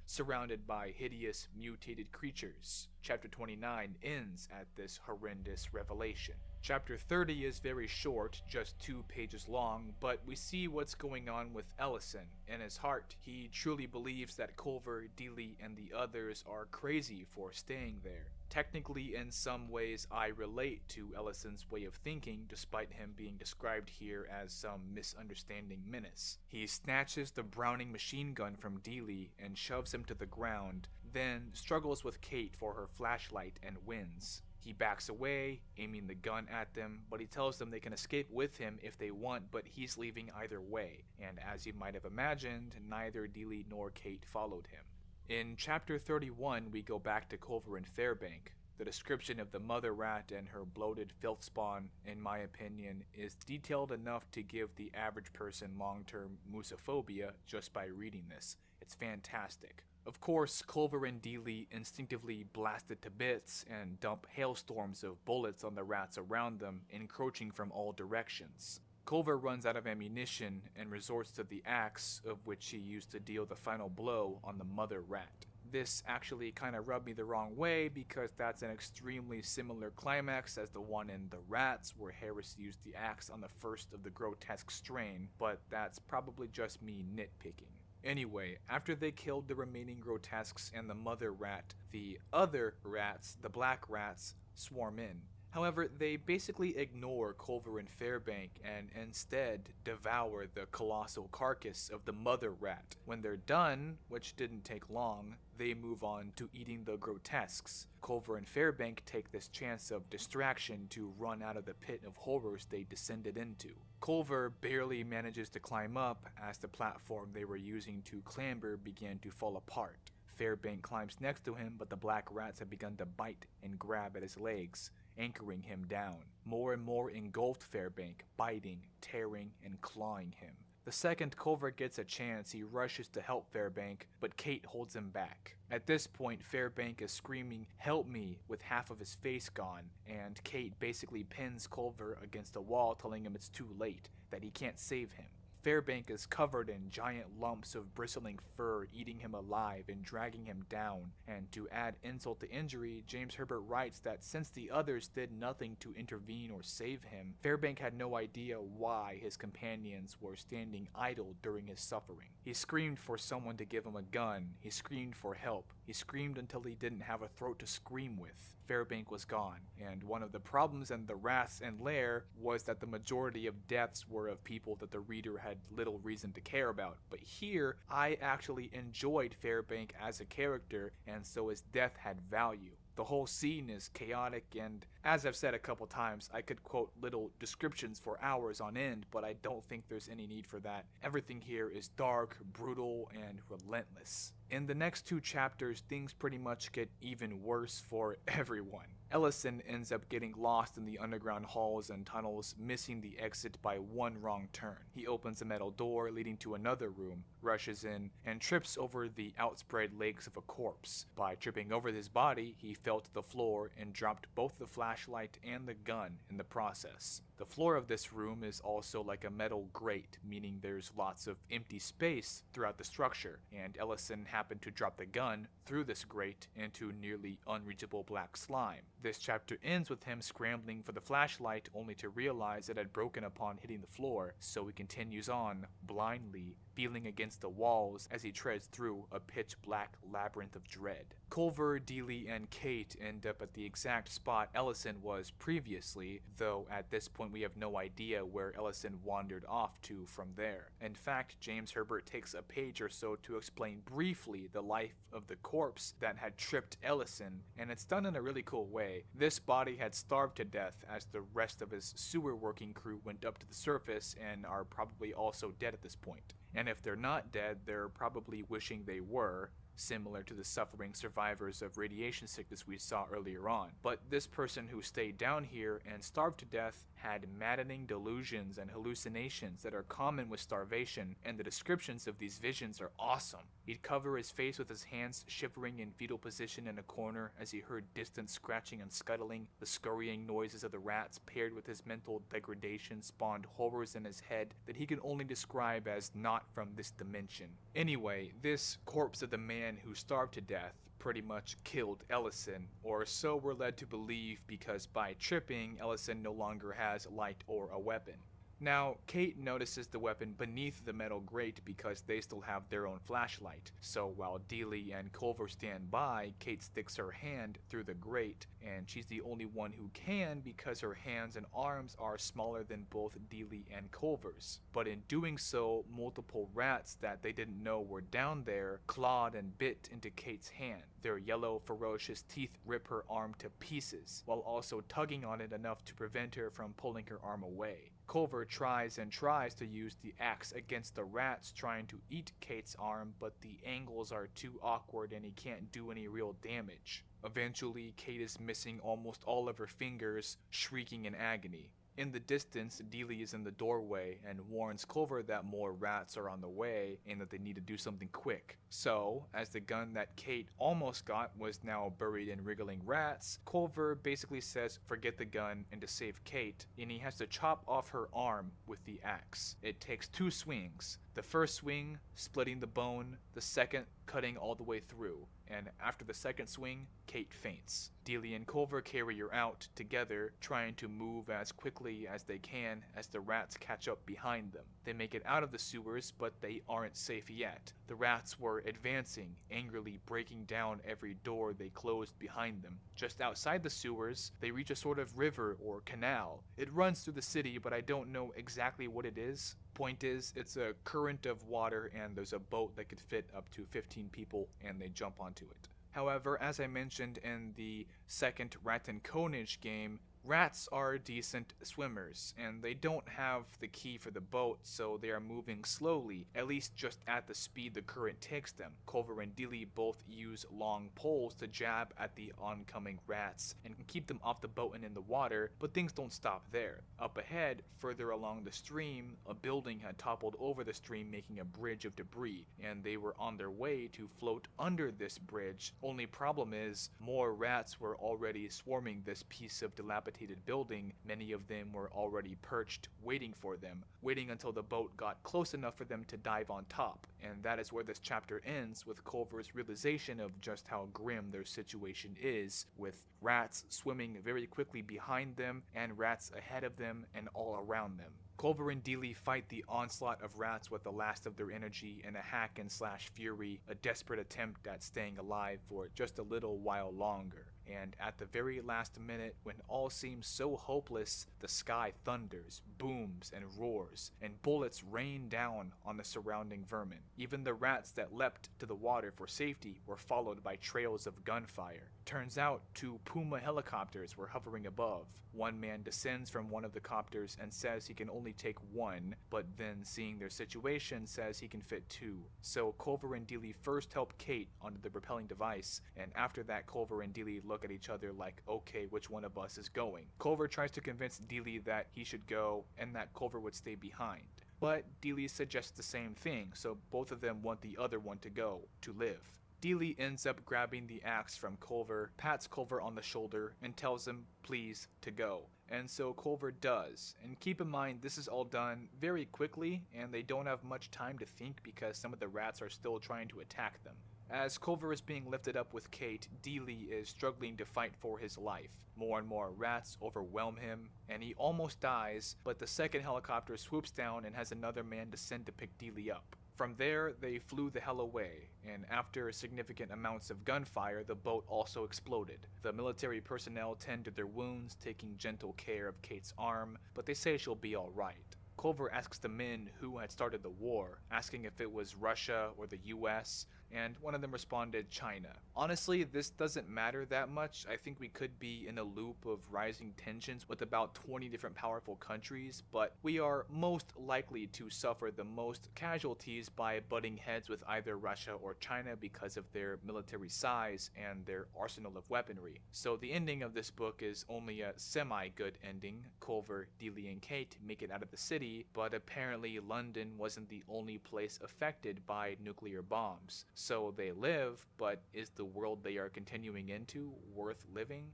surrounded by hideous mutated creatures. Chapter 29 ends at this horrendous revelation. Chapter 30 is very short, just 2 pages long, but we see what's going on with Ellison. In his heart, he truly believes that Culver, Dealey, and the others are crazy for staying there. Technically, in some ways, I relate to Ellison's way of thinking, despite him being described here as some misunderstanding menace. He snatches the Browning machine gun from Dealey and shoves him to the ground, then struggles with Kate for her flashlight and wins. He backs away, aiming the gun at them, but he tells them they can escape with him if they want, but he's leaving either way, and as you might have imagined, neither Dealey nor Kate followed him. In Chapter 31, we go back to Culver and Fairbank. The description of the mother rat and her bloated filth spawn, in my opinion, is detailed enough to give the average person long-term musophobia just by reading this. It's fantastic. Of course, Culver and Dealey instinctively blast it to bits and dump hailstorms of bullets on the rats around them, encroaching from all directions. Culver runs out of ammunition and resorts to the axe, of which he used to deal the final blow on the mother rat. This actually kind of rubbed me the wrong way because that's an extremely similar climax as the one in The Rats, where Harris used the axe on the first of the grotesque strain, but that's probably just me nitpicking. Anyway, after they killed the remaining grotesques and the mother rat, the other rats, the black rats, swarm in. However, they basically ignore Culver and Fairbank and instead devour the colossal carcass of the mother rat. When they're done, which didn't take long, they move on to eating the grotesques. Culver and Fairbank take this chance of distraction to run out of the pit of horrors they descended into. Culver barely manages to climb up as the platform they were using to clamber began to fall apart. Fairbank climbs next to him, but the black rats have begun to bite and grab at his legs, anchoring him down. More and more engulfed Fairbank, biting, tearing, and clawing him. The second Culver gets a chance, he rushes to help Fairbank, but Kate holds him back. At this point, Fairbank is screaming, "Help me," with half of his face gone, and Kate basically pins Culver against a wall, telling him it's too late, that he can't save him. Fairbank is covered in giant lumps of bristling fur, eating him alive and dragging him down, and to add insult to injury, James Herbert writes that since the others did nothing to intervene or save him, Fairbank had no idea why his companions were standing idle during his suffering. He screamed for someone to give him a gun, he screamed for help, he screamed until he didn't have a throat to scream with. Fairbank was gone, and one of the problems in The Rats and Lair was that the majority of deaths were of people that the reader had little reason to care about. But here, I actually enjoyed Fairbank as a character, and so his death had value. The whole scene is chaotic, and as I've said a couple times, I could quote little descriptions for hours on end, but I don't think there's any need for that. Everything here is dark, brutal, and relentless. In the next 2 chapters, things pretty much get even worse for everyone. Ellison ends up getting lost in the underground halls and tunnels, missing the exit by one wrong turn. He opens a metal door leading to another room, rushes in, and trips over the outspread legs of a corpse. By tripping over his body, he fell to the floor and dropped both the flashlight and the gun in the process. The floor of this room is also like a metal grate, meaning there's lots of empty space throughout the structure, and Ellison happened to drop the gun through this grate into nearly unreachable black slime. This chapter ends with him scrambling for the flashlight only to realize it had broken upon hitting the floor, so he continues on, blindly, feeling against the walls as he treads through a pitch-black labyrinth of dread. Culver, Dealey, and Kate end up at the exact spot Ellison was previously, though at this point we have no idea where Ellison wandered off to from there. In fact, James Herbert takes a page or so to explain briefly the life of the corpse that had tripped Ellison, and it's done in a really cool way. This body had starved to death as the rest of his sewer working crew went up to the surface and are probably also dead at this point. And if they're not dead, they're probably wishing they were, similar to the suffering survivors of radiation sickness we saw earlier on. But this person who stayed down here and starved to death had maddening delusions and hallucinations that are common with starvation, and the descriptions of these visions are awesome. He'd cover his face with his hands shivering in fetal position in a corner as he heard distant scratching and scuttling. The scurrying noises of the rats paired with his mental degradation spawned horrors in his head that he could only describe as not from this dimension. Anyway, this corpse of the man who starved to death pretty much killed Ellison, or so we're led to believe, because by tripping, Ellison no longer has light or a weapon. Now, Kate notices the weapon beneath the metal grate because they still have their own flashlight. So while Dealey and Culver stand by, Kate sticks her hand through the grate, and she's the only one who can because her hands and arms are smaller than both Dealey and Culver's. But in doing so, multiple rats that they didn't know were down there clawed and bit into Kate's hand. Their yellow, ferocious teeth rip her arm to pieces, while also tugging on it enough to prevent her from pulling her arm away. Culver tries and tries to use the axe against the rats trying to eat Kate's arm, but the angles are too awkward and he can't do any real damage. Eventually, Kate is missing almost all of her fingers, shrieking in agony. In the distance, Dealey is in the doorway and warns Culver that more rats are on the way and that they need to do something quick. So, as the gun that Kate almost got was now buried in wriggling rats, Culver basically says forget the gun and to save Kate, and he has to chop off her arm with the axe. It takes 2 swings. The first swing, splitting the bone, the second, cutting all the way through, and after the second swing, Kate faints. Dealey and Culver carry her out together, trying to move as quickly as they can as the rats catch up behind them. They make it out of the sewers, but they aren't safe yet. The rats were advancing, angrily breaking down every door they closed behind them. Just outside the sewers, they reach a sort of river or canal. It runs through the city, but I don't know exactly what it is. Point is, it's a current of water and there's a boat that could fit up to 15 people and they jump onto it. However, as I mentioned in the second Rattenkonig game, rats are decent swimmers, and they don't have the key for the boat, so they are moving slowly, at least just at the speed the current takes them. Culver and Dealey both use long poles to jab at the oncoming rats and keep them off the boat and in the water, but things don't stop there. Up ahead, further along the stream, a building had toppled over the stream, making a bridge of debris, and they were on their way to float under this bridge. Only problem is, more rats were already swarming this piece of dilapidated building. Many of them were already perched, waiting for them, waiting until the boat got close enough for them to dive on top. And that is where this chapter ends, with Culver's realization of just how grim their situation is, with rats swimming very quickly behind them, and rats ahead of them and all around them. Culver and Dealey fight the onslaught of rats with the last of their energy in a hack and slash fury, a desperate attempt at staying alive for just a little while longer. And at the very last minute, when all seems so hopeless, the sky thunders, booms, and roars, and bullets rain down on the surrounding vermin. Even the rats that leapt to the water for safety were followed by trails of gunfire. Turns out 2 Puma helicopters were hovering above. One man descends from one of the copters and says he can only take 1, but then seeing their situation says he can fit 2. So Culver and Dealey first help Kate onto the propelling device, and after that Culver and Dealey look at each other like, okay, which one of us is going? Culver tries to convince Dealey that he should go and that Culver would stay behind. But Dealey suggests the same thing, so both of them want the other one to go, to live. Dealey ends up grabbing the axe from Culver, pats Culver on the shoulder, and tells him, please, to go. And so Culver does. And keep in mind, this is all done very quickly, and they don't have much time to think because some of the rats are still trying to attack them. As Culver is being lifted up with Kate, Dealey is struggling to fight for his life. More and more rats overwhelm him, and he almost dies, but the second helicopter swoops down and has another man descend to pick Dealey up. From there, they flew the hell away, and after significant amounts of gunfire, the boat also exploded. The military personnel tend to their wounds, taking gentle care of Kate's arm, but they say she'll be alright. Culver asks the men who had started the war, asking if it was Russia or the US, and one of them responded China. Honestly, this doesn't matter that much. I think we could be in a loop of rising tensions with about 20 different powerful countries, but we are most likely to suffer the most casualties by butting heads with either Russia or China because of their military size and their arsenal of weaponry. So the ending of this book is only a semi-good ending. Culver, Dealey, and Kate make it out of the city, but apparently London wasn't the only place affected by nuclear bombs. So they live, but is the world they are continuing into worth living?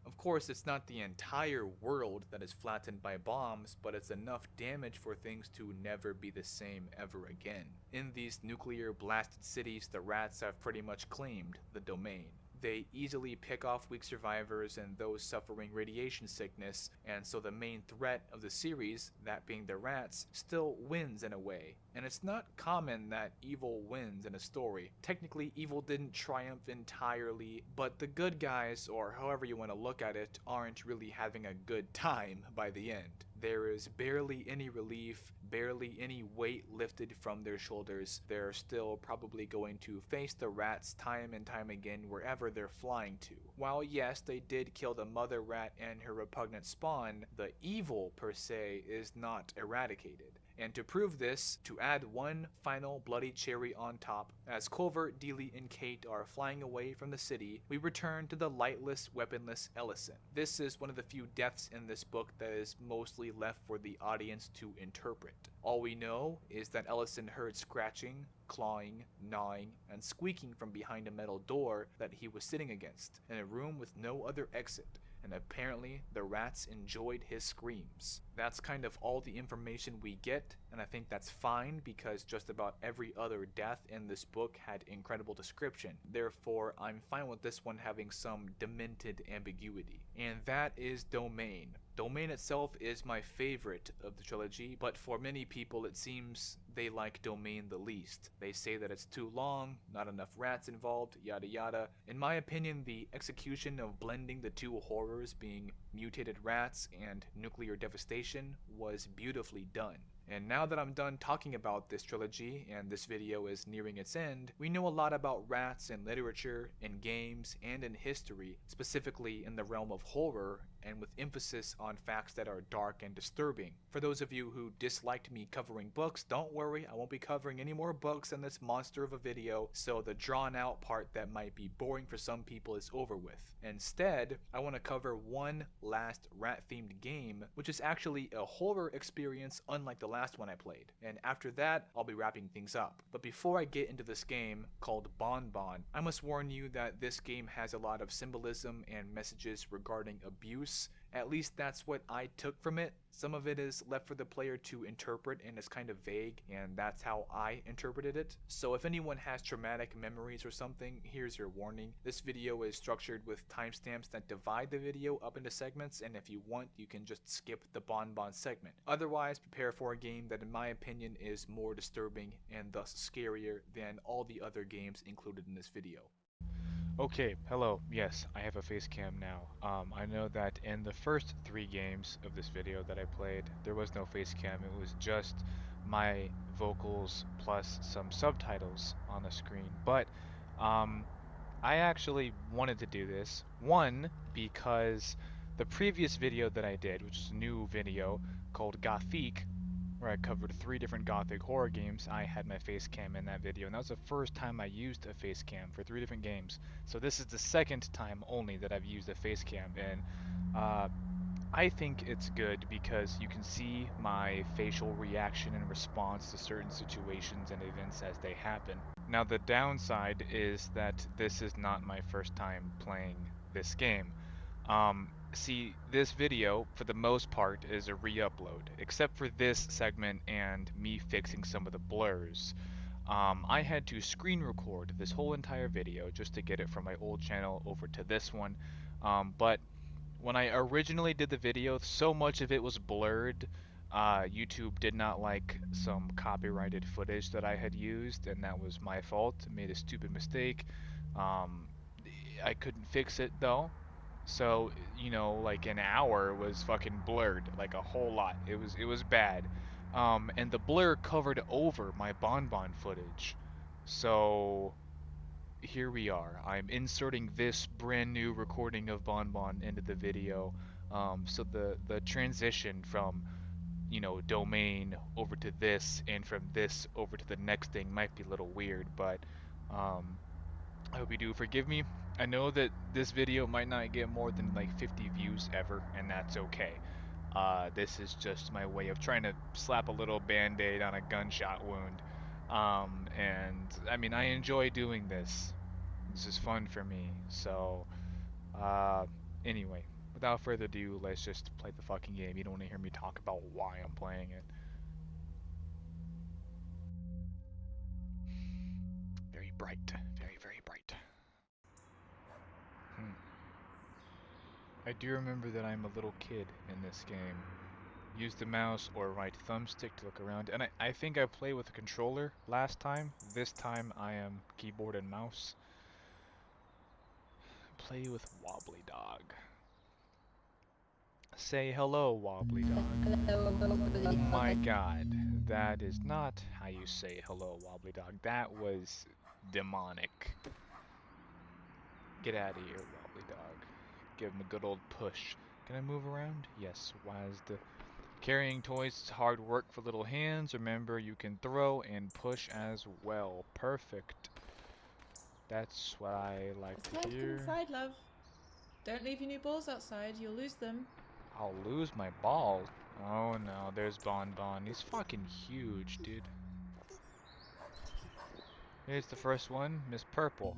Of course, it's not the entire world that is flattened by bombs, but it's enough damage for things to never be the same ever again. In these nuclear blasted cities, the rats have pretty much claimed the domain. They easily pick off weak survivors and those suffering radiation sickness, and so the main threat of the series, that being the rats, still wins in a way. And it's not common that evil wins in a story. Technically, evil didn't triumph entirely, but the good guys, or however you want to look at it, aren't really having a good time by the end. There is barely any relief, barely any weight lifted from their shoulders. They're still probably going to face the rats time and time again wherever they're flying to. While yes, they did kill the mother rat and her repugnant spawn, the evil per se is not eradicated. And to prove this, to add one final bloody cherry on top, as Culver, Dealey, and Kate are flying away from the city, we return to the lightless, weaponless Ellison. This is one of the few deaths in this book that is mostly left for the audience to interpret. All we know is that Ellison heard scratching, clawing, gnawing, and squeaking from behind a metal door that he was sitting against, in a room with no other exit. And apparently the rats enjoyed his screams. That's kind of all the information we get, and I think that's fine because just about every other death in this book had incredible description. Therefore, I'm fine with this one having some demented ambiguity. And that is Domain. Domain itself is my favorite of the trilogy, but for many people it seems they like Domain the least. They say that it's too long, not enough rats involved, yada yada. In my opinion, the execution of blending the two horrors, being mutated rats and nuclear devastation, was beautifully done. And now that I'm done talking about this trilogy, and this video is nearing its end, we know a lot about rats in literature, in games, and in history, specifically in the realm of horror, and with emphasis on facts that are dark and disturbing. For those of you who disliked me covering books, don't worry, I won't be covering any more books in this monster of a video, so the drawn out part that might be boring for some people is over with. Instead, I want to cover one last rat-themed game, which is actually a horror experience unlike the last one I played. And after that, I'll be wrapping things up. But before I get into this game, called Bonbon, I must warn you that this game has a lot of symbolism and messages regarding abuse. At least that's what I took from it. Some of it is left for the player to interpret and is kind of vague, and that's how I interpreted it. So if anyone has traumatic memories or something, here's your warning. This video is structured with timestamps that divide the video up into segments, and if you want, you can just skip the Bonbon segment. Otherwise, prepare for a game that in my opinion is more disturbing and thus scarier than all the other games included in this video. Okay, hello. Yes, I have a face cam now. I know that in the first 3 games of this video that I played, there was no face cam. It was just my vocals plus some subtitles on the screen. But I actually wanted to do this. One, because the previous video that I did, which is a new video called Gothic, where I covered 3 different gothic horror games, I had my face cam in that video, and that was the first time I used a face cam for 3 different games. So this is the second time only that I've used a face cam, and I think it's good because you can see my facial reaction and response to certain situations and events as they happen. Now the downside is that this is not my first time playing this game. See, this video, for the most part, is a re-upload, except for this segment and me fixing some of the blurs. I had to screen record this whole entire video just to get it from my old channel over to this one, but when I originally did the video, so much of it was blurred. YouTube did not like some copyrighted footage that I had used, and that was my fault. I made a stupid mistake. Um, I couldn't fix it though. So, you know, like an hour was fucking blurred, like a whole lot. It was bad. And the blur covered over my Bonbon footage. So here we are. I'm inserting this brand new recording of Bonbon into the video. So the transition from, you know, domain over to this and from this over to the next thing might be a little weird, but um, I hope you do forgive me. I know that this video might not get more than like 50 views ever, and that's okay. This is just my way of trying to slap a little band-aid on a gunshot wound. And I mean, I enjoy doing this. This is fun for me. So, uh, anyway, without further ado, let's just play the fucking game. You don't want to hear me talk about why I'm playing it. Very bright. Very, very bright. I do remember that I'm a little kid in this game. Use the mouse or right thumbstick to look around, and I think I played with a controller last time. This time I am keyboard and mouse. Play with Wobbly Dog. Say hello, Wobbly Dog. Oh my god, that is not how you say hello, Wobbly Dog. That was demonic. Get out of here, Wobbly Dog. Give him a good old push. Can I move around? Yes, WASD. Carrying toys is hard work for little hands. Remember, you can throw and push as well. Perfect. That's what I like Let's to head hear. inside, love. Don't leave your new balls outside, you'll lose them. I'll lose my ball. Oh no, there's Bonbon. He's fucking huge, dude. Here's the first one, Miss Purple.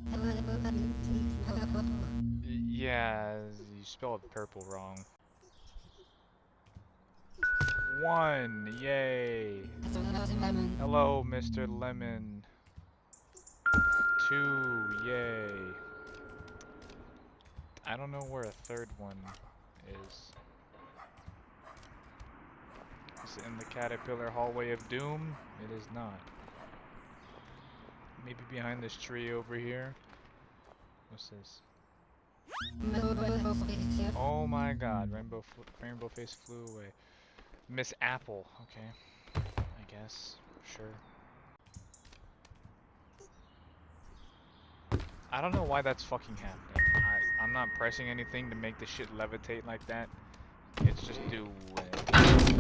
Yeah, you spelled purple wrong. 1, yay. Hello, Mr. Lemon. 2, yay. I don't know where a third one is. Is it in the Caterpillar Hallway of Doom? It is not. Maybe behind this tree over here. What's this? Oh my god, Rainbow Face flew away. Miss Apple, okay. I guess, sure. I don't know why that's fucking happening. I'm not pressing anything to make the shit levitate like that. It's just doing loud.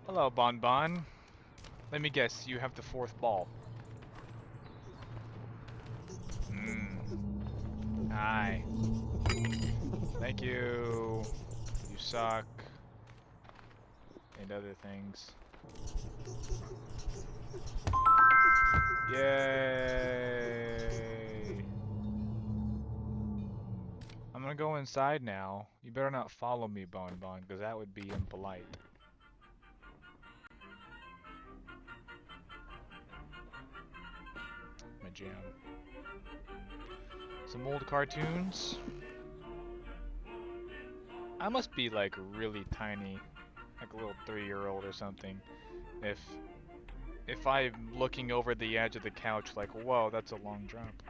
Hello, Bonbon. Let me guess, you have the fourth ball. Hi. Thank you. You suck. And other things. Yay! I'm gonna go inside now. You better not follow me, Bonbon, because that would be impolite. My jam. Some old cartoons. I must be like really tiny, like a little 3-year-old or something. If I'm looking over the edge of the couch like, whoa, that's a long drop.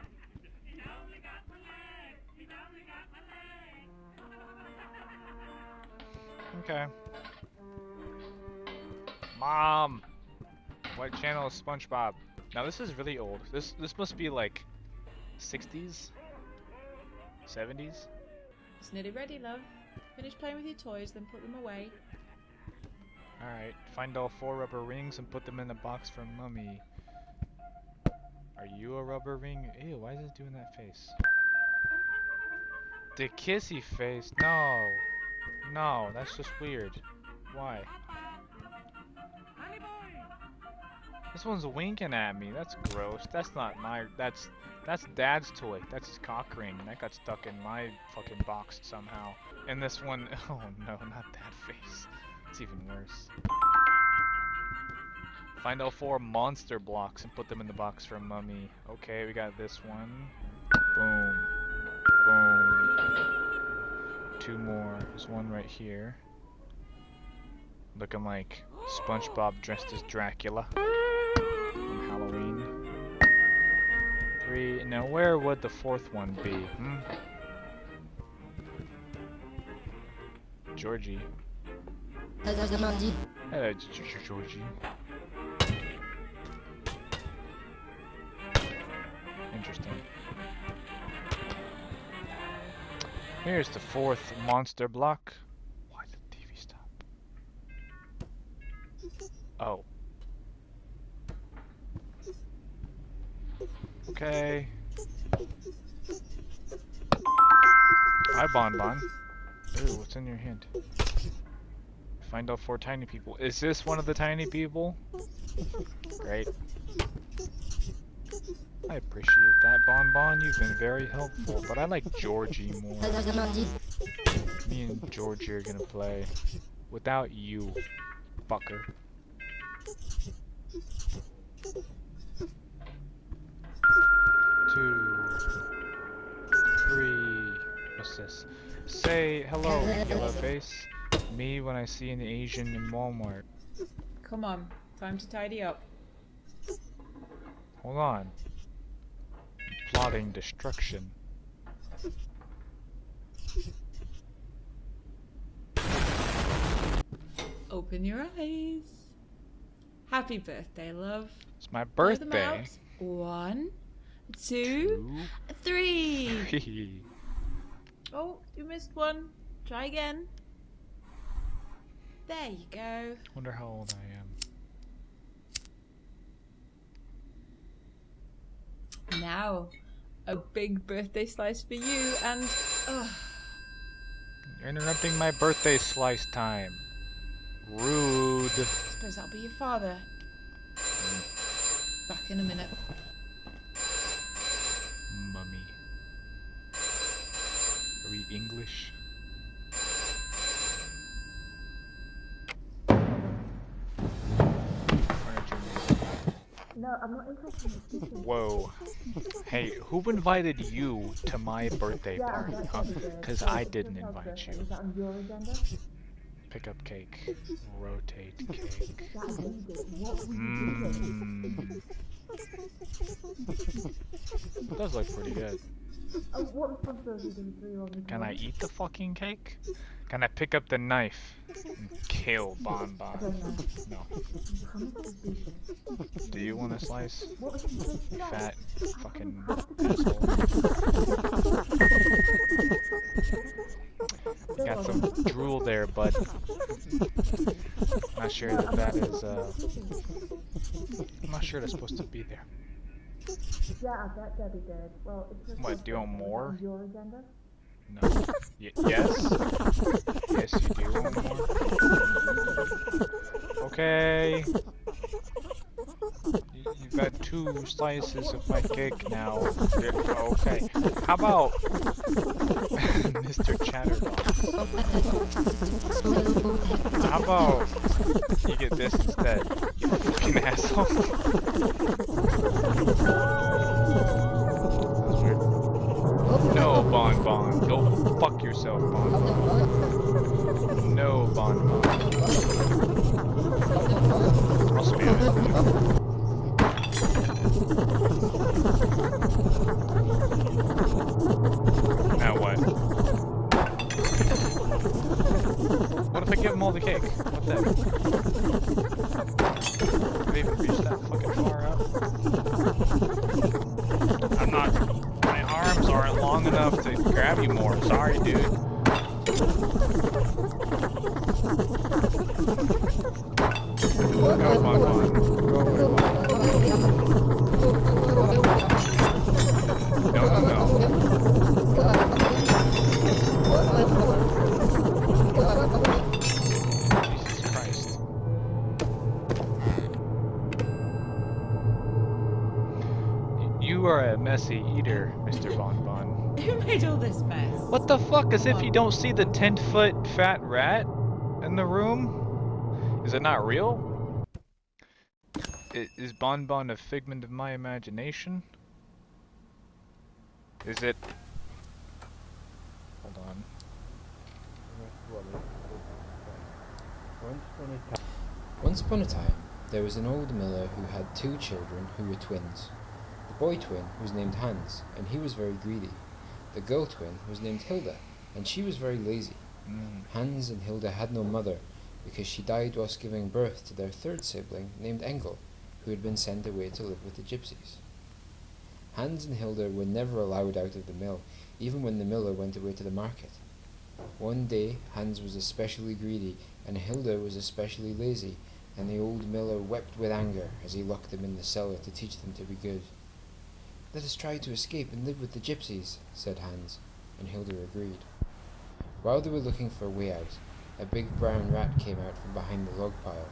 Okay. Mom! What channel is SpongeBob? Now this is really old. This must be like 60s? 70s? It's nearly ready, love. Finish playing with your toys, then put them away. Alright, find all 4 rubber rings and put them in a box for Mummy. Are you a rubber ring? Ew, why is it doing that face? The kissy face? No. No, that's just weird. Why? This one's winking at me. That's gross. That's not my. That's Dad's toy. That's his cock ring. That got stuck in my fucking box somehow. And this one, oh no, not that face. It's even worse. Find all 4 monster blocks and put them in the box for Mummy. Okay, we got this one. Boom. Boom. 2 more. There's one right here. Looking like SpongeBob dressed as Dracula on Halloween. 3. Now, where would the 4th one be? Georgie. Hello, Georgie. Interesting. Here's the 4th monster block. Why did the TV stop? Oh. Okay. Hi, Bonbon. Ooh, what's in your hand? Find all 4 tiny people. Is this one of the tiny people? Great. I appreciate that, Bonbon. You've been very helpful, but I like Georgie more. Me and Georgie are gonna play without you, fucker. 2, 3. What's this? Say hello, yellow face. Me when I see an Asian in Walmart. Come on, time to tidy up. Hold on. Plotting destruction. Open your eyes. Happy birthday, love. It's my Blow them birthday. out. 1, 2, 3. 3. Oh, you missed one. Try again. There you go. Wonder how old I am. Now, a big birthday slice for you and... You're interrupting my birthday slice time. Rude. Suppose that'll be your father. Back in a minute. Mummy. Are we English? No, I'm not interested in the kitchen. Whoa. Hey, who invited you to my birthday party? Because I didn't invite you. Is that on your agenda? Pick up cake. Rotate cake. That is what were you doing? It does look pretty good. Oh, what responsibility do we do on this? Can I eat the fucking cake? Can I pick up the knife and kill Bonbon? No. Do you want a slice? You fat fucking asshole. Got some drool there, bud. Not sure that is, I'm not sure that's supposed to be there. Yeah, I bet Debbie did. Well, it's just What, do you want more? on your agenda? No. Yes? Yes, you do want more? Okay. You've got 2 slices of my cake now. Okay. How about Mr. Chatterbox? How about you get this instead, you fucking asshole? That's weird. No, Bonbon. Go fuck yourself, Bonbon. No, Bonbon. I'll spare it. Now what? What if I give him all the cake? What then? Did they even reach that fucking far up? I'm not... My arms aren't long enough to grab you more. Sorry, dude. Go, Bonbon. Go away, Bonbon. No, no, no. Jesus Christ. messy eater, Mr. Bonbon. Who made all this mess? What the fuck? As if Come you on. don't see the 10-foot fat rat in the room? Is it not real? Is Bonbon a figment of my imagination? Is it? Hold on. Once upon a time, there was an old miller who had 2 children who were twins. The boy twin was named Hans, and he was very greedy. The girl twin was named Hilda, and she was very lazy. Hans and Hilda had no mother, because she died whilst giving birth to their 3rd sibling named Engel, who had been sent away to live with the gypsies. Hans and Hilda were never allowed out of the mill, even when the miller went away to the market. One day, Hans was especially greedy, and Hilda was especially lazy, and the old miller wept with anger as he locked them in the cellar to teach them to be good. "Let us try to escape and live with the gypsies," said Hans, and Hilda agreed. While they were looking for a way out, a big brown rat came out from behind the log pile.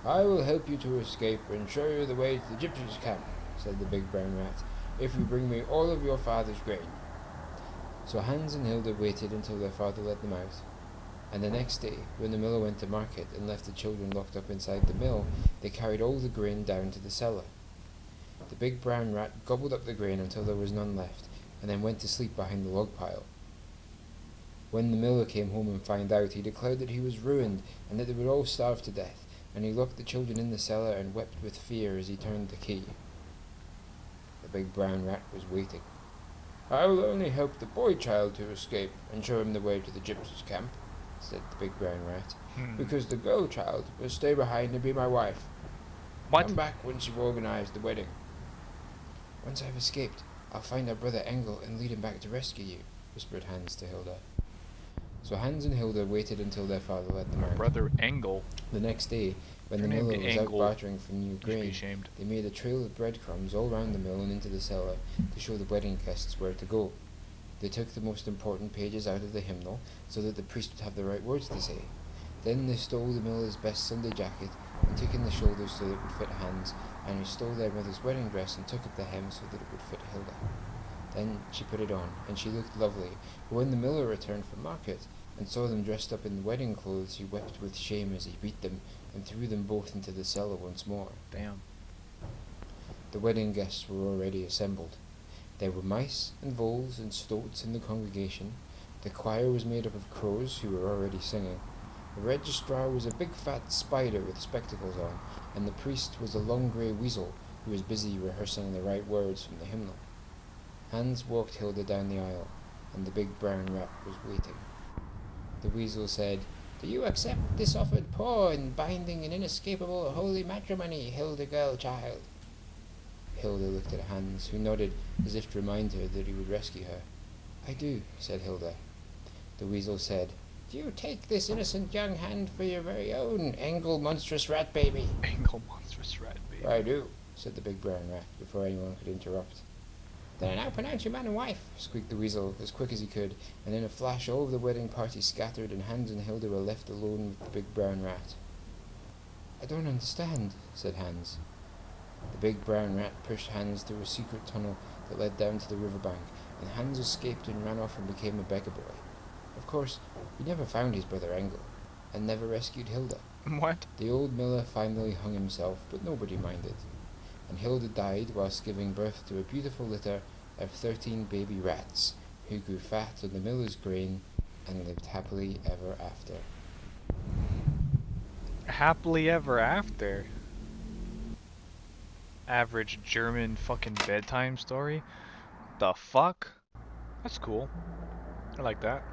"I will help you to escape and show you the way to the gypsies' camp," said the big brown rat, "if you bring me all of your father's grain." So Hans and Hilda waited until their father let them out. And the next day, when the miller went to market and left the children locked up inside the mill, they carried all the grain down to the cellar. The big brown rat gobbled up the grain until there was none left, and then went to sleep behind the log pile. When the miller came home and found out, he declared that he was ruined, and that they would all starve to death, and he locked the children in the cellar and wept with fear as he turned the key. The big brown rat was waiting. "I will only help the boy child to escape, and show him the way to the gypsies' camp," said the big brown rat, "because the girl child will stay behind and be my wife. What? Come back once you've organized the wedding." "Once I've escaped, I'll find our brother Engel and lead him back to rescue you," whispered Hans to Hilda. So Hans and Hilda waited until their father let them out. Brother Engel. The next day, when the Your name miller be was out Engel. bartering for new You should be grain, ashamed. they made a trail of breadcrumbs all round the mill and into the cellar to show the wedding guests where to go. They took the most important pages out of the hymnal so that the priest would have the right words to say. Then they stole the miller's best Sunday jacket and took in the shoulders so that it would fit Hans, and he stole their mother's wedding dress and took up the hem so that it would fit Hilda. Then she put it on, and she looked lovely, but when the miller returned from market and saw them dressed up in wedding clothes, he wept with shame as he beat them and threw them both into the cellar once more. Damn. The wedding guests were already assembled. There were mice and voles and stoats in the congregation. The choir was made up of crows who were already singing. The registrar was a big fat spider with spectacles on, and the priest was a long grey weasel who was busy rehearsing the right words from the hymnal. Hans walked Hilda down the aisle, and the big brown rat was waiting. The weasel said, "Do you accept this offered paw in binding and inescapable holy matrimony, Hilda girl child?" Hilda looked at Hans, who nodded as if to remind her that he would rescue her. "I do," said Hilda. The weasel said, "Do you take this innocent young hand for your very own, Engel monstrous rat baby?" Engel monstrous rat baby. "I do," said the big brown rat, before anyone could interrupt. "Then I now pronounce you man and wife," squeaked the weasel as quick as he could, and in a flash all of the wedding party scattered and Hans and Hilda were left alone with the big brown rat. "I don't understand," said Hans. The big brown rat pushed Hans through a secret tunnel that led down to the riverbank, and Hans escaped and ran off and became a beggar boy. Of course, he never found his brother Engel, and never rescued Hilda. What? The old miller finally hung himself, but nobody minded, and Hilda died whilst giving birth to a beautiful litter of 13 baby rats, who grew fat on the miller's grain and lived happily ever after. Happily ever after? Average German fucking bedtime story? The fuck? That's cool. I like that.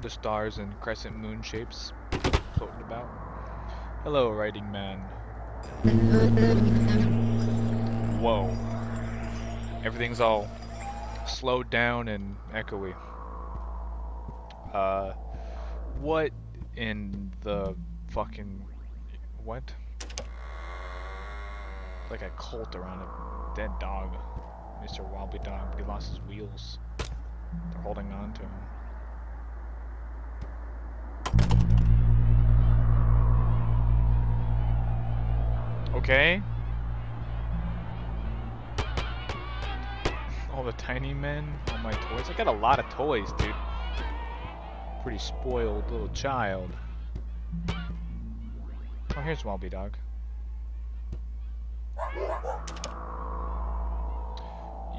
The stars and crescent moon shapes floating about. Hello, writing man. Whoa. Everything's all slowed down and echoey. What in the fucking... what? Like a cult around a dead dog. Mr. Wobbly Dog, he lost his wheels. They're holding on to him. Okay. All the tiny men, all my toys. I got a lot of toys, dude. Pretty spoiled little child. Oh, here's Walby Dog.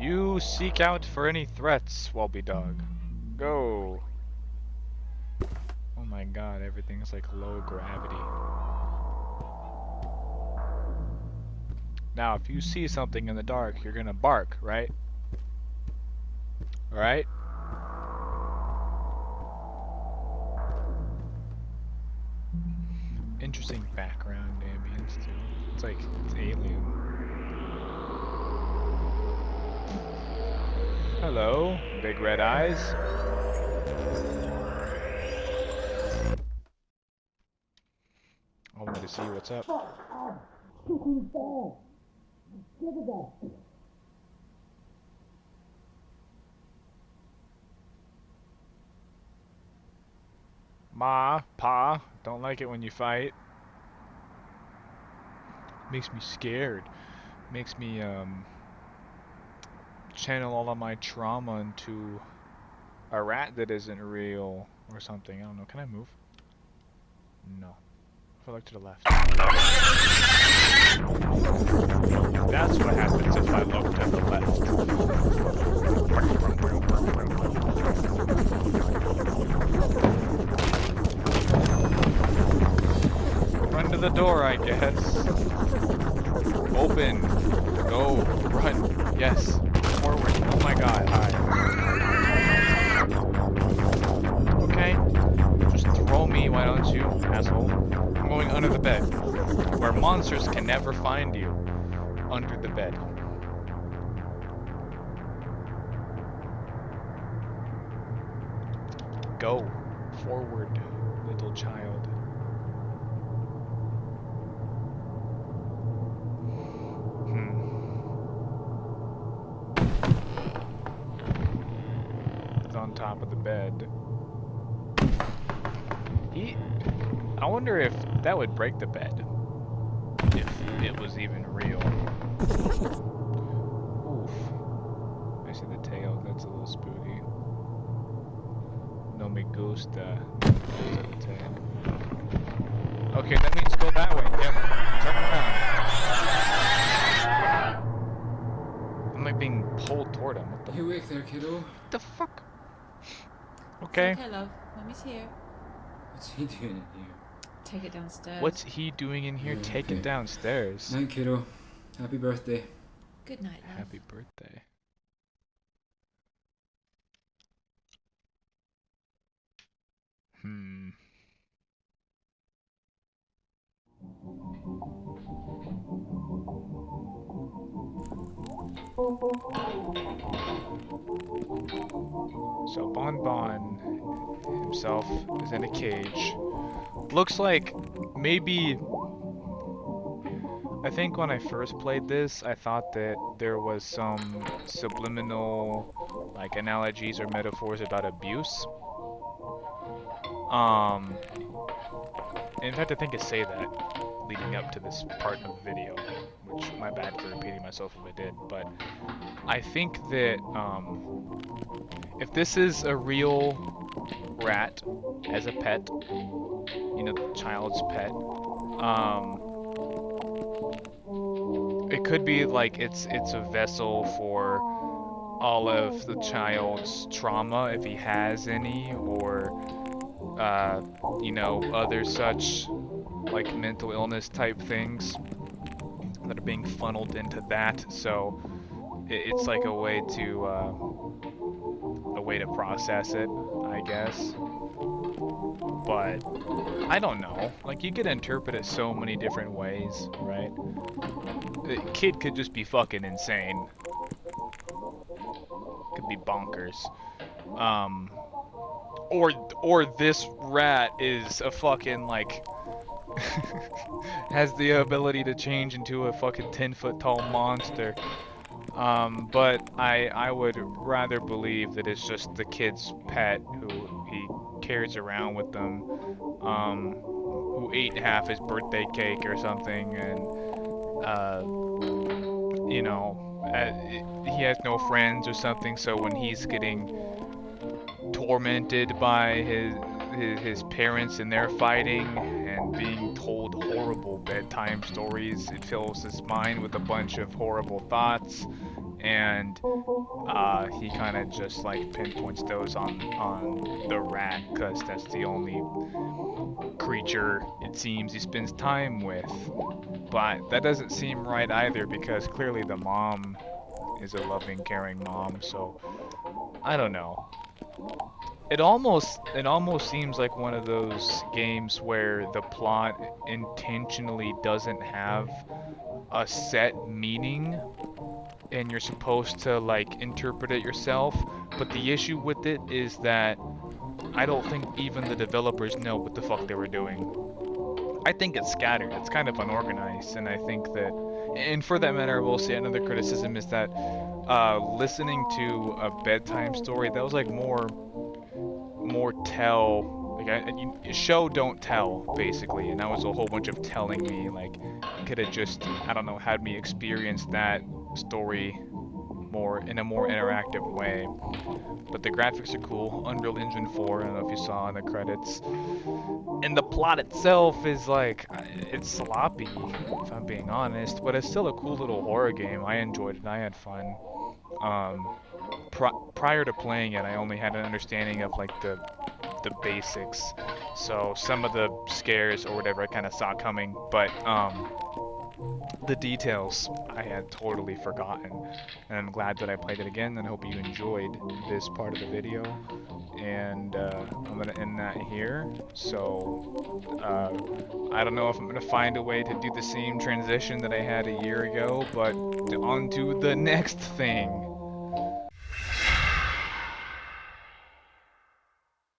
You seek out for any threats, Walby Dog. Go. Oh my god, everything's like low gravity. Now, if you see something in the dark, you're gonna bark, right? Alright? Interesting background ambience too. It's like it's alien. Hello, big red eyes. I wanted to see what's up. Ma, Pa, don't like it when you fight. Makes me scared. Makes me channel all of my trauma into a rat that isn't real or something. I don't know. Can I move? No. If I look to the left. That's what happens if I look to the left. Run to the door, I guess. Open. Go. Run. Yes. Forward. Oh my god. Hi. Okay. Just throw me, why don't you, asshole? I'm going under the bed. Where monsters can never find you. Under the bed. Go. Forward, little child. It's on top of the bed. I wonder if that would break the bed. If it was even real. Oof. I see the tail, that's a little spooky. No me gusta. The tail. Okay, that means go that way. Yep. Turn around. I'm like being pulled toward him. What the You awake there, kiddo? What the fuck? Okay. Okay, love. Mommy's here. What's he doing in here? Take it downstairs. What's he doing in here? Take it downstairs. Night, kiddo. Happy birthday. Good night, love. Happy birthday. So Bonbon himself is in a cage. Looks like maybe... I think when I first played this, I thought that there was some subliminal, like, analogies or metaphors about abuse. In fact, I think I say that leading up to this part of the video, which my bad for repeating myself if I did, but I think that if this is a real rat as a pet, you know, the child's pet, it could be like it's a vessel for all of the child's trauma if he has any, or you know, other such like mental illness type things that are being funneled into that. So it's like a way to process it, I guess. But I don't know. Like, you could interpret it so many different ways, right? The kid could just be fucking insane. Could be bonkers. Or this rat is a fucking, like, has the ability to change into a fucking 10-foot tall monster. But I would rather believe that it's just the kid's pet who he carries around with them, who ate half his birthday cake or something, and, you know, he has no friends or something, so when he's getting tormented by his parents and they're fighting and being told horrible bedtime stories, it fills his mind with a bunch of horrible thoughts, and he kind of just like pinpoints those on the rat because that's the only creature it seems he spends time with. But that doesn't seem right either, because clearly the mom is a loving, caring mom, so I don't know. It almost seems like one of those games where the plot intentionally doesn't have a set meaning and you're supposed to like interpret it yourself, but the issue with it is that I don't think even the developers know what the fuck they were doing. I think it's scattered, it's kind of unorganized, and I think that, and for that matter, I will say another criticism is that listening to a bedtime story, that was like more tell, like show don't tell basically, and that was a whole bunch of telling me. Like, it could have just, I don't know, had me experience that story more in a more interactive way. But the graphics are cool. Unreal Engine 4, I don't know if you saw in the credits. And the plot itself is like, it's sloppy, if I'm being honest, but it's still a cool little horror game. I enjoyed it, I had fun. Prior to playing it, I only had an understanding of like the basics, so some of the scares or whatever I kind of saw coming, but the details I had totally forgotten, and I'm glad that I played it again, and I hope you enjoyed this part of the video, and I'm gonna end that here. So I don't know if I'm gonna find a way to do the same transition that I had a year ago, but on to the next thing.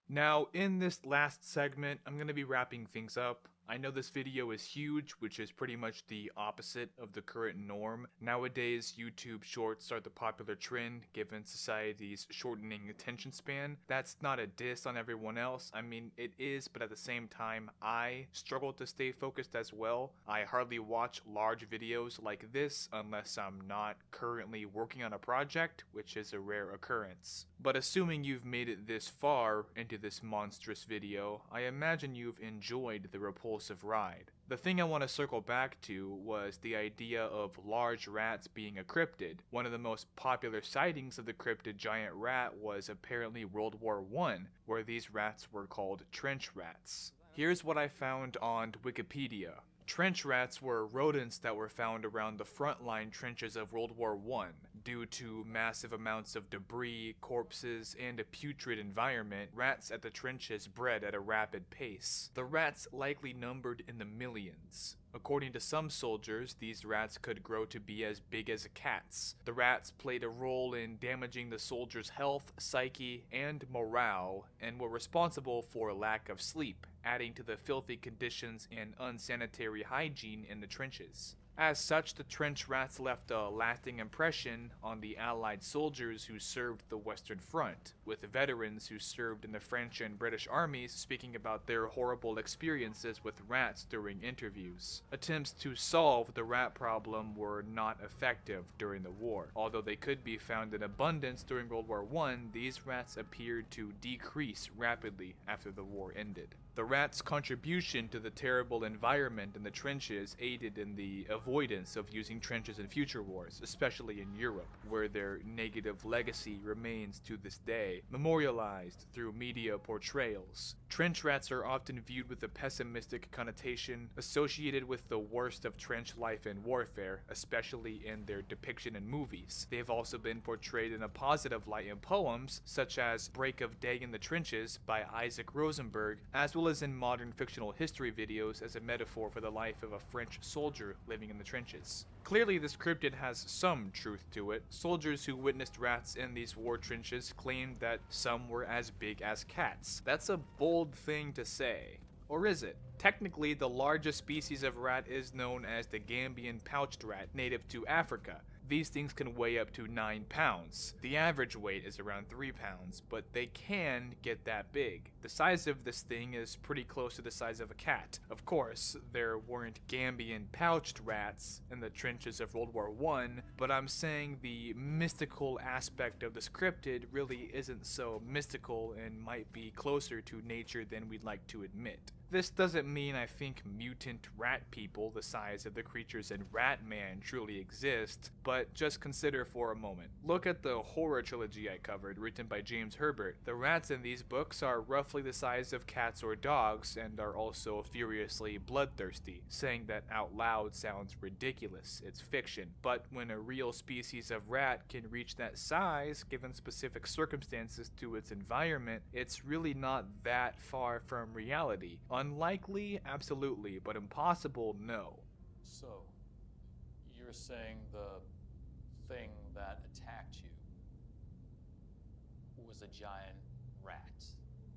Now, in this last segment, I'm going to be wrapping things up. I know this video is huge, which is pretty much the opposite of the current norm. Nowadays, YouTube Shorts are the popular trend given society's shortening attention span. That's not a diss on everyone else. I mean, it is, but at the same time, I struggle to stay focused as well. I hardly watch large videos like this unless I'm not currently working on a project, which is a rare occurrence. But assuming you've made it this far into this monstrous video, I imagine you've enjoyed the repulsive ride. The thing I want to circle back to was the idea of large rats being a cryptid. One of the most popular sightings of the cryptid giant rat was apparently World War I, where these rats were called trench rats. Here's what I found on Wikipedia. Trench rats were rodents that were found around the frontline trenches of World War I. Due to massive amounts of debris, corpses, and a putrid environment, rats at the trenches bred at a rapid pace. The rats likely numbered in the millions. According to some soldiers, these rats could grow to be as big as cats. The rats played a role in damaging the soldiers' health, psyche, and morale, and were responsible for a lack of sleep, adding to the filthy conditions and unsanitary hygiene in the trenches. As such, the trench rats left a lasting impression on the Allied soldiers who served the Western Front, with veterans who served in the French and British armies speaking about their horrible experiences with rats during interviews. Attempts to solve the rat problem were not effective during the war. Although they could be found in abundance during World War I, these rats appeared to decrease rapidly after the war ended. The rats' contribution to the terrible environment in the trenches aided in the avoidance of using trenches in future wars, especially in Europe, where their negative legacy remains to this day, memorialized through media portrayals. Trench rats are often viewed with a pessimistic connotation associated with the worst of trench life and warfare, especially in their depiction in movies. They have also been portrayed in a positive light in poems, such as Break of Day in the Trenches by Isaac Rosenberg, as well as in modern fictional history videos as a metaphor for the life of a French soldier living in the trenches. Clearly, this cryptid has some truth to it. Soldiers who witnessed rats in these war trenches claimed that some were as big as cats. That's a bold thing to say. Or is it? Technically, the largest species of rat is known as the Gambian pouched rat, native to Africa. these things can weigh up to 9 pounds. The average weight is around 3 pounds, but they can get that big. The size of this thing is pretty close to the size of a cat. Of course, there weren't Gambian pouched rats in the trenches of World War I, but I'm saying the mystical aspect of this cryptid really isn't so mystical and might be closer to nature than we'd like to admit. This doesn't mean I think mutant rat people the size of the creatures in Ratman truly exist, but just consider for a moment. Look at the horror trilogy I covered, written by James Herbert. The rats in these books are roughly the size of cats or dogs and are also furiously bloodthirsty. Saying that out loud sounds ridiculous, it's fiction, but when a real species of rat can reach that size, given specific circumstances to its environment, it's really not that far from reality. Unlikely, absolutely, but impossible, no. So, you're saying the thing that attacked you was a giant rat?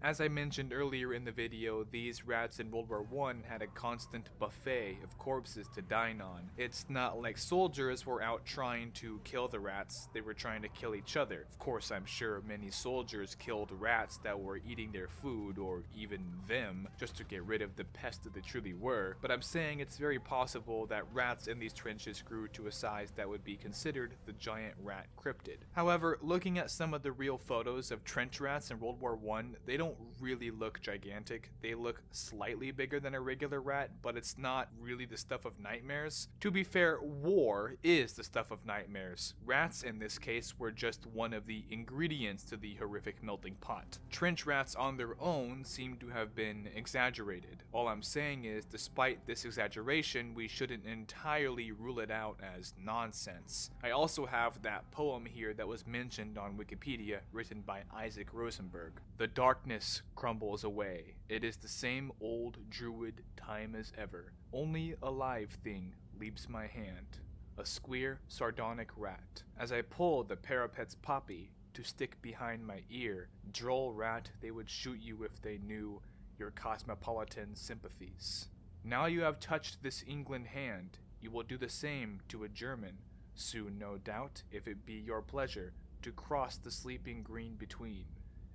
As I mentioned earlier in the video, these rats in World War I had a constant buffet of corpses to dine on. It's not like soldiers were out trying to kill the rats, they were trying to kill each other. Of course, I'm sure many soldiers killed rats that were eating their food, or even them, just to get rid of the pest that they truly were, but I'm saying it's very possible that rats in these trenches grew to a size that would be considered the giant rat cryptid. However, looking at some of the real photos of trench rats in World War I, they don't really look gigantic. They look slightly bigger than a regular rat, but it's not really the stuff of nightmares. To be fair, war is the stuff of nightmares. Rats in this case were just one of the ingredients to the horrific melting pot. Trench rats on their own seem to have been exaggerated. All I'm saying is, despite this exaggeration, we shouldn't entirely rule it out as nonsense. I also have that poem here that was mentioned on Wikipedia, written by Isaac Rosenberg. The darkness crumbles away. It is the same old druid time as ever. Only a live thing leaves my hand. A square, sardonic rat. As I pull the parapet's poppy to stick behind my ear, droll rat, they would shoot you if they knew your cosmopolitan sympathies. Now you have touched this England hand, you will do the same to a German, soon no doubt, if it be your pleasure, to cross the sleeping green between.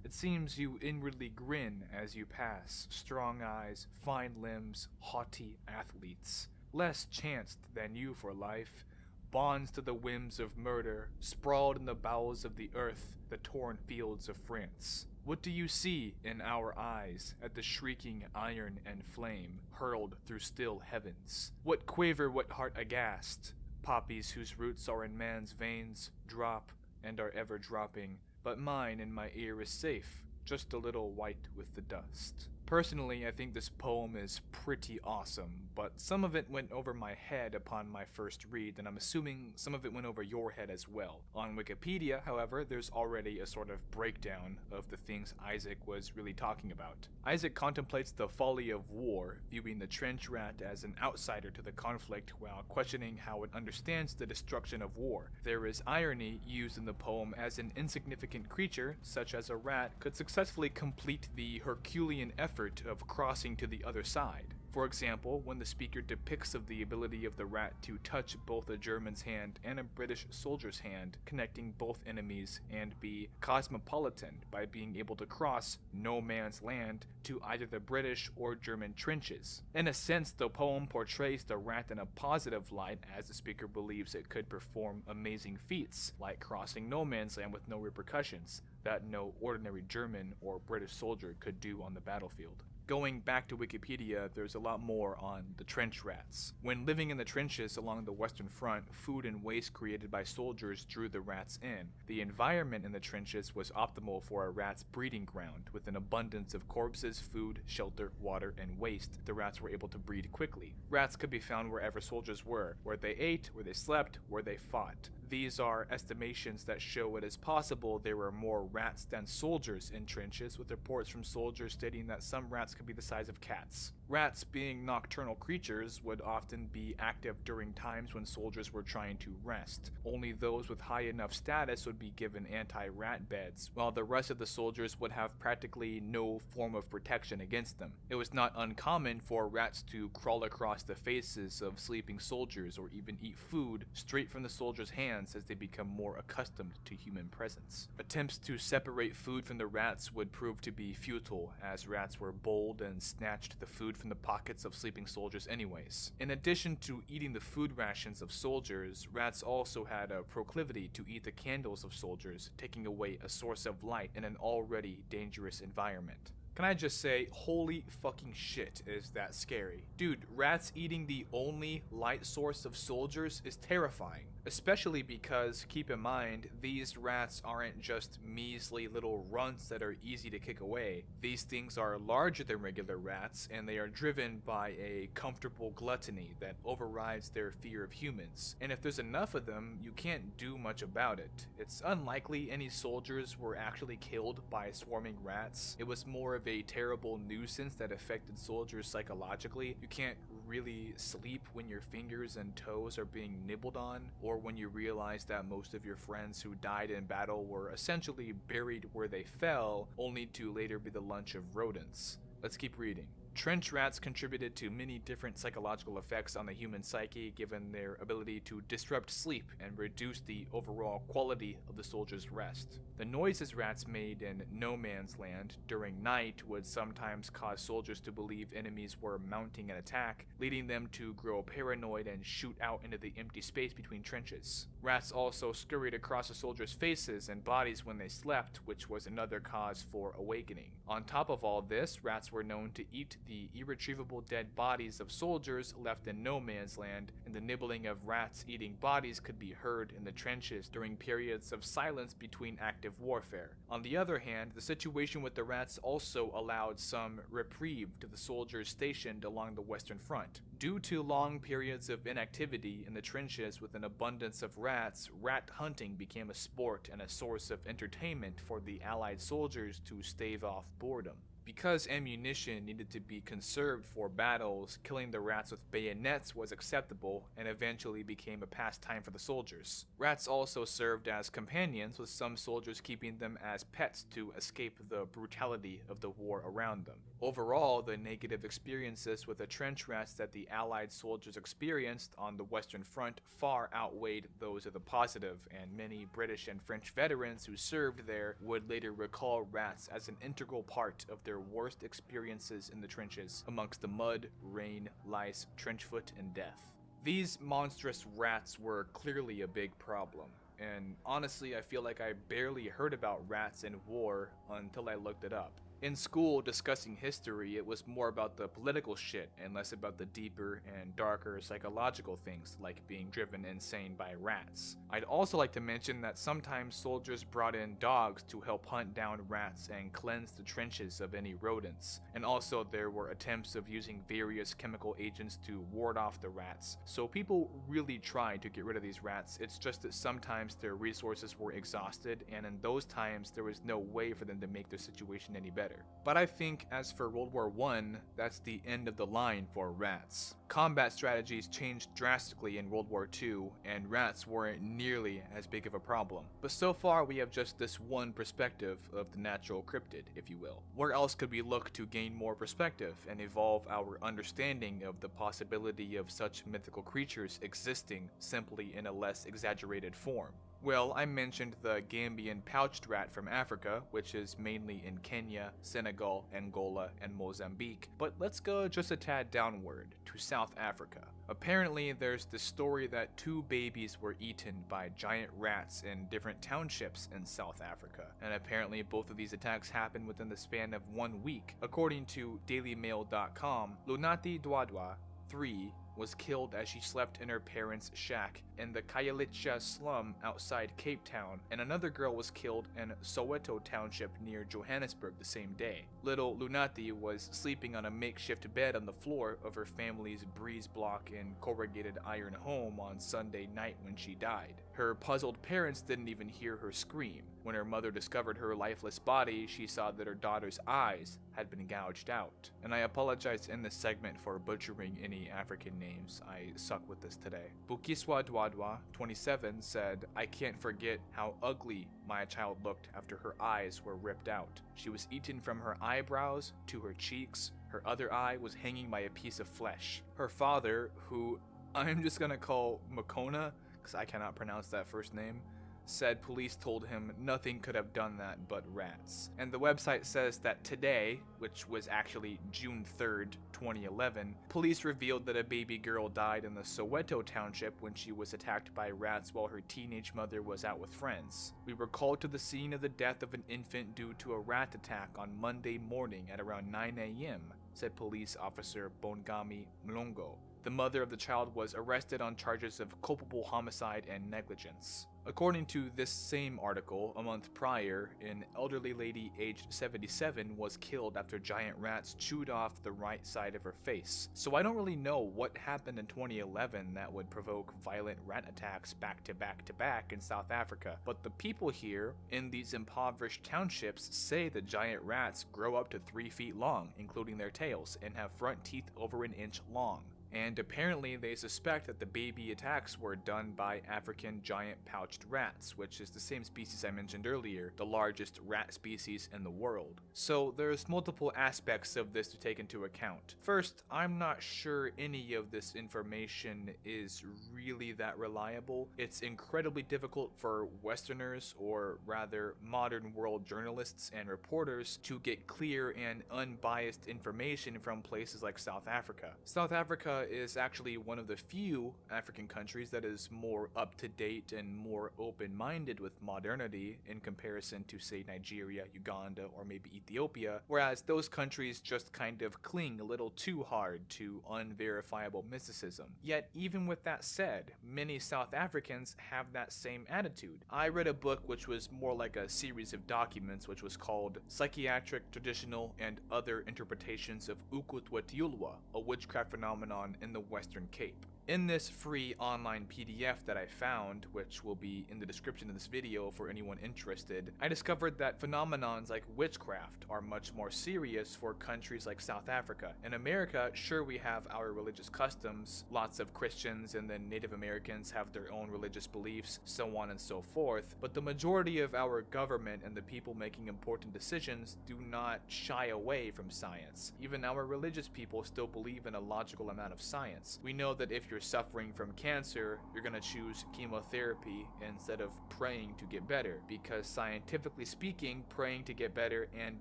It seems you inwardly grin as you pass, strong eyes, fine limbs, haughty athletes, less chanced than you for life, bonds to the whims of murder, sprawled in the bowels of the earth, the torn fields of France. What do you see in our eyes at the shrieking iron and flame hurled through still heavens? What quaver, what heart aghast? Poppies whose roots are in man's veins drop and are ever dropping, but mine in my ear is safe, just a little white with the dust. Personally, I think this poem is pretty awesome, but some of it went over my head upon my first read, and I'm assuming some of it went over your head as well. On Wikipedia, however, there's already a sort of breakdown of the things Isaac was really talking about. Isaac contemplates the folly of war, viewing the trench rat as an outsider to the conflict while questioning how it understands the destruction of war. There is irony used in the poem as an insignificant creature, such as a rat, could successfully complete the Herculean effort of crossing to the other side. For example, when the speaker depicts of the ability of the rat to touch both a German's hand and a British soldier's hand, connecting both enemies, and be cosmopolitan by being able to cross no man's land to either the British or German trenches. In a sense, the poem portrays the rat in a positive light, as the speaker believes it could perform amazing feats, like crossing no man's land with no repercussions, that no ordinary German or British soldier could do on the battlefield. Going back to Wikipedia, there's a lot more on the trench rats. When living in the trenches along the Western Front, food and waste created by soldiers drew the rats in. The environment in the trenches was optimal for a rat's breeding ground. With an abundance of corpses, food, shelter, water, and waste, the rats were able to breed quickly. Rats could be found wherever soldiers were, where they ate, where they slept, where they fought. These are estimations that show it is possible there were more rats than soldiers in trenches, with reports from soldiers stating that some rats could be the size of cats. Rats, being nocturnal creatures, would often be active during times when soldiers were trying to rest. Only those with high enough status would be given anti-rat beds, while the rest of the soldiers would have practically no form of protection against them. It was not uncommon for rats to crawl across the faces of sleeping soldiers or even eat food straight from the soldiers' hands as they become more accustomed to human presence. Attempts to separate food from the rats would prove to be futile, as rats were bold and snatched the food from the pockets of sleeping soldiers anyways. In addition to eating the food rations of soldiers, rats also had a proclivity to eat the candles of soldiers, taking away a source of light in an already dangerous environment. Can I just say, holy fucking shit, is that scary. Dude, rats eating the only light source of soldiers is terrifying. Especially because, keep in mind, these rats aren't just measly little runts that are easy to kick away. These things are larger than regular rats, and they are driven by a comfortable gluttony that overrides their fear of humans. And if there's enough of them, you can't do much about it. It's unlikely any soldiers were actually killed by swarming rats. It was more of a terrible nuisance that affected soldiers psychologically. You can't really sleep when your fingers and toes are being nibbled on, or when you realize that most of your friends who died in battle were essentially buried where they fell, only to later be the lunch of rodents. Let's keep reading. Trench rats contributed to many different psychological effects on the human psyche, given their ability to disrupt sleep and reduce the overall quality of the soldier's rest. The noises rats made in no man's land during night would sometimes cause soldiers to believe enemies were mounting an attack, leading them to grow paranoid and shoot out into the empty space between trenches. Rats also scurried across the soldiers' faces and bodies when they slept, which was another cause for awakening. On top of all this, rats were known to eat the irretrievable dead bodies of soldiers left in no man's land, and the nibbling of rats eating bodies could be heard in the trenches during periods of silence between active warfare. On the other hand, the situation with the rats also allowed some reprieve to the soldiers stationed along the Western Front. Due to long periods of inactivity in the trenches with an abundance of rats, rat hunting became a sport and a source of entertainment for the Allied soldiers to stave off boredom. Because ammunition needed to be conserved for battles, killing the rats with bayonets was acceptable and eventually became a pastime for the soldiers. Rats also served as companions, with some soldiers keeping them as pets to escape the brutality of the war around them. Overall, the negative experiences with the trench rats that the Allied soldiers experienced on the Western Front far outweighed those of the positive, and many British and French veterans who served there would later recall rats as an integral part of their worst experiences in the trenches, amongst the mud, rain, lice, trenchfoot, and death. These monstrous rats were clearly a big problem, and honestly I feel like I barely heard about rats in war until I looked it up. In school, discussing history, it was more about the political shit and less about the deeper and darker psychological things, like being driven insane by rats. I'd also like to mention that sometimes soldiers brought in dogs to help hunt down rats and cleanse the trenches of any rodents. And also there were attempts of using various chemical agents to ward off the rats. So people really tried to get rid of these rats, it's just that sometimes their resources were exhausted, and in those times there was no way for them to make their situation any better. But I think as for World War I, that's the end of the line for rats. Combat strategies changed drastically in World War II, and rats weren't nearly as big of a problem. But so far we have just this one perspective of the natural cryptid, if you will. Where else could we look to gain more perspective and evolve our understanding of the possibility of such mythical creatures existing simply in a less exaggerated form? Well, I mentioned the Gambian pouched rat from Africa, which is mainly in Kenya, Senegal, Angola, and Mozambique, but let's go just a tad downward to South Africa. Apparently, there's the story that 2 babies were eaten by giant rats in different townships in South Africa, and apparently both of these attacks happened within the span of 1 week. According to dailymail.com, Lunati Dwadwa, 3, was killed as she slept in her parents' shack in the Khayelitsha slum outside Cape Town, and another girl was killed in Soweto Township near Johannesburg the same day. Little Lunati was sleeping on a makeshift bed on the floor of her family's breeze block and corrugated iron home on Sunday night when she died. Her puzzled parents didn't even hear her scream. When her mother discovered her lifeless body, she saw that her daughter's eyes had been gouged out. And I apologize in this segment for butchering any African names. I suck with this today. Bukiswa Dwadwa, 27, said, "I can't forget how ugly my child looked after her eyes were ripped out. She was eaten from her eyebrows to her cheeks. Her other eye was hanging by a piece of flesh." Her father, who I'm just gonna call Makona, because I cannot pronounce that first name, said police told him nothing could have done that but rats. And the website says that today, which was actually June 3rd, 2011, police revealed that a baby girl died in the Soweto township when she was attacked by rats while her teenage mother was out with friends. "We were called to the scene of the death of an infant due to a rat attack on Monday morning at around 9 a.m., said police officer Bongami Mlongo. The mother of the child was arrested on charges of culpable homicide and negligence. According to this same article, a month prior, an elderly lady aged 77 was killed after giant rats chewed off the right side of her face. So I don't really know what happened in 2011 that would provoke violent rat attacks back to back to back in South Africa, but the people here in these impoverished townships say the giant rats grow up to 3 feet long, including their tails, and have front teeth over an inch long. And apparently they suspect that the baby attacks were done by African giant pouched rats, which is the same species I mentioned earlier, the largest rat species in the world. So there's multiple aspects of this to take into account. First, I'm not sure any of this information is really that reliable. It's incredibly difficult for Westerners, or rather modern world journalists and reporters, to get clear and unbiased information from places like South Africa. South Africa is actually one of the few African countries that is more up-to-date and more open-minded with modernity in comparison to, say, Nigeria, Uganda, or maybe Ethiopia, whereas those countries just kind of cling a little too hard to unverifiable mysticism. Yet, even with that said, many South Africans have that same attitude. I read a book which was more like a series of documents, which was called Psychiatric, Traditional, and Other Interpretations of Ukutwetiulwa, a witchcraft phenomenon in the Western Cape. In this free online PDF that I found, which will be in the description of this video for anyone interested, I discovered that phenomenons like witchcraft are much more serious for countries like South Africa. In America, sure, we have our religious customs, lots of Christians and then Native Americans have their own religious beliefs, so on and so forth, but the majority of our government and the people making important decisions do not shy away from science. Even our religious people still believe in a logical amount of science. We know that if you're suffering from cancer, you're gonna choose chemotherapy instead of praying to get better, because scientifically speaking, praying to get better and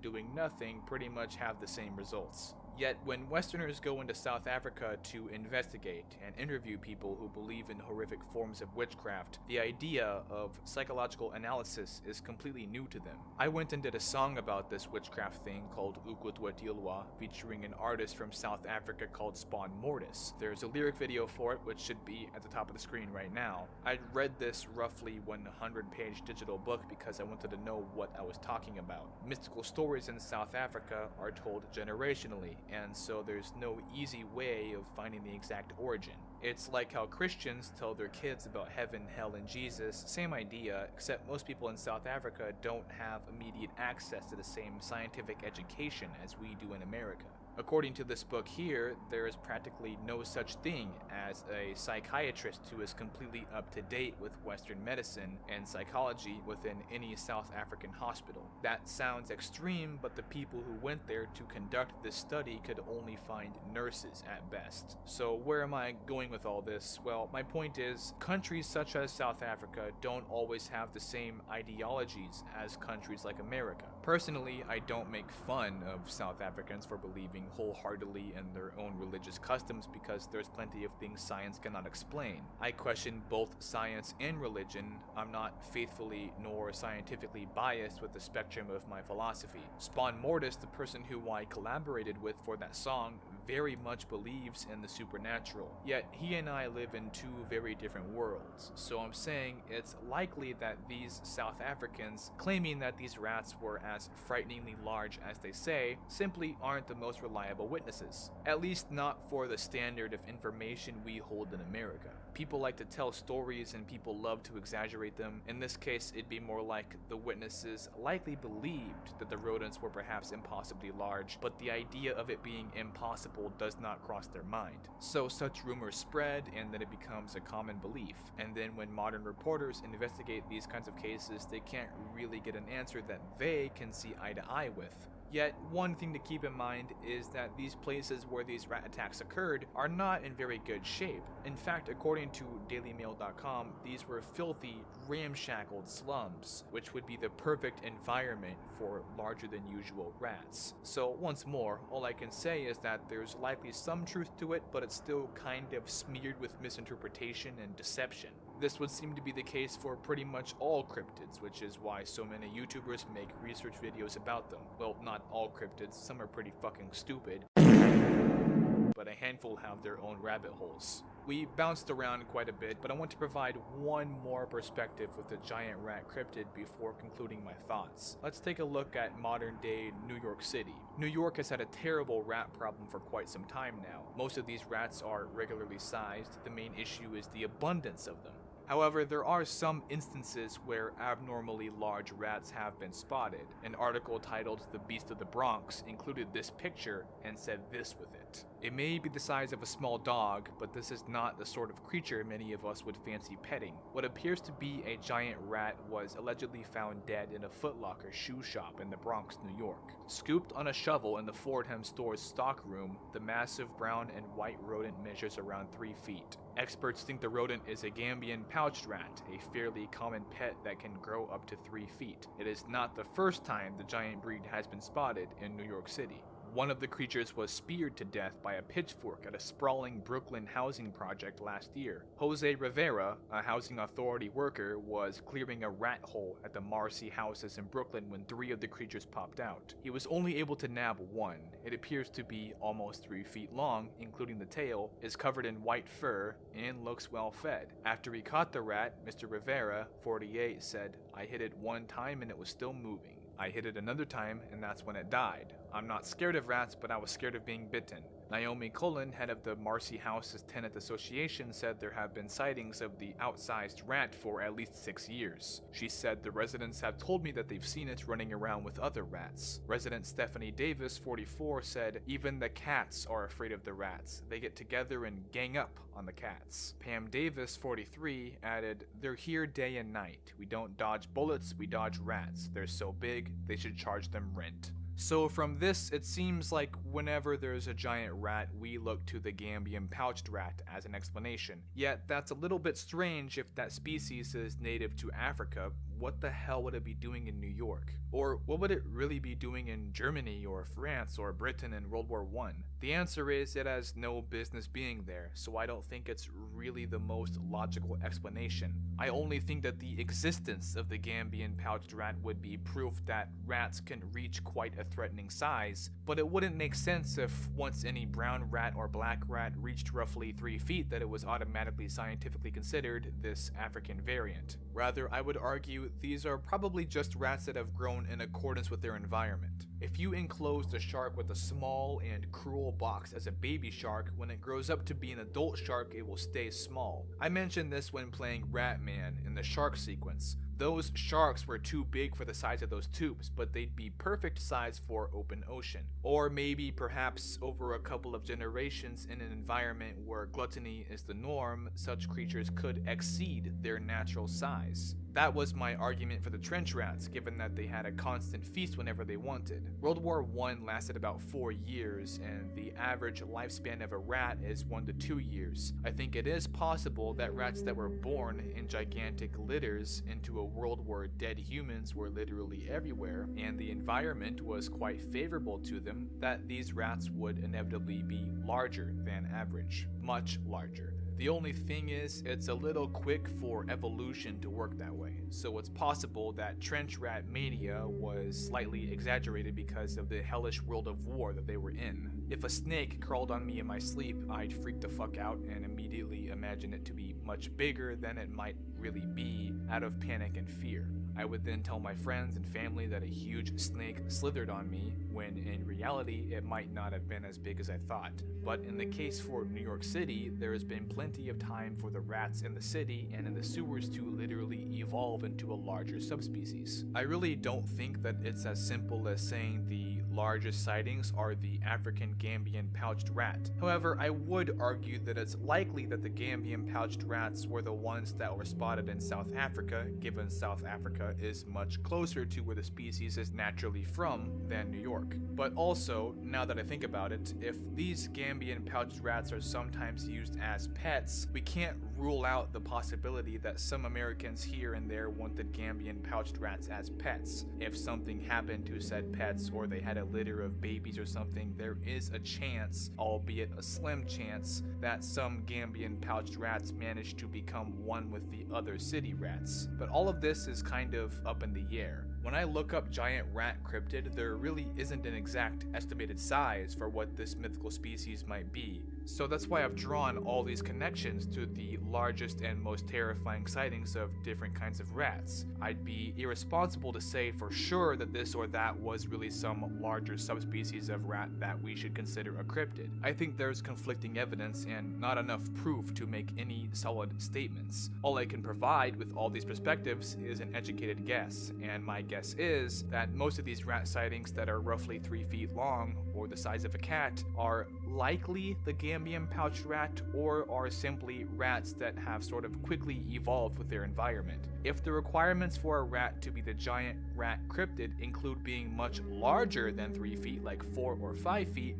doing nothing pretty much have the same results. Yet when Westerners go into South Africa to investigate and interview people who believe in horrific forms of witchcraft, the idea of psychological analysis is completely new to them. I went and did a song about this witchcraft thing called Ukutwetiulwa, featuring an artist from South Africa called Spawn Mortis. There's a lyric video for it, which should be at the top of the screen right now. I read this roughly 100-page digital book because I wanted to know what I was talking about. Mystical stories in South Africa are told generationally, and so there's no easy way of finding the exact origin. It's like how Christians tell their kids about heaven, hell, and Jesus, same idea, except most people in South Africa don't have immediate access to the same scientific education as we do in America. According to this book here, there is practically no such thing as a psychiatrist who is completely up to date with Western medicine and psychology within any South African hospital. That sounds extreme, but the people who went there to conduct this study could only find nurses at best. So where am I going with all this? Well, my point is, countries such as South Africa don't always have the same ideologies as countries like America. Personally, I don't make fun of South Africans for believing wholeheartedly in their own religious customs because there's plenty of things science cannot explain. I question both science and religion. I'm not faithfully nor scientifically biased with the spectrum of my philosophy. Spawn Mortis, the person who I collaborated with for that song, very much believes in the supernatural, yet he and I live in two very different worlds, so I'm saying it's likely that these South Africans claiming that these rats were as frighteningly large as they say simply aren't the most reliable witnesses, at least not for the standard of information we hold in America. People like to tell stories and people love to exaggerate them. In this case, it'd be more like the witnesses likely believed that the rodents were perhaps impossibly large, but the idea of it being impossible does not cross their mind. So such rumors spread and then it becomes a common belief. And then when modern reporters investigate these kinds of cases, they can't really get an answer that they can see eye to eye with. Yet, one thing to keep in mind is that these places where these rat attacks occurred are not in very good shape. In fact, according to dailymail.com, these were filthy, ramshackled slums, which would be the perfect environment for larger than usual rats. So once more, all I can say is that there's likely some truth to it, but it's still kind of smeared with misinterpretation and deception. This would seem to be the case for pretty much all cryptids, which is why so many YouTubers make research videos about them. Well, not all cryptids, some are pretty fucking stupid, but a handful have their own rabbit holes. We bounced around quite a bit, but I want to provide one more perspective with the giant rat cryptid before concluding my thoughts. Let's take a look at modern day New York City. New York has had a terrible rat problem for quite some time now. Most of these rats are regularly sized. The main issue is the abundance of them. However, there are some instances where abnormally large rats have been spotted. An article titled "The Beast of the Bronx" included this picture and said this with it. It may be the size of a small dog, but this is not the sort of creature many of us would fancy petting. What appears to be a giant rat was allegedly found dead in a Foot Locker shoe shop in the Bronx, New York. Scooped on a shovel in the Fordham store's stockroom, the massive brown and white rodent measures around 3 feet. Experts think the rodent is a Gambian pouched rat, a fairly common pet that can grow up to 3 feet. It is not the first time the giant breed has been spotted in New York City. One of the creatures was speared to death by a pitchfork at a sprawling Brooklyn housing project last year. Jose Rivera, a housing authority worker, was clearing a rat hole at the Marcy houses in Brooklyn when 3 of the creatures popped out. He was only able to nab one. It appears to be almost 3 feet long, including the tail, is covered in white fur, and looks well fed. After he caught the rat, Mr. Rivera, 48, said, "I hit it one time and it was still moving. I hit it another time and that's when it died. I'm not scared of rats, but I was scared of being bitten." Naomi Cullen, head of the Marcy Houses Tenant Association, said there have been sightings of the outsized rat for at least 6 years. She said, "The residents have told me that they've seen it running around with other rats." Resident Stephanie Davis, 44, said, "Even the cats are afraid of the rats. They get together and gang up on the cats." Pam Davis, 43, added, "They're here day and night. We don't dodge bullets, we dodge rats. They're so big, they should charge them rent." So from this, it seems like whenever there's a giant rat, we look to the Gambian pouched rat as an explanation. Yet that's a little bit strange if that species is native to Africa. What the hell would it be doing in New York? Or what would it really be doing in Germany or France or Britain in World War I? The answer is it has no business being there, so I don't think it's really the most logical explanation. I only think that the existence of the Gambian pouched rat would be proof that rats can reach quite a threatening size, but it wouldn't make sense if once any brown rat or black rat reached roughly 3 feet that it was automatically scientifically considered this African variant. Rather, I would argue these are probably just rats that have grown in accordance with their environment. If you enclose the shark with a small and cruel box as a baby shark, when it grows up to be an adult shark, it will stay small. I mentioned this when playing Ratman in the shark sequence. Those sharks were too big for the size of those tubes, but they'd be perfect size for open ocean. Or maybe perhaps over a couple of generations in an environment where gluttony is the norm, such creatures could exceed their natural size. That was my argument for the trench rats, given that they had a constant feast whenever they wanted. World War I lasted about 4 years, and the average lifespan of a rat is 1 to 2 years. I think it is possible that rats that were born in gigantic litters into a world where dead humans were literally everywhere, and the environment was quite favorable to them, that these rats would inevitably be larger than average. Much larger. The only thing is, it's a little quick for evolution to work that way, so it's possible that trench rat mania was slightly exaggerated because of the hellish world of war that they were in. If a snake crawled on me in my sleep, I'd freak the fuck out and immediately imagine it to be much bigger than it might really be out of panic and fear. I would then tell my friends and family that a huge snake slithered on me, when in reality it might not have been as big as I thought. But in the case for New York City, there has been plenty of time for the rats in the city and in the sewers to literally evolve into a larger subspecies. I really don't think that it's as simple as saying the largest sightings are the African Gambian pouched rat. However, I would argue that it's likely that the Gambian pouched rats were the ones that were spotted in South Africa, given South Africa is much closer to where the species is naturally from than New York. But also, now that I think about it, if these Gambian pouched rats are sometimes used as pets, we can't rule out the possibility that some Americans here and there wanted Gambian pouched rats as pets. If something happened to said pets, or they had a litter of babies or something, there is a chance, albeit a slim chance, that some Gambian pouched rats managed to become one with the other city rats. But all of this is kind of up in the air. When I look up giant rat cryptid, there really isn't an exact estimated size for what this mythical species might be. So that's why I've drawn all these connections to the largest and most terrifying sightings of different kinds of rats. I'd be irresponsible to say for sure that this or that was really some larger subspecies of rat that we should consider a cryptid. I think there's conflicting evidence and not enough proof to make any solid statements. All I can provide with all these perspectives is an educated guess, and my guess is that most of these rat sightings that are roughly 3 feet long, or the size of a cat, are likely the Gambian pouched rat, or are simply rats that have sort of quickly evolved with their environment. If the requirements for a rat to be the giant rat cryptid include being much larger than 3 feet, like 4 or 5 feet,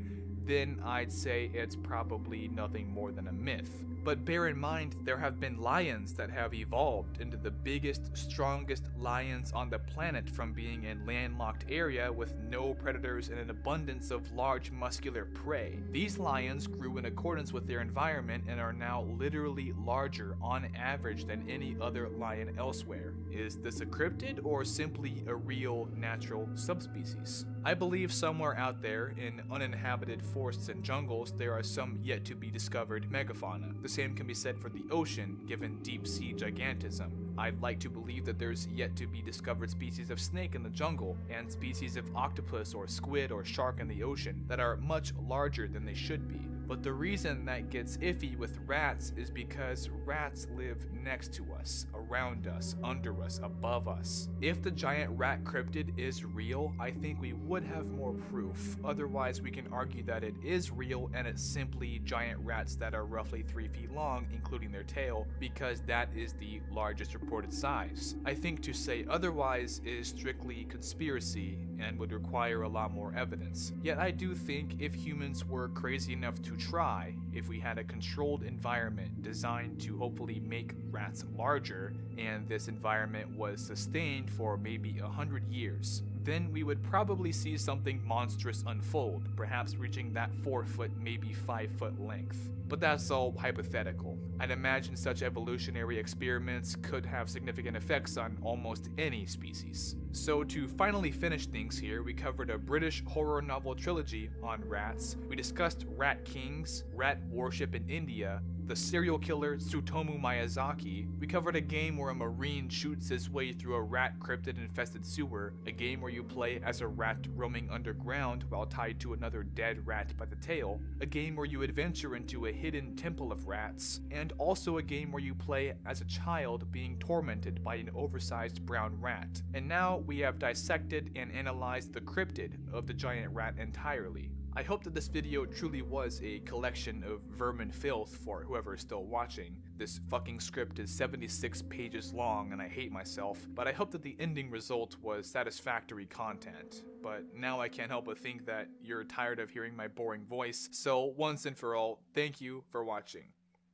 then I'd say it's probably nothing more than a myth. But bear in mind, there have been lions that have evolved into the biggest, strongest lions on the planet from being in landlocked area with no predators and an abundance of large muscular prey. These lions grew in accordance with their environment and are now literally larger on average than any other lion elsewhere. Is this a cryptid or simply a real natural subspecies? I believe somewhere out there in uninhabited forests and jungles there are some yet to be discovered megafauna. The same can be said for the ocean, given deep sea gigantism. I'd like to believe that there's yet to be discovered species of snake in the jungle, and species of octopus or squid or shark in the ocean that are much larger than they should be. But the reason that gets iffy with rats is because rats live next to us, around us, under us, above us. If the giant rat cryptid is real, I think we would have more proof. Otherwise, we can argue that it is real and it's simply giant rats that are roughly 3 feet long, including their tail, because that is the largest reported size. I think to say otherwise is strictly conspiracy and would require a lot more evidence. Yet I do think if humans were crazy enough to try, if we had a controlled environment designed to hopefully make rats larger, and this environment was sustained for maybe 100 years, then we would probably see something monstrous unfold, perhaps reaching that 4 foot, maybe 5 foot length. But that's all hypothetical. I'd imagine such evolutionary experiments could have significant effects on almost any species. So to finally finish things here, we covered a British horror novel trilogy on rats, we discussed rat kings, rat worship in India, the serial killer Tsutomu Miyazaki, we covered a game where a marine shoots his way through a rat cryptid infested sewer, a game where you play as a rat roaming underground while tied to another dead rat by the tail, a game where you adventure into a hidden temple of rats, and also a game where you play as a child being tormented by an oversized brown rat. And now we have dissected and analyzed the cryptid of the giant rat entirely. I hope that this video truly was a collection of Vermin filth for whoever is still watching. This fucking script is 76 pages long and I hate myself, but I hope that the ending result was satisfactory content. But now I can't help but think that you're tired of hearing my boring voice, so once and for all, thank you for watching.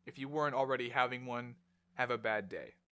If you weren't already having one, have a bad day.